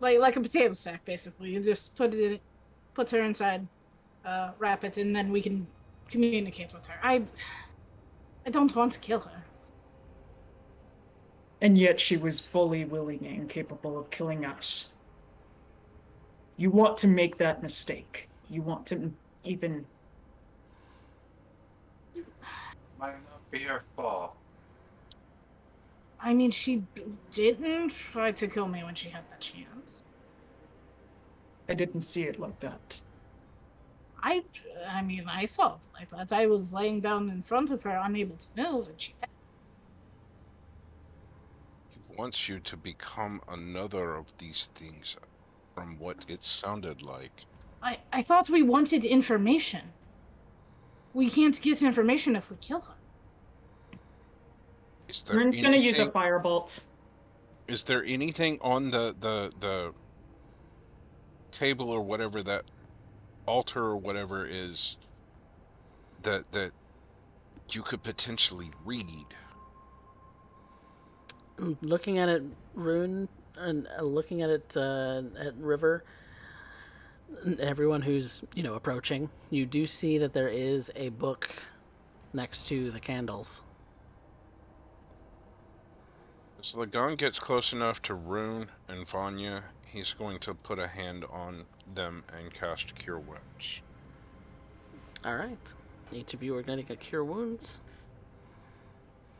[SPEAKER 5] like a potato sack, basically. You just put her inside, wrap it, and then we can communicate with her. I don't want to kill her.
[SPEAKER 9] And yet she was fully willing and capable of killing us. You want to make that mistake. You want to even...
[SPEAKER 3] Might not be her fault.
[SPEAKER 5] I mean, she didn't try to kill me when she had the chance.
[SPEAKER 9] I didn't see it like that.
[SPEAKER 5] I mean, I saw it like that. I was laying down in front of her, unable to move, and she...
[SPEAKER 8] He wants you to become another of these things, from what it sounded like.
[SPEAKER 5] I thought we wanted information. We can't get information if we kill her.
[SPEAKER 8] Is there
[SPEAKER 9] Rin's gonna use a
[SPEAKER 8] anything-
[SPEAKER 9] firebolt.
[SPEAKER 8] Is there anything on the table or whatever, that altar or whatever is, that you could potentially read?
[SPEAKER 1] Looking at it, Rune, and looking at it at River, everyone who's, approaching, you do see that there is a book next to the candles.
[SPEAKER 8] As Lagan gets close enough to Rune and Vanya, he's going to put a hand on them and cast Cure Wounds.
[SPEAKER 1] All right. Each of you are going to get Cure Wounds.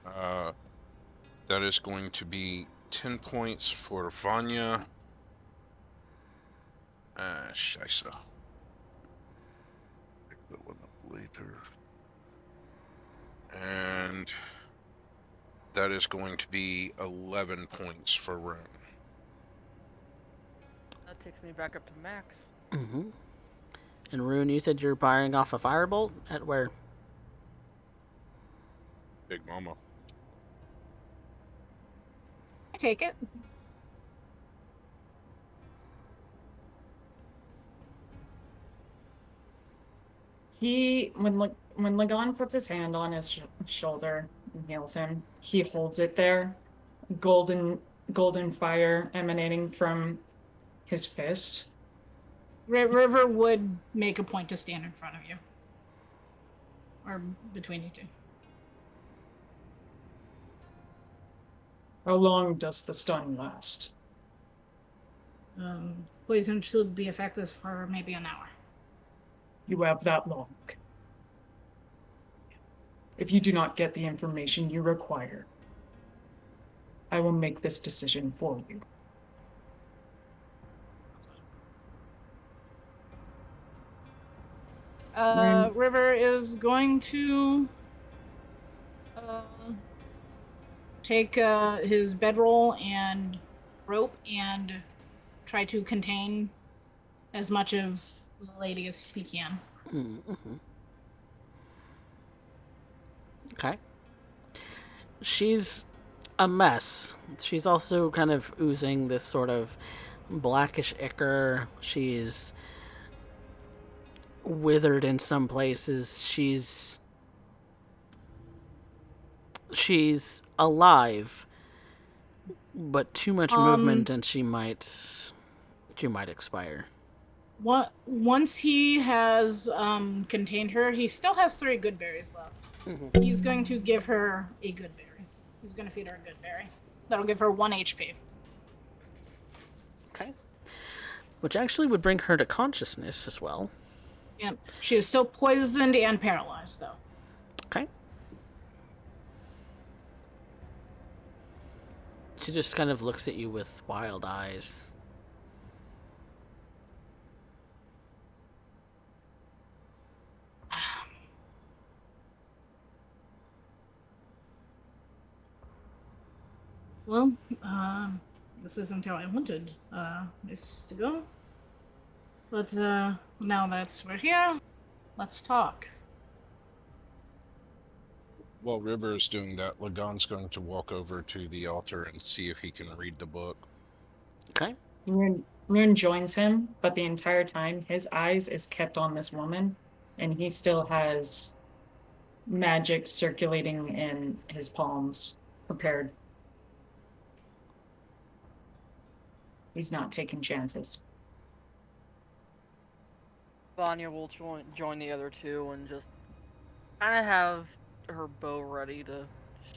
[SPEAKER 8] That is going to be 10 points for Vanya. Scheisse. Pick that one up later. And that is going to be 11 points for Rune.
[SPEAKER 7] That takes me back up to max.
[SPEAKER 1] Mm-hmm. And Rune, you said you're firing off a firebolt at where?
[SPEAKER 8] Big Mama.
[SPEAKER 5] I take it.
[SPEAKER 9] When Lagan puts his hand on his shoulder and heals him, he holds it there, golden fire emanating from his fist.
[SPEAKER 5] River would make a point to stand in front of you. Or between you two.
[SPEAKER 9] How long does the stun last?
[SPEAKER 5] Poison should be effective for maybe an hour.
[SPEAKER 9] You have that long. If you do not get the information you require, I will make this decision for you.
[SPEAKER 5] River is going to take his bedroll and rope and try to contain as much of the lady as he can.
[SPEAKER 1] Mm-hmm. Okay. She's a mess. She's also kind of oozing this sort of blackish ichor. She's withered in some places. She's alive, but too much movement and she might expire.
[SPEAKER 5] Once he has contained her, he still has 3 good berries left.
[SPEAKER 1] Mm-hmm.
[SPEAKER 5] He's going to give her a good berry. He's going to feed her a good berry. That'll give her 1 HP.
[SPEAKER 1] Okay. Which actually would bring her to consciousness as well.
[SPEAKER 5] Yep. She is still poisoned and paralyzed, though.
[SPEAKER 1] Okay. She just kind of looks at you with wild eyes.
[SPEAKER 5] Well, this isn't how I wanted this to go. But now that we're here, let's talk.
[SPEAKER 2] While River is doing that, Lagan's going to walk over to the altar and see if he can read the book.
[SPEAKER 1] Okay.
[SPEAKER 9] Rune joins him, but the entire time his eyes is kept on this woman, and he still has magic circulating in his palms, prepared. He's not taking chances.
[SPEAKER 7] Vanya will join the other two and just kind of have her bow ready to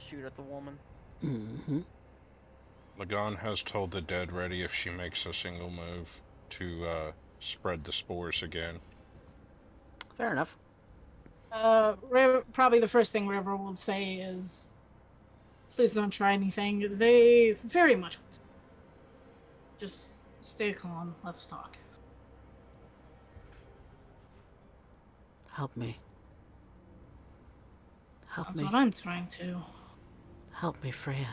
[SPEAKER 7] shoot at the woman.
[SPEAKER 1] Mm-hmm.
[SPEAKER 2] Lagan has told the dead ready if she makes a single move to spread the spores again.
[SPEAKER 1] Fair enough.
[SPEAKER 5] Probably the first thing River will say is, please don't try anything. They very much want to. Just stay calm. Let's talk.
[SPEAKER 1] Help me. Help
[SPEAKER 5] That's
[SPEAKER 1] me.
[SPEAKER 5] what I'm trying to.
[SPEAKER 1] Help me free him.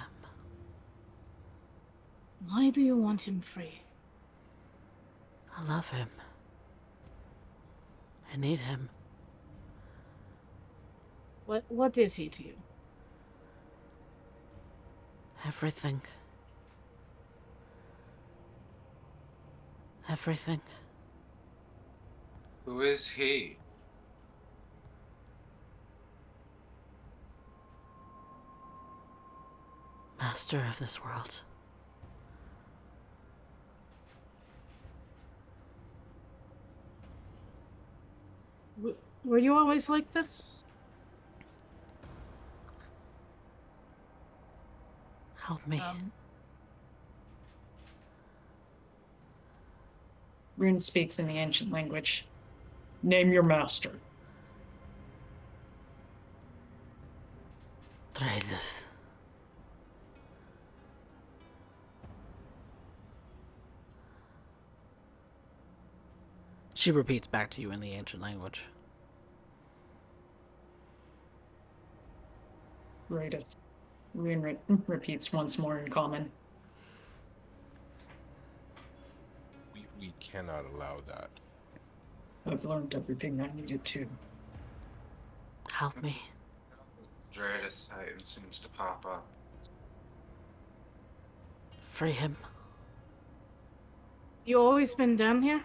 [SPEAKER 5] Why do you want him free?
[SPEAKER 1] I love him. I need him.
[SPEAKER 5] What is he to you?
[SPEAKER 1] Everything. Everything.
[SPEAKER 3] Who is he?
[SPEAKER 1] Master of this world.
[SPEAKER 5] Were you always like this?
[SPEAKER 1] Help me.
[SPEAKER 9] Rune speaks in the ancient language. Name your master.
[SPEAKER 1] Dharreus. She repeats back to you in the ancient language.
[SPEAKER 9] Raideth. Rune repeats once more in common.
[SPEAKER 2] We cannot allow that.
[SPEAKER 9] I've learned everything I needed to.
[SPEAKER 1] Help me.
[SPEAKER 3] Dharreus Titan seems to pop up.
[SPEAKER 1] Free him.
[SPEAKER 5] You always been down here?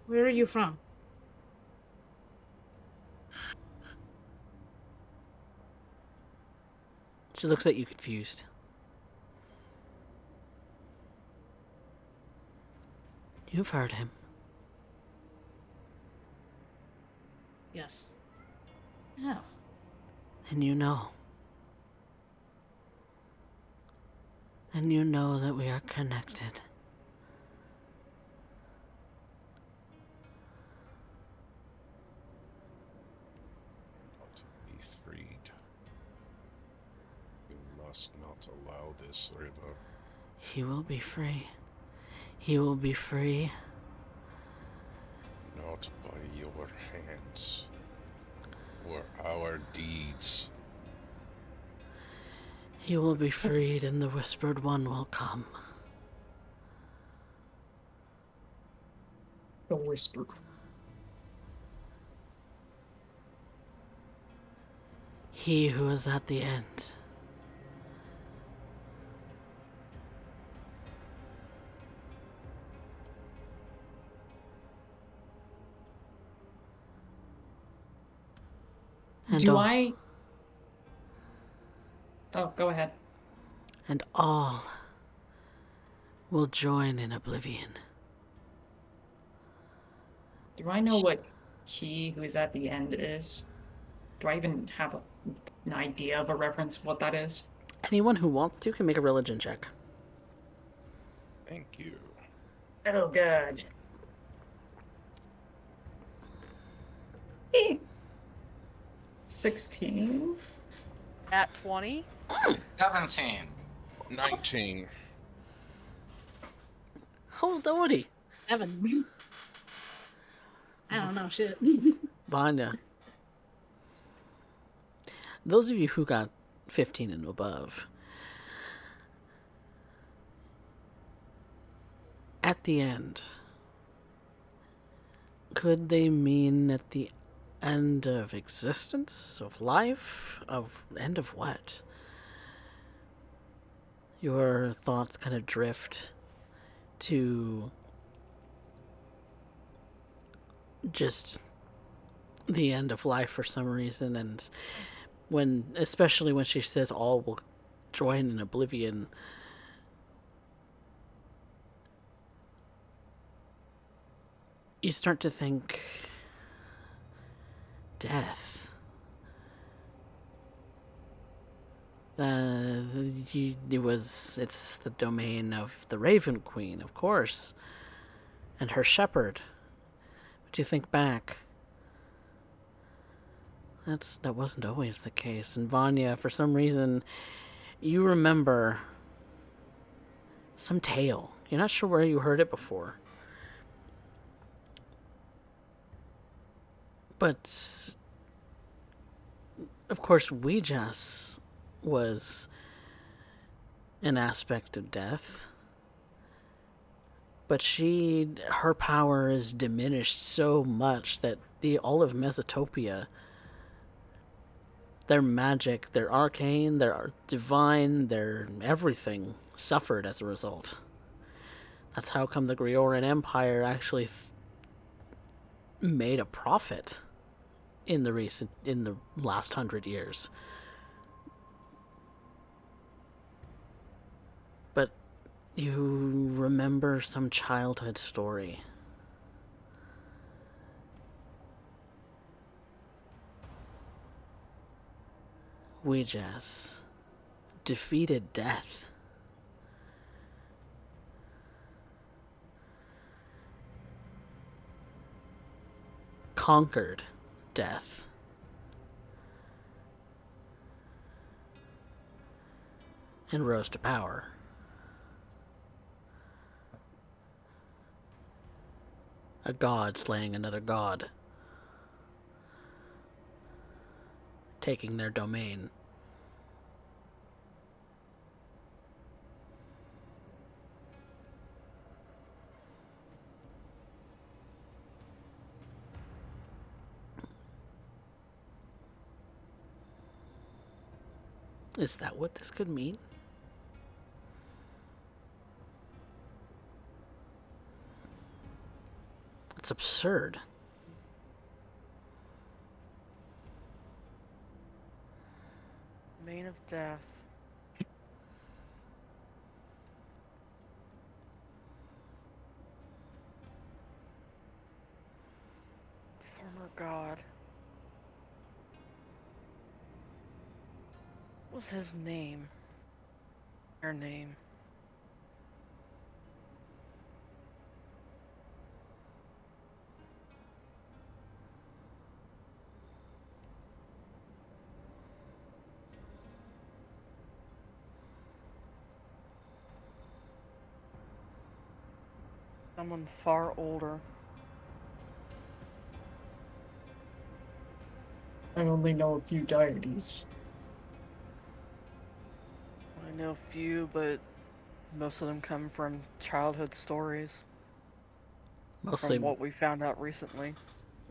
[SPEAKER 5] Where are you from?
[SPEAKER 1] She looks at you confused. You've heard him.
[SPEAKER 5] Yes. I have.
[SPEAKER 1] And you know. And you know that we are connected.
[SPEAKER 2] Not be freed. You must not allow this, River.
[SPEAKER 1] He will be free. He will be free.
[SPEAKER 2] Not by your hands. Or our deeds.
[SPEAKER 1] He will be freed and the Whispered One will come.
[SPEAKER 9] The whisper.
[SPEAKER 1] He who is at the end. And
[SPEAKER 9] Do
[SPEAKER 1] all,
[SPEAKER 9] I... Oh, go ahead.
[SPEAKER 1] And all will join in oblivion.
[SPEAKER 9] Do I know what he who is at the end is? Do I even have an idea of a reference of what that is?
[SPEAKER 1] Anyone who wants to can make a religion check.
[SPEAKER 2] Thank you.
[SPEAKER 9] Oh, good. 16.
[SPEAKER 7] At 20?
[SPEAKER 3] 17.
[SPEAKER 8] 19.
[SPEAKER 1] Hold on.
[SPEAKER 5] Evan. I don't know shit.
[SPEAKER 1] Vanya. Those of you who got 15 and above, at the end, could they mean at the end of existence, of life, of end of what? Your thoughts kind of drift to just the end of life for some reason, and especially when she says all will join in oblivion, you start to think death. It's the domain of the Raven Queen, of course, and her shepherd. But you think back, that wasn't always the case. And Vanya, for some reason, you remember some tale. You're not sure where you heard it before. But, of course, Ouija's was an aspect of death. But her power is diminished so much that all of Mesotopia, their magic, their arcane, their divine, their everything suffered as a result. That's how come the Grioran Empire actually made a profit in the last 100 years. But you remember some childhood story. Ouija's defeated death. Conquered death. And rose to power. A god slaying another god. Taking their domain. Is that what this could mean? It's absurd.
[SPEAKER 7] Domain of death. Former god. What was his name? Her name. Someone far older.
[SPEAKER 4] I only know a few deities.
[SPEAKER 7] I know a few, but most of them come from childhood stories.
[SPEAKER 1] Mostly,
[SPEAKER 7] from what we found out recently.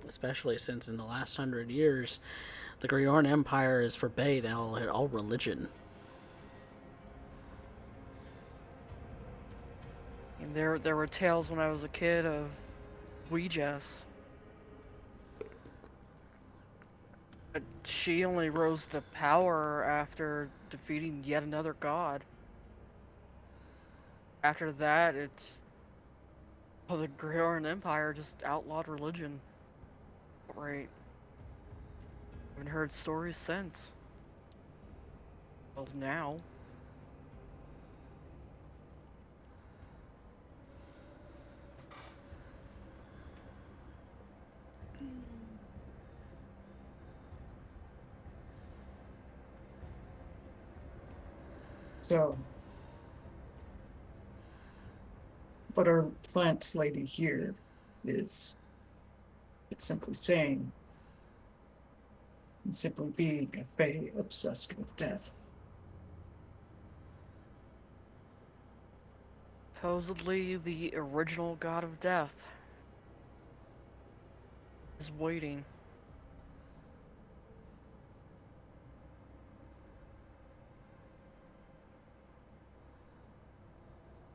[SPEAKER 1] Especially since in the last 100 years, the Grioran Empire has forbade all religion.
[SPEAKER 7] And there were tales when I was a kid of Ouija's. But she only rose to power after defeating yet another god. After that, the Grioran Empire just outlawed religion. Right. Haven't heard stories since. Well, now.
[SPEAKER 4] So, what our plant lady here is, it's simply saying, and simply being a fae obsessed with death.
[SPEAKER 7] Supposedly the original god of death is waiting.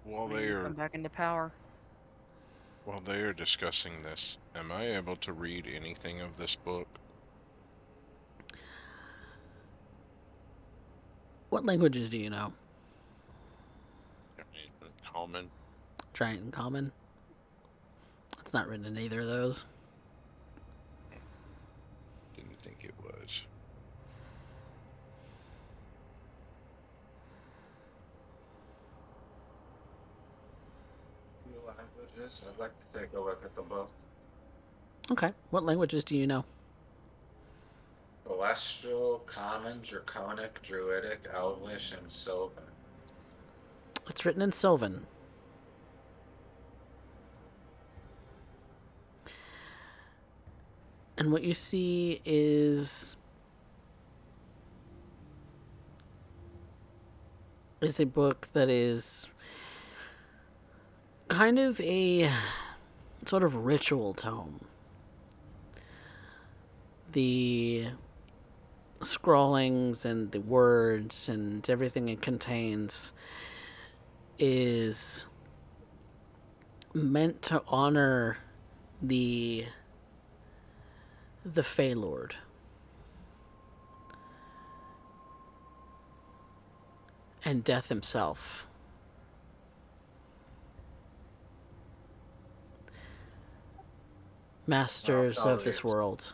[SPEAKER 8] While
[SPEAKER 7] Waiting
[SPEAKER 8] they
[SPEAKER 7] to
[SPEAKER 8] are
[SPEAKER 7] come back into power.
[SPEAKER 8] discussing this, am I able to read anything of this book?
[SPEAKER 1] What languages do you know?
[SPEAKER 8] Common.
[SPEAKER 1] Giant and Common? It's not written in either of those.
[SPEAKER 8] Didn't think it was.
[SPEAKER 3] Few languages. I'd like to take a look at the book.
[SPEAKER 1] Okay. What languages do you know?
[SPEAKER 3] Celestial, Common, Draconic, Druidic, Elvish, and Sylvan.
[SPEAKER 1] It's written in Sylvan. And what you see is a book that is kind of a sort of ritual tome. The scrawlings and the words and everything it contains is meant to honor the Fey Lord. And Death himself. Masters of this world.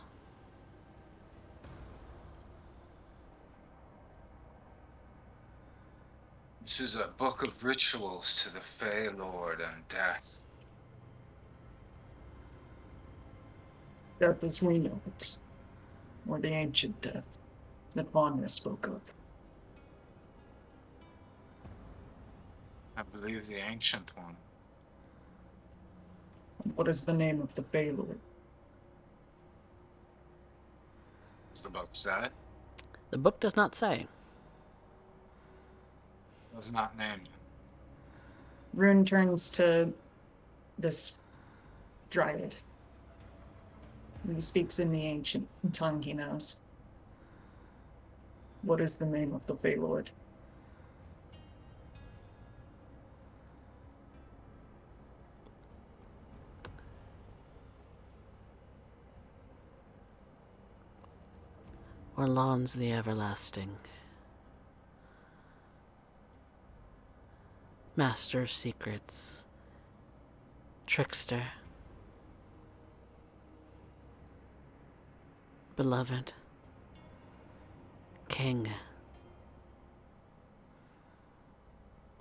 [SPEAKER 3] This is a book of rituals to the Fey Lord and Death.
[SPEAKER 4] Death as we know it, or the ancient death that Vanya spoke of.
[SPEAKER 3] I believe the ancient one.
[SPEAKER 4] What is the name of the Fey Lord?
[SPEAKER 3] What's the book say?
[SPEAKER 1] The book does not say.
[SPEAKER 3] Was not named.
[SPEAKER 4] Rune turns to this dryad. He speaks in the ancient tongue he knows. What is the name of the Fey Lord?
[SPEAKER 1] Orlons the Everlasting. Master of Secrets. Trickster. Beloved. King.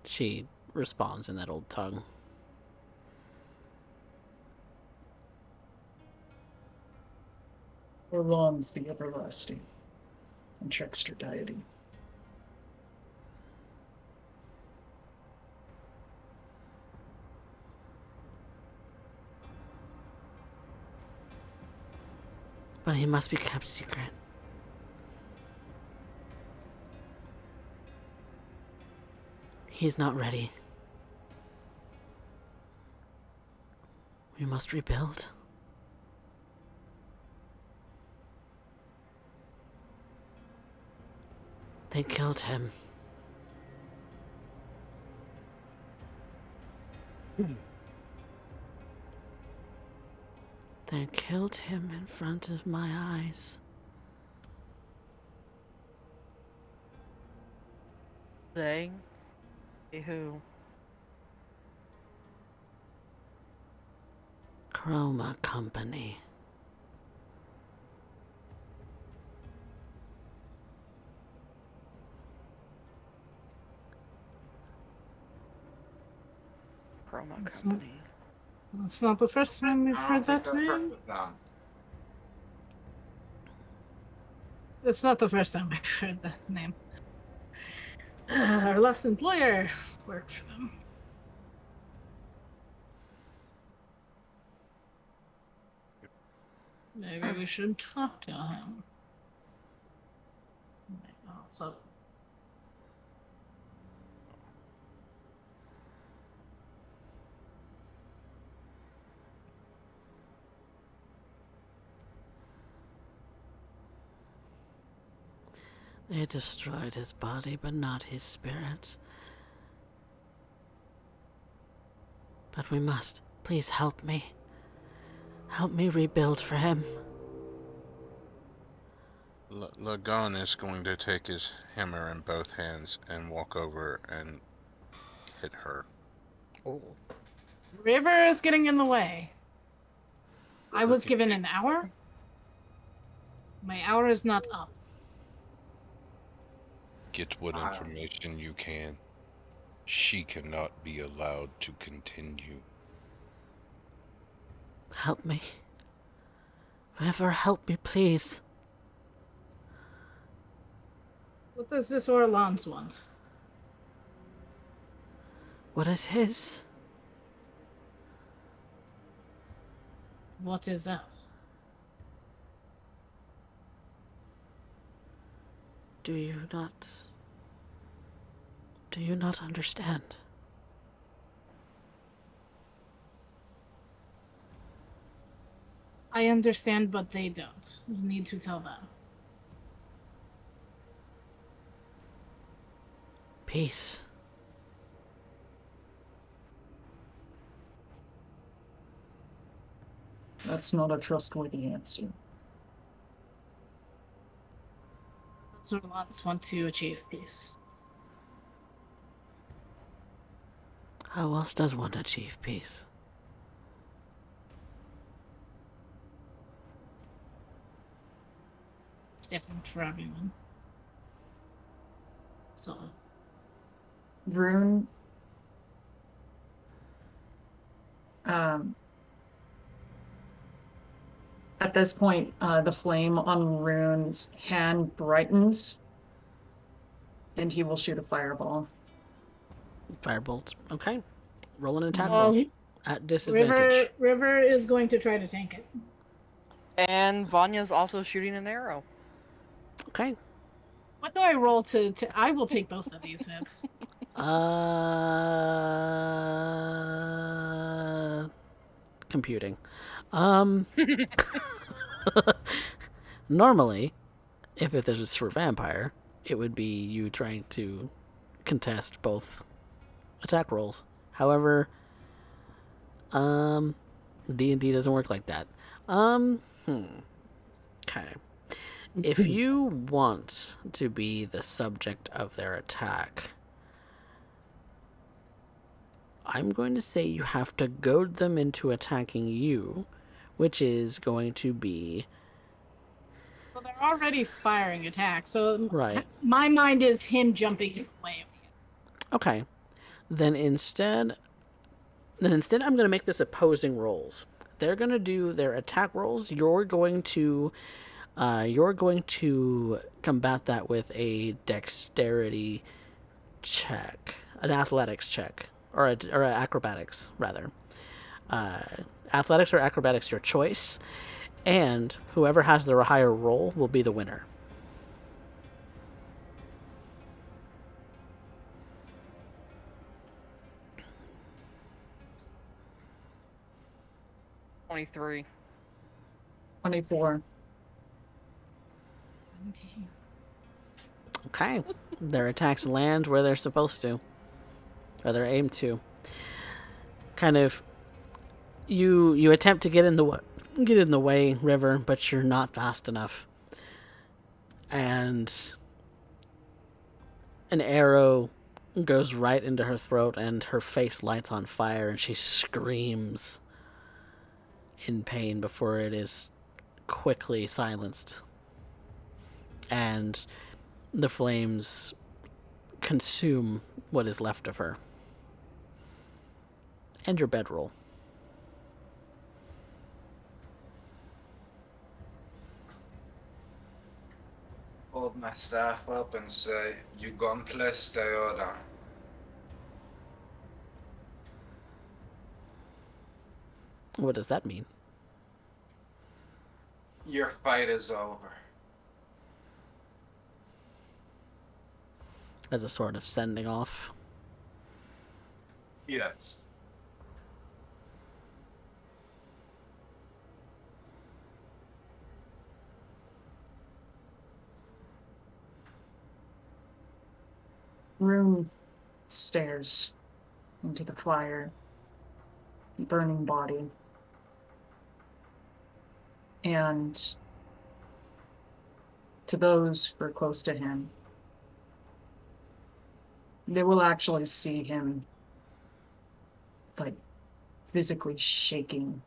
[SPEAKER 1] She responds in that old tongue.
[SPEAKER 4] Orlons the Everlasting, and Trickster deity.
[SPEAKER 1] But he must be kept secret. He's not ready. We must rebuild. They killed him. They killed him in front of my eyes.
[SPEAKER 7] They? Who?
[SPEAKER 1] Chroma Company.
[SPEAKER 7] Chroma
[SPEAKER 5] It's
[SPEAKER 7] Company.
[SPEAKER 5] It's not the first time we've
[SPEAKER 3] I
[SPEAKER 5] heard
[SPEAKER 3] don't think
[SPEAKER 5] that
[SPEAKER 3] I've heard
[SPEAKER 5] name.
[SPEAKER 3] of them.
[SPEAKER 5] It's not the first time we've heard that name. Our last employer worked for them. Maybe we should talk to him. So
[SPEAKER 1] They destroyed his body, but not his spirit. But we must. Please help me. Help me rebuild for him.
[SPEAKER 8] Lagon is going to take his hammer in both hands and walk over and hit her.
[SPEAKER 1] Oh.
[SPEAKER 5] River is getting in the way. I was given an hour. My hour is not up.
[SPEAKER 8] Get what information you can. She cannot be allowed to continue.
[SPEAKER 1] Help me. River, help me, please.
[SPEAKER 5] What does this Orlans want?
[SPEAKER 1] What is his?
[SPEAKER 5] What is that?
[SPEAKER 1] Do you not understand?
[SPEAKER 5] I understand, but they don't. You need to tell them.
[SPEAKER 1] Peace.
[SPEAKER 4] That's not a trustworthy answer.
[SPEAKER 5] Orlans want to achieve peace.
[SPEAKER 1] How else does one achieve peace?
[SPEAKER 5] It's different for everyone. So,
[SPEAKER 4] Rune, at this point, the flame on Rune's hand brightens, and he will shoot a fireball.
[SPEAKER 1] Firebolt. Okay. Roll an attack
[SPEAKER 5] Oh,
[SPEAKER 1] roll. At disadvantage.
[SPEAKER 5] River is going to try to tank it.
[SPEAKER 7] And Vanya's also shooting an arrow.
[SPEAKER 1] Okay.
[SPEAKER 5] What do I roll to I will take both of these hits.
[SPEAKER 1] Computing. Normally, if it is for vampire, it would be you trying to contest both attack rolls. However, D&D doesn't work like that. Okay. If you want to be the subject of their attack, I'm going to say you have to goad them into attacking you, which is going to be...
[SPEAKER 5] Well, they're already firing attacks, so
[SPEAKER 1] Right.
[SPEAKER 5] my mind is him jumping away.
[SPEAKER 1] Okay. Then instead I'm going to make this opposing rolls. They're going to do their attack rolls. You're going to combat that with a dexterity check, an athletics check, or a acrobatics rather. Athletics or acrobatics, your choice, and whoever has the higher roll will be the winner.
[SPEAKER 7] $23.
[SPEAKER 4] 24.
[SPEAKER 5] 17.
[SPEAKER 1] Okay. Their attacks land where they're supposed to, or they're aimed to. Kind of, you attempt to get in the way, River, but you're not fast enough. And an arrow goes right into her throat, and her face lights on fire, and she screams in pain before it is quickly silenced. And the flames consume what is left of her. And your bedroll.
[SPEAKER 3] hold my staff up and say, "You gonple steoda."
[SPEAKER 1] What does that mean?
[SPEAKER 3] Your fight is over.
[SPEAKER 1] As a sort of sending off.
[SPEAKER 3] Yes.
[SPEAKER 4] Rune stares into the fire, burning body, and to those who are close to him, they will actually see him like physically shaking,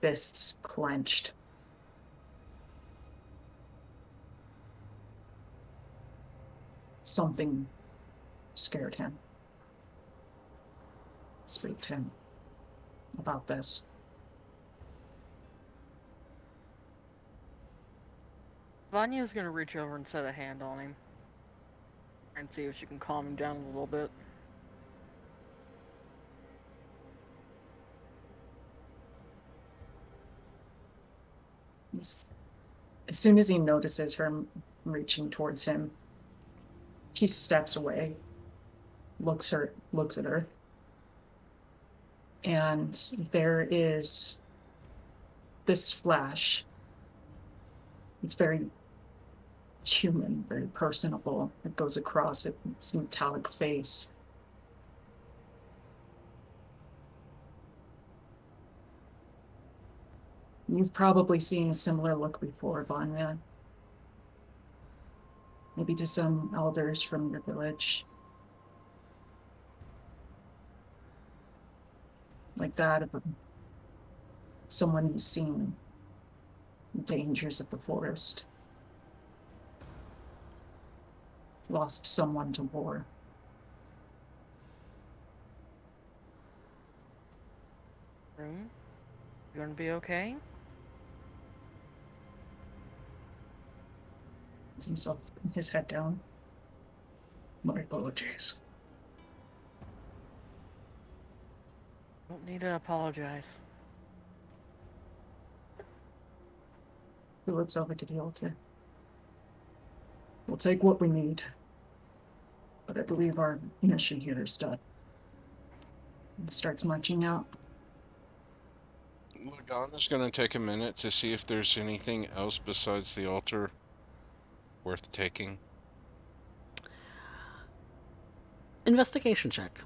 [SPEAKER 4] fists clenched. Something scared him. Speak to him about this.
[SPEAKER 7] Vanya's gonna reach over and set a hand on him. And see if she can calm him down a little bit.
[SPEAKER 4] As soon as he notices her reaching towards him, he steps away, looks at her, and there is this flash. It's very human, very personable. It goes across its metallic face. You've probably seen a similar look before, Vanya. Maybe to some elders from your village. Like that of someone who's seen the dangers of the forest. Lost someone to war.
[SPEAKER 7] Rune? You gonna be okay?
[SPEAKER 4] Puts himself, his head down. My apologies.
[SPEAKER 7] Don't need to apologize.
[SPEAKER 4] He looks over to the altar. We'll take what we need. But I believe our mission here is done. He starts marching out.
[SPEAKER 8] Lagana's going to take a minute to see if there's anything else besides the altar worth taking.
[SPEAKER 1] Investigation check.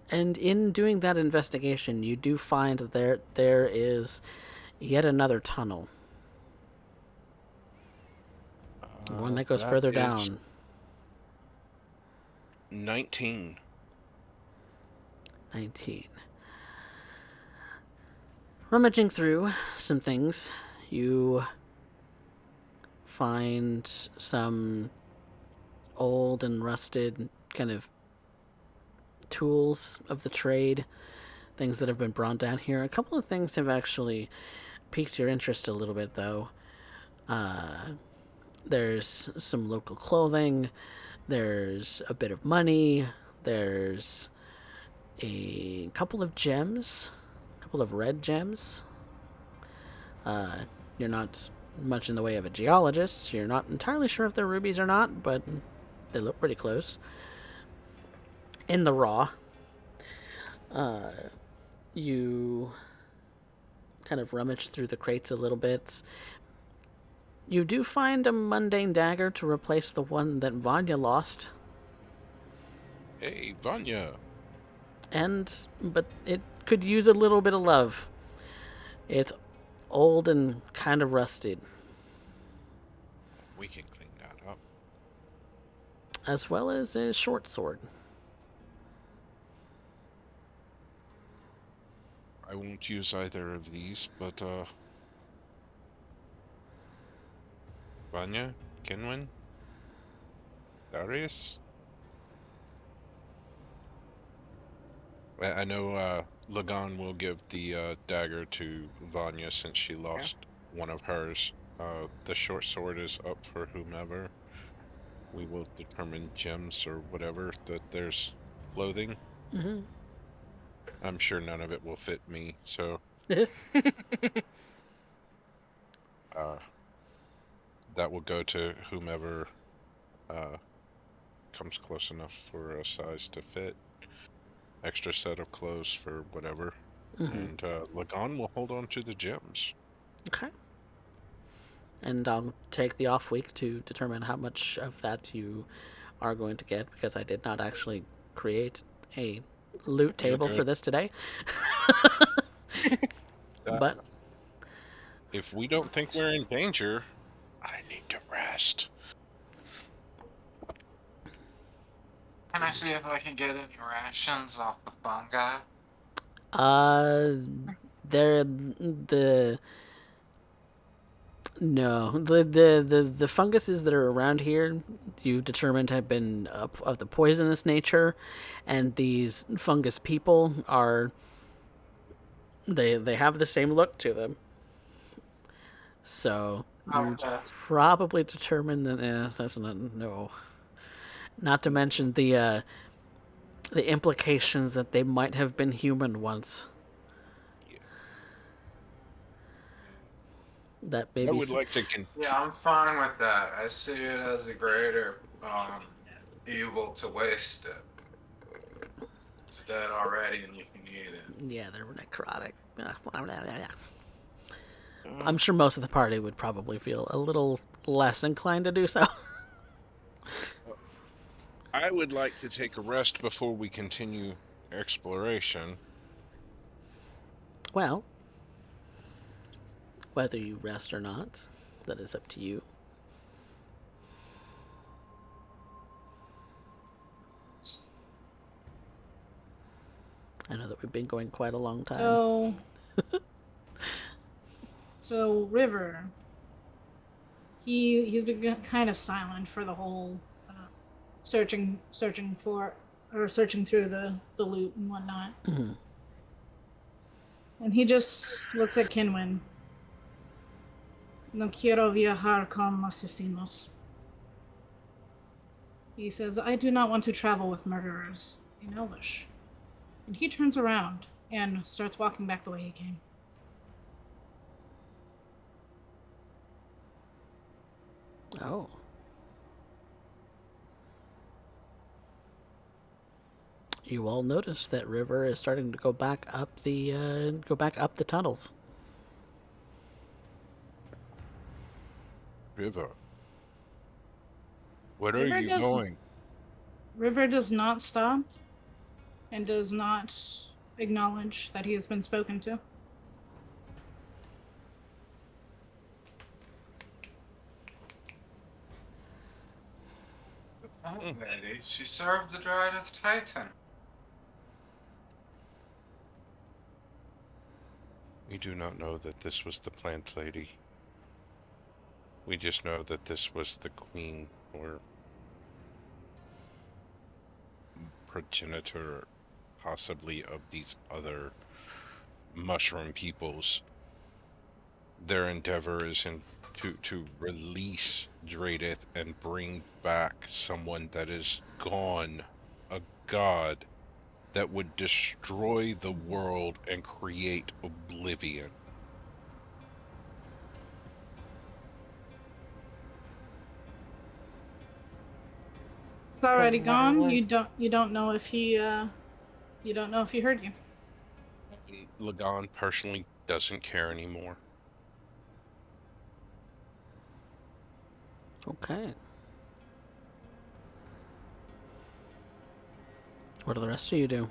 [SPEAKER 1] And in doing that investigation, you do find that there is yet another tunnel. One that goes further down.
[SPEAKER 8] 19.
[SPEAKER 1] 19. Rummaging through some things, you find some old and rusted kind of tools of the trade, things that have been brought down here. A couple of things have actually piqued your interest a little bit, though. There's some local clothing, there's a bit of money, there's a couple of gems, a couple of red gems. You're not much in the way of a geologist, so you're not entirely sure if they're rubies or not, but they look pretty close. In the raw, you kind of rummage through the crates a little bit. You do find a mundane dagger to replace the one that Vanya lost.
[SPEAKER 8] Hey, Vanya.
[SPEAKER 1] But it could use a little bit of love. It's old and kind of rusted.
[SPEAKER 8] We can clean that up.
[SPEAKER 1] As well as a short sword.
[SPEAKER 8] I won't use either of these, but, Vanya? Kinwin? Darius? I know, Lagan will give the, dagger to Vanya since she lost one of hers.
[SPEAKER 2] The short sword is up for whomever. We will determine gems or whatever that there's clothing.
[SPEAKER 1] Mm-hmm.
[SPEAKER 2] I'm sure none of it will fit me, so that will go to whomever comes close enough for a size to fit. Extra set of clothes for whatever. And Lagan will hold on to the gems.
[SPEAKER 1] Okay. And I'll take the off week to determine how much of that you are going to get, because I did not actually create a loot
[SPEAKER 2] You're
[SPEAKER 1] table for
[SPEAKER 2] good.
[SPEAKER 1] this today.
[SPEAKER 2] Uh,
[SPEAKER 1] But
[SPEAKER 2] if we don't think we're in danger, I need to rest.
[SPEAKER 3] Can I see if I can get any rations off the fungi?
[SPEAKER 1] they're the no the funguses that are around here you determined have been of the poisonous nature, and these fungus people are they have the same look to them. So you
[SPEAKER 3] Okay.
[SPEAKER 1] probably determined that that's not no. Not to mention the implications that they might have been human once.
[SPEAKER 2] Yeah.
[SPEAKER 1] That
[SPEAKER 2] I
[SPEAKER 1] baby.
[SPEAKER 2] would like to
[SPEAKER 3] Yeah, I'm fine with that. I see it as a greater evil to waste it. It's dead already and you can eat it.
[SPEAKER 1] Yeah, they're necrotic. I'm sure most of the party would probably feel a little less inclined to do so.
[SPEAKER 2] I would like to take a rest before we continue exploration.
[SPEAKER 1] Well, whether you rest or not, that is up to you. I know that we've been going quite a long time.
[SPEAKER 5] So River, he's been kind of silent for the whole searching through the loot and whatnot.
[SPEAKER 1] Mm-hmm.
[SPEAKER 5] And he just looks at Kinwin. No quiero viajar con asesinos. He says, I do not want to travel with murderers in Elvish. And he turns around and starts walking back the way he came.
[SPEAKER 1] Oh. You all notice that River is starting to go back up the tunnels.
[SPEAKER 2] River, where are
[SPEAKER 5] River
[SPEAKER 2] you
[SPEAKER 5] does
[SPEAKER 2] going?
[SPEAKER 5] River does not stop and does not acknowledge that he has been spoken to.
[SPEAKER 3] Oh, lady, she served the Dryadith Titan.
[SPEAKER 2] We do not know that this was the plant lady. We just know that this was the queen or progenitor, possibly, of these other mushroom peoples. Their endeavor is to release Dradith and bring back someone that is gone, a god that would destroy the world and create oblivion.
[SPEAKER 5] It's already
[SPEAKER 6] Couldn't matter
[SPEAKER 5] gone.
[SPEAKER 6] when.
[SPEAKER 5] You don't know if he heard you.
[SPEAKER 2] Lagan personally doesn't care anymore.
[SPEAKER 1] Okay. What do the rest of you do?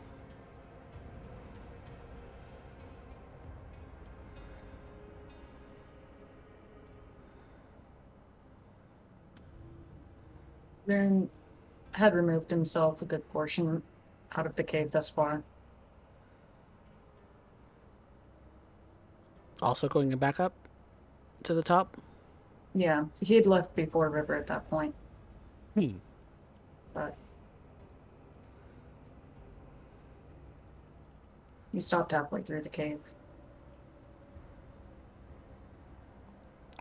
[SPEAKER 4] Rune had removed himself a good portion out of the cave thus far.
[SPEAKER 1] Also going back up to the top?
[SPEAKER 4] Yeah, he had left before River at that point. But he stopped halfway through the cave.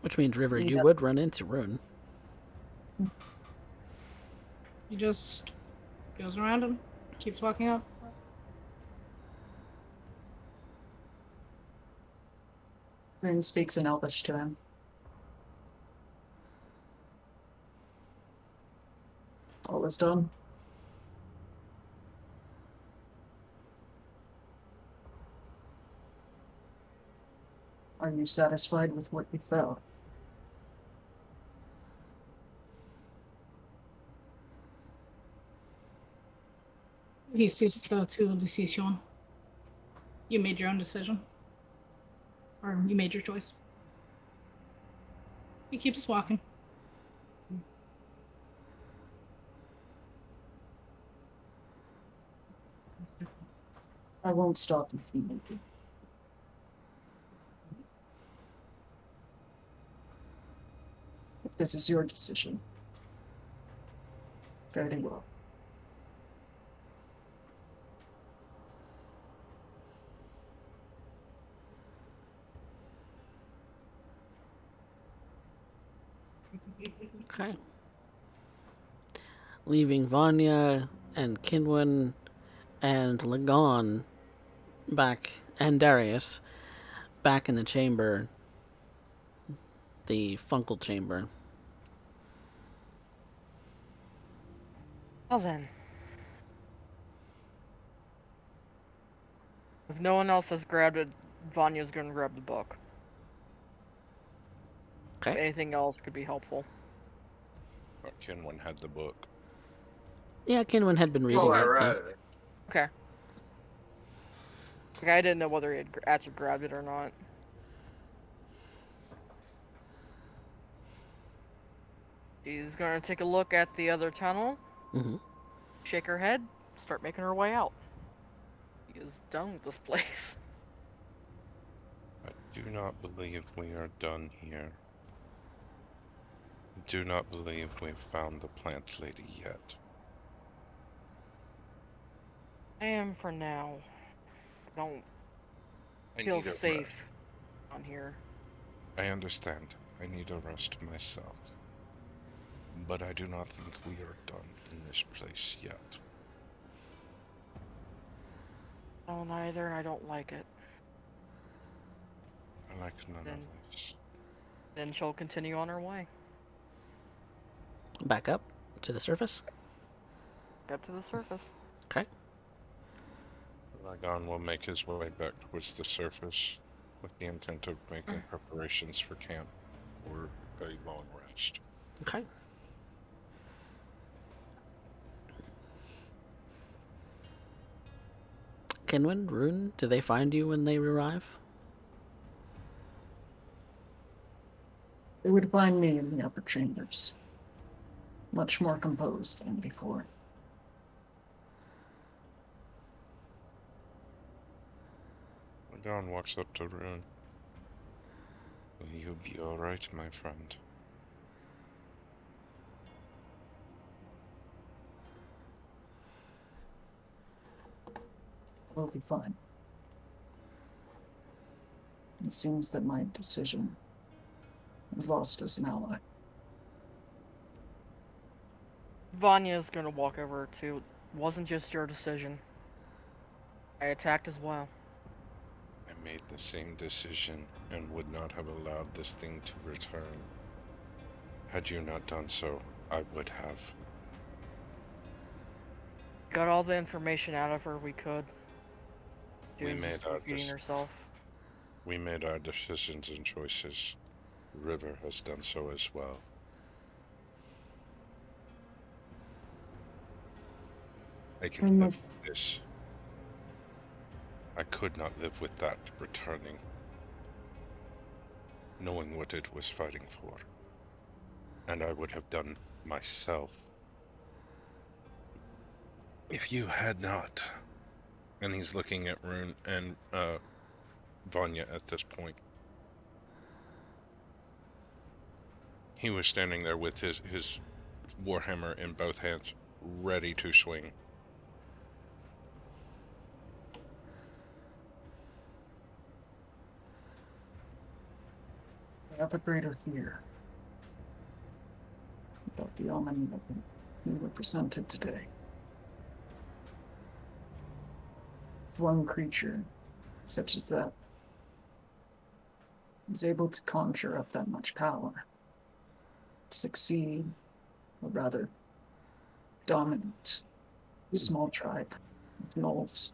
[SPEAKER 1] Which means, River,
[SPEAKER 4] He
[SPEAKER 1] you
[SPEAKER 4] does.
[SPEAKER 1] would run into Rune.
[SPEAKER 5] He just goes around him, keeps walking up.
[SPEAKER 4] Rune speaks in Elvish to him. All is done. Are you satisfied with what you found?
[SPEAKER 5] He's just the two decision. You made your own decision. Or you made your choice. He keeps walking.
[SPEAKER 4] I won't stop if you need to. If this is your decision, very well.
[SPEAKER 1] Okay. Leaving Vanya and Kinwin and Lagon back, and Darius back in the chamber, the Funkle chamber.
[SPEAKER 7] Well then. If no one else has grabbed it, Vanya's gonna grab the book.
[SPEAKER 1] Okay.
[SPEAKER 7] Anything else could be helpful.
[SPEAKER 2] Kinwin had the book.
[SPEAKER 1] Yeah, Kinwin had been reading
[SPEAKER 3] Oh, I
[SPEAKER 1] it.
[SPEAKER 3] read
[SPEAKER 1] Yeah.
[SPEAKER 3] it.
[SPEAKER 7] Okay. Okay, I didn't know whether he had actually grabbed it or not. She's gonna take a look at the other tunnel,
[SPEAKER 1] Mm-hmm.
[SPEAKER 7] shake her head, start making her way out. She is done with this place.
[SPEAKER 2] I do not believe we are done here. I do not believe we've found the plant lady yet.
[SPEAKER 7] I am for now. Don't
[SPEAKER 2] I
[SPEAKER 7] feel
[SPEAKER 2] need a
[SPEAKER 7] safe
[SPEAKER 2] rest.
[SPEAKER 7] on here.
[SPEAKER 2] I understand. I need a rest myself. But I do not think we are done in this place yet.
[SPEAKER 7] I don't either, and I don't like it.
[SPEAKER 2] I like none
[SPEAKER 7] Then-
[SPEAKER 2] of this.
[SPEAKER 7] Then she'll continue on her way.
[SPEAKER 1] Back up to the surface.
[SPEAKER 7] Up to the surface.
[SPEAKER 1] Okay.
[SPEAKER 2] Lagon will make his way back towards the surface with the intent of making preparations for camp or a long rest.
[SPEAKER 1] Okay. Kinwin, Rune, do they find you when they arrive?
[SPEAKER 4] They would find me in the upper chambers, much more composed than before.
[SPEAKER 2] Lagon walks up to Rune. Will you be alright, my friend?
[SPEAKER 4] We'll be fine. It seems that my decision has lost us an ally.
[SPEAKER 7] Vanya's gonna walk over to. Wasn't just your decision. I attacked as well.
[SPEAKER 2] I made the same decision and would not have allowed this thing to return. Had you not done so, I would have.
[SPEAKER 7] Got all the information out of her we could. She
[SPEAKER 2] We
[SPEAKER 7] was
[SPEAKER 2] made
[SPEAKER 7] just
[SPEAKER 2] our
[SPEAKER 7] repeating herself.
[SPEAKER 2] We made our decisions and choices. River has done so as well. I can live with this. I could not live with that returning, knowing what it was fighting for. And I would have done myself if you had not. And he's looking at Rune and Vanya at this point. He was standing there with his warhammer in both hands, ready to swing.
[SPEAKER 4] I have a greater fear about the omen that we were presented today. If one creature such as that is able to conjure up that much power, succeed, or rather dominate a small tribe of gnolls,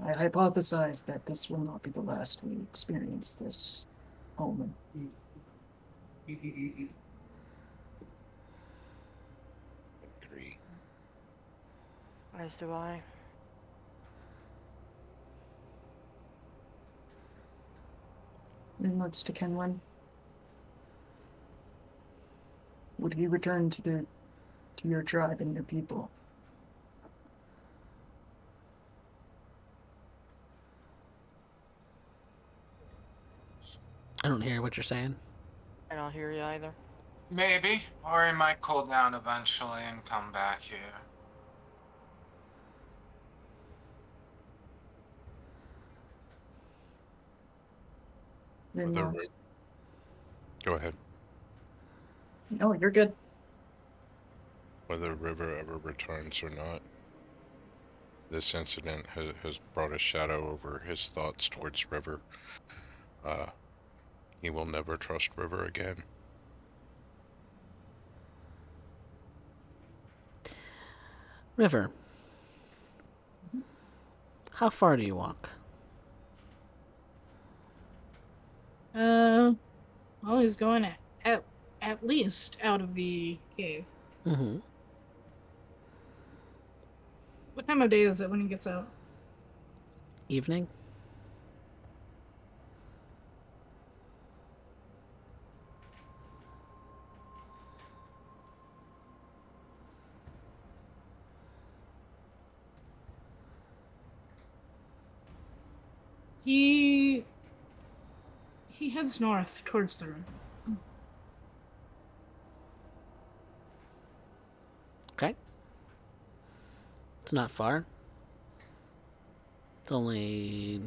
[SPEAKER 4] I hypothesize that this will not be the last we experience this omen.
[SPEAKER 8] Agree.
[SPEAKER 7] As do I.
[SPEAKER 4] In looks to Kenwin. Would he return to your tribe and your people?
[SPEAKER 1] I don't hear what you're saying.
[SPEAKER 7] I don't hear you either.
[SPEAKER 3] Maybe, or he might cool down eventually and come back here.
[SPEAKER 4] Rin
[SPEAKER 2] Whether
[SPEAKER 4] nods.
[SPEAKER 2] Go ahead.
[SPEAKER 4] No, you're good.
[SPEAKER 2] Whether River ever returns or not, this incident has brought a shadow over his thoughts towards River. He will never trust River again.
[SPEAKER 1] River, how far do you walk?
[SPEAKER 5] Well, he's going at least out of the cave.
[SPEAKER 1] Mm-hmm.
[SPEAKER 5] What time of day is it when he gets out?
[SPEAKER 1] Evening?
[SPEAKER 5] He heads north towards the river.
[SPEAKER 1] Okay. It's not far. It's only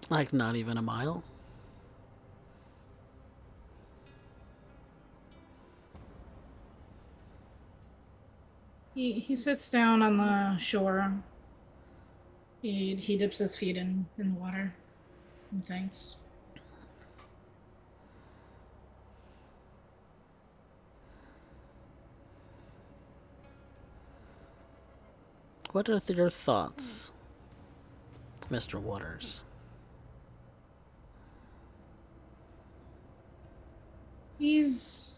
[SPEAKER 1] like not even a mile.
[SPEAKER 5] He sits down on the shore. He dips his feet in the water and thanks.
[SPEAKER 1] What are your thoughts, Mr. Waters?
[SPEAKER 5] He's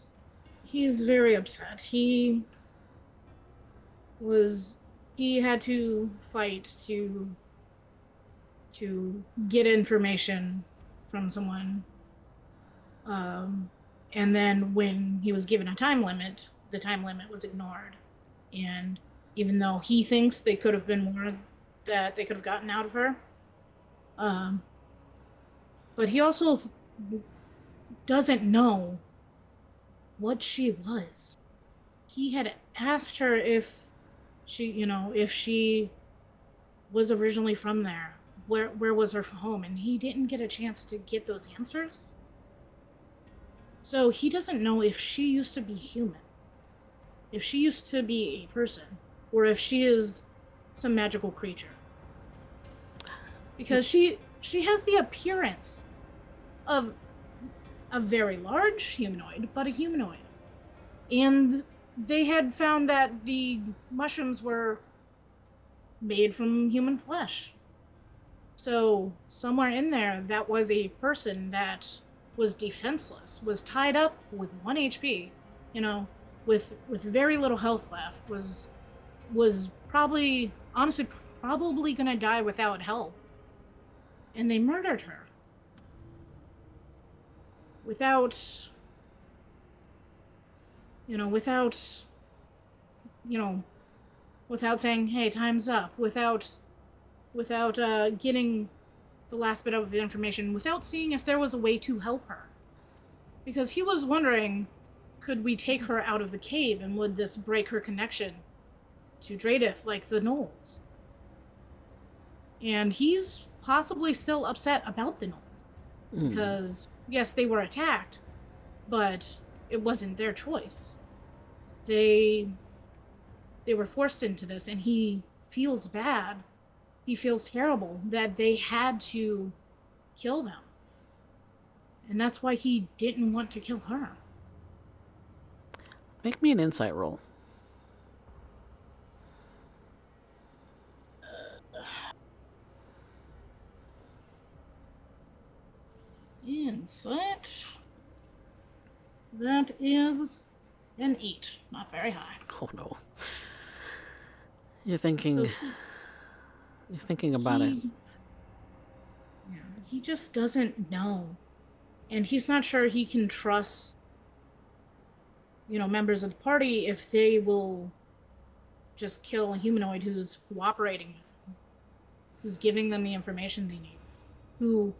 [SPEAKER 5] very upset. He had to fight to get information from someone. And then when he was given a time limit, the time limit was ignored. And even though he thinks they could have been more that they could have gotten out of her, but he also doesn't know what she was. He had asked her if she was originally from there. Where was her home? And he didn't get a chance to get those answers. So he doesn't know if she used to be human, if she used to be a person, or if she is some magical creature. Because she has the appearance of a very large humanoid, but a humanoid. And they had found that the mushrooms were made from human flesh. So somewhere in there, that was a person that was defenseless, was tied up with 1 HP, with very little health left, was probably, honestly, probably gonna die without help. And they murdered her. Without saying, hey, time's up, without getting the last bit of the information, without seeing if there was a way to help her. Because he was wondering, could we take her out of the cave, and would this break her connection to Dradith like the gnolls? And he's possibly still upset about the gnolls. Because, yes, they were attacked, but it wasn't their choice. They were forced into this, and he feels bad. He feels terrible that they had to kill them. And that's why he didn't want to kill her.
[SPEAKER 1] Make me an insight roll.
[SPEAKER 5] Insight. That is an 8. Not very high.
[SPEAKER 1] Oh no. You're thinking about it.
[SPEAKER 5] Yeah, he just doesn't know. And he's not sure he can trust, members of the party if they will just kill a humanoid who's cooperating with them, who's giving them the information they need, who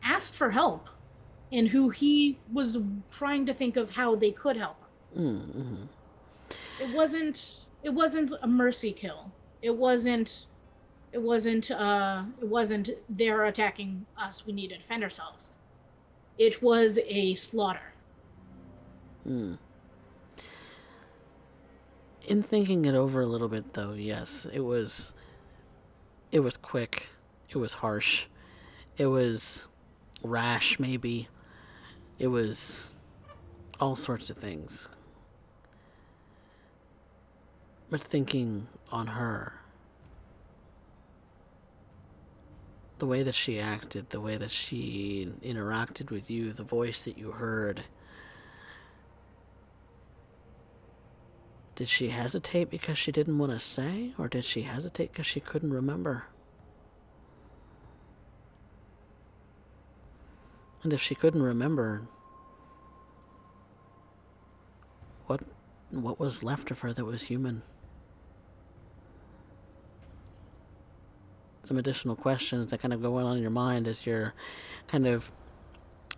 [SPEAKER 5] asked for help, and who he was trying to think of how they could help him. It wasn't a mercy kill. It wasn't they're attacking us, we need to defend ourselves. It was a slaughter.
[SPEAKER 1] In thinking it over a little bit, though, yes, it was quick, it was harsh, it was rash, maybe. It was all sorts of things. But thinking on her, the way that she acted, the way that she interacted with you, the voice that you heard, did she hesitate because she didn't want to say, or did she hesitate because she couldn't remember? And if she couldn't remember, what was left of her that was human? Some additional questions that kind of go on in your mind as you're kind of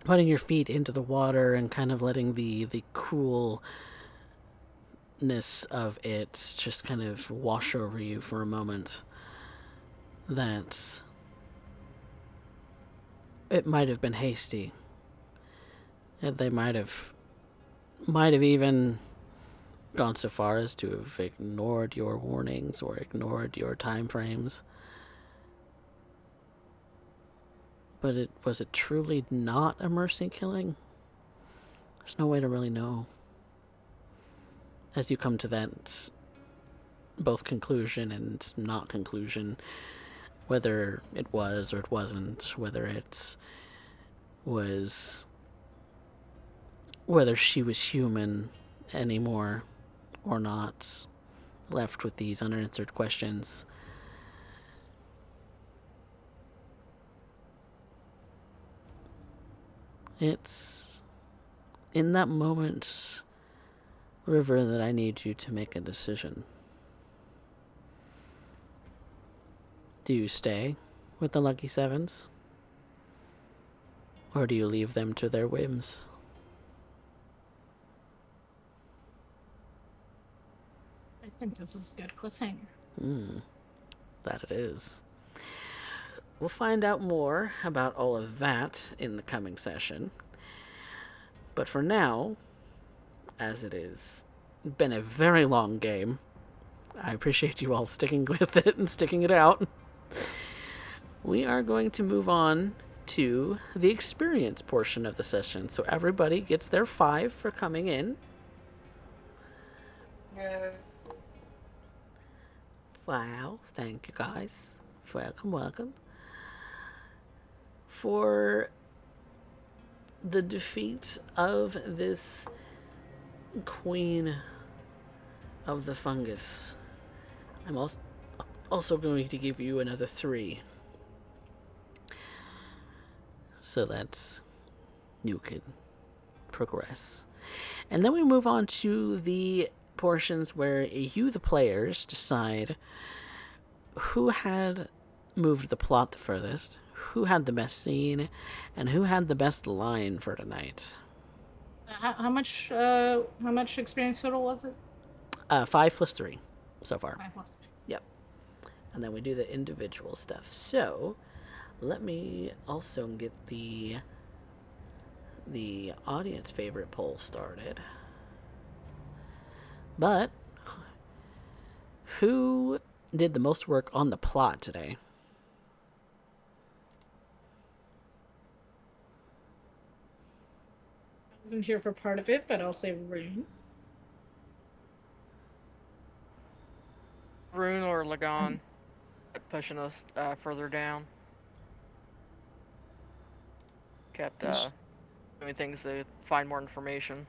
[SPEAKER 1] putting your feet into the water and kind of letting the coolness of it just kind of wash over you for a moment. That it might have been hasty. And they might have even gone so far as to have ignored your warnings or ignored your time frames. But was it truly not a mercy killing? There's no way to really know. As you come to that both conclusion and not conclusion, whether it was or it wasn't, whether she was human anymore or not, left with these unanswered questions. It's in that moment, River, that I need you to make a decision. Do you stay with the Lucky Sevens? Or do you leave them to their whims?
[SPEAKER 5] I think this is a good cliffhanger.
[SPEAKER 1] That it is. We'll find out more about all of that in the coming session. But for now, as it is been a very long game, I appreciate you all sticking with it and sticking it out. We are going to move on to the experience portion of the session. So everybody gets their 5 for coming in. Wow, thank you guys. Welcome. For the defeat of this queen of the fungus, I'm also going to give you another 3. So that you can progress. And then we move on to the portions where you, the players, decide who had moved the plot the furthest, who had the best scene, and who had the best line for tonight.
[SPEAKER 5] How much experience total was it?
[SPEAKER 1] 5 plus 3 so far.
[SPEAKER 5] 5 plus 3.
[SPEAKER 1] Yep. and then we do the individual stuff. So let me also get the audience favorite poll started. But who did the most work on the plot today?
[SPEAKER 5] I wasn't here for part of it, but I'll say Rune.
[SPEAKER 7] Rune or Lagan pushing us further down. Kept doing things to find more information.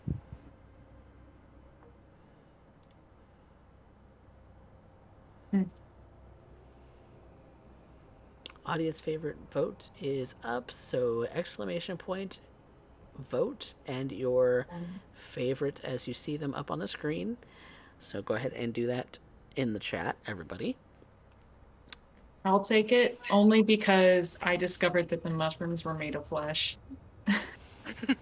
[SPEAKER 1] Audience favorite vote is up, so exclamation point vote and your favorite as you see them up on the screen. So go ahead and do that in the chat, everybody.
[SPEAKER 9] I'll take it only because I discovered that the mushrooms were made of flesh. It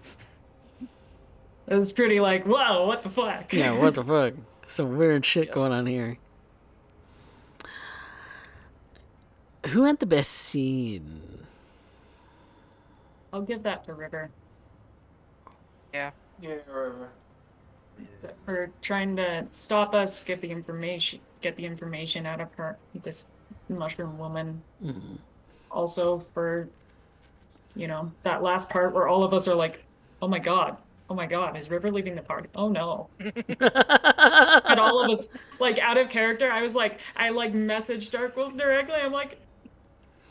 [SPEAKER 9] was pretty like, whoa, what the fuck?
[SPEAKER 1] Yeah, what the fuck? Some weird shit going on here. Who had the best scene?
[SPEAKER 9] I'll give that to River.
[SPEAKER 7] Yeah.
[SPEAKER 3] Yeah, River.
[SPEAKER 9] For trying to stop us, get the information out of her, this mushroom woman.
[SPEAKER 1] Mm-hmm.
[SPEAKER 9] Also for, that last part where all of us are like, oh my god, is River leaving the party? Oh no. And all of us, like, out of character, I was like, I messaged Darkwolf directly. I'm like,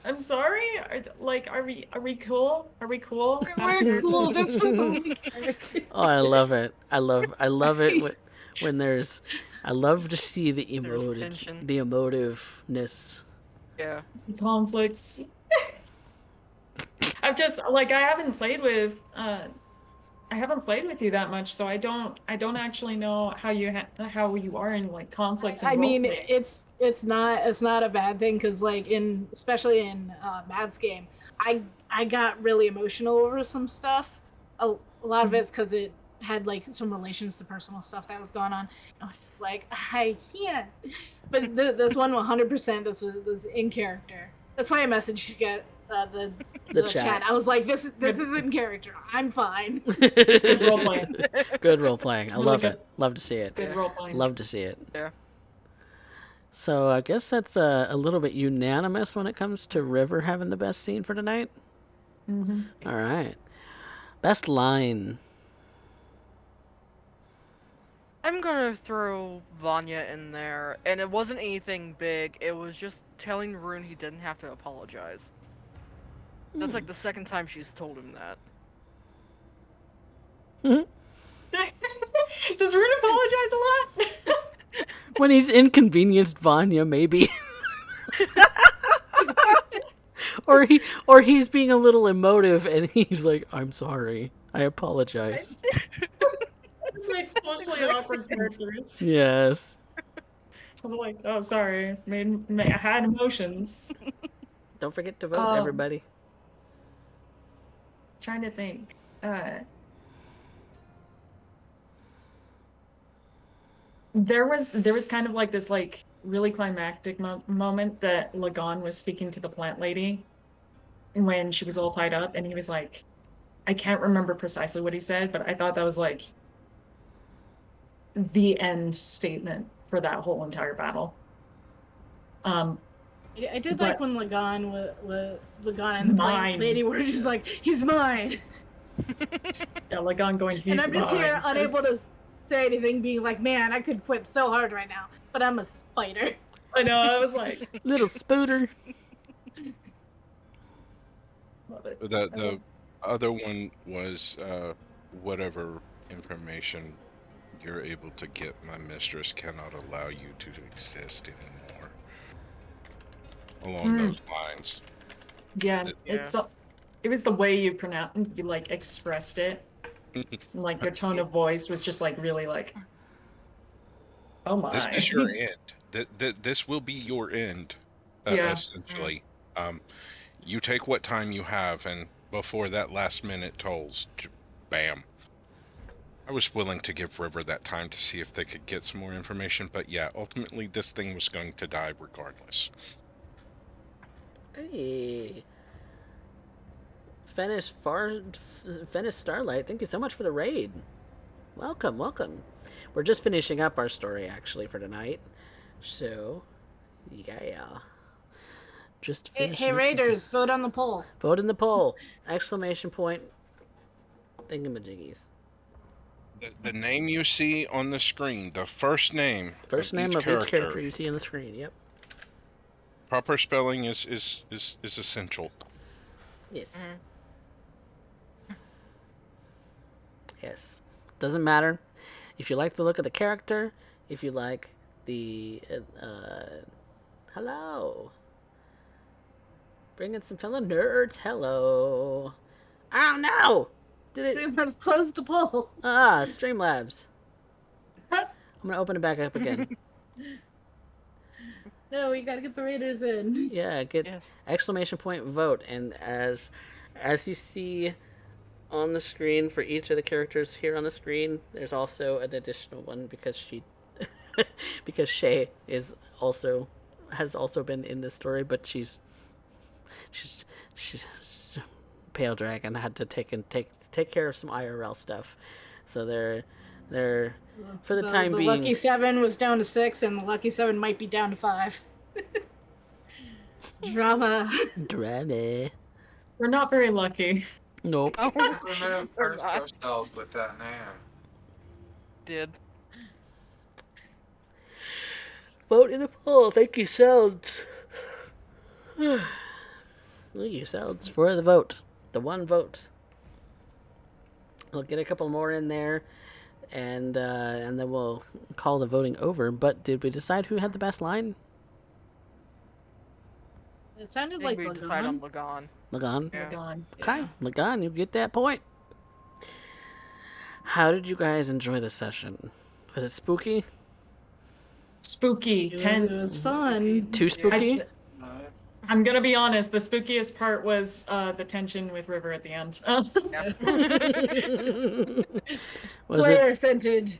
[SPEAKER 9] I'm sorry. Are we cool? Are we cool?
[SPEAKER 5] We're cool. This was only
[SPEAKER 1] Oh, I love it. I love it when there's. I love to see the
[SPEAKER 7] tension.
[SPEAKER 1] the emotiveness.
[SPEAKER 7] Yeah.
[SPEAKER 9] Conflicts. I've just I haven't played with you that much, so I don't actually know how you are in like conflicts.
[SPEAKER 5] I
[SPEAKER 9] and
[SPEAKER 5] mean,
[SPEAKER 9] roleplay.
[SPEAKER 5] it's not a bad thing because like especially in Matt's game, I got really emotional over some stuff. A lot of it's because it had like some relations to personal stuff that was going on. I was just like, I can't. But this one 100%. This was in character. That's why I messaged you get the chat. I was like, this is in character. I'm fine.
[SPEAKER 9] It's good role playing.
[SPEAKER 1] Good role playing. I
[SPEAKER 9] Really
[SPEAKER 1] love
[SPEAKER 9] good.
[SPEAKER 1] it. Love to see it.
[SPEAKER 9] Good role playing.
[SPEAKER 1] Love to see it.
[SPEAKER 7] Yeah.
[SPEAKER 1] So I guess that's a little bit unanimous when it comes to River having the best scene for tonight.
[SPEAKER 9] Mm-hmm.
[SPEAKER 1] All right. Best line.
[SPEAKER 7] I'm gonna throw Vanya in there, and it wasn't anything big. It was just telling Rune he didn't have to apologize. That's like the second time she's told him that.
[SPEAKER 9] Does Rune apologize a lot?
[SPEAKER 1] When he's inconvenienced Vanya, maybe. or he's being a little emotive and he's like, I'm sorry. I apologize.
[SPEAKER 9] This makes socially awkward characters.
[SPEAKER 1] Yes.
[SPEAKER 9] I'm like, oh, sorry. I had emotions.
[SPEAKER 1] Don't forget to vote, everybody.
[SPEAKER 9] Trying to think. There was kind of like this like really climactic moment that Lagan was speaking to the plant lady when she was all tied up, and he was like, I can't remember precisely what he said, but I thought that was like the end statement for that whole entire battle.
[SPEAKER 5] I did like when Lagan and the plant lady were just like, he's mine.
[SPEAKER 9] Yeah, Lagan going, he's
[SPEAKER 5] and I'm just
[SPEAKER 9] mine.
[SPEAKER 5] here unable to say anything, being like, man, I could quip so hard right now, but I'm a spider.
[SPEAKER 9] I know, I was like,
[SPEAKER 1] little spooter.
[SPEAKER 9] Love it.
[SPEAKER 2] The other one was whatever information you're able to get, my mistress cannot allow you to exist anymore. Along those lines.
[SPEAKER 9] Yeah, it was the way you expressed it. Like your tone of voice was just like really like, oh my.
[SPEAKER 2] This is your end. This will be your end, essentially. You take what time you have, and before that last minute tolls, bam. I was willing to give River that time to see if they could get some more information, but yeah, ultimately this thing was going to die regardless.
[SPEAKER 1] Hey. Fennis Starlight, thank you so much for the raid. Welcome, welcome. We're just finishing up our story actually for tonight. So, yeah. Just
[SPEAKER 5] Hey,
[SPEAKER 1] finishing up some-
[SPEAKER 5] Raiders, vote on the poll.
[SPEAKER 1] Vote in the poll! Exclamation point. Thingamajiggies.
[SPEAKER 2] The name you see on the screen, the first name
[SPEAKER 1] First name of each character you see on the screen. Yep.
[SPEAKER 2] Proper spelling is essential.
[SPEAKER 1] Yes.
[SPEAKER 7] Mhm.
[SPEAKER 1] Yes. Doesn't matter if you like the look of the character, if you like the hello. Bring in some fellow nerds. Hello. Oh no! Did it?
[SPEAKER 5] Streamlabs closed the poll.
[SPEAKER 1] Streamlabs. I'm gonna open it back up again.
[SPEAKER 5] No, we gotta get the Raiders in.
[SPEAKER 1] Yeah, get
[SPEAKER 7] Yes.
[SPEAKER 1] exclamation point vote, and as you see on the screen for each of the characters here on the screen, there's also an additional one because because Shay has also been in this story, but she's Pale Dragon had to take care of some IRL stuff, so they're for the time being.
[SPEAKER 5] The Lucky 7 was down to 6, and the Lucky 7 might be down to 5. Drama.
[SPEAKER 1] Drama.
[SPEAKER 9] We're not very lucky.
[SPEAKER 1] Nope.
[SPEAKER 3] We're gonna curse ourselves with that name.
[SPEAKER 7] Did.
[SPEAKER 1] Vote in the poll. Thank you, Sounds. Thank you, Sounds, for the vote. The one vote. We'll get a couple more in there, and then we'll call the voting over. But did we decide who had the best line?
[SPEAKER 5] It
[SPEAKER 7] I
[SPEAKER 5] sounded
[SPEAKER 7] think
[SPEAKER 5] like
[SPEAKER 7] we decide on
[SPEAKER 5] Lagan.
[SPEAKER 7] Lagan.
[SPEAKER 1] Lagan?
[SPEAKER 7] Yeah.
[SPEAKER 9] Gone.
[SPEAKER 1] Okay,
[SPEAKER 5] Yeah.
[SPEAKER 1] Lagan, you get that point. How did you guys enjoy the session? Was it spooky?
[SPEAKER 9] Spooky,
[SPEAKER 5] It was
[SPEAKER 9] tense.
[SPEAKER 5] fun.
[SPEAKER 1] Too spooky?
[SPEAKER 9] I'm gonna be honest. The spookiest part was the tension with River at the end.
[SPEAKER 1] Was it
[SPEAKER 5] Player centered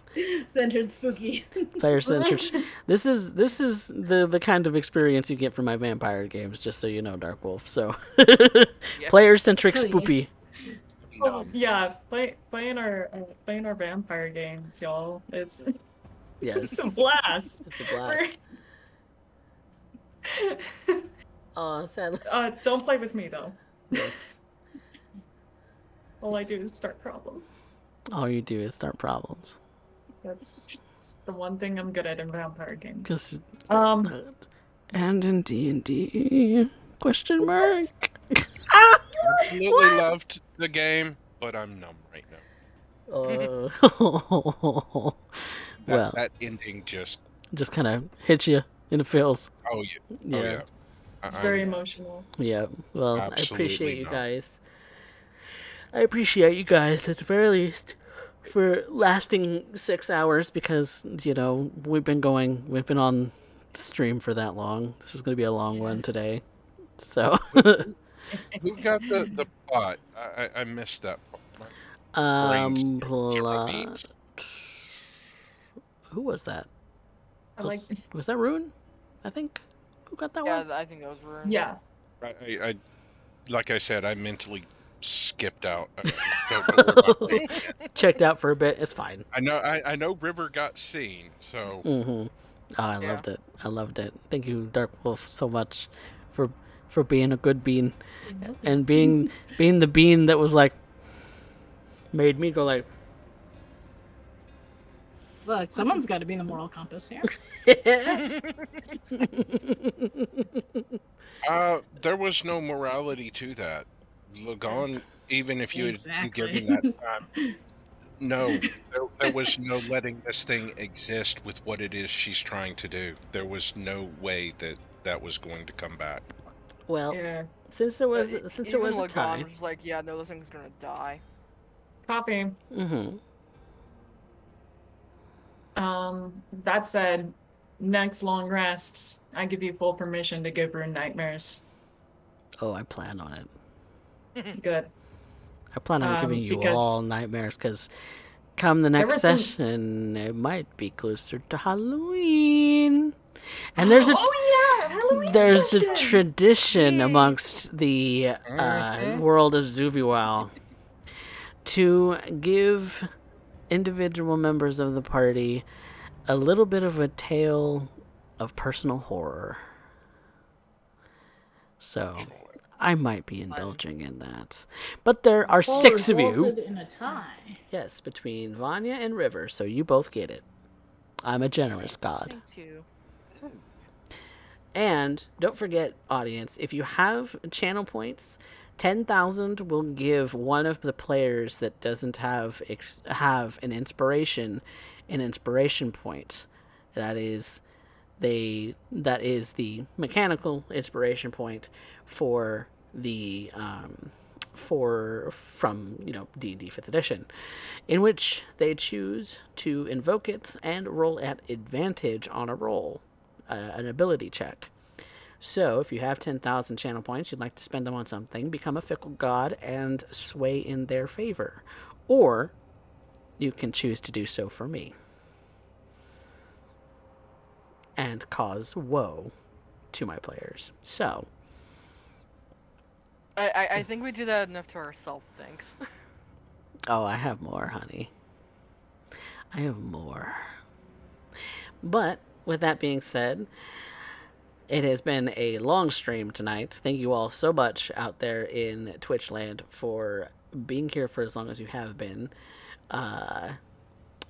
[SPEAKER 5] spooky.
[SPEAKER 1] player centered? This is the kind of experience you get from my vampire games, just so you know, Dark Wolf. So player centric
[SPEAKER 5] Hell yeah.
[SPEAKER 1] spoopy.
[SPEAKER 9] Oh, yeah, playing our vampire games, y'all. It's
[SPEAKER 1] Yes,
[SPEAKER 9] a blast.
[SPEAKER 1] it's a blast. Oh, sadly.
[SPEAKER 9] Don't play with me though.
[SPEAKER 1] Yes.
[SPEAKER 9] All I do is start problems.
[SPEAKER 1] All you do is start problems.
[SPEAKER 9] That's the one thing I'm good at in vampire games.
[SPEAKER 1] 'Cause and in D&D? Question mark.
[SPEAKER 2] Absolutely loved the game, but I'm numb right now.
[SPEAKER 1] Well,
[SPEAKER 2] That ending just
[SPEAKER 1] kind of hits you in the feels.
[SPEAKER 2] oh yeah.
[SPEAKER 1] Yeah.
[SPEAKER 2] Oh yeah.
[SPEAKER 9] It's very emotional.
[SPEAKER 1] Yeah. Well,
[SPEAKER 2] Absolutely
[SPEAKER 1] I appreciate you
[SPEAKER 2] not.
[SPEAKER 1] guys. I appreciate you guys at the very least for lasting 6 hours because, you know, we've been on stream for that long. This is going to be a long one today. So,
[SPEAKER 2] Who got the plot? I missed that part. My brain's zero
[SPEAKER 1] plot.
[SPEAKER 2] beats.
[SPEAKER 1] Who was that?
[SPEAKER 9] I like.
[SPEAKER 1] Was that Rune? I think. Who got that one?
[SPEAKER 7] Yeah, I think that was ruined.
[SPEAKER 9] Yeah.
[SPEAKER 2] I like I said, I mentally skipped out. I don't know where my brain went.
[SPEAKER 1] Checked out for a bit. It's fine.
[SPEAKER 2] I know River got seen, so
[SPEAKER 1] Mm-hmm. Oh, I
[SPEAKER 7] Yeah.
[SPEAKER 1] loved it. I loved it. Thank you, Dark Wolf, so much for being a good bean and being the bean that was like made me go like.
[SPEAKER 5] Look, someone's got to be the moral compass here.
[SPEAKER 2] there was no morality to that. Lagan, even if you had been given that time, no, there was no letting this thing exist with what it is she's trying to do. There was no way that was going to come back.
[SPEAKER 1] Well,
[SPEAKER 9] Yeah.
[SPEAKER 1] since there was
[SPEAKER 7] Even
[SPEAKER 1] a
[SPEAKER 7] Lagan
[SPEAKER 1] tie.
[SPEAKER 7] was just like, yeah, no, this thing's gonna die.
[SPEAKER 9] Copy.
[SPEAKER 1] Mm-hmm.
[SPEAKER 9] That said, next long rest, I give you full permission to give Rune nightmares.
[SPEAKER 1] Oh, I plan on it.
[SPEAKER 9] Good.
[SPEAKER 1] I plan on giving you
[SPEAKER 9] because-
[SPEAKER 1] all nightmares because come the next
[SPEAKER 9] was some-
[SPEAKER 1] session, it might be closer to Halloween. And there's a
[SPEAKER 9] Halloween
[SPEAKER 1] there's
[SPEAKER 9] session.
[SPEAKER 1] a tradition
[SPEAKER 7] Yay.
[SPEAKER 1] amongst the
[SPEAKER 2] Mhm.
[SPEAKER 1] world of Zuviwal to give individual members of the party a little bit of a tale of personal horror. So I might be indulging in that. But there are
[SPEAKER 5] All
[SPEAKER 1] 6 of you.
[SPEAKER 5] resulted in a tie.
[SPEAKER 1] Yes, between Vanya and River, so you both get it. I'm a generous god.
[SPEAKER 7] Thank you.
[SPEAKER 1] And don't forget, audience, if you have channel points, 10,000 will give one of the players that doesn't have an inspiration point. That is the mechanical inspiration point for the from D&D 5th edition, in which they choose to invoke it and roll at advantage on a roll, an ability check. So, if you have 10,000 channel points, you'd like to spend them on something, become a fickle god and sway in their favor. Or, you can choose to do so for me. And cause woe to my players. So.
[SPEAKER 7] I think we do that enough to ourselves, thanks.
[SPEAKER 1] Oh, I have more, honey. I have more. But, with that being said, it has been a long stream tonight. Thank you all so much out there in Twitch land for being here for as long as you have been.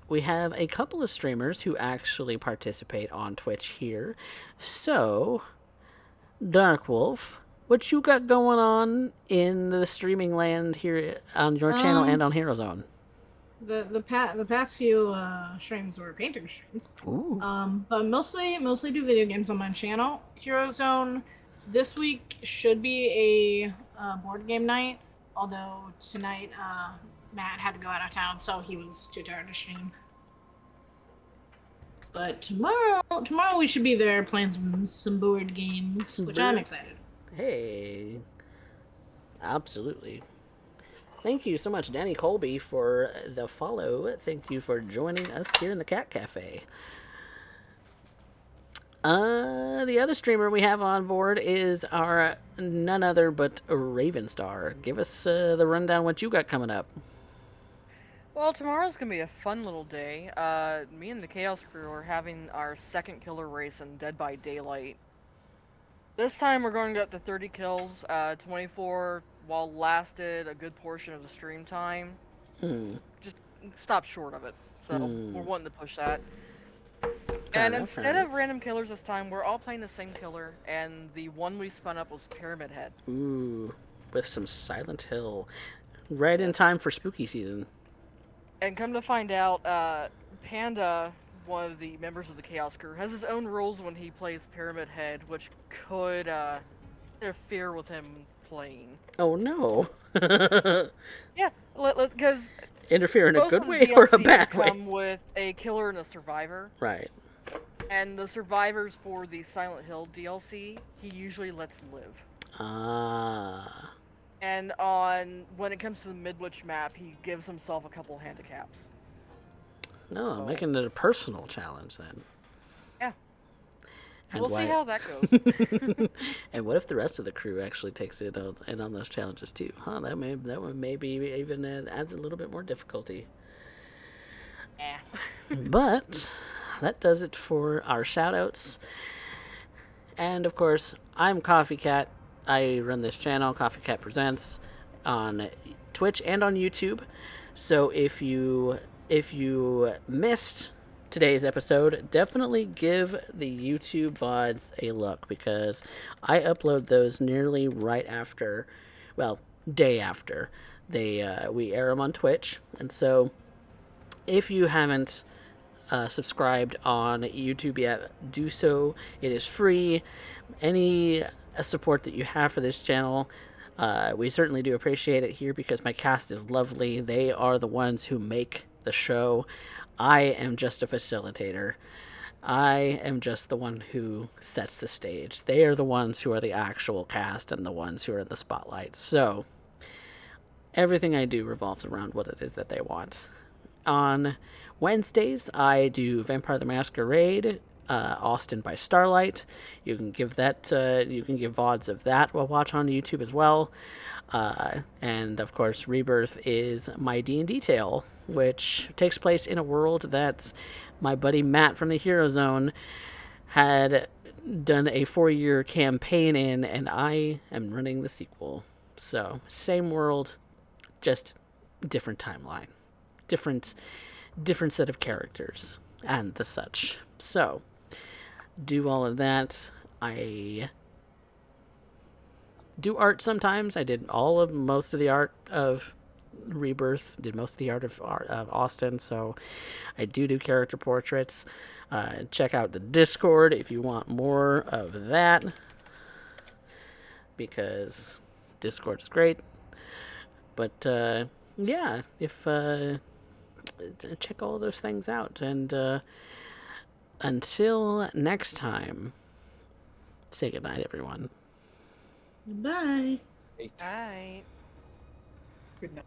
[SPEAKER 1] We have a couple of streamers who actually participate on Twitch here. So, Dark Wolf, what you got going on in the streaming land here on your channel and on Hero Zone?
[SPEAKER 5] The past few streams were painting streams.
[SPEAKER 1] Ooh.
[SPEAKER 5] But mostly do video games on my channel. Hero Zone this week should be a board game night. Although tonight Matt had to go out of town, so he was too tired to stream. But tomorrow we should be there playing some board games, which I'm excited.
[SPEAKER 1] Hey, absolutely. Thank you so much, Danny Colby, for the follow. Thank you for joining us here in the Cat Cafe. The other streamer we have on board is our none other but Ravenstar. Give us the rundown what you got coming up.
[SPEAKER 7] Well, tomorrow's gonna be a fun little day. Me and the Chaos Crew are having our second killer race in Dead by Daylight. This time we're going to go up to 30 kills, 24 while lasted a good portion of the stream time. Just stop short of it. So we're wanting to push that. And instead of random killers this time, we're all playing the same killer, and the one we spun up was Pyramid Head.
[SPEAKER 1] Ooh, with some Silent Hill. Right in time for spooky season.
[SPEAKER 7] And come to find out, Panda, one of the members of the Chaos Crew, has his own rules when he plays Pyramid Head, which could interfere with him playing.
[SPEAKER 1] Oh no.
[SPEAKER 7] Yeah, because
[SPEAKER 1] interfere in a
[SPEAKER 7] most
[SPEAKER 1] good
[SPEAKER 7] of the
[SPEAKER 1] way or a
[SPEAKER 7] DLCs
[SPEAKER 1] bad way?
[SPEAKER 7] come with a killer and a survivor.
[SPEAKER 1] Right.
[SPEAKER 7] And the survivors for the Silent Hill DLC, he usually lets live.
[SPEAKER 1] Ah.
[SPEAKER 7] And when it comes to the Midwich map, he gives himself a couple handicaps.
[SPEAKER 1] No, making it a personal challenge then.
[SPEAKER 7] Yeah.
[SPEAKER 1] And
[SPEAKER 7] We'll see how that goes.
[SPEAKER 1] And what if the rest of the crew actually takes it in on those challenges too? Huh? That one maybe even adds a little bit more difficulty.
[SPEAKER 7] Yeah.
[SPEAKER 1] But that does it for our shoutouts. And of course, I'm CoffeeCat. I run this channel, CoffeeCat Presents, on Twitch and on YouTube. So if you missed today's episode, definitely give the YouTube VODs a look, because I upload those nearly right after, well, day after we air them on Twitch. And so if you haven't subscribed on YouTube yet, do so. It is free. Any support that you have for this channel, we certainly do appreciate it here, because my cast is lovely. They are the ones who make the show. I am just a facilitator. I am just the one who sets the stage. They are the ones who are the actual cast and the ones who are in the spotlight. So everything I do revolves around what it is that they want. on Wednesdays, I do Vampire the Masquerade, Austin by Starlight. You can give VODs of that while watch on YouTube as well. And of course, Rebirth is my D&D tale, which takes place in a world that my buddy Matt from the Hero Zone had done a 4-year campaign in, and I am running the sequel. So, same world, just different timeline, different set of characters, and the such. So, do all of that. I do art sometimes. I did most of the art of Rebirth, did most of the art of Austin, so I do character portraits. Check out the Discord if you want more of that, because Discord is great. But yeah, if check all those things out, and until next time, say goodnight, everyone.
[SPEAKER 5] Bye.
[SPEAKER 7] Alright.
[SPEAKER 9] Good night.